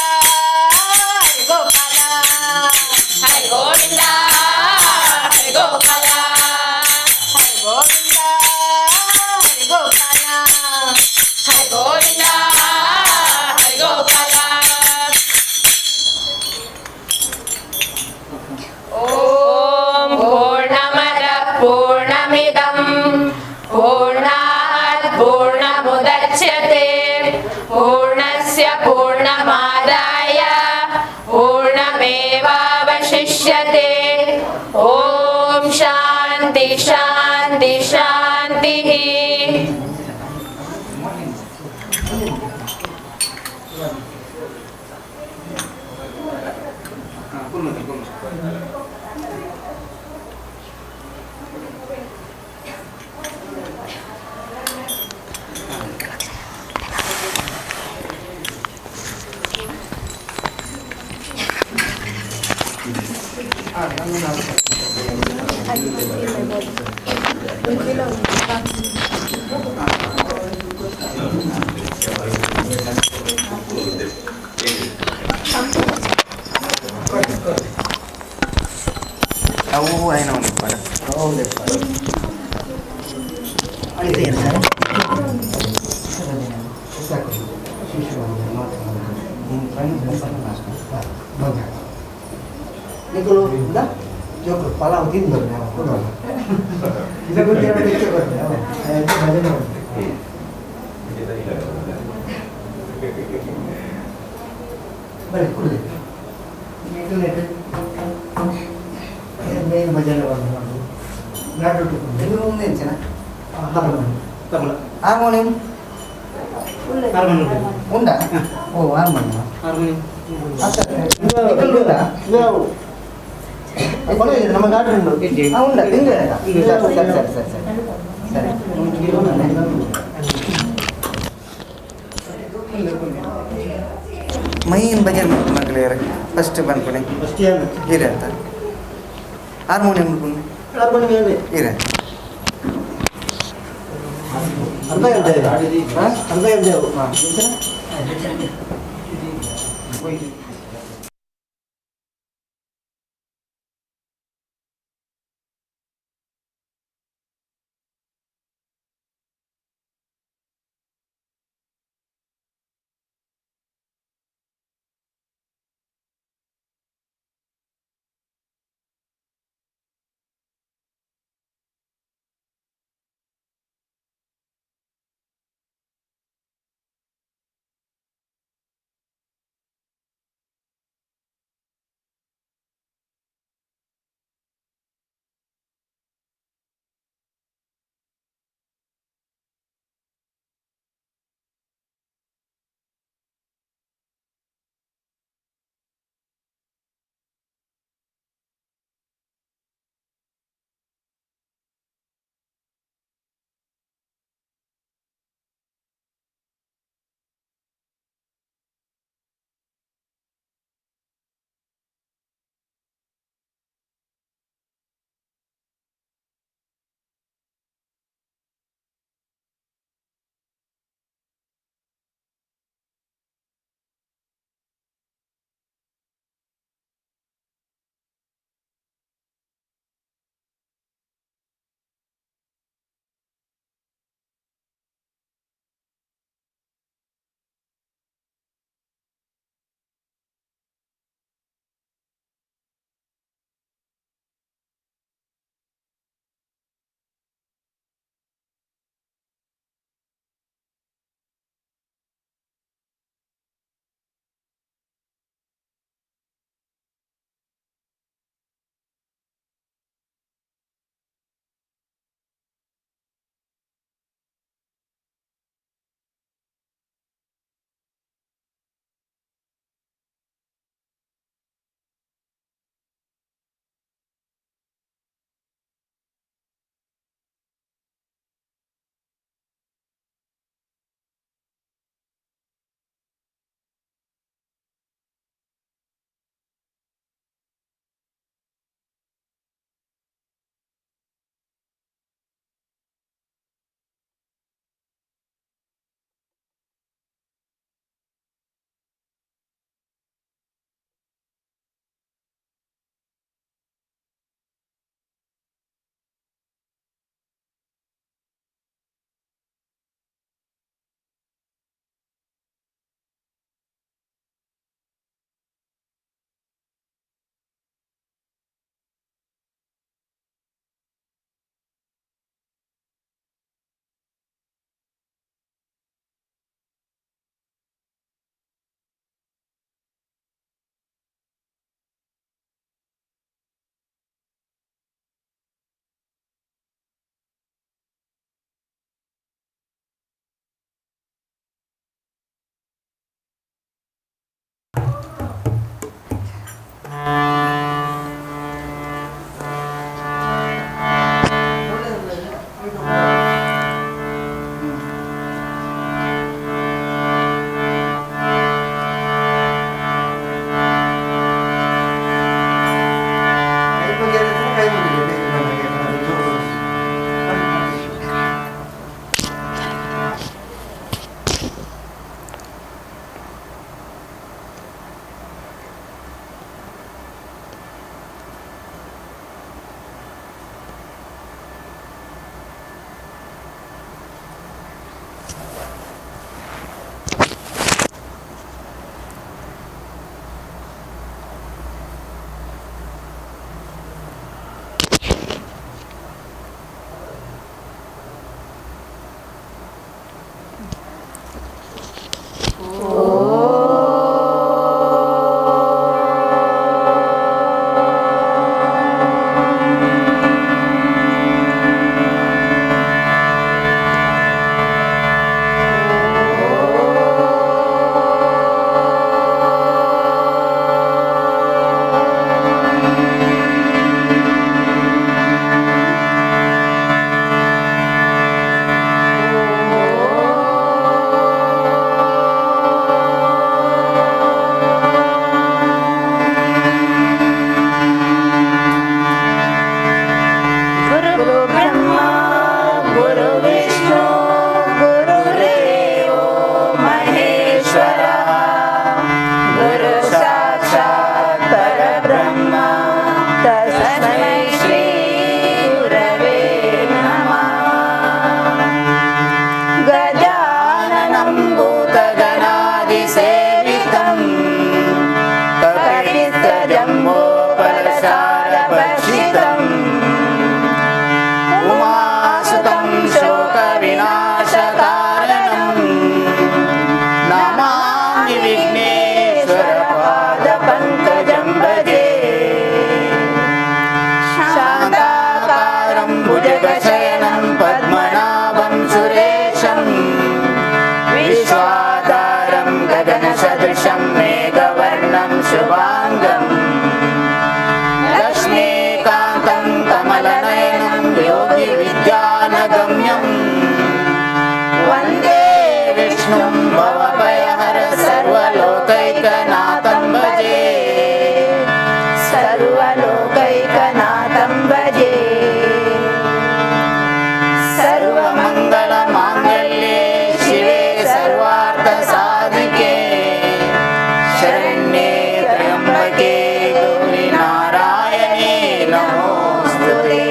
[SPEAKER 12] ಹರಿ ಗೋಪಾಲ ಹರಿ ಗೋವಿಂದ ಹರಿ ಗೋಪಾಲ ಹರಿ ಗೋವಿಂದ ಹರಿ ಗೋಪಾಲ ಹರಿ ಗೋವಿಂದ ಹರಿ ಗೋಪಾಲ ಓಂ ಪೂರ್ಣಮದ ಪೂರ್ಣಮಿದಂ ಪೂರ್ಣಾತ್ ಪೂರ್ಣಮುದಚ್ಯತೆ ಪೂರ್ಣಸ್ಯ ಪೂರ್ಣಮಾದಾಯ ಪೂರ್ಣಮೇವಾವಶಿಷ್ಯತೆ ಓಂ ಶಾಂತಿ ಶಾಂತಿ ಶಾಂತಿ
[SPEAKER 7] ಅವು ಏನೋ ಪಡ
[SPEAKER 5] ಪಲಾವ್ ತಿಂದು ಇದಕ್ಕೆ ಬರೀ ಕುಡಿದೆ ಮೇನ್ ಭಜನೆ ಬಂದು ನಾಡು ಹಾರ್ಮೋನಿಯಂ ఉందా ఓ హార్మోనియం ನಮ್ಮ ಗಾಡಿ ಉಂಟು ఉందా సరే సరే సరే సరే ಮೈನ್ ಭಜನೆ ಮಕ್ಕಳು ಫಸ್ಟ್ ಬಂದ್ಕೊಡಿ ಇರ ಅಂತ ಹಾರ್ಮೋನಿಯಂ ಇರ ಅರ್ಧ
[SPEAKER 14] ज्ञानगम्यं वन्दे विष्णुं भवभयहर सर्वलोकैकनाथं भजे सर्वलोकैकनाथं भजे सर्वमङ्गलमाङ्गल्ये शिवे सर्वार्थसाधिके शरण्ये त्र्यम्बके गौरी नारायणे नमोस्तुते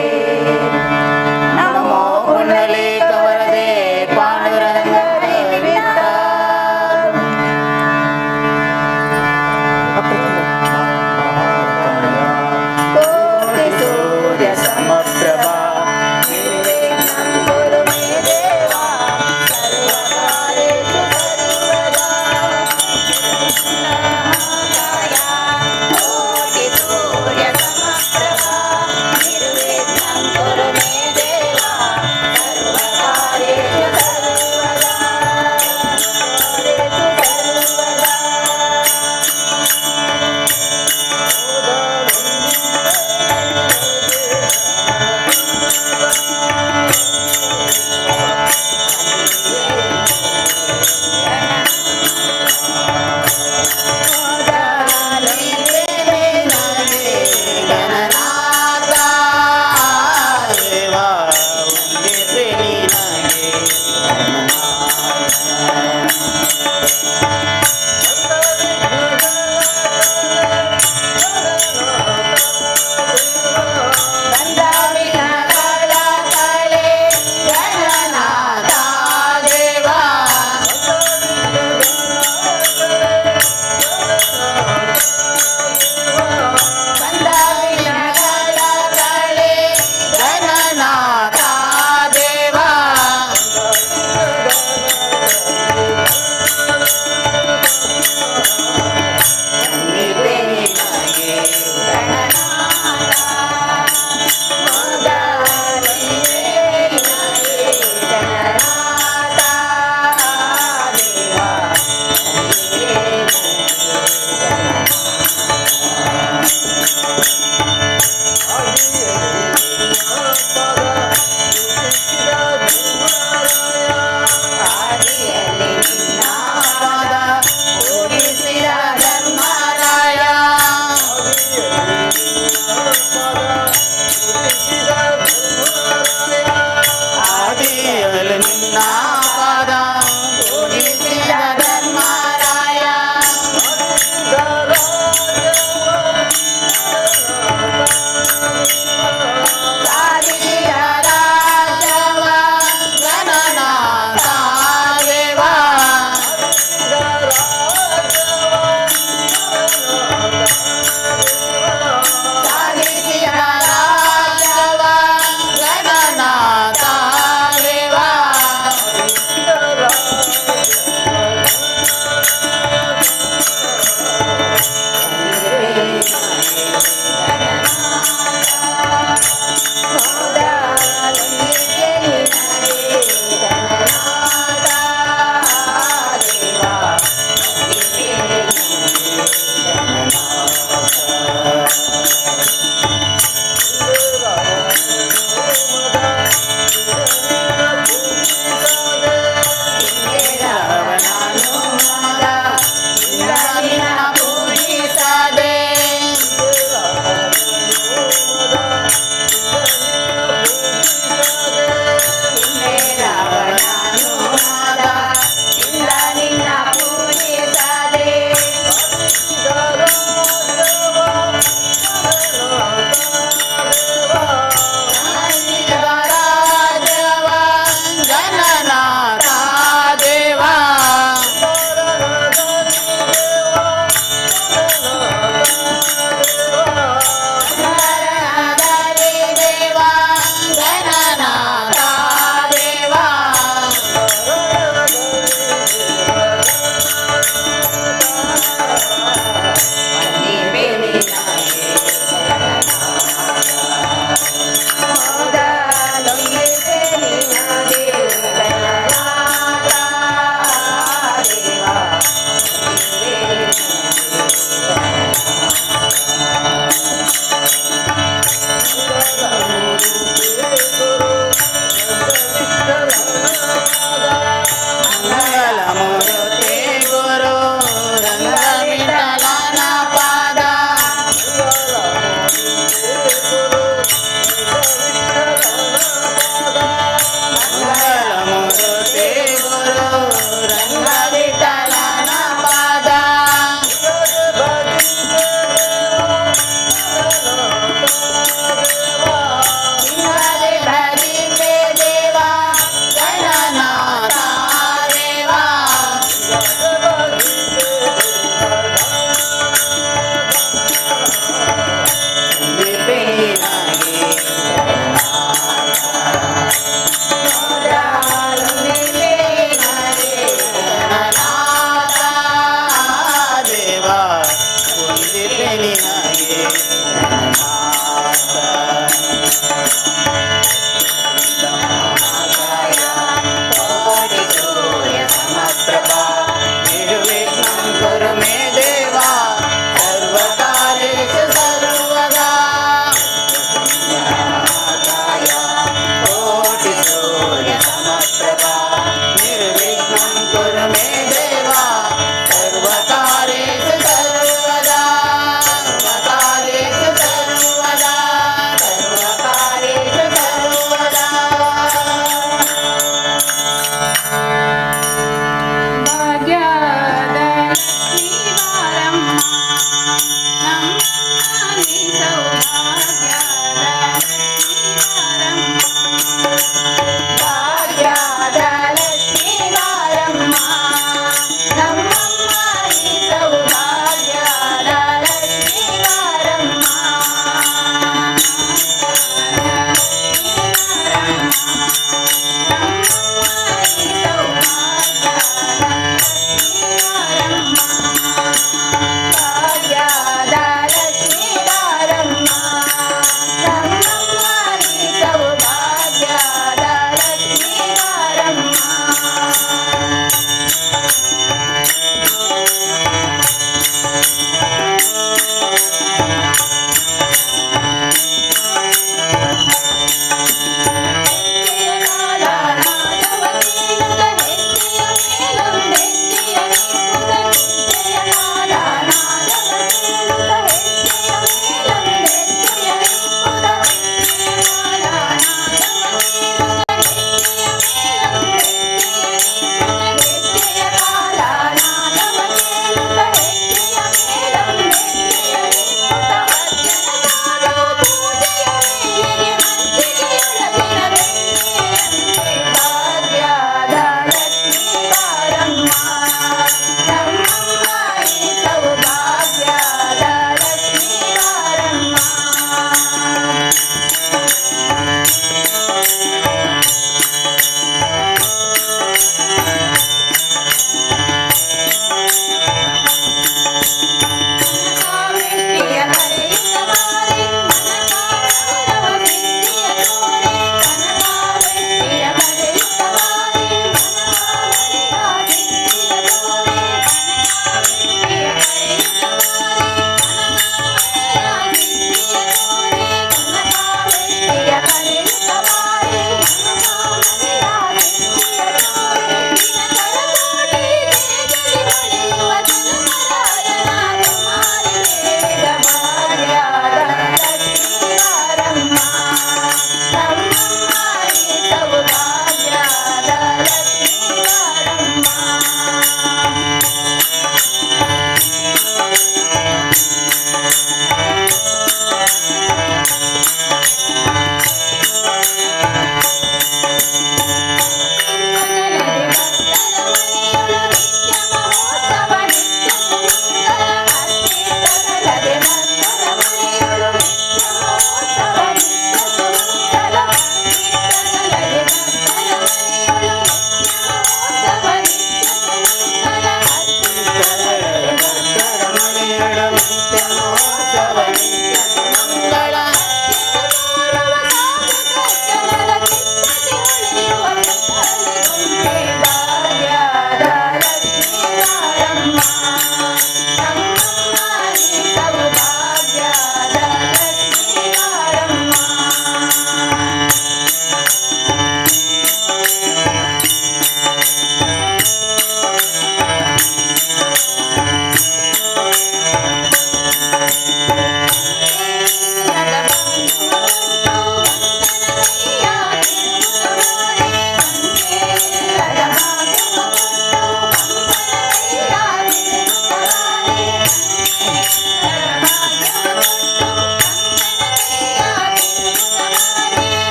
[SPEAKER 14] नमो पुण्डलीकवरदे पाण्डुरङ्गनिमित्ता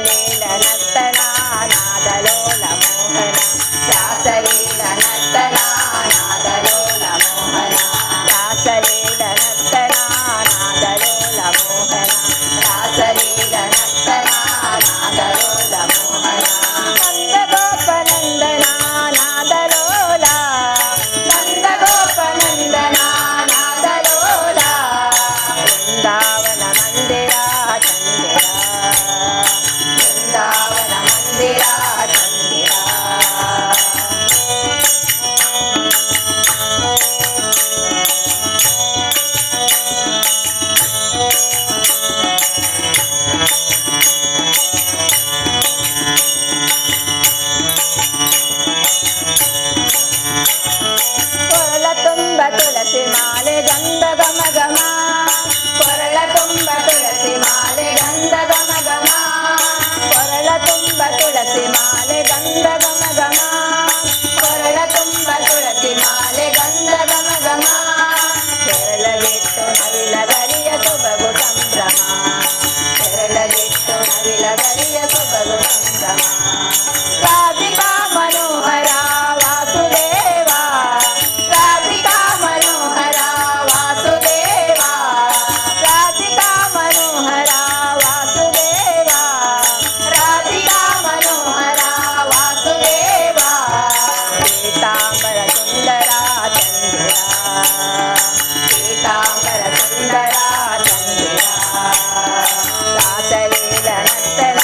[SPEAKER 14] ರಾಸಲೀಲ ನರ್ತನ ನಾದಲೋಲ ಮೋಹನ ರಾಸಲೀಲ ನರ್ತನ ನಾದಲೋಲ ಮೋಹನ ರಾಸಲೀಲ ನರ್ತನ ನಾದಲೋಲ ಮೋಹನ ರಾಸಲೀಲ ನರ್ತನ ನಾದಲೋಲ ಮೋಹನ ನಂದಗೋಪನಂದನ ನಾದಲೋಲ ನಂದಗೋಪನಂದನ ನಾದಲೋಲ ವೃಂದಾವನ ಮಂದಿರ ಚಂದಿರ ವೃಂದಾವನ ಮಂದಿರ ಚಂದಿರ ಕೊರಳ ತುಂಬ ತುಳಸಿ ಮಾಲೆ ಗಂಧ ಗಮ ಗಮ ಕೊರಳ ತುಂಬ ತುಳಸಿ ಮಾಲೆ ಗಂಧ ಗಮ ಗಮ ಕೊರಳ ತುಂಬ ತುಳಸಿ ಮಾಲೆ ಗಂಧ ಗಮ ಗಮ ಕೊರಳ ತುಂಬ ತುಳಸಿ ಮಾಲೆ ಗಂಧ ಗಮ ಗಮ ಕೆರಳಗಿಟ್ಟು ನವಿಲ ಗರಿಯ ಸೊಬಗು ಸಂಭ್ರಮ ಕೆರಳಗಿಟ್ಟು ನವಿಲ ಗರಿಯ ಸೊಬಗು ಸಂಭ್ರಮ ರಾಧಿಕಾ ಮನೋಹರ ವಾಸುದೇವ ರಾಧಿಕಾ ಮನೋಹರ ವಾಸುದೇವ ರಾಧಿಕಾ ಮನೋಹರ ವಾಸುದೇವ ರಾಧಿಕಾ ಮನೋಹರ ವಾಸುದೇವ ಪೀತಾಂಬರ ಸುಂದರ ಚಂದಿರ ಪೀತಾಂಬರ ಸುಂದರ ಚಂದಿರ ರಾಸಲೀಲ ನರ್ತನ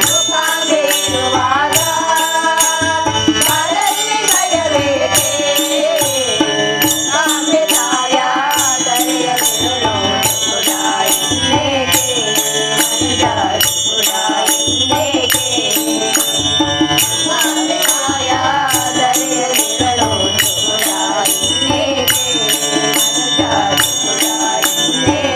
[SPEAKER 14] ಮುಖಾಂಬೇರುವಾಗ ಮರಳಿ ಭಯವೇಕೆ ಕಾಂಬೆ ತಾಯ ದರೆಯಲಿರುಳು ಗುಡಾಯಿನೇಕೆ ಮನುಜ ಗುಡಾಯಿನೇಕೆ ಕಾಂಬೆ ತಾಯ ದರೆಯಲಿರುಳು ಗುಡಾಯಿನೇಕೆ ಮನುಜ ಗುಡಾಯಿನೇಕೆ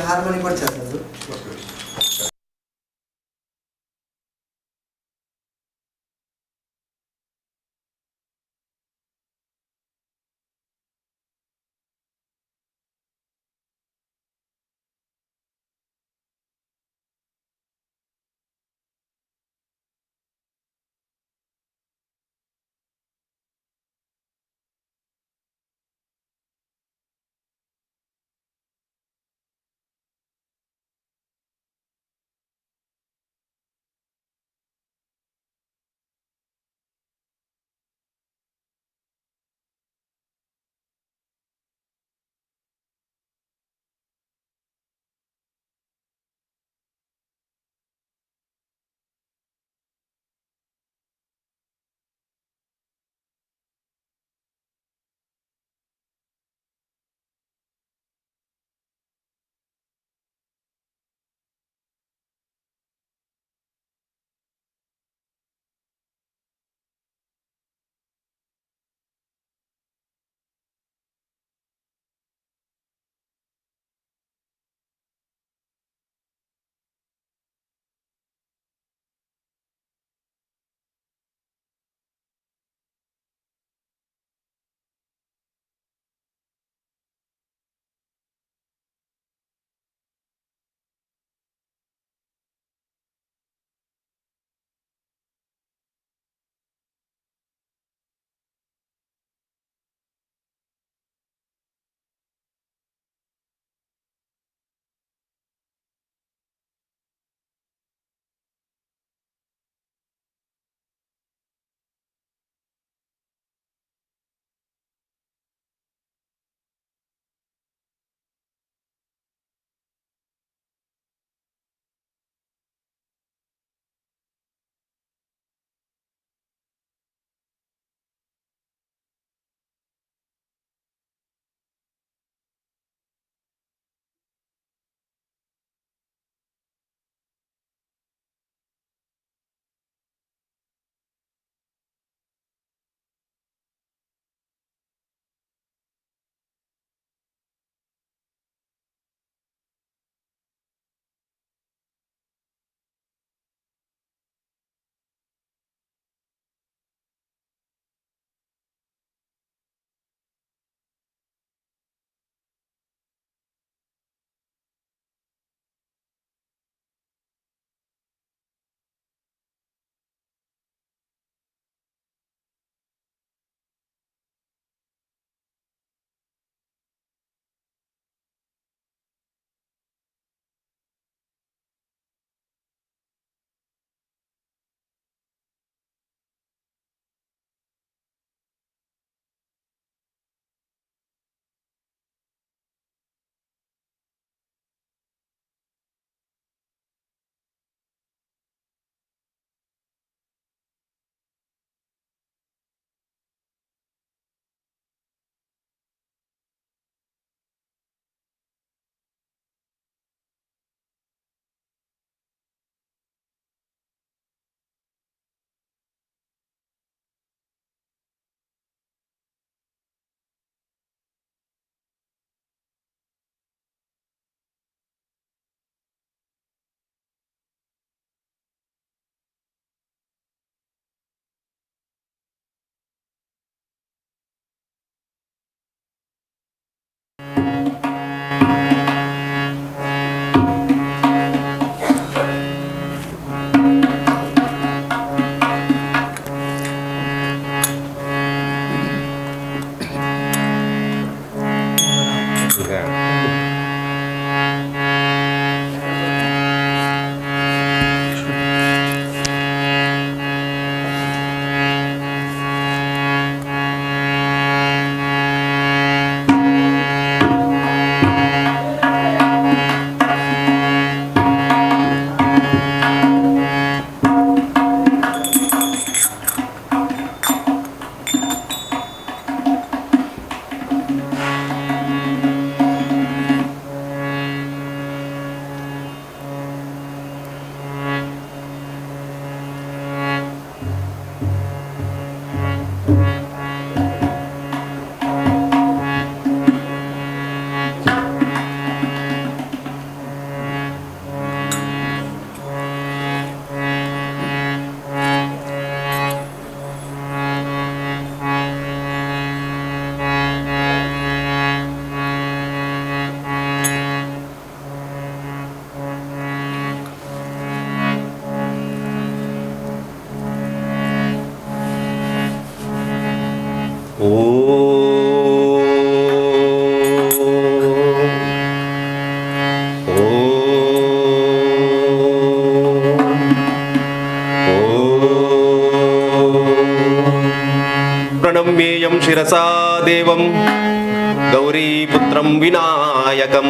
[SPEAKER 1] हार्मोनी पडतात
[SPEAKER 15] महादेवं गौरीपुत्रं विनायकं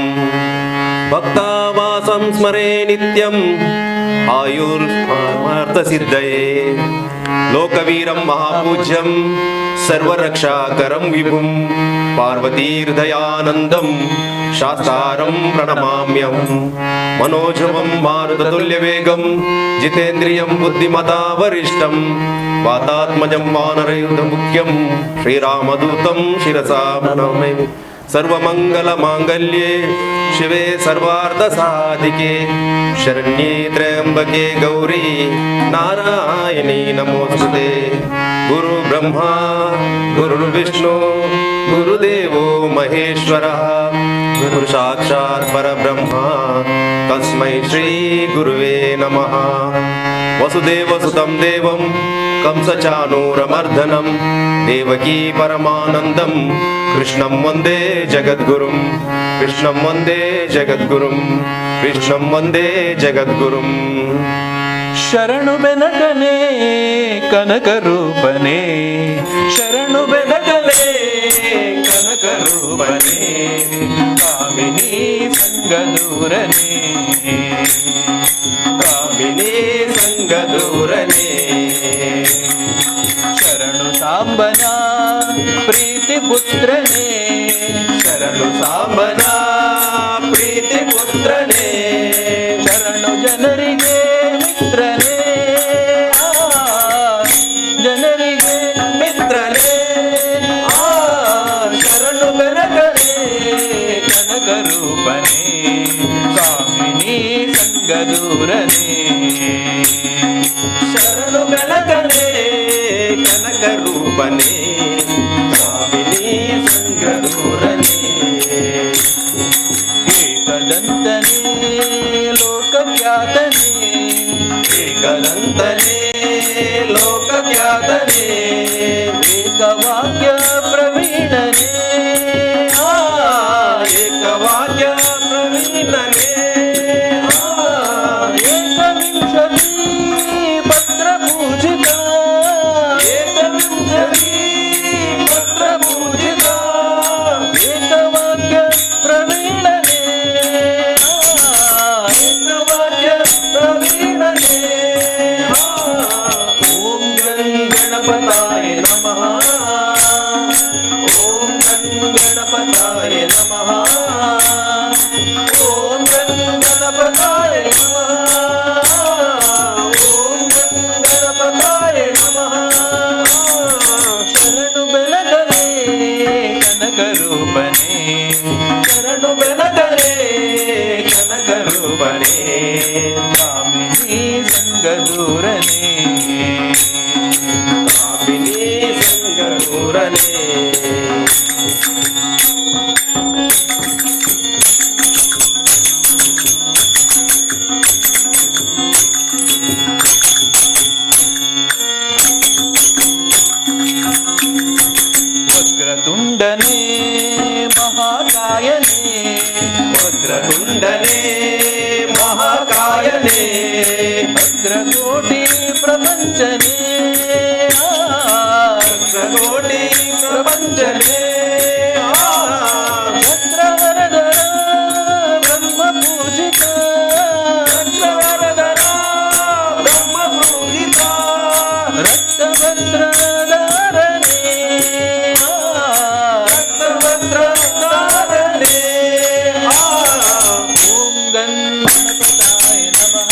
[SPEAKER 15] भक्तावासं स्मरे नित्यम् आयुर्मार्थसिद्धये लोकवीरं महापूज्यं सर्वरक्षाकरं विभुं पार्वतीहृदयानन्दं शास्तारं प्रणमाम्यं मनोजवं मारुततुल्यवेगं जितेन्द्रियं बुद्धिमता वरिष्ठं वातात्मजं वानरयुधमुख्यं श्रीरामदूतं शिरसा नमामि। सर्वमङ्गलमाङ्गल्ये शिवे सर्वार्थसाधिके शरण्ये त्र्यम्बके गौरी नारायणी नमोस्तुते। गुरुब्रह्मा गुरुर्विष्णु गुरुदेवो महेश्वरः गुरुसाक्षात् परब्रह्मा तस्मै श्रीगुरुवे नमः। वसुदेवसुतं देवं कंसचाणूरमर्दनं देवकी परमानन्दं कृष्णं वन्दे जगद्गुरुं कृष्णं वन्दे जगद्गुरुं कृष्णं वन्दे जगद्गुरुं।
[SPEAKER 11] ಶರಣು ಬೆನಕನೆ ಕನಕ ರೂಪನೆ ಶರಣು ಬೆನಕನೆ ಕನಕ ರೂಪನೆ ಕಾಮಿನಿ ಸಂಗದೂರನೆ ಕಾಮಿನಿ ಸಂಗದೂರನೆ ಶರಣು ಸಾಂಬನ ಪ್ರೀತಿ ಪುತ್ರನೇ ಶರಣು ಸಾಂಬನ ಪ್ರೀತಿ ಪುತ್ರನೇ ಶರಣು ಜನರಿಗೆ ಮಿತ್ರನೇ ಜನರಿಗೆ ಮಿತ್ರನೇ ಶರಣು ಬೆನಕನೇ ಕನಕ ರೂಪನೇ ಕಾಮಿನಿ ಸಂಗದೂರನೇ ಶರಣು ಬೆನಕನೇ ಕನಕ ರೂಪನೇ ಕಾಮಿನಿ ಸಂಗದೂರನೇ ಏಕದಂತನೇ ಲೋಕಖ್ಯಾತನೇ ಏಕದಂತನೇ ಲೋಕಖ್ಯಾತನೇ ಏಕವಾಕ್ಯ ಪ್ರವೀಣನೇ ಏಕವಾಕ್ಯ ಪ್ರವೀಣನೇ ಏಕವಿಂಶತಿ ಪತ್ರ ಪೂಜಿತ ಏಕವಿಂಶತಿ ಪತ್ರ ಪೂಜಿತ ಏಕವಾಕ್ಯ ಪ್ರವೀಣನೇ ಏಕವಾಕ್ಯ ಪ್ರವೀಣನೇ ಓಂ ಗಣಪತಾಯ ನಮಃ ಓಂ ಗಣಪತಾಯ ನಮಃ ಓಂ ಗಣಪತಾಯ ನಮಃ ಓಂ ಗಣಪತಾಯ ನಮಃ ಶರಣು ಬೆನಕನೇ ಕನಕ ರೂಪನೇ ಶರಣು ಬೆನಕನೇ ಕನಕ ರೂಪನೇ ಕಾಮಿನಿ ಸಂಗದೂರನೇ ಕಾಮಿನಿ ಸಂಗದೂರನೇ ವಕ್ರತುಂಡನೇ ಮಹಾಕಾಯನೇ ವಕ್ರತುಂಡನೇ ಮಹಾಕಾಯನೇ ಭದ್ರಕೋಟಿ ಪ್ರಪಂಚನೇ ಭದ್ರಕೋಟಿ ಪ್ರಪಂಚನೇ ಚಕ್ರವರಧರ ಬ್ರಹ್ಮ ಪೂಜಿತ ಚಕ್ರವರಧರ ಬ್ರಹ್ಮ ಪೂಜಿತ ರಕ್ತಭದ್ರಧಾರನೇ ರಕ್ತಭದ್ರಧಾರನೇ ಓಂ ಗಣಪತಾಯ ನಮಃ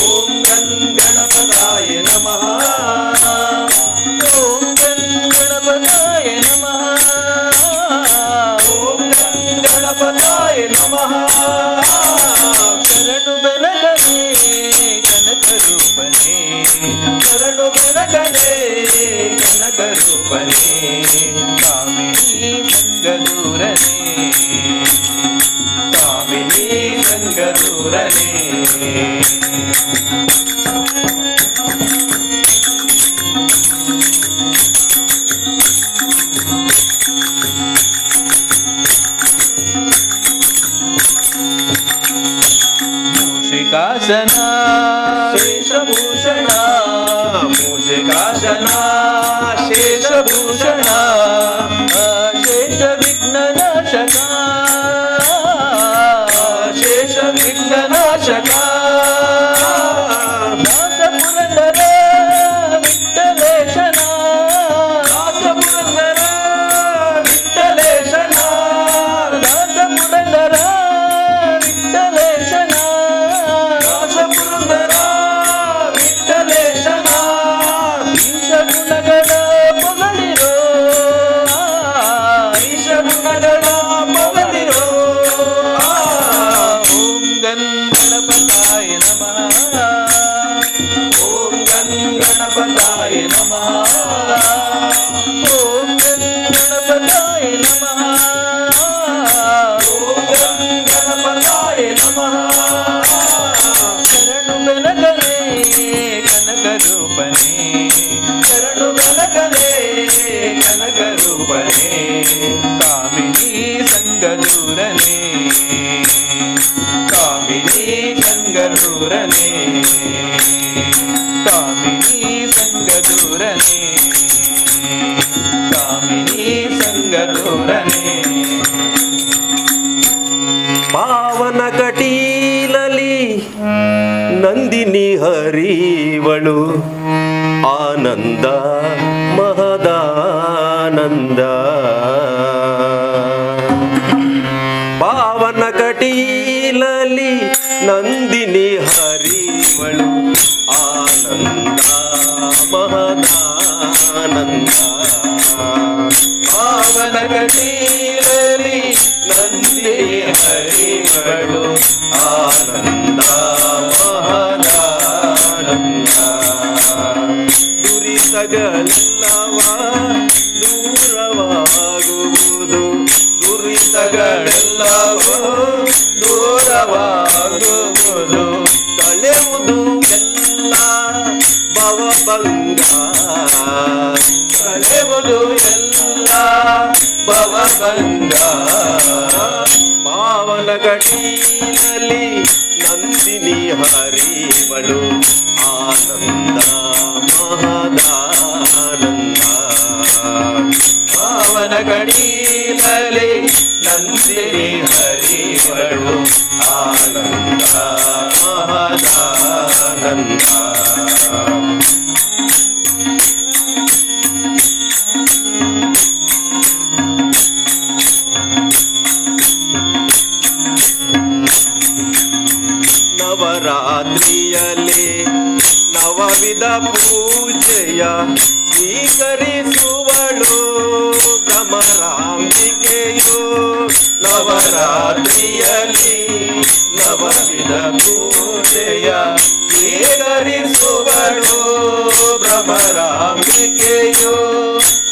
[SPEAKER 11] ಓಂ ಗಣಪತಾಯ ನಮಃ ಓಂ ಗಣಪತಾಯ ನಮಃ ಓಂ ಗಣಪತಾಯ ನಮಃ ಶರಣು ಬೆನಕನೇ ಕನಕ ರೂಪನೇ ಶರಣು ಬೆನಕನೇ ಕನಕ ರೂಪನೇ ಕಾಮಿನಿ ಸಂಗದೂರನೇ ಕಾಮಿನಿ ಸಂಗದೂರನೇ ಮೂಷಿಕಾಸನ ಶೇಷಭೂಷಣ ಮೂಷಿಕಾಸನ ಶೇಷಭೂಷಣ ಸಂಗದೂರನೇ ಕಾಮಿನಿ ಸಂಗದೂರನೇ ಕಾಮಿನಿ ಸಂಗದೂರನೇ ಕಾಮಿನಿ ಸಂಗದೂರನೇ
[SPEAKER 15] ಪಾವನ ಕಟೀಲಲಿ ನಂದಿನಿ ಹರಿವಳು ಆನಂದ ಮಹದಾನಂದ ಪಾವನ ಕಟೀಲಲಿ ನಂದಿನಿ ಹರಿವಳು ಆನಂದ ಮಹದಾನಂದ
[SPEAKER 11] ಪಾವನ ಕಟೀಲಲಿ ನಂದಿ ಹರಿವಳು
[SPEAKER 15] ಆನಂದ ಮಹದಾನಂದ ದುರಿತಗಳೆಲ್ಲವ ದೂರವಾಗುವುದು ದುರಿತಗಳೆಲ್ಲವ
[SPEAKER 11] ದೂರವಾಗುವುದು
[SPEAKER 15] ಕಳೆಯುವುದು ಎಲ್ಲ ಭವಭಂಗ
[SPEAKER 11] ಕಳೆಯುವುದು ಎಲ್ಲ ಭವಭಂಗ
[SPEAKER 15] ಪಾವನ ಕಟೀಲಲಿ ನಂದಿನಿ ಹರಿವಳು ಆನಂದ ಮಹದಾನಂದ
[SPEAKER 11] ಪಾವನ ಕಟೀಲಲಿ ನಂದಿನಿ ಹರಿವಳು ಆನಂದ
[SPEAKER 15] ಮಹದಾನಂದ ನವರಾತ್ರಿಯಲ್ಲಿ ನವವಿಧ ಪೂಜೆಯ ಸ್ವೀಕರಿಸುವಳು ಭ್ರಮರಾಂಬಿಕೆಯು
[SPEAKER 11] ನವರಾತ್ರಿಯಲ್ಲಿ ನವವಿಧ ಪೂಜೆಯ ಸ್ವೀಕರಿಸುವಳು ಭ್ರಮರಾಂಬಿಕೆಯು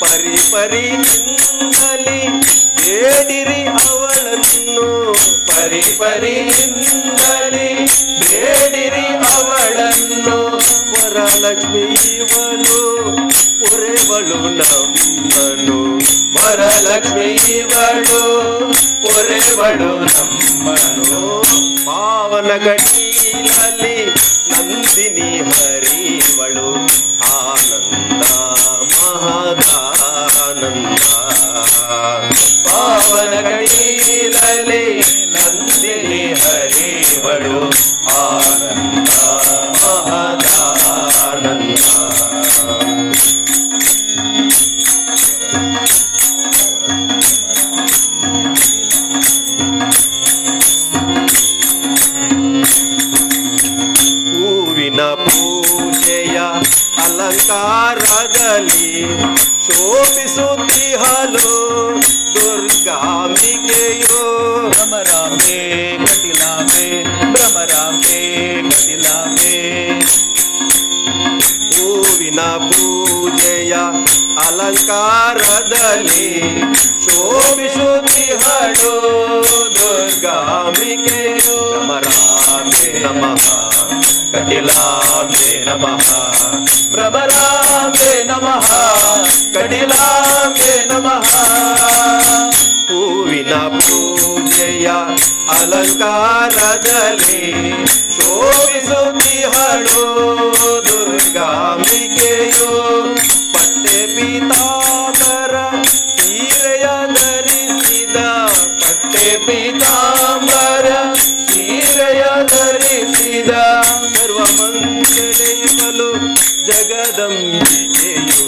[SPEAKER 15] ಪರಿಪರಿಯಿಂದಲಿ ಬೇಡಿರಿ ಅವಳನ್ನು
[SPEAKER 11] ಪರಿಪರಿಯಿಂದಲೇ ಬೇಡಿರಿ ಅವಳನ್ನು
[SPEAKER 15] ವರಲಕ್ಷ್ಮಿ ಇವಳು ಪೊರೆವಳು ನಮ್ಮನು
[SPEAKER 11] ವರಲಕ್ಷ್ಮಿ ಇವಳು ಪೊರೆವಳು ನಮ್ಮನು
[SPEAKER 15] ಪಾವನ ಕಟೀಲಲಿ ನಂದಿನಿ ಹರಿವಳು ಆನಂದ ಮಹದಾನಂದ
[SPEAKER 11] ಪಾವನ ಕಟೀಲಲಿ ನಂದಿನಿ ಹರಿವಳು ಆನಂದ ಮಹದಾನಂದ
[SPEAKER 15] ಹೂವಿನ ಪೂಜೆಯ ಅಲಂಕಾರದಲ್ಲಿ ಶೋಭಿಸುತ್ತಿಹಲು ದುರ್ಗಾಂಬಿಕೆಯೋ
[SPEAKER 11] ಭ್ರಮರಾಂಬೆ ಕಟಿಲಾಂಬೆ ಭ್ರಮರಾಂಬೆ ಕಟಿಲಾಂಬೆ
[SPEAKER 15] ಹೂವಿನ ಪೂಜೆಯ ಅಲಂಕಾರದಲ್ಲಿ ಶೋಭಿಸುತ್ತಿಹಳು ದುರ್ಗಾಂಬಿಕೆಯೋ ಭ್ರಮರಾಂಬೆ ನಮಃ
[SPEAKER 11] ಕಟಿಲಾಂಬೆ ನಮಃ ಭ್ರಮರಾಂಬೆ ನಮಃ ಕಟಿಲಾಂಬೆ ನಮಃ
[SPEAKER 15] ಹೂವಿನ ಪೂಜೆಯ ಅಲಂಕಾರದಲ್ಲಿ ಶೋಭಿಸುತ್ತಿಹಳು ದುರ್ಗಾಂಬಿಕೆಯೋ ಪಟ್ಟೆ ಪೀತಾಂಬರ ಸೀರೆಯ ಧರಿಸಿದ
[SPEAKER 11] ಪಟ್ಟೆ ಪೀತಾಂಬರ ಸೀರೆಯ ಧರಿಸಿದ
[SPEAKER 15] ಸರ್ವಮಂಗಳೆಯವಳು ಜಗದಂಬಿಕೆಯು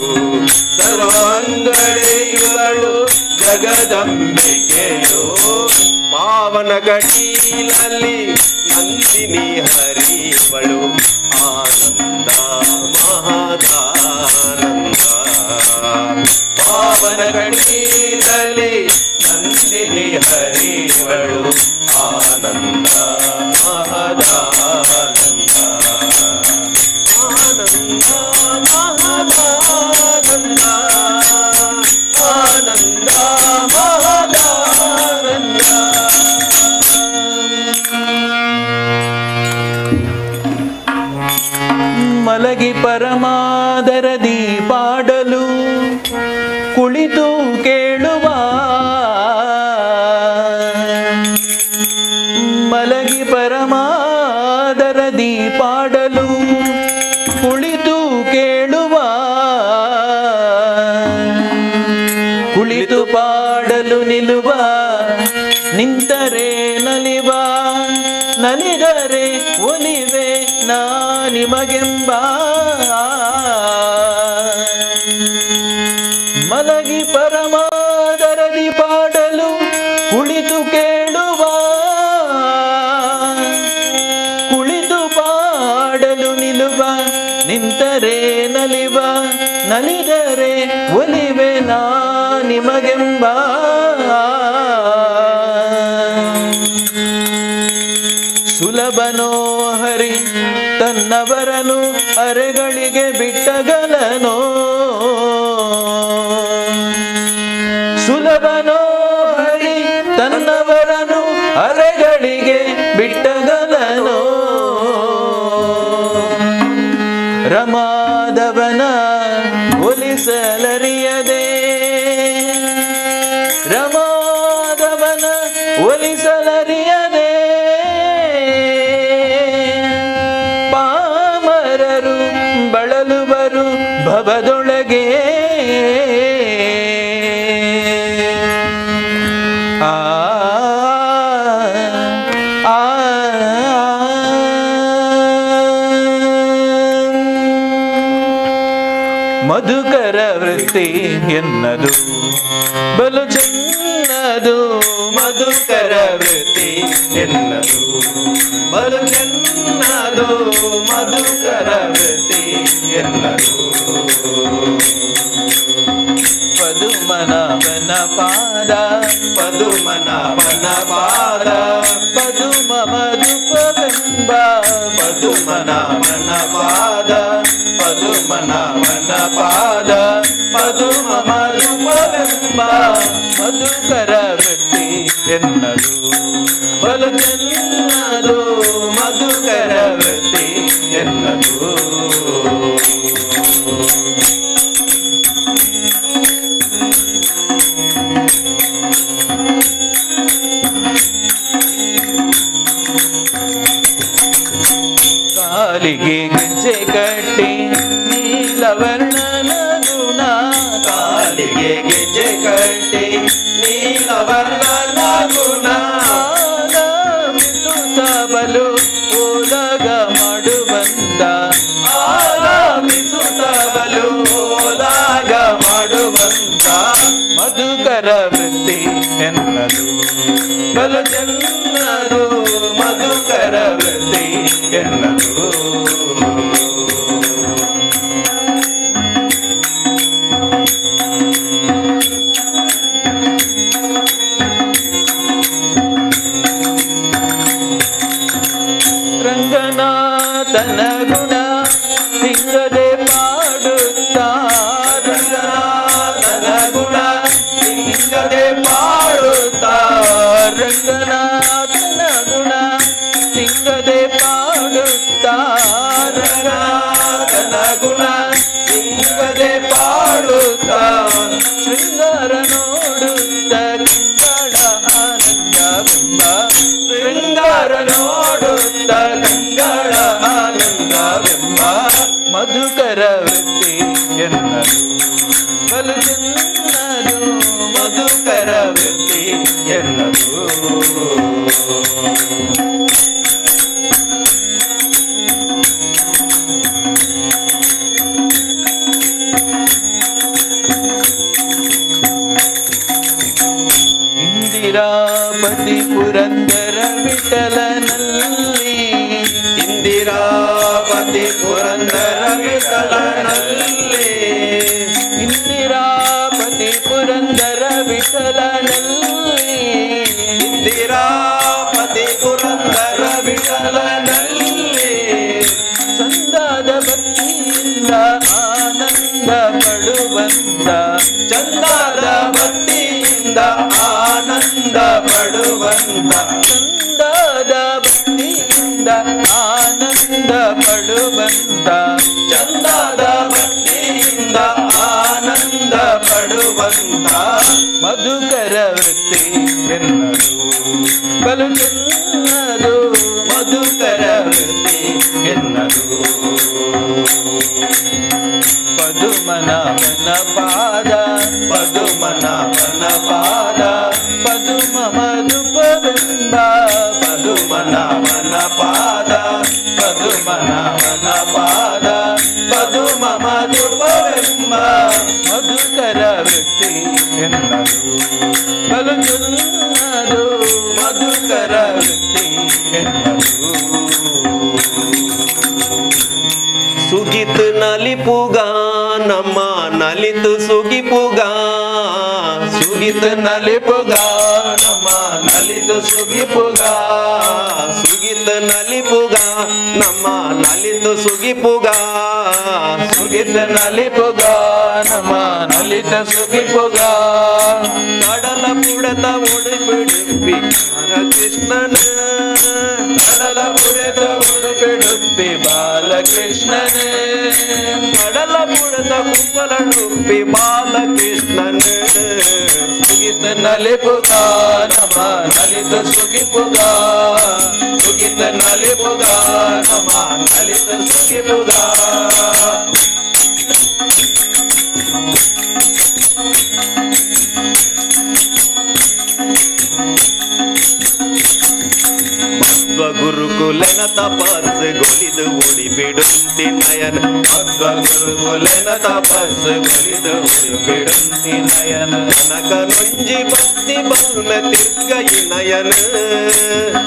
[SPEAKER 11] ಸರ್ವಾಂಗಳೆಯವಳು ಜಗದಂಬಿಕೆಯೋ
[SPEAKER 15] ಪಾವನ ಕಟೀಲಲ್ಲಿ ನಂದಿನಿ ಹರಿವಳು ಆನಂದ ಮಹದಾನಂದ
[SPEAKER 11] ಪಾವನ ಕಟೀಲಲಿ ನಂದಿನಿ ಹರಿವಳು ಆನಂದ ಮಹದಾನಂದ
[SPEAKER 15] ಆನಂದ ಮಹದಾನಂದ
[SPEAKER 11] ಆನಂದ ಮಹದಾನಂದ ಮಲಗಿ ಪರಮಾದರದಿ ಪಾಡಲು ಕುಳಿತು ಕೇಳುವ ಮಾದರದಿ ಪಾಡಲು ಕುಳಿತು ಕೇಳುವ, ಕುಳಿತು ಪಾಡಲು ನಿಲ್ಲುವ, ನಿಂತರೆ ನಲಿವ, ನಲಿದರೆ ಒಲಿವೆ ನಾ ನಿಮಗೆಂಬ. ಮಲಗಿ ಪರಮಾದರದಿ ಪಾಡಲು ಕುಳಿತು ಕೇಳುವ, ಕುಳಿತು ಪಾಡಲು ನಿಲ್ಲುವ, ನಿಂತರೆ ನಲಿವ, ನಲಿದರೆ ಒಲಿವೆ ನಾ ನಿಮಗೆಂಬ. ಸುಲಭನೋ ಹರಿ ತನ್ನವರನು ಅರೆಗಳಿಗೆ ಬಿಟ್ಟಗಲನೋ, ಸುಲಭನೋ ಹರಿ ತನ್ನವರನು ಅರೆಗಳಿಗೆ ಬಿಟ್ಟಗಲನೋ. ರಮಾದವನ ಒಲಿಸಲರಿಯದೆ, ರಮಾದವನ ಒಲಿಸಲರಿಯದೆ, ಪಾಮರರು ಬಳಲುವರು ಭವದೊಳಗೆ. ಆ ಆ ಮಧುಕರ ವೃತ್ತಿ ಎನ್ನದು ಬಲು ಚೆನ್ನದು, ಮಧುಕರ ವೃತ್ತಿ ಎನ್ನದು ಬಲು ಚೆನ್ನದು, ಮಧುಕರ ವೃತ್ತಿ ಎನ್ನದು. ಪದುಮನಾಭನ ಪಾದ, ಪದುಮನಾಭನ ಪಾದ, ಪದುಮ ಮಧುಪವೆಂಬ, ಪದುಮನಾಭನ ಪಾದ, ಪದುಮನಾಭನ ಪಾದ, ಪದುಮ ಮಧುಪವೆಂಬ, ಮಧುಕರ ವೃತ್ತಿ ಎನ್ನದು ಬಲು ಚೆನ್ನದು, ಮಧುಕರ ವೃತ್ತಿ ಎನ್ನದು. ಕಾಲಿಗೆ ಗೆಜ್ಜೆ ಕಟ್ಟಿ ನೀಲವರ್ಣನ ಗುಣ, ಕಾಲಿಗೆ ಗೆಜ್ಜೆ ಕಟ್ಟಿ ನೀಲವರ್ಣನ ಗುಣ, ಆಲಾಮಿಸುತ್ತ ಬಲು ಓದಾಗ ಮಾಡುವಂತ, ಆಲಾಮಿಸುತ್ತ ಬಲು ಓದಾಗ ಮಾಡುವಂತ, ಮಧುಕರ ವೃತ್ತಿ ಎನ್ನದು ಬಲು ಚೆನ್ನದು, ಮಧುಕರ ವೃತ್ತಿ ಎನ್ನದು. ರಂಗನಾಥನ ಗುಣ ಸಿಂಗದೆ ಪಾಡುತ್ತಾ, ರಂಗನಾಥನ ಗುಣ ಸಿಂಗದೆ ಪಾಡುತ್ತಾ, ರಂಗನಾಥನ ಗುಣ ಸಿಂಗದೆ ಪಾಡುತ್ತಾ, ರಂಗನಾಥನ ಗುಣ ಸಿಂಗದೆ ಪಾಡುತ್ತಾ, ಶೃಂಗಾರ ನೋಡುತ್ತ ಕಂಗಳ ಆನಂದವೆಂಬ, ಶೃಂಗಾರ ನೋಡುತ್ತ ಕಂಗಳ ಆನಂದವೆಂಬ, ಮಧುಕರ ವೃತ್ತಿ ಎನ್ನದು ಬಲು ಚೆನ್ನದು, ಮಧುಕರ ವೃತ್ತಿ ಎನ್ನದು. ಇಂದಿರಾಪತಿ ಪುರಂದರ ವಿಠಲನಲ್ಲಿ, ಇಂದಿರಾಪತಿ ಪುರಂದರ ವಿಠಲನಲ್ಲಿ, ಇಂದಿರಾಪತಿ ಪುರಂದರ ವಿಠಲನಲ್ಲಿ, ಇಂದಿರಾಪತಿ ಪುರಂದರ ವಿಠಲನಲ್ಲಿ, ಚಂದಾದ ಭಕ್ತಿಯಿಂದ ಆನಂದ ಪಡುವಂತ, ಚಂದಾದ ಭಕ್ತಿಯಿಂದ ಆನಂದ ಪಡುವಂತ, ಚಂದಾದ ಭಕ್ತಿಯಿಂದ ಆನಂದ ಪಡುವಂತ, ಚಂದಾದ ಭಕ್ತಿಯಿಂದ ಆನಂದ ಪಡುವಂತ, ಮಧುಕರ ವೃತ್ತಿ ಎನ್ನದು ಬಲು ಚೆನ್ನದು, ಮಧುಕರ ವೃತ್ತಿ ಪದುಮನಾಭನ ಪಾದ ಪದುಮನಾಭನ ಪಾದ ಪದುಮ ಮಧುಪವೆಂಬ ಪದುಮನಾಭನ ಪಾದ ಪದುಮನಾಭನ ಪಾದ ಪದುಮ ಮಧುಪವೆಂಬ ಮಧುಕರ ವೃತ್ತಿ ಎನ್ನದು ಬಲುಚುನ್ನದು ಮಧುಕರ ವೃತ್ತಿ ಎನ್ನದು
[SPEAKER 15] ಸುಗಿತ್ ನಲಿಪುಗಾ ನಮ್ಮ ನಲಿತು ಸುಗಿಪುಗಾ
[SPEAKER 11] ಸುಗಿತ್ ನಲಿಪುಗಾ ನಮ್ಮ ನಲಿತು ಸುಗಿಪುಗಾ
[SPEAKER 15] ಸುಗಿತ್ ನಲಿಪುಗಾ ನಮ್ಮ ನಲಿತು ಸುಗಿಪುಗಾ
[SPEAKER 11] ಸುಗಿತ್ ನಲಿಪುಗಾ ನಮ್ಮ ನಲಿತ ಸುಗಿಪುಗಾ
[SPEAKER 15] ಕಡಲ ಪುಡತ ಒಡಿಪಿಡುಪ್ಪಿ ಕೃಷ್ಣನ
[SPEAKER 11] ಕಡಲ ಪುಡತ ಒಡಿಪಿಡುಪ್ಪಿ ಬಾಲಕೃಷ್ಣನೇ
[SPEAKER 15] ಕಡಲ ಪುಡತ ಕುಪ್ಪಲಡುಪ್ಪಿ ಬಾಲಕೃಷ್ಣನ
[SPEAKER 11] ಸುಗಿತ್ ನಲಿಪುಗಾ ನಮ್ಮ ನಲಿತ ಸುಗಿಪುಗಾ ಸುಗಿತ್ ನಲಿಪುಗಾ ನಮ್ಮ ನಲಿತ ಸುಗಿಪುಗಾ
[SPEAKER 15] ಗುರುಕುಲನ ತಪಸ್ ಗೊಲಿದು ಓಡಿ ಬಿಡುತ್ತಿ ನಯನ
[SPEAKER 11] ಗುರುಕುಲನ ತಪಸ್ ಗೊಲಿದು ಓಡಿ ಬಿಡುತ್ತಿ ನಯನ
[SPEAKER 15] ಕನಕ ನೊಂಜಿ ಭಕ್ತಿ ಬಲ್ಮೆ ತಿರ್ಗೈ ನಯನ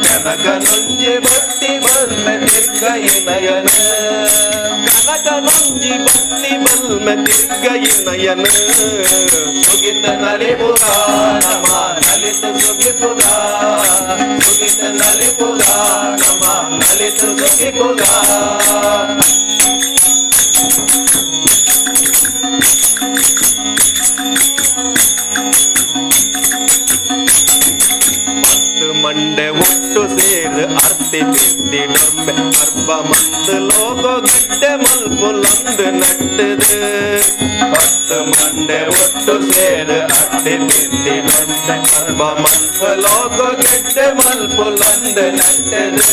[SPEAKER 11] ಕನಕ ನೊಂಜಿ ಭಕ್ತಿ ಬಲ್ಮೆ ತಿರ್ಗೈ ನಯನ
[SPEAKER 15] ಕನಕ ನೊಂಜಿ ಭಕ್ತಿ ಬಲ್ಮೆ ತಿರ್ಗೈ ನಯನ
[SPEAKER 11] ಸುಗಿತ ನಲಿಪುಗಾ ನಮ ನಲಿತ ಸುಗಿಪುಗಾ ಸುಗಿತ ನಲಿಪುಗಾ ನಮ ನಲಿತ ಸುಗಿಪುಗಾ
[SPEAKER 15] ಮಂಡೆ ಒಟ್ಟು ಸೇರು ಅರ್ತಿ ಬಿದ್ದಿ ಡೊಂಬೆ ಅರ್ಬ ಮಂದು ಲೋಗೋ ಗಡ್ಡೆ ಮಲ್ಪುಲಂದು ನಟ್ಟದು
[SPEAKER 11] ಪತ್ತು ಮಂಡೆ ಒಟ್ಟು ಸೇರು ಅಡ್ಡಿ ಬಿದ್ದಿ ನೊಂಡೆ
[SPEAKER 15] ಅರ್ಬ ಮಂದು ಲೋಗೋ ಗಡ್ಡೆ ಮಲ್ಪುಲಂದು ನಟ್ಟದು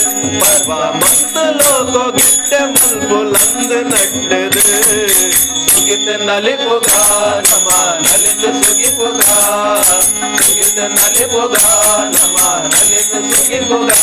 [SPEAKER 15] ಅರ್ಬ ಮಂದು ಲೋಗೋ ಗಡ್ಡೆ ಮಲ್ಪುಲಂದು ನಟ್ಟದು
[SPEAKER 11] ಸುಗಿತ ನಲಿಪುಗಾ ನಮ ನಲಿತ ಸುಗಿಪುಗಾ ಸುಗಿತ ನಲಿಪುಗಾ ನಮ ನಲಿತ ಸುಗಿಪುಗಾ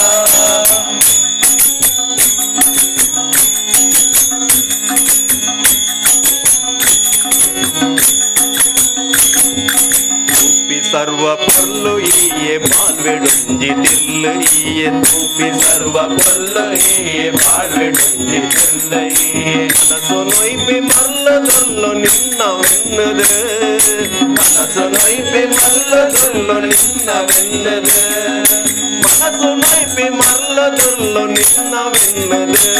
[SPEAKER 15] ಸರ್ವ ಪೊರ್ಲು ಈಯೆ ಬಾಲ್ವೆಡುಂಜಿ ತಿಲ್ಲು ಈಯೆ ತೂಪಿ ಸರ್ವ
[SPEAKER 11] ಪೊರ್ಲು ಈಯೆ ಬಾಳ್ವೆಡುಂಜಿ ತಿಲ್ಲು ಈಯೆ
[SPEAKER 15] ಮನಸ್ಸು ನೊಯ್ಪಿ ಮಲ್ಲದೊಲ್ಲು ನಿನ್ನವೆನ್ನದು
[SPEAKER 11] ಮನಸ್ಸು ನೊಯ್ಪಿ ಮಲ್ಲದೊಲ್ಲು ನಿನ್ನವೆನ್ನದು
[SPEAKER 15] ಮನಸ್ಸು ನೊಯ್ಪಿ ಮಲ್ಲದೊಲ್ಲು ನಿನ್ನವೆನ್ನದು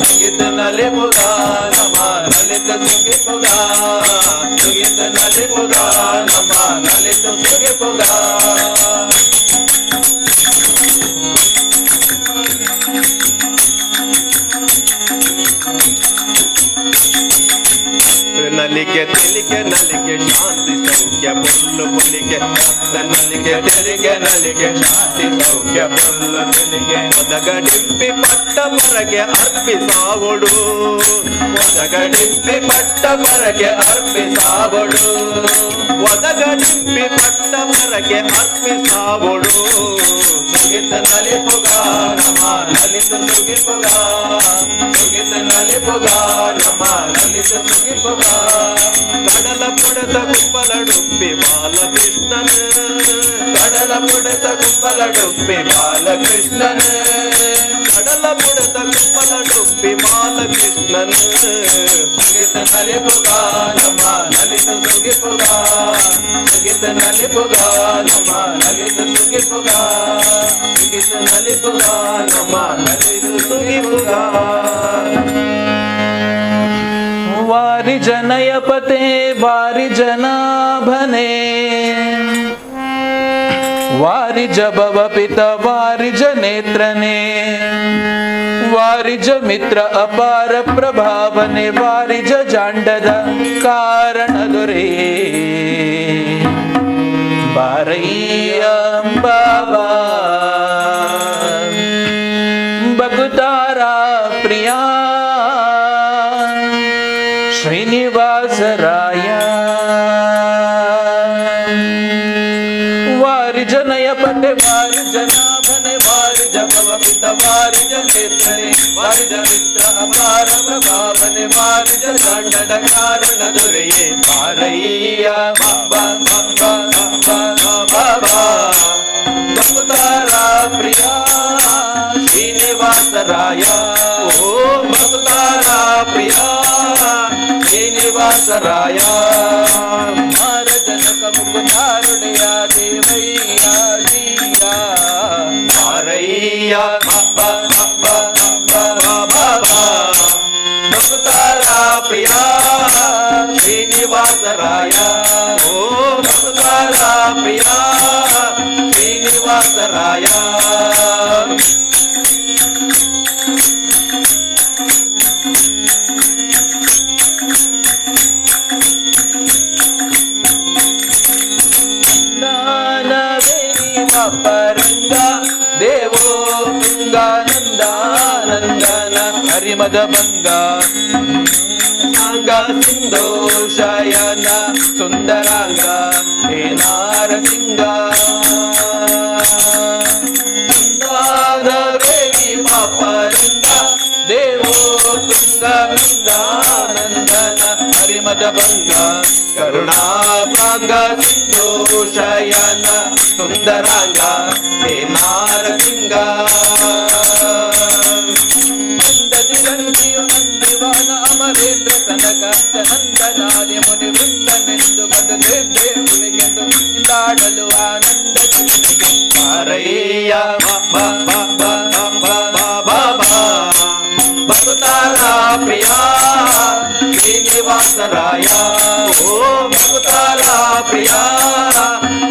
[SPEAKER 11] ಸುಗಿತ ನಲಿಪುಗಾ ನಮ ನಲಿತ ಸುಗಿಪುಗಾ ಸುಗಿತ ನಲಿಪುಗಾ ನಮ ನಲಿತ ಸುಗಿಪುಗಾ
[SPEAKER 15] ನಲಿಕೆ ತೆಲಿಕೆ ನಲಿಕೆ ಶಾಂತಿ ಸೌಖ್ಯ ಪೊಲ್ಲು ಪೊಲಿಕೆ
[SPEAKER 11] ನಲಿಗೆ ತೆಲಿಗೆ ನಲಿಗೆ ಶಾಂತಿ ಸೌಖ್ಯ ಪೊಲ್ಲು ತೆಲಿಗೆ
[SPEAKER 15] ಒದಗಡಿಂಪಿ ಪಟ್ಟ ಪರಗೆ ಅರ್ಪಿಸಾವಡು
[SPEAKER 11] ಒದಗಡಿಂಪಿ ಪಟ್ಟ ಪರಗೆ ಅರ್ಪಿಸಾವಡು
[SPEAKER 15] ಒದಗಡಿಂಪಿ ಪಟ್ಟ ಪರಗೆ ಅರ್ಪಿಸಾವಡು
[SPEAKER 11] ಸುಗಿತ ನಲಿಪುಗಾ ನಮ ನಲಿತ ಸುಗಿಪುಗಾ ಸುಗಿತ ನಲಿಪುಗಾ ನಮ ನಲಿತ ಸುಗಿಪುಗಾ
[SPEAKER 15] ಕಡಲ ಪುಡದ ಕುಪ್ಪಲಡುಪ್ಪಿ ಬಾಲಕೃಷ್ಣನ
[SPEAKER 11] ಕಡಲ ಪುಡದ ಕುಪ್ಪಲಡುಪ್ಪಿ ಬಾಲಕೃಷ್ಣನ
[SPEAKER 15] ಕಡಲ ಪುಡದ ಕುಪ್ಪಲಡುಪ್ಪಿ ಬಾಲಕೃಷ್ಣನ
[SPEAKER 11] ಸುಗಿತ ನಲಿಪುಗಾ ನಮ ನಲಿತ ಸುಗಿಪುಗಾ ಸುಗಿತ ನಲಿಪುಗಾ ನಮ ನಲಿತ ಸುಗಿಪುಗಾ ಸುಗಿತ ನಲಿಪುಗಾ ನಮ ನಲಿತ ಸುಗಿಪುಗಾ ವಾರಿ ಜನಯಪತೆ ವಾರಿ ಜನಾಭನೆ ವಾರಿಜ ಭವಪಿತ ವಾರಿಜ ನೇತ್ರನೆ ವಾರಿಜ ಮಿತ್ರ ಅಪಾರ ಪ್ರಭಾವನೆ ವಾರಿಜ ಜಾಂಡದ ಕಾರಣ ದೊರೆ ಬಾರಯ್ಯ ಬಾಬಾ ಬಗುತಾರ ಪ್ರಿಯಾ जनाभने वारिज भवपित वारिज नेत्रने वारिज मित्र अपार प्रभावने वारिज दंड कारण दुरये पारय्य बाबा बाबा बाबा बाबा भक्तारा प्रिया श्रीनिवास राया ओ भक्तारा प्रिया श्रीनिवास राया महाराजनक मुकुतारुणया देवैया जिया पारय्या बाबा बाबा बाबा बाबा भक्तारा प्रिया श्रीनिवास राया ओ भक्तारा प्रिया श्रीनिवास राया परंग देवो गंगानंदानंदन हरिमद भंगा सांग सिंधो शयन सुंदरांग हे नारसिंग देवी परंग देवो गंगानंदन हरिमद भंगा करुणा प्रांग सिंधो शयन सुंदरांग हे नारसिंग नंददिरंतियु नंदिवान अमरेंद्र कनक नंदनाದಿ ಮುನಿ ವೃಂದನೆಂದು ಬಂದು ದೇವತೆಗೆಂದು ಇಂದಾಡಲು ಆನಂದ ಚಿಂತೆಗೆ ಪಾರಯ್ಯ ಬಾಬಾ ಬಾಬಾ ಬಾಬಾ ಬಾಬಾ ಭಕ್ತಾರಾ ಪ್ರಿಯಾ ಶ್ರೀನಿವಾಸ ರಾಯ ಓ ಭಕ್ತಾರಾ ಪ್ರಿಯಾ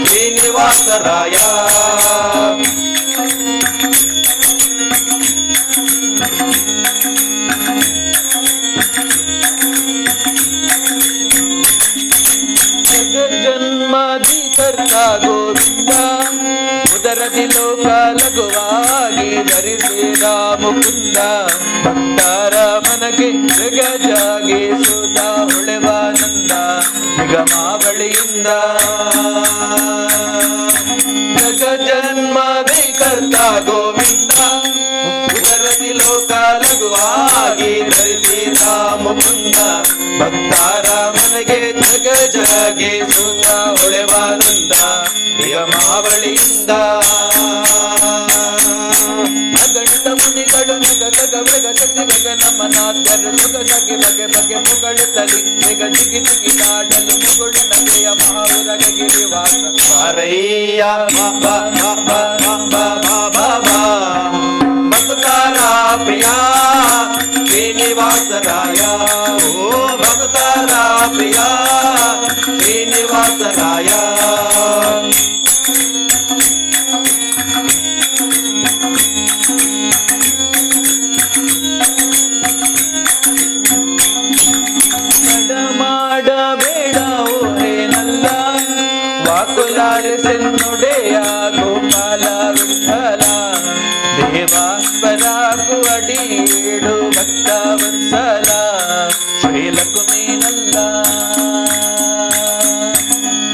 [SPEAKER 11] ಶ್ರೀನಿವಾಸ ರಾಯ ಜನ್ಮಾದಿ ಕರ್ತ ಗೋವಿಂದ ಉದರದಿ ಲೋಕ ಲಘುವಾಗಿ ಧರಿಸಿದ ಮುಕುಂದ ಭಕ್ತರ ಮನಗೆ ಜಗ ಜಾಗಿ ಸುತ ಹೊಳೆವಾನಂದ ನಿಗಮಾವಳಿಯಿಂದ ಜಗ ಜನ್ಮಾದಿ ಕರ್ತ ಗೋವಿಂದ ಉದರದಿ ಲೋಕ ಲಘುವಾಗಿ ಧರಿಸಿದ ಮುಕುಂದ ಭಕ್ತರ ಮನಗೆ ಜಗ ಜಾಗಿ ಸುತ ಹೊಳೆವಾನಂದ ನಿಗಮಾವಳಿಯಿಂದ ಅಗಣಿತ ಮುನಿಗಳು ಗಗ ಮೃಗ ಶಕ್ತಿಗ ನಮನಾದ್ಯರು ಸುಖವಾಗಿ ಬಗೆ ಬಗೆ ಮುಗಳುತ್ತಲಿ ಬೇಗ ಜಿಗಿ ಜಿಗಿದಾಡಲು ಮುಗುಳು ನಗೆಯ ಮಹಾವರಗ ಗಿರಿವಾಸ ಪಾರಯ್ಯ ಬಾಬಾ ಬಾಬಾ ಬಾಬಾ ಬಾಬಾ ಭಕ್ತಾರಾ ಪ್ರಿಯಾ ಶ್ರೀನಿವಾಸ ರಾಯ ಓ ಭಕ್ತಾರಾ ಪ್ರಿಯಾ ಶ್ರೀನಿವಾಸ ರಾಯ ಮಾಡಬೇಡ ಓರೇನಲ್ಲ ವಾಕುಲಾಲಿಸೆನ್ನುಡೆಯ ಗೋಪಾಲ ವಿಠಲ ದೇವಾಸ್ಪರಾಕು ಅಡಿಯೇಡು ಭಕ್ತ ವತ್ಸಲ ಶ್ರೀಲಕುಮೀನಲ್ಲ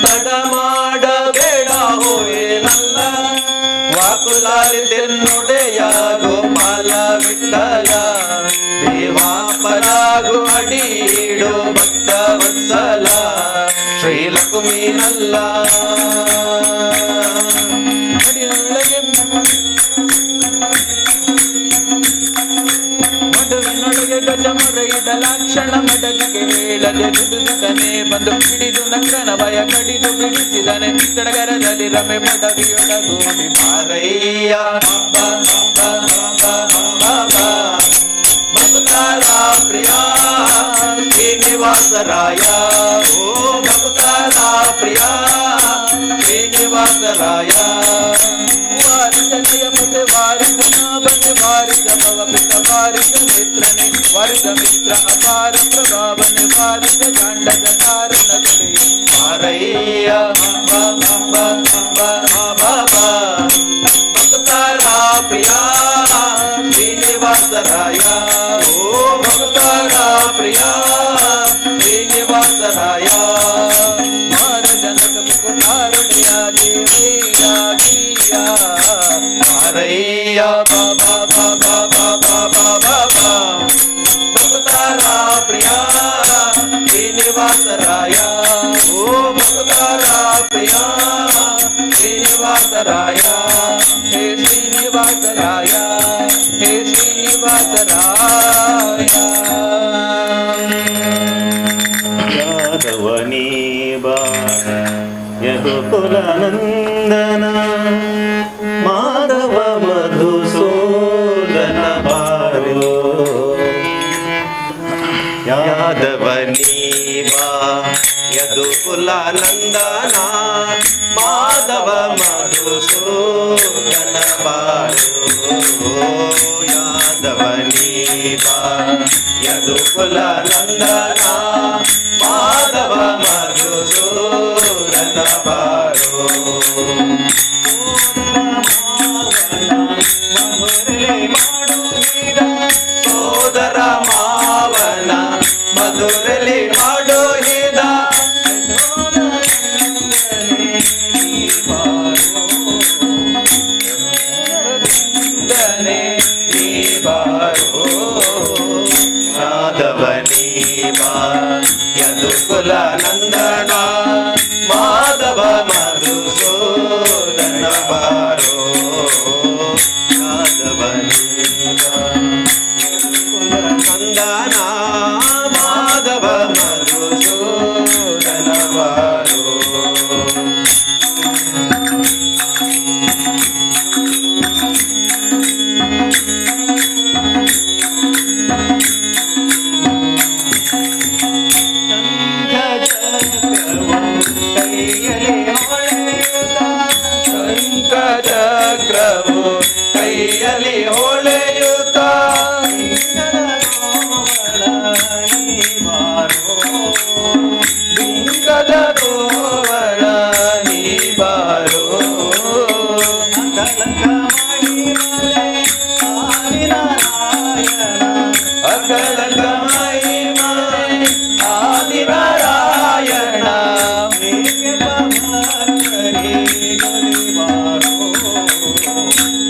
[SPEAKER 11] ತಡ ಮಾಡಬೇಡ ಓರೇನಲ್ಲ ವಾಕುಲಾಲಿಸೆನ್ನುಡೆಯ ಗೋಪಾಲ ವಿಠಲ ದೇವಾಪರಾಗು ಅಡಿಯೇಡು ಭಕ್ತ ವತ್ಸಲ ಶ್ರೀಲಕುಮೀನಲ್ಲ ಮಡುವಿನೊಳಗೆ ಗಜಮುರೈದ ಲಾಕ್ಷಣ ಮಡಲಿಗೆ ಹೇಳದೆ ದುಡಿದನೆ ಬಂದು ಹಿಡಿದು ನಕ್ಕನ ಭಯ ಕಡಿದು ಬಿಡಿಸಿದನೆ ಸಡಗರದಲ್ಲಿ ರಮೆ ಮಡವಿಯೊಳಗೂಡಿ ಮಾರಯ್ಯ ಭಕ್ತಾರಾ ಪ್ರಿಯಾ ಶ್ರೀನಿವಾಸ ರಾಯ ಓ ಭಕ್ತಾರಾ ಪ್ರಿಯಾ ಶ್ರೀನಿವಾಸ ರಾಯ ವಾರಿಜ ಜಯ ಪತೆ ವಾರಿಜ ನಾಭನೆ ವಾರಿಜ ಭವಪಿತ ವಾರಿಜ ನೇತ್ರನೆ ವಾರಿಜ ಮಿತ್ರ ಅಪಾರ ಪ್ರಭಾವನೆ ವಾರಿಜ ಗಾಂಡದ ಕಾರಣದಲ್ಲಿ ಮಾರಯ್ಯ ಬಾಬಾ ಬಾಬಾ ಬಾಬಾ ಭಕ್ತಾರಾ ಪ್ರಿಯಾ ಶ್ರೀನಿವಾಸ ರಾಯ ಓ ಭಕ್ತಾರಾ ಪ್ರಿಯಾ ಶ್ರೀನಿವಾಸ ರಾಯ ಮಾರಜನಕ ಮುಕುತಾರುಣ್ಯ ದೇವಯ್ಯ ಬಾರಯ್ಯ ಬಾಬಾ ಬಾಬಾ ಬಾಬಾ ಬಾಬಾ ಬಾ ಭಕ್ತರ ಪ್ರಿಯ ಶ್ರೀನಿವಾಸರಾಯ ಓ ಭಕ್ತರ ಪ್ರಿಯ ಶ್ರೀನಿವಾಸರಾಯ ಹೇ ಶ್ರೀನಿವಾಸರಾಯ ಹೇ ಶ್ರೀನಿವಾಸರಾಯ
[SPEAKER 16] ಯಾದವನೇ ಬಾ ಯದುಕುಲನಂದನ ಮಾಧವ ಮಧುಸೂದನ ಬಾರೋ
[SPEAKER 11] ಯಾದವನೇ ಬಾ ಯದುಕುಲನಂದನ ಮಾಧವ ಮಧುಸೂದನ ಬಾರೋ ಯಾದವನೇ ಬಾ ಯದುಕುಲನಂದನ ಮಾಧವ ಮಧುಸೂದನ ಬಾರೋ ಸೋದರ ಮಾವನ ಮಧುರಲಿ ಮಾಡೋ ಹಿದ ನೀ ಬಾರೋ ಯಾದವನೇ ಬಾ ಯದುಕುಲ ನಂದನ ಮಾಧವ ಮಧುಸೂದನ ಬಾರೋ ಯಾದವನೇ ಬಾ ಯದುಕುಲ ನಂದನ ಮಾಧವ ಮಧುಸೂದನ ಬಾರೋ ಚಕ್ರವು ಕೈಯಲ್ಲಿ ಹೊಳೆಯುತ್ತ ಬಿಂಕದ ಗೋವಳ ನೀ ಬಾರೋ ಅಕಲಕ ಮಹಿಮ ಆದಿನಾರಾಯಣ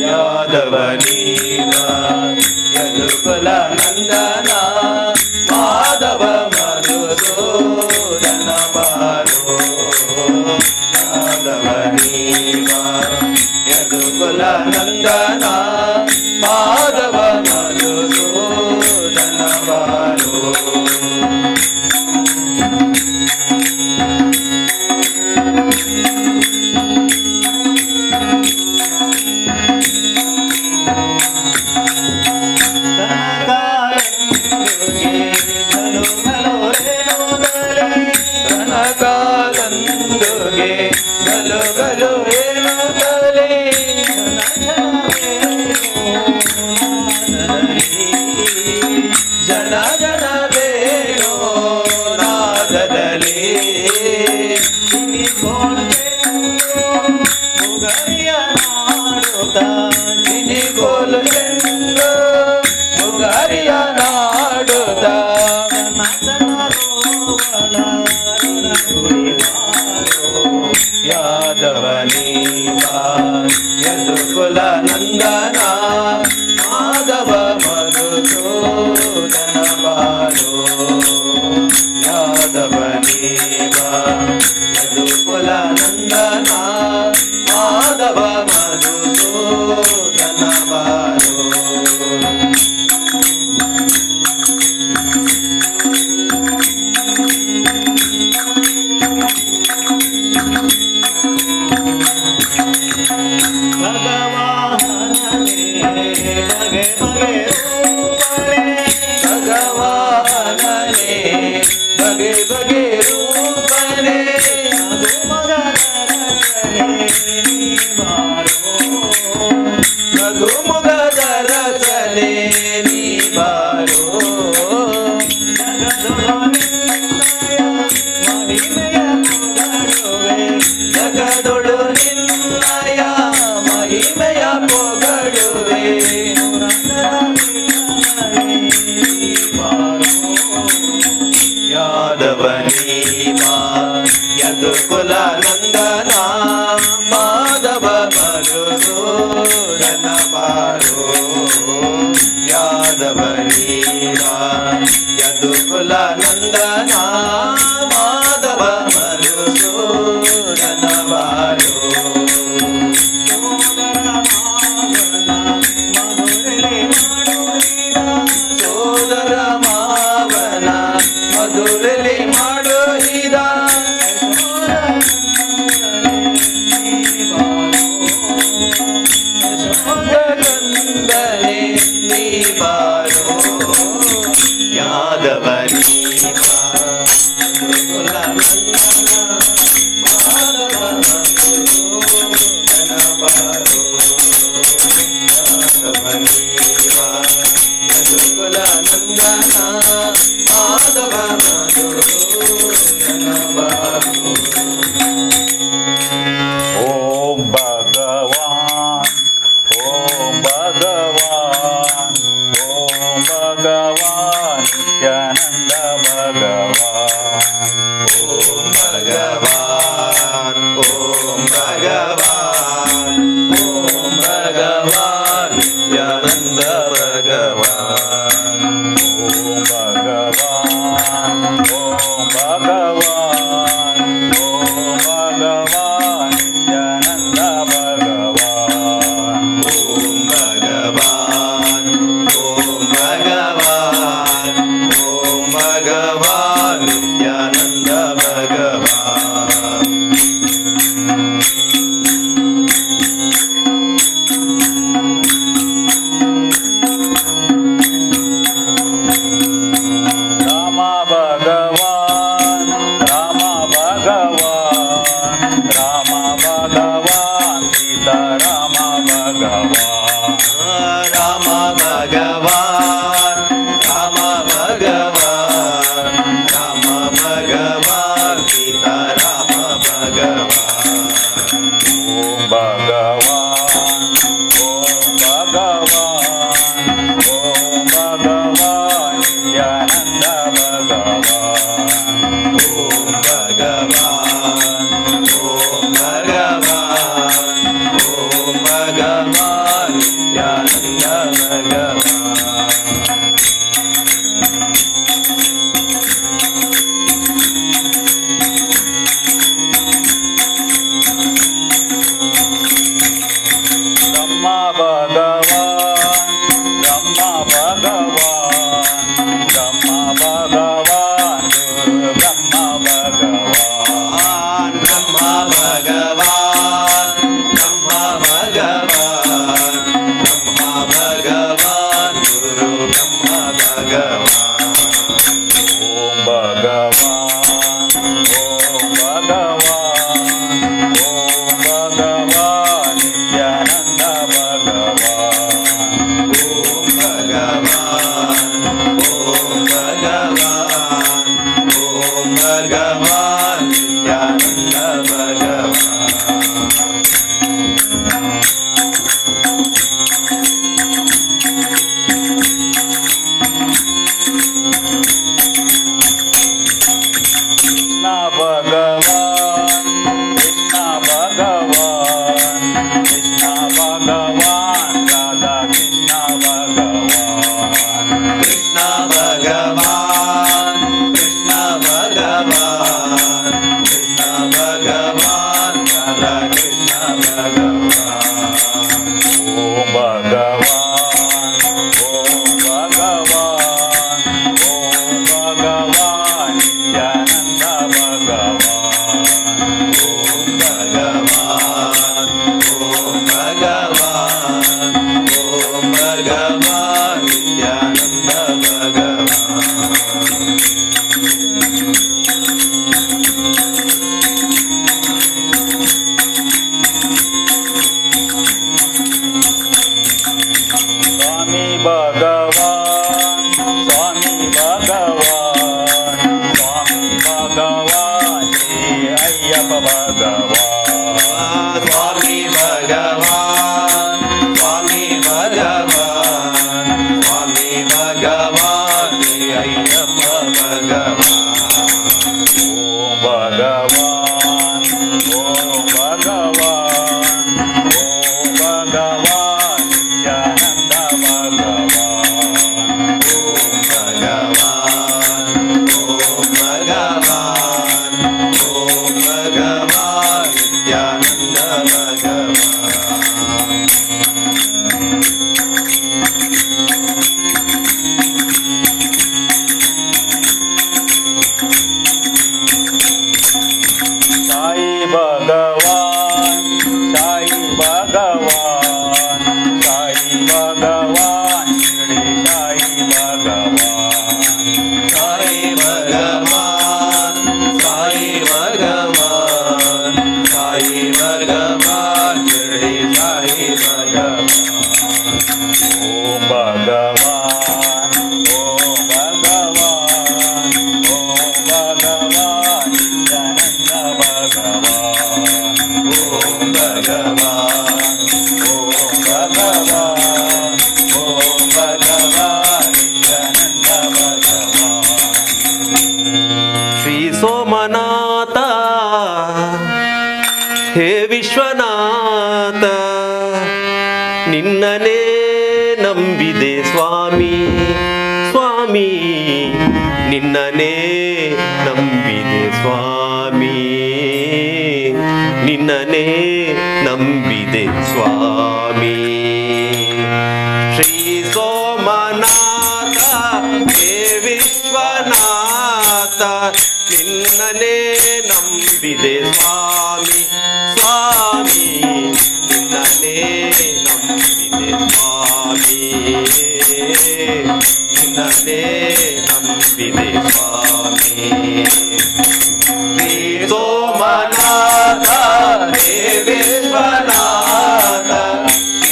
[SPEAKER 11] ಯಾದವನೇ ಬಾ ಯದುಕುಲ ನಂದನ ಮಾಧವ ಮಧುಸೂದನ ಬಾರೋ ಯಾದವನೇ ಬಾ ಯದುಕುಲ ನಂದನ ಮಾಧವ ಮಧುಸೂದನ ಬಾರೋ ಕನಕಾಲಂದುಗೆ ಗಲು ಗಲು ಏನು ತಲೆ ಜನ ಜನ ಬೇರೋ ನಾದದಲ್ಲಿ ಮುಗರಿಯ ನಾಡುತ್ತ ಚಿನಿಗೋಲು ಚೆಂಡು ಮುಗರಿಯ ನಾಡುತ್ತ ಯಾದವನೇ ಬಾ ಯದುಕುಲ ನಂದನ ಮಾಧವ ಮಧುಸೂದನ ಬಾರೋ ಯಾದವನೇ ಬಾ ಯದುಕುಲ ನಂದನ ಮಾಧವ ಮಧುಸೂದನ ಬಾರೋ
[SPEAKER 15] ಬಾರೋ ಯಾದವನೀವ ಯದುಕುಲ ನಂದನ ಮಾಧವ ಮಧುಸೂದನ ಬಾರೋ ಸೋದರ ಮಾವನ ಮಧುರಲಿ ಮಾಡೋಹಿದ ಗಂಗನೆ ನೀ ಬಾರೋ ಯಾದವನಿ
[SPEAKER 17] भगवान नित्यानंद भगवान
[SPEAKER 15] ನಂಬಿದೆ ಸ್ವಾಮಿ ಸ್ವಾಮಿ ನಿನ್ನನೇ ನಂಬಿದೆ ಸ್ವಾಮಿ ನಿನ್ನನೇ ನಂಬಿದೆ ಸ್ವಾಮಿ ಶ್ರೀ ಸೋಮನಾಥ ಹೇ ವಿಶ್ವನಾಥ ನಿನ್ನನೇ ನಂಬಿದೆ ಸ್ವಾಮಿ ಸ್ವಾಮಿ ನಿನ್ನನೇ ನಂಬಿದೆ ಸ್ವಾಮಿ ನಿನ್ನನೇ ನಂಬಿದೆ ಸ್ವಾಮಿ ಶ್ರೀ ಸೋಮನಾಥ ಹೇ ವಿಶ್ವನಾಥ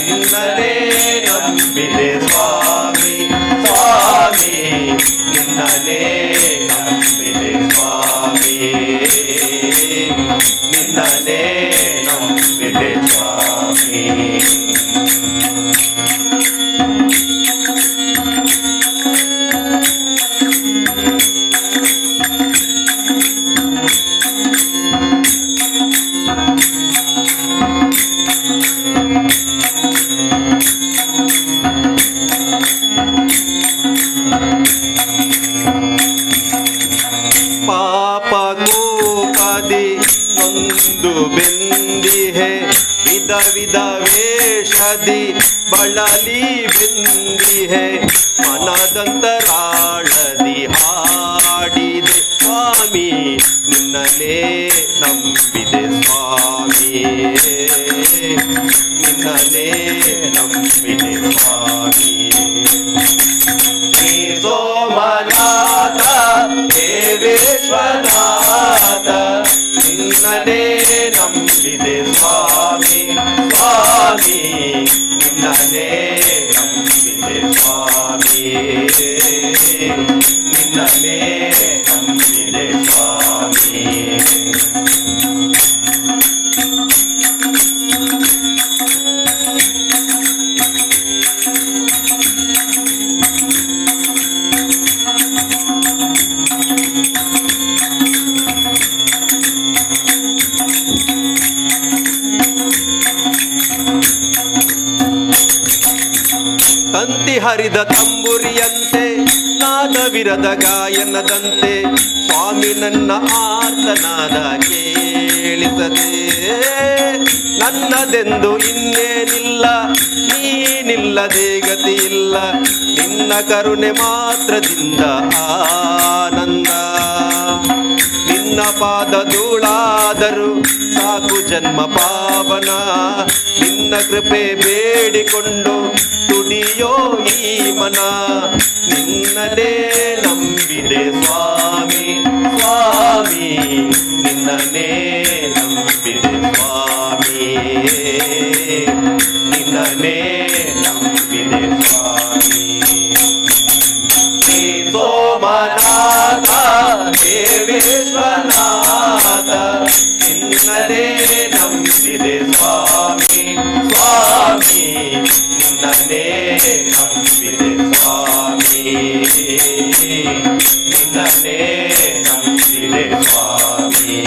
[SPEAKER 15] ನಿನ್ನನೇ ನಂಬಿದೆ ಸ್ವಾಮಿ ಸ್ವಾಮಿ ನಿನ್ನನೇ ನಂಬಿದೆ ಸ್ವಾಮಿ ನಿನ್ನನೇ ನಂಬಿದೆ ಸ್ವಾಮಿ ಪಾಪ ಕೂಪದಿ ನೊಂದು ಬೆಂದಿಹೆ ವಿಧ ವಿಧ ವೇಷದಿ ಬಳಲಿ ಬೆಂದಿಹೆ ಮನದಂತರಾಳದಿ ಹಾಡಿದೆ ಸ್ವಾಮಿ ನಿನ್ನನೇ ನಂಬಿದೆ ಸ್ವಾಮಿ ನಿನ್ನನೇ ನಂಬಿದೆ ಸ್ವಾಮಿ ಶ್ರೀ ಸೋಮನಾಥ ಹೇ ವಿಶ್ವನಾಥ ನಿನ್ನನೇ ನಂಬಿದೆ ಸ್ವಾಮಿ ಸ್ವಾಮಿ ನಿನ್ನನೇ ನಂಬಿದೆ ಸ್ವಾಮಿ ನಿನ್ನನೇ ನಂಬಿದೆ ಸ್ವಾಮಿ ತಂತಿ ಹರಿದ ತಂಬುರಿಯಂತೆ ನಾದವಿರದ ಗಾಯನದಂತೆ ಸ್ವಾಮಿ ನನ್ನ ಆರ್ತನಾದ ಕೇಳಿಸದೆ ನನ್ನದೆಂದು ಇನ್ನೇನಿಲ್ಲ ನೀನಿಲ್ಲದೆ ಗತಿಯಿಲ್ಲ ನಿನ್ನ ಕರುಣೆ ಮಾತ್ರದಿಂದ ಆನಂದ ನಿನ್ನ ಪಾದ ಧೂಳಾದರೂ ಸಾಕು ಜನ್ಮ ಪಾವನ ನಿನ್ನ ಕೃಪೆ ಬೇಡಿಕೊಂಡು ತುಡಿಯೋ ಈ ಮನ ನಿನ್ನನೇ ನಂಬಿದೆ ಸ್ವಾಮಿ ಸ್ವಾಮಿ ನಿನ್ನನೇ ನಂಬಿದೆ ಸ್ವಾಮಿ ನಿನ್ನನೇ ನಂಬಿದೆ ಸ್ವಾಮಿ ಶ್ರೀ ಸೋಮನಾಥ ಹೇ ವಿಶ್ವನಾಥ ನಿನ್ನನೇ ನಂಬಿದೆ ಸ್ವಾಮಿ ಸ್ವಾಮಿ ನಿನ್ನನೇ ನಂಬಿದೆ ಸ್ವಾಮಿ ನಿನ್ನನೇ ನಂಬಿದೆ ಸ್ವಾಮಿ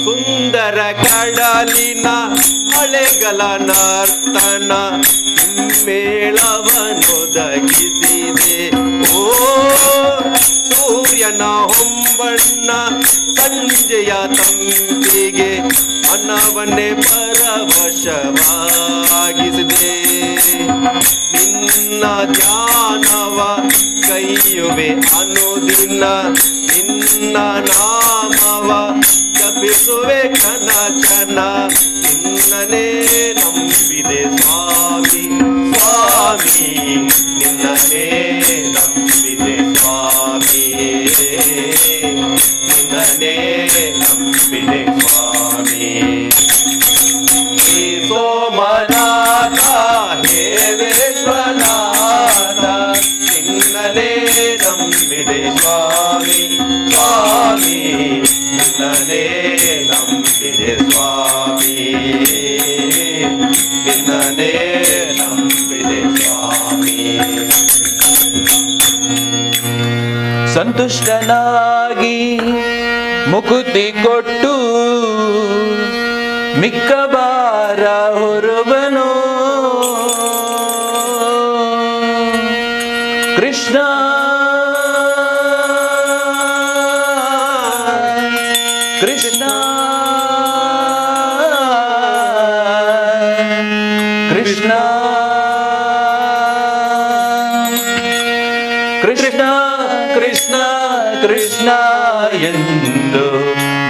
[SPEAKER 15] ಸುಂದರ ಕಡಲಿನ ಅಲೆಗಳ ನರ್ತನ ಮೇಳವನ್ನೊದಗಿಸಿದೆ ಓ ಸೂರ್ಯನ ಹೊಂಬಣ್ಣ ಸಂಜೆಯ ತಂಪಿಗೆ ಮನವನ್ನೇ ಪರವಶವಾಗಿಸಿದೆ ನಿನ್ನ ಧ್ಯಾನವ ಕೈಯುವೆ ಅನುದಿನ ನಿನ್ನ ನಾಮವ ಜಪಿಸುವೆ ಕ್ಷಣ ಕ್ಷಣ ನಿನ್ನನೇ ನಂಬಿದೆ ಸ್ವಾಮಿ ಸ್ವಾಮಿ ನಿನ್ನನೇ ನಂಬಿದೆ ಸ್ವಾಮಿ ನಿನ್ನನೇ ನಂಬಿದೆ ಸ್ವಾಮಿ ಶ್ರೀ ಸೋಮನಾಥ ಹೇ ವಿಶ್ವನಾಥ ನಿನ್ನನೇ ನಂಬಿದೆ ಸ್ವಾಮಿ ಸ್ವಾಮಿ ನಿನ್ನನೇ ನಿನ್ನನೇ ನಂಬಿದೆ ಸ್ವಾಮಿ ನಿನ್ನನೇ ನಂಬಿದೆ ಸ್ವಾಮಿ
[SPEAKER 11] ಸಂತುಷ್ಟನಾಗಿ ಮುಕುತಿ ಕೊಟ್ಟು ಮಿಕ್ಕ ಬಾರ ಹೊರಬನು ಕೃಷ್ಣ ಕೃಷ್ಣ ಕೃಷ್ಣ ಕೃಷ್ಣ ಕೃಷ್ಣ ಕೃಷ್ಣ ಎಂದು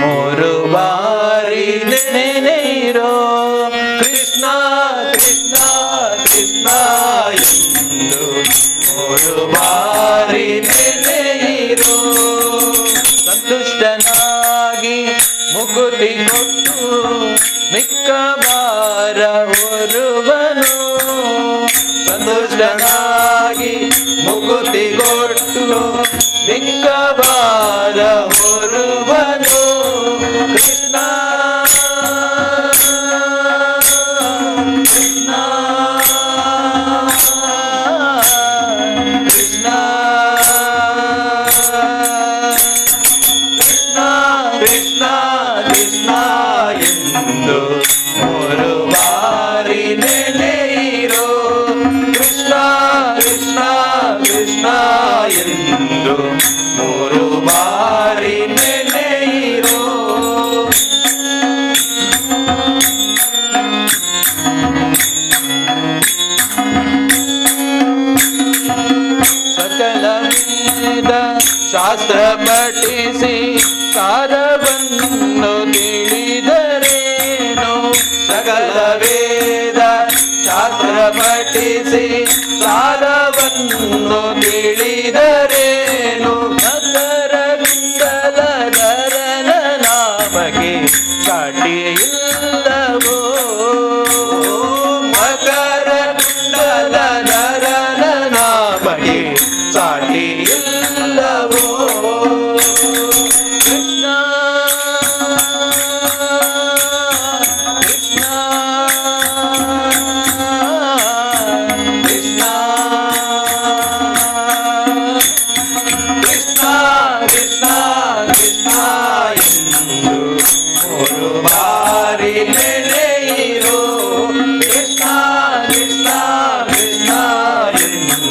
[SPEAKER 11] ಮೂರು ಬಾರಿ ನೆನೆಯಿರೋ ಕೃಷ್ಣ ಕೃಷ್ಣ ಕೃಷ್ಣ ಎಂದು ಮೂರು ಬಾರಿ ನೆನೆಯಿರೋ ಸಂತುಷ್ಟನಾಗಿ ಮುಕುತಿ ಕೊಟ್ಟು ಮಿಕ್ಕ ಬಾರ ಹೊರುವನು ಸಂತುಷ್ಟನಾಗಿ ಮುಕುತಿ ಕೊಟ್ಟು ಮಿಕ್ಕ ಬಾರ ಹೊರುವನು ಕೃಷ್ಣ ಕೃಷ್ಣ ಕೃಷ್ಣ ಕೃಷ್ಣ ಕೃಷ್ಣ ಎಂದು ಮೂರು ಬಾರಿ ನೆನೆಯಿರೋ ಕೃಷ್ಣ ಕೃಷ್ಣ ಕೃಷ್ಣ ಎಂದು ಮೂರು ಬಾರಿ ನೆನೆಯಿರೋ ಸಕಲ ವೇದ ಶಾಸ್ತ್ರ ಪಠಿಸಿ ಸಾರವನ್ನು ತಿಳಿದರೇನು ಸಕಲ ವೇದ ಶಾಸ್ತ್ರ ಪಠಿಸಿ ಸಾರವನ್ನು ತಿಳಿದರೇನು ಮಕರ ಕುಂಡಲಧರನ ನಾಮಗೆ ಸಾಟಿ ಇಲ್ಲವೋ ಮಕರ ಕುಂಡಲಧರನ ನಾಮಗೆ ಸಾಟಿ ಇಲ್ಲವೋ ಕೃಷ್ಣ ಕೃಷ್ಣ ಕೃಷ್ಣ ಕೃಷ್ಣ ಕೃಷ್ಣ ಕೃಷ್ಣ ಎಂದು ಮೂರು ಬಾರಿ ನೆನೆಯಿರೋ ಕೃಷ್ಣ ಕೃಷ್ಣ ಕೃಷ್ಣ ಎಂದು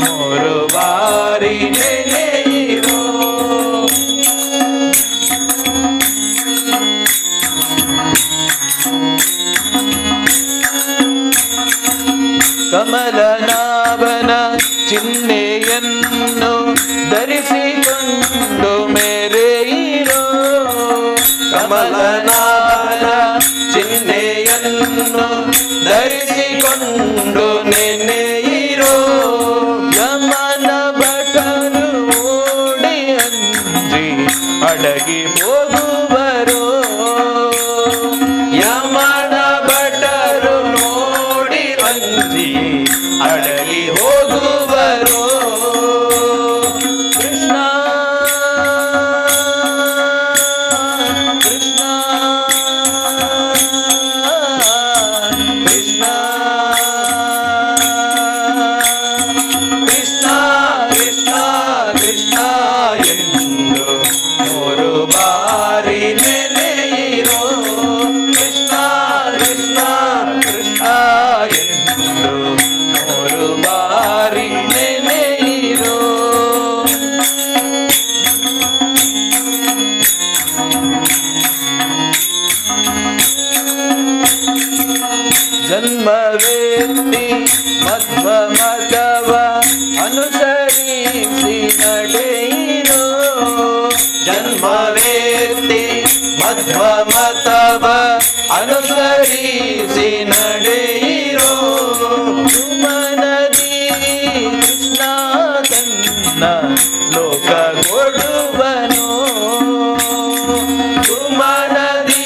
[SPEAKER 11] ಮೂರು ಬಾರಿ ನೆನೆಯಿರೋ ಕಮಲನಾಭನ ಚಿಹ್ನೆಯನ್ನು ಧರಿಸಿಕೊಂಡು ಮೇರೆಯಿರೋ ಕಮಲನಾಭನ ಚಿಹ್ನೆಯನ್ನು ಧರಿಸಿಕೊಂಡು ನೆನೆಯಿರೋ ಯಮನ ಭಟರು ಓಡಿ ಅಂಜಿ ಅಡಗಿ ಹೋಗುವರು ಯಮನ ಭಟರು ನೋಡಿ ಅಂಜಿ ಅಡಗಿ ಹೋಗುವರು ಕೃಷ್ಣ ಕೃಷ್ಣ ಕೃಷ್ಣ ಕೃಷ್ಣ ಕೃಷ್ಣ ಕೃಷ್ಣ ಎಂದು ಮೂರು ಬಾರಿ ನೆನೆಯಿರೋ ಕೃಷ್ಣ ಕೃಷ್ಣ ಕೃಷ್ಣ ಎಂದು ಮೂರು ಬಾರಿ ನೆನೆಯಿರೋ ಜನ್ಮವೇತ್ತಿ ಮಧ್ವ ಮತವ ಅನುಸರಿಸಿ ನಡೆಯಿರೋ ಜನ್ಮವೇತ್ತಿ ಮಧ್ವ ಮತವ ಅನುಸರಿಸಿ ನಡೆಯಿರೋ ಸುಮನದಿ ಕೃಷ್ಣ ತನ್ನ ಲೋಕ ಕೊಡುವನು ಸುಮನದಿ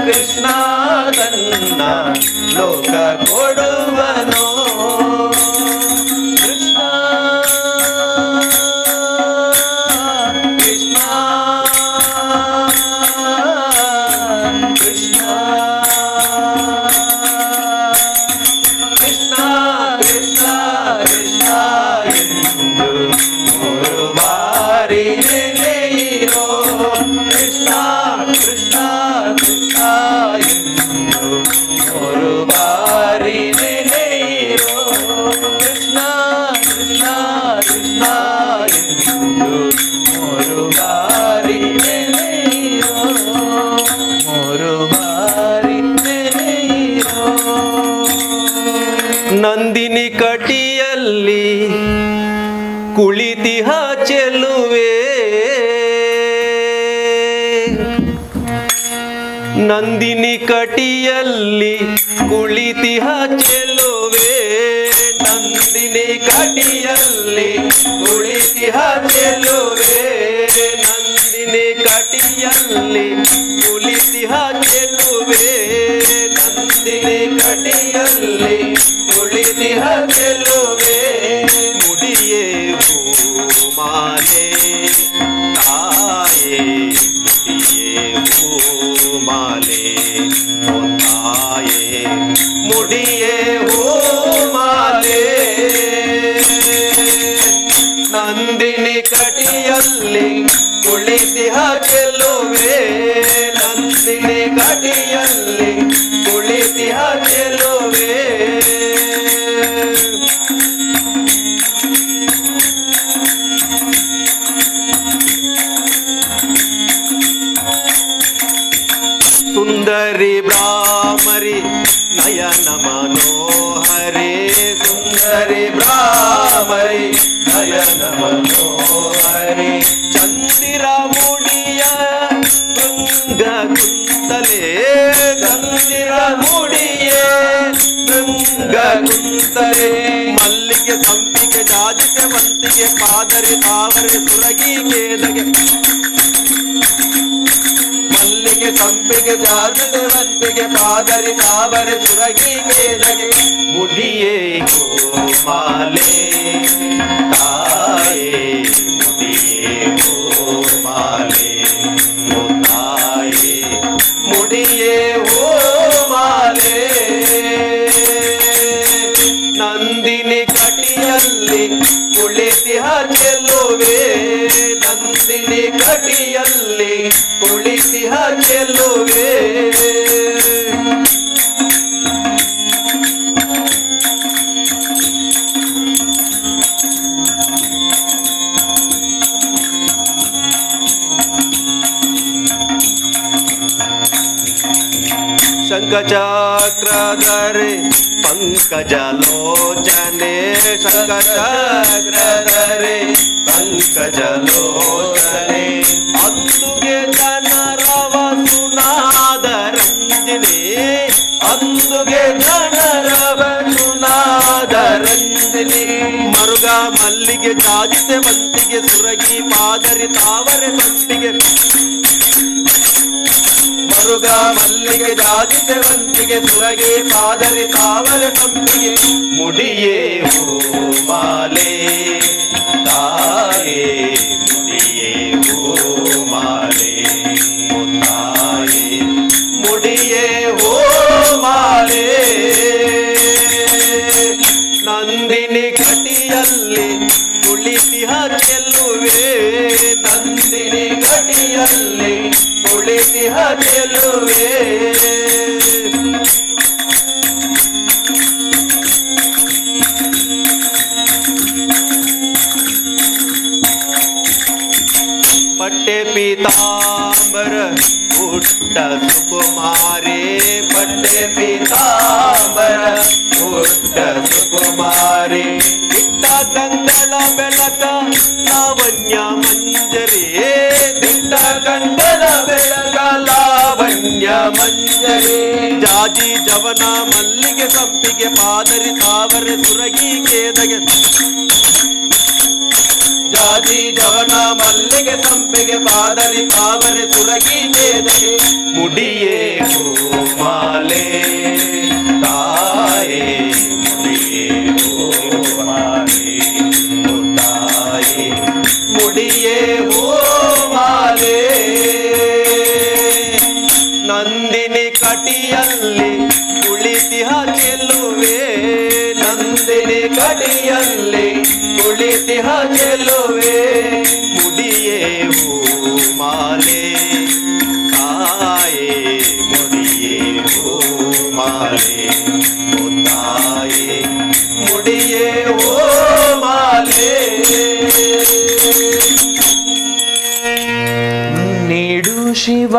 [SPEAKER 11] ಕೃಷ್ಣ ತನ್ನ ಲೋಕ ಕೊಡುವನು ಕೃಷ್ಣ ಕೃಷ್ಣ
[SPEAKER 15] ನಂದಿನಿ ಕಟಿಯಲ್ಲಿ ಕುಳಿತಿಹ ಚೆಲುವೆ ನಂದಿನಿ ಕಟಿಯಲ್ಲಿ ಕುಳಿತಿಹ ಚೆಲುವೆ ನಂದಿನಿ ಕಟಿಯಲ್ಲಿ ಕುಳಿತಿಹ ಚೆಲುವೆ ನಂದಿನಿ ಕಟಿಯಲ್ಲಿ ಕುಳಿತಿಹ ಚೆಲುವೆ ಮುಡಿಯೇ ಹೂಮಾಲೆ ತಾಯೇ ಮುಡಿಯೇ ಹೂಮಾಲೆ ಓ ತಾಯೇ ಮುಡಿಯೇ ಹೂಮಾಲೆ ನಂದಿನಿ ಕಟಿಯಲ್ಲಿ ಕುಳಿತಿಹ ಚೆಲುವೆ ನಂದಿನಿ ಕಟಿಯಲ್ಲಿ ಕುಳಿತಿಹ ಚೆಲುವೆ ಸುಂದರಿ ಬ್ರಾಹ್ಮರಿ ನಯನ ಮನೋಹರಿ ಸುಂದರಿ ಬ್ರಾಹ್ಮರಿ ನಯನ ಮನೋಹರಿ ಚಂದಿರ ಮುಡಿಯ ಭೃಂಗ ಕುಂತಲೆ ಚಂದಿರ ಮುಡಿಯ ಭೃಂಗ ಕುಂತಲೆ ಮಲ್ಲಿಗೆ ಸಂಪಿಗೆ ಜಾಜಿಗೆ ವಂತಿಗೆ ಪಾದರೆ ತಾವರೆ ಸುರಗಿ ಕೇದಗೆ ಮಲ್ಲಿಗೆ ಸಂಪಿಗೆ ಜಾಜಿಗೆ ವಂತಿಗೆ ಪಾದರೆ ತಾವರೆ ಸುರಗಿ ಕೇದಗೆ ಮುಡಿಯೇ ಮಾಲೆ ತಾಯೇ ಮುಡಿಯೇ ಮಾಲೆ ಓ ತಾಯೇ ಮುಡಿಯೇ ಮಾಲೆ ನಂದಿನಿ ಕಟಿಯಲ್ಲಿ ಕುಳಿತಿಹ ಚೆಲುವೆ ನಂದಿನಿ ಕಟಿಯಲ್ಲಿ ಕುಳಿತಿಹ ಚೆಲುವೆ ಶಂಖಚಕ್ರಧರೆ ಪಂಕಜಲೋಚನೆ ಶಂಖಚಕ್ರಧರೆ ಪಂಕಜಲೋಚನೆ ಅಂದುಗೆ ಜನರವ ಸುನಾದ ರಂಜನೆ ಅಂದುಗೆ ಜನರವ ಸುನಾದ ರಂಜನೆ ಮರುಗ ಮಲ್ಲಿಗೆ ಜಾಜಿಸೆ ವಂತಿಗೆ ಸುರಗಿ ಪಾದರಿ ತಾವರೆ ಸಂಪಿಗೆ ಮರುಗ ಮಲ್ಲಿಗೆ ಜಾಜಿಸೆ ವಂತಿಗೆ ಸುರಗಿ ಪಾದರಿ ತಾವರೆ ಸಂಪಿಗೆ ಮುಡಿಯೇ ಮಾಲೆ ತಾಯೇ ಮುಡಿಯೇ ಮಾಲೆ ಓ ತಾಯೇ ಮುಡಿಯೇ ಮಾಲೆ ನಂದಿನಿ ಕಟಿಯಲ್ಲಿ ಕುಳಿತಿಹ ಚೆಲುವೆ ನಂದಿನಿ ಕಟಿಯಲ್ಲಿ ಕುಳಿತಿಹ ಚೆಲುವೆ ಪಟ್ಟೆ ಪೀತಾಂಬರ ಪುಟ್ಟ ಸುಕುಮಾರಿ ಪಟ್ಟೆ ಪೀತಾಂಬರ ಪುಟ್ಟ ಸುಕುಮಾರಿ ಇಟ್ಟ ಕಂಗಳ ಬೆಳಕ ಲಾವಣ್ಯ ಮಂಜರಿ ದಿಟ್ಟ ಕಂಗಳ ಬೆಳಕ ಲಾವಣ್ಯ ಮಂಜರಿ ಜಾಜಿ ಜವನ ಮಲ್ಲಿಗೆ ಸಂಪಿಗೆ ಪಾದರಿ ತಾವರೆ ಸುರಗಿ ಕೇದಗೆ ಜಾಜಿ ಜವನ ಮಲ್ಲಿಗೆ ಸಂಪಿಗೆ ಪಾದರಿ ತಾವರೆ ಸುರಗಿ ಕೇದಗೆ ಮುಡಿಯೇ ಮಾಲೆ ತಾಯೇ ಮುಡಿಯೇ ಮಾಲೆ ತಾಯೇ ಮುಡಿಯೇ ಮಾಲೆ ನಂದಿನಿ ಕಟಿಯಲ್ಲಿ ಕುಳಿತಿಹ ಚೆಲುವೆ ನಂದಿನಿ ಕಟಿಯಲ್ಲಿ ಕುಳಿತಿಹ ಚೆಲುವೆ ಮುಡಿಯೇ ಮಾಲೆ ತಾಯೇ ಮುಡಿಯೇ ಮಾಲೆ ಓ ತಾಯೇ ಮುಡಿಯೇ ಮಾಲೆ
[SPEAKER 11] ನೀಡು ಶಿವ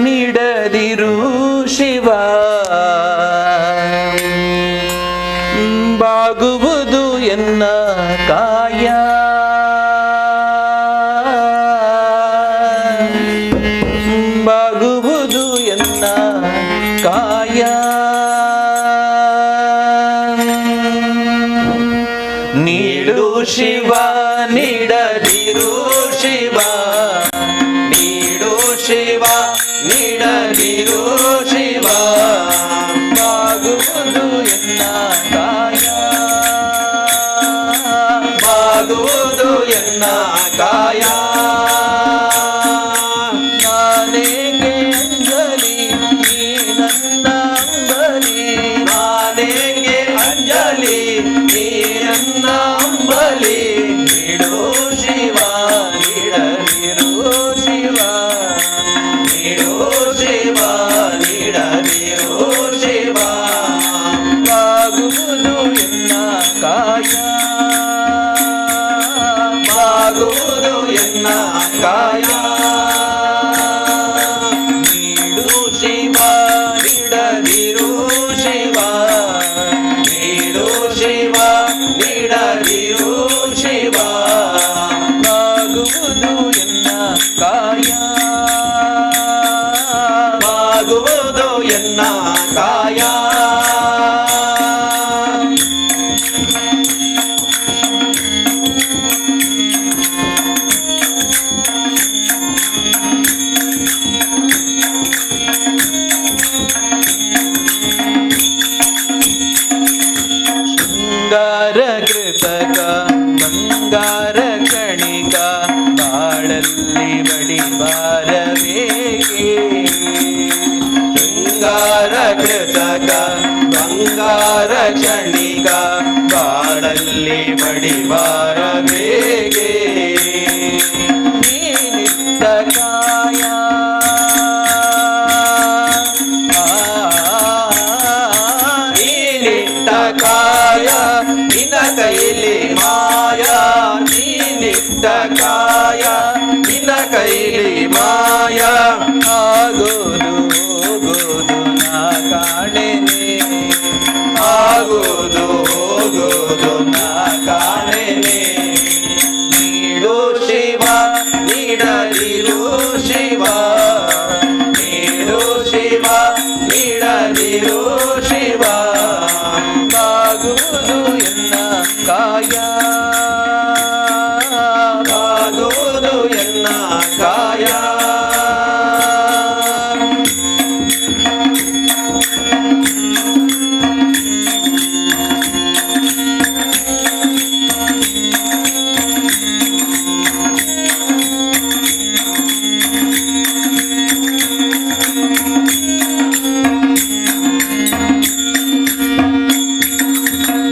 [SPEAKER 11] ನೀಡದಿರು ಶಿವ ಬಾಗುವುದು ಎನ್ನ ಕಾಯ
[SPEAKER 10] ಬಾಗುವುದು ಎನ್ನ ಕಾಯ ನೀಡು ಶಿವ ನೀಡದಿರು ಶಿವ ನೀಡು ಶಿವ ನೀಡದಿರು ಶಿವ ಬಾಗುವುದು ಎನ್ನ ಕಾಯ ಬಾಗುವುದು ಎನ್ನ ಕಾಯ ನಾನೇಗೆ ಅಂಜಲಿ ನೀ ನನ್ನ ಅಂಬಲಿ ನಾನೇಗೆ ಅಂಜಲಿ ನೀ ನನ್ನ ಅಂಬಲಿ ನೀಡು ಶಿವ ನೀಡದಿರು ಶಿವ ನೀಡು ಶಿವ ನೀಡದಿರು ಶಿವ ಬಾಗುವುದು ಎನ್ನ ಕಾಯ ಬಾಗುವುದು ಎನ್ನ ಕಾಯ ನೀಡು ಶಿವ ನೀಡದಿರು ಶಿವ ನೀಡು ಶಿವ ನೀಡದಿರು ಶಿವ ಬಾಗುವುದು ಎನ್ನ ಕಾಯ ಬಾಗುವುದು ಎನ್ನ ಕಾಯ ಶೃಂಗಾರ ಕೃತಕ ಬಂಗಾರ ಕಣಿಕ ಬಾಳಲ್ಲಿ ಬಡಿಬಾರಬೇಕೆ ಶೃಂಗಾರ ಕೃತಕ ಬಂಗಾರ ಕ್ಷಣಿಕ ಬಾಳಲ್ಲಿ ಬಡಿಬಾರಬೇಕೆ ನೀನಿತ್ತ ಕಾಯ ನೀನಿಟ್ಟ ಕಾಯ ನಿನ ಕೈಲಿ ಮಾಯಾ ನೀನಿಟ್ಟ ಕಾಯ ನಿನ ಕೈಲಿ ಮಾಯಾ ಆಗೋದು ಹೋಗೋದು ನಾ ಕಾಣೆನೆ ಆಗೋದು ಹೋಗೋದು ನಾ ಕಾಣೆನೆ ನೀಡು ಶಿವ ನೀಡದಿರು ಶಿವ ನೀಡು ಶಿವ ನೀಡದಿರು ಶಿವ ಬಾಗುವುದು ಎನ್ನ ಕಾಯ ಬಾಗುವುದು ಎನ್ನ ಕಾಯ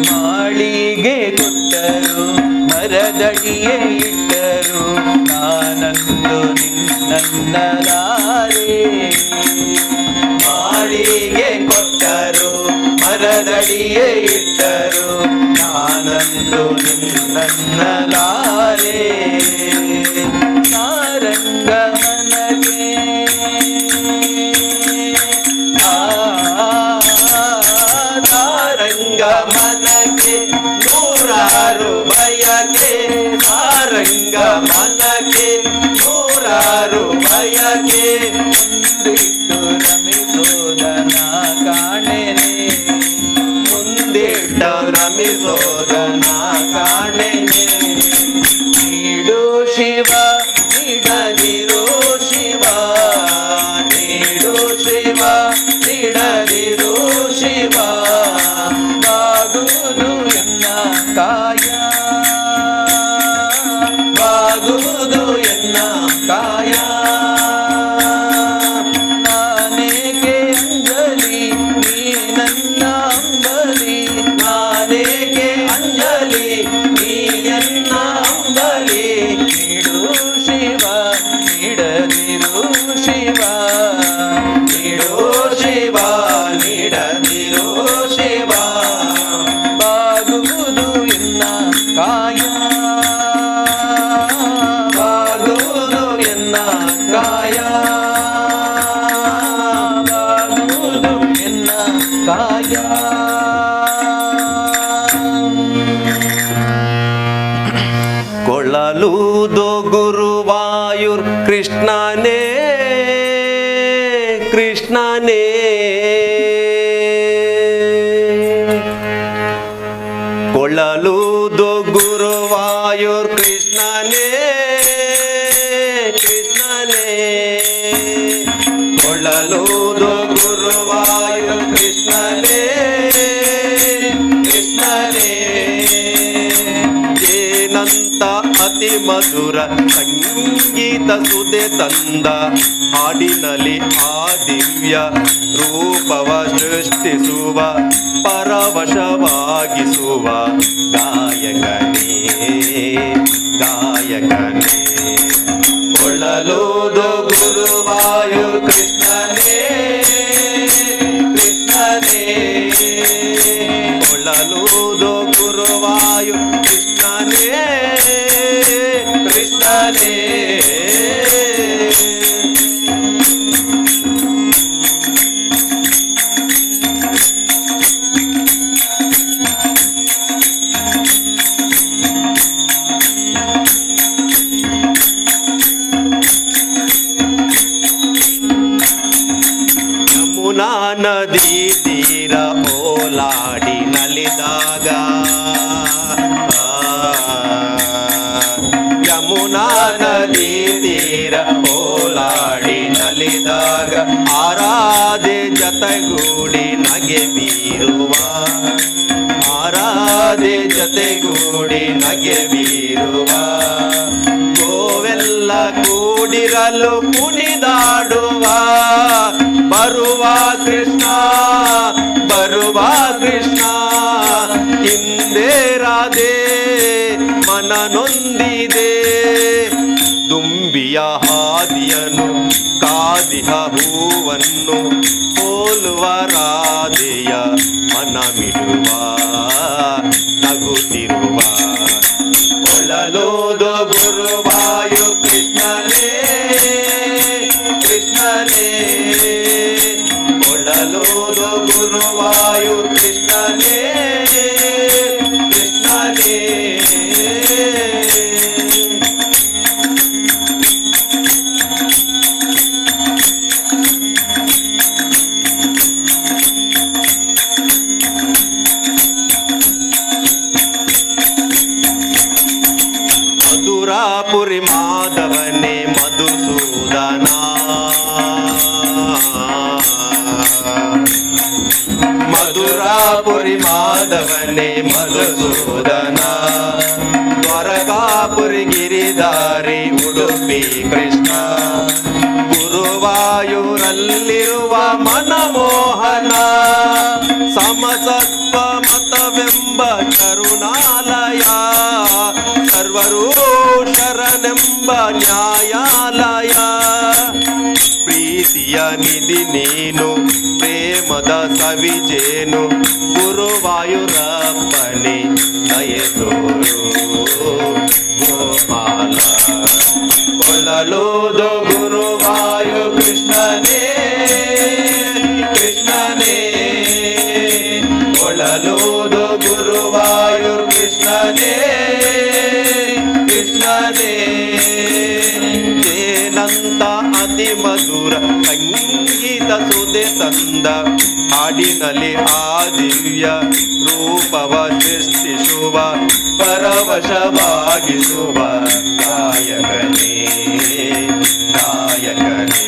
[SPEAKER 10] ಮಾಳಿಗೆ ಕೊಟ್ಟರು ಮರದಡಿಯೇ ಇಟ್ಟರು ನಾನಂದು ನಿನ್ನನ್ನಲಾರೆ ಮಾಳಿಗೆ ಕೊಟ್ಟರು ಮರದಡಿಯೇ ಇಟ್ಟರು ನಾನಂದು ನಿನ್ನನ್ನಲಾರೆ ಸಾರಂಗ ಮನಗೆ ಸಾರಂಗ ಮನಗೆ ನೂರಾರು ಬಯಕೆ ಸಾರಂಗ ಮನಗೆ ನೂರಾರು ಬಯಕೆ ಮುಂದಿಟ್ಟು ರಮಿಸೋದನ ಕಾಣೆನೆ ಮುಂದಿಟ್ಟು ರಮಿಸೋದನ ಕಾಣೆನೆ ನೀಡು ಶಿವ ನೀಡದಿರು ಶಿವ ನೀಡು ಶಿವ ನೀಡದಿರು ಶಿವ ಬಾಗುವುದು ಎನ್ನ ಕಾಯ ಬಾಗುವುದು ಎನ್ನ ಕಾಯ ನಾನೇಗೆ ಅಂಜಲಿ ನೀ ನನ್ನ ಅಂಬಲಿ ನಾನೇಗೆ ಅಂಜಲಿ ನೀ ಎನ್ನ ಅಂಬಲಿ ನೀಡು ಶಿವ ನೀಡದಿರು ಶಿವ ನೀಡು ಶಿವ ನೀಡದಿರು ಶಿವ ಬಾಗುವುದು ಎನ್ನ ಕಾಯ ಬಾಗುವುದು ಎನ್ನ ಕಾಯ ಬಾಗುವುದು ಎನ್ನ ಕಾಯ ಕೊಳಲೂದು ಗುರುವಾಯೂರ್ ಕೃಷ್ಣನೇ
[SPEAKER 15] ಕೃಷ್ಣನೇ ಕೊಳ್ಳಲೂದು ಗುರುವಾಯೂರ್ ಕೃಷ್ಣನೇ ಕೃಷ್ಣನೇ ಕೊಳ್ಳಲೂದು ಗುರುವಾಯೂರ್ ಕೃಷ್ಣನೇ ಕೃಷ್ಣನೇ ಏನಂತ ಅತಿ ಮಧುರ ಸಂಗೀತ ಸುದೆ ತಂದ ಹಾಡಿನಲ್ಲಿ ಆ ದಿವ್ಯ ರೂಪವ ಸೃಷ್ಟಿಸುವ ಪರವಶವಾಗಿಸುವ ಗಾಯಕನೇ ಗಾಯಕನೇ ಕೊಳ್ಳಲೂದು ಗುರುವಾಯೂರ್ ಕೃಷ್ಣನೇ ಕೃಷ್ಣನೇ ಕೊಳ್ಳಲೂದು ಗುರುವಾಯೂರ್ ಕೃಷ್ಣನೇ ಕೃಷ್ಣನೇ ಯಮುನಾ ನದಿ ತೀರ ಓಲಾಡಿ ನಲಿದಾಗ ಯಮುನಾ ನದಿ ತೀರ ಓಲಾಡಿ ನಲಿದಾಗ ಆರಾಧೆ ಜತೆಗೂಡಿ ನಗೆ ಬೀರುವ ಆರಾಧೆ ಜತೆಗೂಡಿ ನಗೆ ಬೀರುವ ಗೋವೆಲ್ಲ ಕೂಡಿರಲು ಕುಣಿದಾಡುವ ಬರುವ ಕೃಷ್ಣ ಬರುವ ಕೃಷ್ಣ ಹಿಂದೆ ರಾಧೆ ಮನ ನೊಂದಿದೆ ದುಂಬಿಯ ಹಾದಿಯನು ಕಾದಿಹ ಹೂವನ್ನು ಹೋಲುವ ರಾಧೆಯ ಮನ ಮಿಡುವ ನಗುತ್ತಿರುವ ಕೊಳ್ಳಲೂದು ಗುರುವಾಯು ಕೃಷ್ಣನೇ ಕೃಷ್ಣನೇ ಕೊಳ್ಳಲೂದು ಗುರುವಾಯು ಕೃಷ್ಣನೇ ಕೃಷ್ಣನೇ ಮಧುರಾಪುರಿ ಮಾಧವನೇ ಮಧುಸೂದನ ಮಧುರಾಪುರಿ ಮಾಧವನೇ ಮಧುಸೂದನ ದ್ವಾರಕಾಪುರಿ ಗಿರಿಧಾರಿ ಉಡುಪಿ ಕೃಷ್ಣ ಗುರುವಾಯೂರಲ್ಲಿರುವ ಮನಮೋಹನ ಸಮಸತ್ವ ಮತವೆಂಬ ಕರುಣಾಲಯ ಸರ್ವರೂ ಶರಣೆಂಬ ನ್ಯಾಯಾಲಯ ಪ್ರೀತಿಯ ನಿಧಿ ನೀನು ಪ್ರೇಮದ ಸವಿಜೇನು ಗುರುವಾಯೂರಪ್ಪನೇ ದಯೆ ತೋರು ಗೋಪಾಲ ಕೊಳ್ಳಲೂದು ಗುರುವಾಯು ಕೃಷ್ಣನೇ ಕೃಷ್ಣನೇ ಕೊಳ್ಳಲೂದು ಗುರುವಾಯು ಕೃಷ್ಣನೇ ಕೃಷ್ಣನೇ ಏನಂತ ಅತಿ ಮಧುರ ಸಂಗೀತ ಸುದೆ ತಂದ ಹಾಡಿನಲ್ಲಿ ಆ ದಿವ್ಯ ರೂಪವ ಸೃಷ್ಟಿಸುವ ಪರವಶವಾಗಿಸುವ ಗಾಯಕನೇ ಗಾಯಕನೇ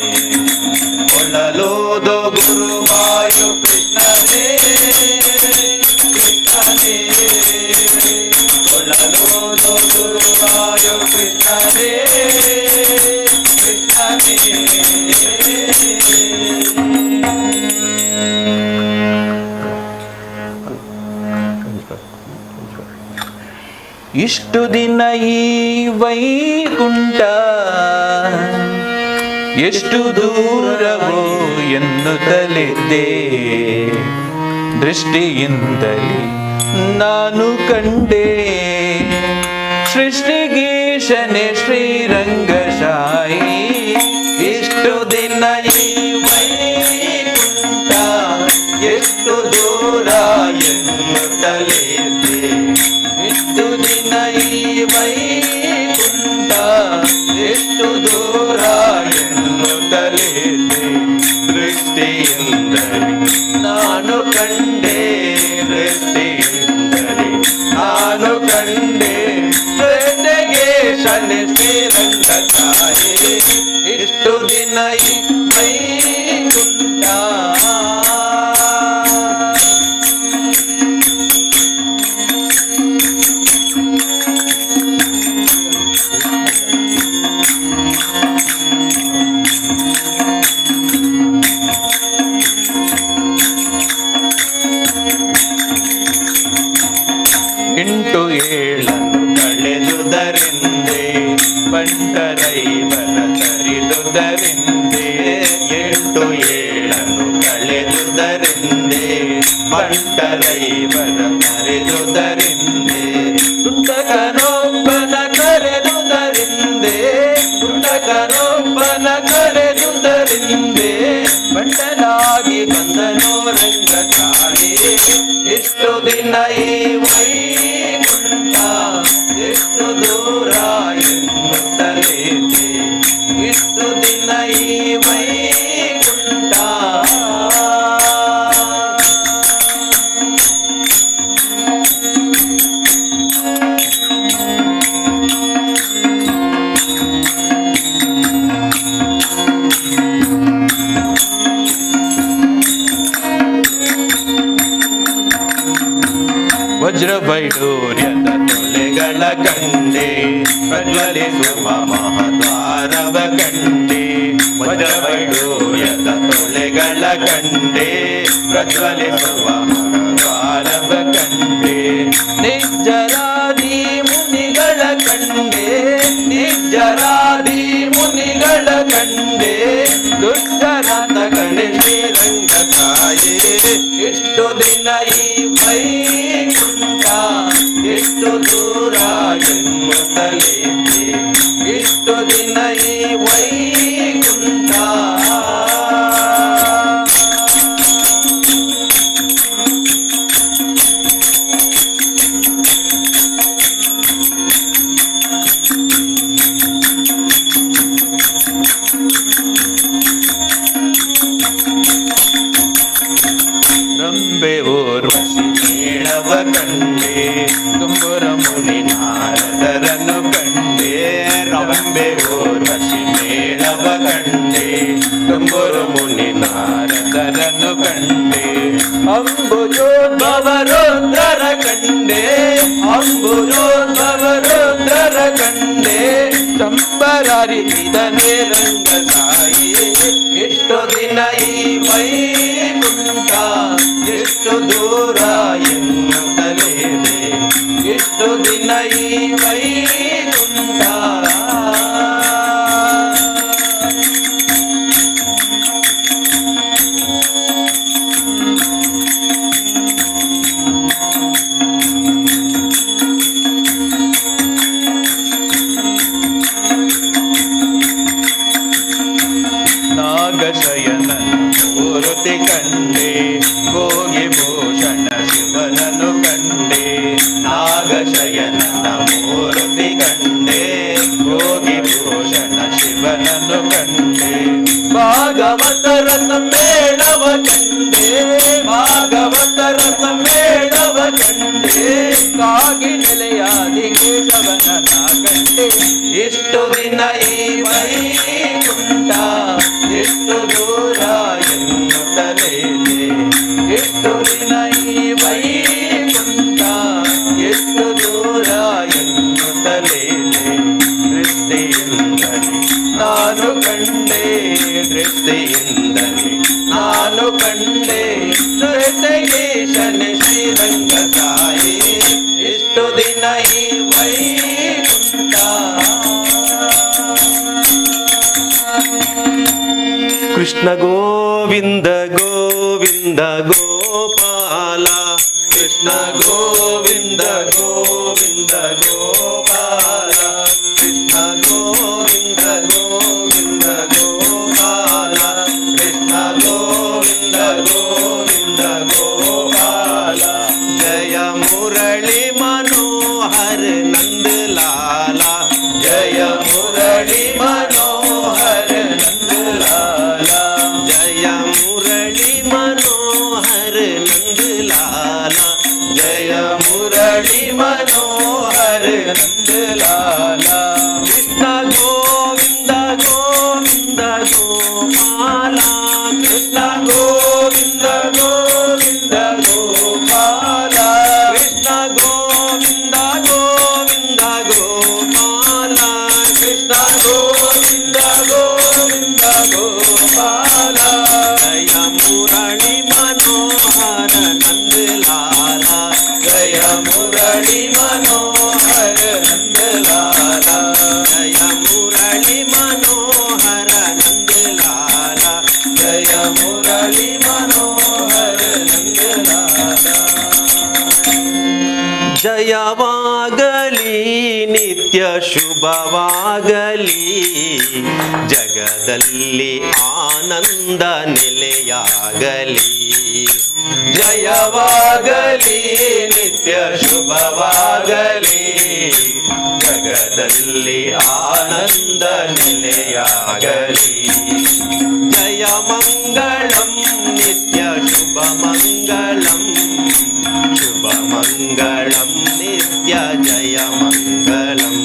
[SPEAKER 15] ಕೊಳ್ಳಲೂದು ಗುರುವಾಯು ಕೃಷ್ಣನೇ ಕೃಷ್ಣನೇ ಕೊಳ್ಳಲೂದು ಗುರುವಾಯು ಕೃಷ್ಣನೇ ಕೃಷ್ಣನೇ
[SPEAKER 11] ಇಷ್ಟು ದಿನ ಈ ವೈಕುಂಠ ಎಷ್ಟು ದೂರವೋ ಎನ್ನುತ್ತಲಿದ್ದೆ ದೃಷ್ಟಿಯಿಂದಲೇ ನಾನು ಕಂಡೆ ಸೃಷ್ಟಿಗೀಶನೆ ಶ್ರೀರಂಗಶಾಯಿ ಇಷ್ಟು ದಿನ ಈ ವೈಕುಂಠ ಎಷ್ಟು ದೂರ ಎನ್ನುತ್ತಲಿದ್ದೆ ಎಷ್ಟು ದಿನ ಈ ವೈಕುಂಠ ಎಷ್ಟು ದೂರ ಎನ್ನುತ್ತಲಿದ್ದೆ ದಿನ ಈ ವೈಕುಂಠ ಎಂಟು ಏಳನ್ನು ಕಳೆದುದರಿಂದೆ ಬಂಟರೈವನ ತರಿದುದರಿಂದೆ ಎಂಟು ಏಳನ್ನು ಕಳೆದುದರಿಂದೆ ಬಂಟರೈವನ ತರಿದುದರಿಂದೆ ತುಂಟಕನೊಬ್ಬನ ಕರೆದುದರಿಂದೆ ತುಂಟಕನೊಬ್ಬನ ಕರೆದುದರಿಂದೆ ಬಂಟನಾಗಿ ಬಂದನೋ ರಂಗಕಾರಿ ಎಷ್ಟು ದಿನ ಈ ವೈಕುಂಠ ಎಷ್ಟು ದೂರ ಎನ್ನುತ್ತಲೇತೆ ಎಷ್ಟು ದಿನ ಈ ವೈಕುಂಠ ವಜ್ರ ವೈಡೂರ್ಯದ ತೊಲೆಗಳ ಕಂಡೆ ಪ್ರಜ್ವಲಿಸುವ ಮಹದ್ವಾರವ ಕಂಡೆ ವಜ್ರ ವೈಡೂರ್ಯದ ತೊಲೆಗಳ ಕಂಡೆ ಪ್ರಜ್ವಲಿಸುವ ಮಹದ್ವಾರವ ಕಂಡೆ ನಿಜ್ಜರಾದಿ ಮುನಿಗಳ ಕಂಡೆ ನಿಜ್ಜರಾದಿ ಮುನಿಗಳ ಕಂಡೆ ದುರ್ಜರಾದ ಗಣೇಶಿ ರಂಗ ತಾಯೇ ಎಷ್ಟು ದಿನ ಈ ವೈಕುಂಠ ಎಷ್ಟು ದೂರ ಎನ್ನುತ್ತಲೇತೆ ಎಷ್ಟು ದಿನ ಈ ವೈಕುಂಠ ರಂಬೆ ಊರ್ವಶಿ ಮೇಳವ ಕಂಡೆ ತುಂಬುರ ಮುನಿ ನಾರದರನ್ನು ಕಂಡೆ ರಂಬೆ ಊರ್ವಶಿ ಮೇಳವ ಕಂಡೆ ತುಂಬುರ ಮುನಿ ನಾರದರನ್ನು ಕಂಡೆ ಅಂಬುಜೋದ್ಭವ ರುದ್ರರ ಕಂಡೆ ಅಂಬುಜೋದ್ಭವ ರುದ್ರರ ಕಂಡೆ ಚಂಬರಾರಿ ಇದನೇ ರಂಗ ಸಾಯಿ ಎಷ್ಟು ದಿನ ಈ ವೈಕುಂಠ ಎಷ್ಟು ದೂರ ಎನ್ನುತ್ತಲೇದೆ ಎಷ್ಟು ದಿನ ಈ ವೈಕುಂಠ ನಾಗಶಯನ ಮೂರ್ತಿ ಕಂಡೆ ಭೋಗಿ ಭೂಷಣ ಶಿವನನು ಕಂಡೆ ನಾಗಶಯನ ಮೂರ್ತಿ ಕಂಡೆ ಭೋಗಿ ಭೂಷಣ ಶಿವನನು ಕಂಡೆ ಭಾಗವತರ ಮೇಳವ ಕಂಡೆ ಭಾಗವತರ ಮೇಳವ ಕಂಡೆ ಕಾಗಿ ನೆಲೆಯಾದಿ ಕೇಶವನ ಕಂಡೆ ಎಷ್ಟು ದಿನ ಈ ವೈಕುಂಠ ಎಷ್ಟು ದೂರ ಎನ್ನುತ್ತಲೇದೆ ಎಷ್ಟು ದಿನ ಈ ವೈಕುಂಠ ಎಷ್ಟು ದೂರ ಎನ್ನುತ್ತಲೇದೆ ದೃಷ್ಟಿಯಿಂದಲೇ ನಾನು ಕಂಡೆ ದೃಷ್ಟಿಯಿಂದಲೇ ನಾನು ಕಂಡೆ ಶ್ರೀಶನೆ ಶ್ರೀರಂಗ ತಾಯಿ ಎಷ್ಟು ದಿನ ಈ ವೈಕುಂಠ
[SPEAKER 15] ಕೃಷ್ಣ ಗೋವಿಂದ ಗೋವಿಂದ ಗೋಪಾಲ
[SPEAKER 11] ಕೃಷ್ಣ ಗೋವಿಂದ ಗೋವಿಂದ ಗೋಪಾಲ
[SPEAKER 15] ಕೃಷ್ಣ ಗೋವಿಂದ ಗೋವಿಂದ ಗೋಪಾಲ
[SPEAKER 11] ಕೃಷ್ಣ ಗೋವಿಂದ ಗೋವಿಂದ ಗೋಪಾಲ
[SPEAKER 15] ಜಯ ಮುರಳಿ ಮನೋಹರ ನಂದಲಾಲ
[SPEAKER 11] ಜಯ ಮುರಳಿ ಮನೋಹರ ನಂದಲಾಲ
[SPEAKER 15] ಜಯ ಮುರಳಿ ಮನೋಹರ ನಂದಲಾಲ
[SPEAKER 11] ಜಯ
[SPEAKER 15] ಗೋಪಾಲ ಕೃಷ್ಣ ಗೋವಿಂದ ಗೋವಿಂದ ಗೋಪಾಲ ಕೃಷ್ಣ ಗೋವಿಂದ ಗೋವಿಂದ ಗೋಪಾಲ ಕೃಷ್ಣ ಗೋವಿಂದ ಗೋವಿಂದ ಗೋಪಾಲ ಜಯ ಮುರಳಿ ಮನೋಹರ ನಂದಲಾಲ ಜಯ ಮುರಳಿ ಮನೋಹರ ನಂದಲಾಲ ಜಯ ಮುರಳಿ ಮನೋಹರ ನಂದಲಾಲ ಜಯ ಮುರಳಿ ಮನೋಹರ ನಂದಲಾಲ ಜಯವಾಗಲಿ ನಿತ್ಯ ಶುಭವಾಗಲಿ ಜಗದಲ್ಲಿ ಆನಂದ ನೆಲೆಯಾಗಲಿ ಜಯವಾಗಲಿ ನಿತ್ಯ ಶುಭವಾಗಲಿ ಜಗದಲ್ಲಿ ಆನಂದ ನೆಲೆಯಾಗಲಿ ಜಯ ಮಂಗಳಂ ನಿತ್ಯ ಶುಭ ಮಂಗಳಂ ಶುಭ ಮಂಗಳಂ ನಿತ್ಯ ಜಯ ಮಂಗಳಂ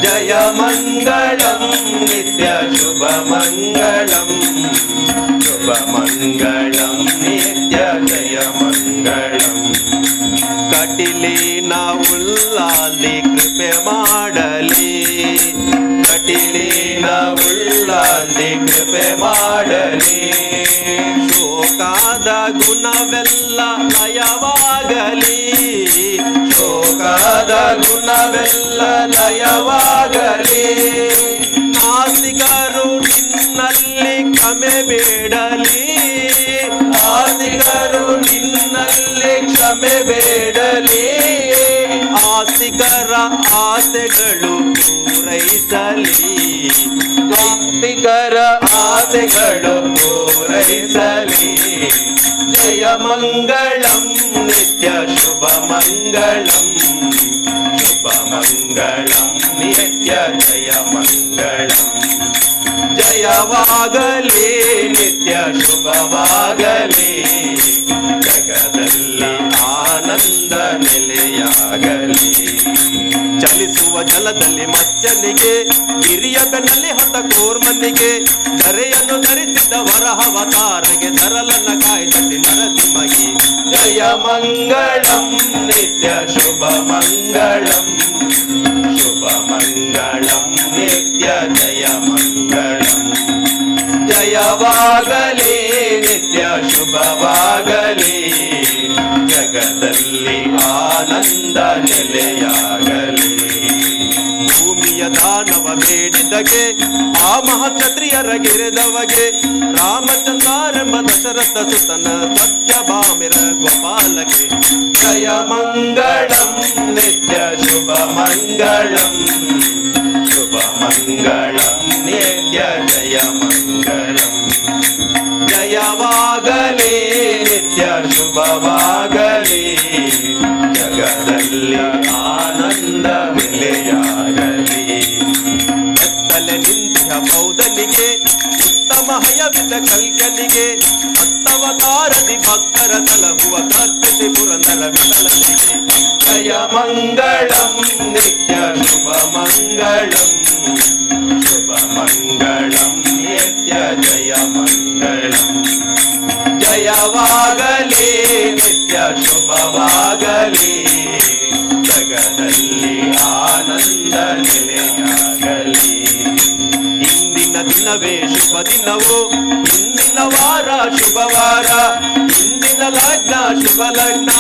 [SPEAKER 15] ಜಯ ಮಂಗಳಂ ನಿತ್ಯ ಶುಭ ಮಂಗಳಂ ಶುಭ ಮಂಗಳಂ ನಿತ್ಯ ಜಯ ಮಂಗಳಂ ಕಟಿಲಿನ ಉಳ್ಳಾಲಿ ಕೃಪೆ ಮಾಡಲಿ ಕಟಿಲಿನ ಉಳ್ಳಾಲಿ ಕೃಪೆ ಮಾಡಲಿ ಶೋಕಾದ ಗುಣವೆಲ್ಲ ಲಯವಾಗಲಿ ಶೋಕಾದ ಗುಣವೆಲ್ಲ ಲಯವಾಗಲಿ ನಾಸಿಕರು ನಿನ್ನಲ್ಲಿ ಕ್ಷಮೆ ಬೇಡಲಿ ನಾಸಿಕರು ನಿನ್ನಲ್ಲಿ ಕ್ಷಮೆ ಬೇಡಲಿ ಆಸಿಕರ ಆಸೆಗಳು ಪೂರೈಸಲಿ ಆಸ್ತಿಕರ ಆಸೆಗಳು ಪೂರೈಸಲಿ ಜಯ ಮಂಗಳಂ ನಿತ್ಯ ಶುಭ ಮಂಗಳಂ ಶುಭ ಮಂಗಳಂ ನಿತ್ಯ ಜಯ ಮಂಗಳಂ ಜಯವಾಗಲಿ ನಿತ್ಯ ಶುಭವಾಗಲಿ ಜಗದಲ್ಲಿ ಆನಂದ ನೆಲೆಯಾಗಲಿ ಚಲಿಸುವ ಜಲದಲ್ಲಿ ಮಚ್ಚನಿಗೆ ಗಿರಿಯ ಬೆನ್ನಲ್ಲಿ ಹೊತ್ತ ಕೋರ್ಮನಿಗೆ ಧರೆಯನ್ನು ಧರಿಸಿದ್ದ ವರಹವತಾರಗೆ ತರಲನ್ನ ಕಾಯ್ದಟ್ಟಿ ನರಸಿಂಹಗೆ ಜಯ ಮಂಗಳಂ ನಿತ್ಯ ಶುಭ ಮಂಗಳಂ ಶುಭ ಮಂಗಳಂ ನಿತ್ಯ ಜಯ ಮಂಗಳಂ ಜಯವಾಗಲಿ ನಿತ್ಯ ಶುಭವಾಗಲಿ ಜಗದಲ್ಲಿ ಆನಂದ ನೆಲೆಯಾಗಲಿ ಭೂಮಿಯ ದಾನವ ಬೇಡಿದಗೆ ಆ ಮಹಾಕ್ಷತ್ರಿಯರ ಗಿರಿದವಗೆ ರಾಮಚಂದ್ರರೆಂಬ ದಶರಥ ಸುತನ ಸತ್ಯಭಾಮಿರ ಗೋಪಾಲಗೆ ಜಯ ಮಂಗಳಂ ನಿತ್ಯ ಶುಭ ಮಂಗಳಂ ಶುಭ ಮಂಗಳಂ ನಿತ್ಯ ಜಯ ಮಂಗಳಂ ಜಯವಾಗಲಿ ನಿತ್ಯ ಶುಭವಾಗಲಿ ಜಗದಲ್ಲಿ ಆನಂದ ನೆಲೆಯಾಗಲಿ ಎತ್ತಲೆ ನಿಂತ ಬೌದ್ಧನಿಗೆ ಉತ್ತಮ ಹಯವಿದ ಕಲ್ಕನಿಗೆ ಭಕ್ತವತಾರದಿ ಭಕ್ತರ ಸಲಹುವ ಕರ್ಪಿಸಿ ಪುರಂದರ ವಿಠಲನಿಗೆ ಜಯ ಮಂಗಳಂ ನಿತ್ಯ ಶುಭ ಮಂಗಳಂ ಶುಭ ಮಂಗಳಂ ನಿತ್ಯ ಜಯ ಮಂಗಳಂ ಜಯವಾಗಲಿ ನಿತ್ಯ ಶುಭವಾಗಲಿ ಜಗದಲ್ಲಿ ಆನಂದ ನೆಲೆಯಾಗಲಿ ಇಂದಿನ ದಿನವೇ ಶುಭ ದಿನವು ಇಂದಿನ ವಾರ ಶುಭವಾರ ಇಂದಿನ ಲಗ್ನ ಶುಭ ಲಗ್ನ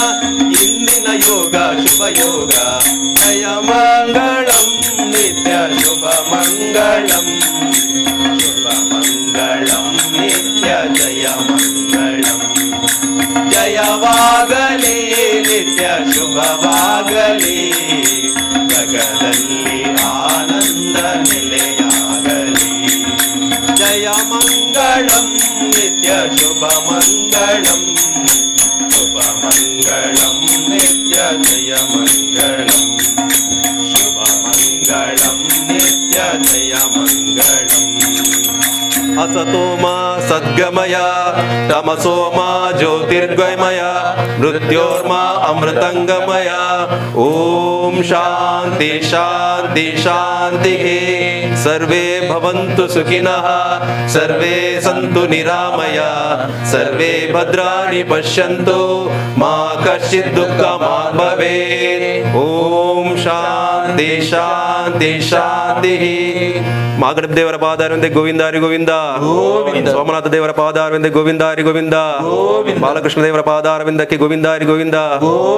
[SPEAKER 15] ಇಂದಿನ ಯೋಗ ಶುಭ ಯೋಗ ಜಯ ಮಂಗಳಂ ನಿತ್ಯ ಶುಭ ಮಂಗಳಂ ಶುಭ ಮಂಗಳಂ ನಿತ್ಯ ಜಯ ಮಂಗಳಂ ಜಯವಾಗಲಿ ನಿತ್ಯ ಶುಭವಾಗಲಿ ಜಗದಲ್ಲಿ ಆನಂದ ನೆಲೆಯಾಗಲಿ ಜಯ ಮಂಗಳಂ ನಿತ್ಯ ಶುಭ ಮಂಗಳಂ ಶುಭ ಮಂಗಳಂ ನಿತ್ಯ ಜಯ ಮಂಗಳಂ ಶುಭ ಮಂಗಳಂ ನಿತ್ಯ ಜಯ ಮಂಗಳಂ असतो मा सद्गमय तमसो मा ज्योतिर्गमय मृत्योर्मा अमृतंगमय ओम शांति शांति शांति सर्वे भवन्तु सुखिनः सर्वे सन्तु निरामया सर्वे भद्राणि पश्यन्तु मा कश्चित् दुःखमात् भवेत् ओम शांति शांति शांति मागण देवर पादारविंदे गोविंद हरि गोविंद सोमनाथ देवर पादारविंदे गोविंद हरि गोविंद बालकृष्ण देवर पादारविंदಕ್ಕೆ ಗೋವಿಂದ ಹರಿ ಗೋವಿಂದ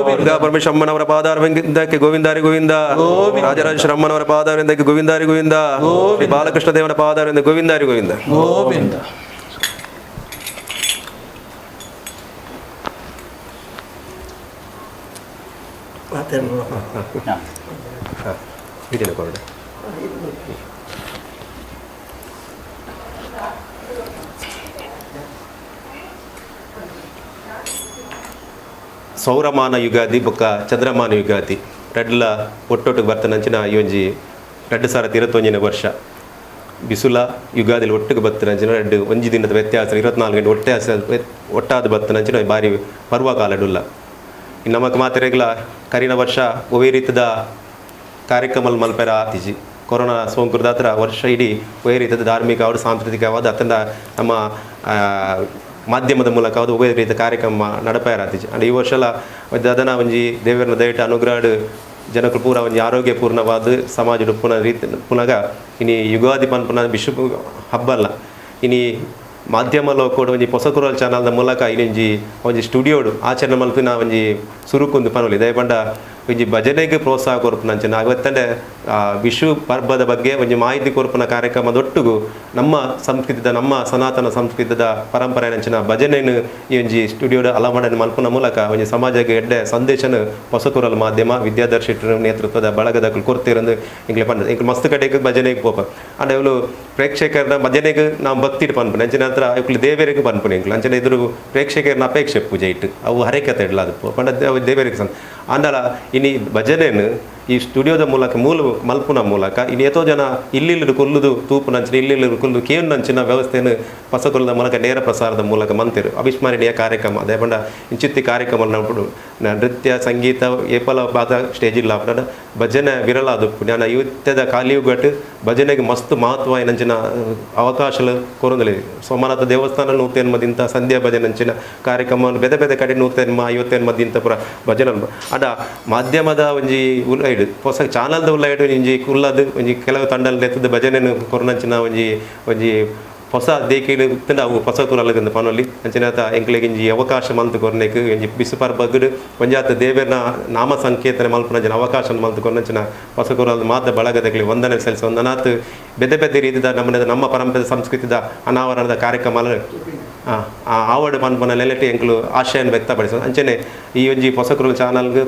[SPEAKER 15] ದುರ್ಗಾ ಪರಮೇಶ್ವರಮ್ಮನವರ ಪಾದಾರವಿಂದಕ್ಕೆ ಗೋವಿಂದ ಹರಿ ಗೋವಿಂದ ರಾಜರಾಜೇಶ್ವರಮ್ಮನವರ ಪಾದಾರವಿಂದಕ್ಕೆ ಗೋವಿಂದ ಹರಿ ಗೋವಿಂದ ಶ್ರೀ ಬಾಲಕೃಷ್ಣ ದೇವರ ಪಾದಾರವಿಂದ ಗೋವಿಂದ ಹರಿ ಗೋವಿಂದ
[SPEAKER 4] ಗೋವಿಂದ
[SPEAKER 15] ಇದನ್ನ ಕೊರಡೆ ಸೌರಮಾನ ಯುಗಾದಿ ಬೊಕ್ಕ ಚಂದ್ರಮಾನ ಯುಗಾದಿ ರೆಡ್ಲ ಒಟ್ಟೊಟ್ಟಿಗೆ ಬರ್ತನಂಚಿನ ಈ ಒಂಜಿ 2021 ವರ್ಷ ಬಿಸುಲ ಯುಗಾದಿಲಿ ಒಟ್ಟಿಗೆ ಬರ್ತನಂಚಿನ ರೆಡ್ ಒಂಜಿ ದಿನದ ವ್ಯತ್ಯಾಸ 24 ಗಂಟೆ ಒಟ್ಟಾದ ಬರ್ತನಂಚಿನ ಬಾರಿ ಪರ್ವಕಾಲಡುಲ್ಲ ಇನ್ನು ನಮಕ್ ಮಾತೆರೆಗ್ಲ ಕರಿನ ವರ್ಷ ಒವೇ ರೀತಿದ ಕಾರ್ಯಕ್ರಮ ಮಲ್ಪೆರ ಆತಿಜಿ ಕೊರೋನಾ ಸೋಂಕುರದ ಹತ್ರ ವರ್ಷ ಇಡೀ ಒವೇ ರೀತಿಯ ಧಾರ್ಮಿಕ ಅವರು ಸಾಂಸ್ಕೃತಿಕವಾದ ಅತ್ತಂದ ನಮ್ಮ ಮಾಧ್ಯಮದ ಮೂಲಕ ಅದು ಒಬ್ಬ ರೀತಿಯ ಕಾರ್ಯಕ್ರಮ ನಡಪಾರಾತಿಜಿ ಅಂಡ್ ಈ ವರ್ಷ ಅದನ್ನ ಒಂಜಿ ದೇವರನ ದಯಟ ಅನುಗ್ರಹ ಜನಕ್ಕಳು ಪೂರ ಒಂಜಿ ಆರೋಗ್ಯಪೂರ್ಣವಾದ ಸಮಾಜದ ಪುನಗ ಇನಿ ಯುಗಾದಿ ಪನ್ಪುನ ವಿಶ್ವ ಹಬ್ಬ ಅಲ್ಲ ಇನಿ ಮಾಧ್ಯಮలో ಕೂಡ ಒಂಜಿ ಹೊಸಕುರಲ್ ಚಾನಲ್ದ ಮೂಲಕ ಇನ್ನೊಂಜಿ ಒಂಜಿ ಸ್ಟುಡಿಯೋಡು ಆಚರಣೆ ಮಲ್ಪಿನ ಒಂಜಿ ಸುರುಕುಂದು ಪನೊಲಿ ದಯಪಂಡ ಒಂಜಿ ಭಜನೆಗೆ ಪ್ರೋತ್ಸಾಹ ಕೊರ್ಪುನಂಚಿನ ಅವತ್ತಂಡೆ ವಿಶ್ವ ಪರ್ಬದ ಬಗ್ಗೆ ಒಂಜಿ ಮಾಹಿತಿ ಕೊರ್ಪುನ ಕಾರ್ಯಕ್ರಮದೊಟ್ಟಿಗೂ ನಮ್ಮ ಸಂಸ್ಕೃತಿದ ನಮ್ಮ ಸನಾತನ ಸಂಸ್ಕೃತಿದ ಪರಂಪರೆನಂಚಿನ ಭಜನೆಯನ್ನು ಈ ಒಂಜಿ ಸ್ಟುಡಿಯೋದ ಅಳವಡನೆ ಮಲ್ಪುನ ಮೂಲಕ ಒಂಜಿ ಸಮಾಜಕ್ಕೆ ಎಡ್ಡೆ ಸಂದೇಶನ ಹೊಸಕುರಲ್ ಮಾಧ್ಯಮ ವಿದ್ಯಾಧರ್ಶಿಗಳ ನೇತೃತ್ವದ ಬಳಗದಕ್ಕಳು ಕೊರ್ತಿರಂದು ಇಂಗ್ಲೆ ಪಂಡ ಇಂಗ್ಲ ಮಸ್ತ್ ಕಡೆಗೆ ಭಜನೆಗೆ ಪೋಪ ಅಂಡ್ ಅವಳು ಪ್ರೇಕ್ಷಕರ ಭಜನೆಗೆ ನಾವು ಭಕ್ತಿ ಪನ್ಪುನ ಅಂಚಿನ ಹತ್ರ ಇವಳು ದೇವರಿಗೆ ಪನ್ಪುನ ಇಂಗ್ಲು ಅಂಚನೆ ಇದ್ರು ಪ್ರೇಕ್ಷಕರನ್ನ ಅಪೇಕ್ಷೆ ಪೂಜೆ ಇಟ್ಟು ಅವು ಹರಕತೆ ಇಡಲ ಅದು ಪಂಡ ದೇವರಿಗೆ ಅಂದಲ ಇನಿ ಭಜನೆಯನ್ನು ಈ ಸ್ಟುಡಿಯೋದ ಮೂಲಕ ಮಲ್ಪುನ ಮೂಲಕ ಇನ್ನು ಎಷ್ಟೋ ಜನ ಇಲ್ಲಿಲ್ಲರು ಕೊಲ್ಲುದು ತೂಪು ನಂಚಿನ ಇಲ್ಲಿಲ್ಲರು ಕೊಲ್ಲುದು ಕೇನು ನಂಚಿನ ವ್ಯವಸ್ಥೆಯನ್ನು ಹೊಸಕೊಲ್ಲದ ಮೂಲಕ ನೇರ ಪ್ರಸಾರದ ಮೂಲಕ ಮಂತಿರು ಅವಿಸ್ಮರಣೀಯ ಕಾರ್ಯಕ್ರಮ ಅದೇ ಬಂಡ ಇಂಚಿತ್ತಿ ಕಾರ್ಯಕ್ರಮ ನಡ್ಬಿಡು ನೃತ್ಯ ಸಂಗೀತ ಏಪಲ ಬಾದ ಸ್ಟೇಜ್ ಇಲ್ಲ ಅಪ್ಪ ಭಜನೆ ವಿರಳ ಅದು ನಾನು ಯುದ್ಧದ ಕಾಲಿಯುಗಟ್ಟು ಭಜನೆಗೆ ಮಸ್ತ್ ಮಹತ್ವ ನಂಚಿನ ಅವಕಾಶಗಳು ಕೊರೊಂದಲಿ ಸೋಮನಾಥ ದೇವಸ್ಥಾನ ನೂತೇನ್ಮದಿಂತ ಸಂಧ್ಯಾ ಭಜನೆ ನಂಚಿನ ಕಾರ್ಯಕ್ರಮವನ್ನು ಬೆದೆ ಬೆದೆ ಕಡೆ ನೂತೇನ್ಮ 50 ಪುರ ಭಜನೆ ಅಡ ಮಾಧ್ಯಮದ ಒಂಜಿ ಉಲ್ಲೈಡು ಹೊಸ ಚಾನಲ್ದ ಉಲ್ಲೈಡು ಇಂಜಿ ಉಲ್ಲದು ಒಂಜಿ ಕೆಲವು ತಂಡಲ್ ಎತ್ತದ ಭಜನೆಯನ್ನು ಕೊರನಂಚಿನ ಒಂಜಿ ಹೊಸ ದೇಕಿಲು ಉತ್ತಂಡ ಅವು ಹೊಸ ಕುರಲಗಂದ ಪನೊಲಿ ಅಂಚಿನಾತ ಎಂಕ್ಲೆಗೆ ಇಂಜಿ ಅವಕಾಶ ಮಲ್ತು ಕೊರ್ನೆಕ್ ಒಂಜಿ ಬಿಸುಪರ್ ಬಗ್ಗಡು ಒಂಜಾತ ದೇವರನ ನಾಮ ಸಂಕೇತನೆ ಮಲ್ಪನಂಚಿನ ಅವಕಾಶ ಮಲ್ತು ಕೊರ್ನಂಚಿನ ಹೊಸ ಕುರಲದ ಮಾತ ಬಳಗದಕ್ಕೆ ವಂದನೆ ಸಲ್ಲಿಸಿ ಒಂದನಾತ್ ಬೆದೆ ಬೆದೆ ರೀತಿದ ನಮ್ಮ ಪರಂಪರೆ ಸಂಸ್ಕೃತಿದ ಅನಾವರಣದ ಕಾರ್ಯಕ್ರಮ ಆವಡ್ ಪನ್ಪನಲ್ಲೆಲ್ಲಟಿ ಎಂಕ್ಲು ಆಶಯನ್ನು ವ್ಯಕ್ತಪಡಿಸೋದು ಅಂಚನೆ ಈ ಒಂಜಿ ಹೊಸಕುರಲ್ ಚಾನಲ್ಗೆ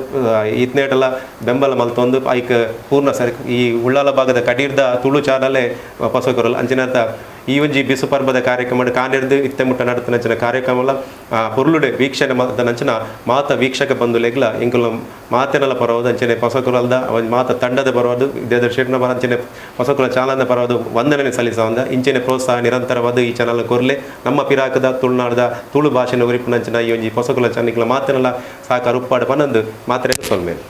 [SPEAKER 15] ಇತ್ನೇಟೆಲ್ಲ ಬೆಂಬಲ ಮಲ್ತೊಂದು ಐಕ್ ಪೂರ್ಣ ಸರಿ ಈ ಉಳ್ಳಾಲ ಭಾಗದ ಕಡೀರ್ದ ತುಳು ಚಾನಲ್ಲೇ ಹೊಸಕುರಲ್ ಅಂಚಿನಾತ ಈ ಒಂಜಿ ಬಿಸು ಪರ್ಬದ ಕಾರ್ಯಕ್ರಮ ಕಾಣಿರ್ದು ಇತ್ತೆ ಮುಟ್ಟ ನಡತನಂಚಿನ ಕಾರ್ಯಕ್ರಮ ಪೊರ್ಲುಡೆ ವೀಕ್ಷಣೆ ನಂಚಿನ ಮಾತ ವೀಕ್ಷಕ ಬಂಧುಲೆಗ್ಲ ಇಂಕಲು ಮಾತೆನಲ ಪರವಾದ ಅಂಚನೆ ಹೊಸಕುರಲ್ದ ಮಾತ ತಂಡದ ಪರವಾದ ವಿದ್ಯಾಧರ್ ಶೆಟ್ನ ಪರ ಅಂಚನೆ ಹೊಸಕುಲ ಚಾನಲ್ನ ಪರವಾದ ವಂದನೆ ಸಲ್ಲಿಸವಂದ ಇಂಚಿನ ಪ್ರೋತ್ಸಾಹ ನಿರಂತರವಾದ ಈ ಚಾನಲ್ ಕೊರ್ಲೆ ನಮ್ಮ ಪಿರಾಕದ ತುಳುನಾಡದ ತುಳು ಭಾಷೆನ ಉರಿಪುನಂಚಿನ ಈ ಒಂಜಿ ಹೊಸಕುಲ ಚಾನಲ್ಗಳ ಮಾತೆನಲ ಸಾಕಾರ ಉಪ್ಪಾಡ ಪನ್ನೊಂದು ಮಾತ್ರೆ ಸೊಲ್ಮೇಲೆ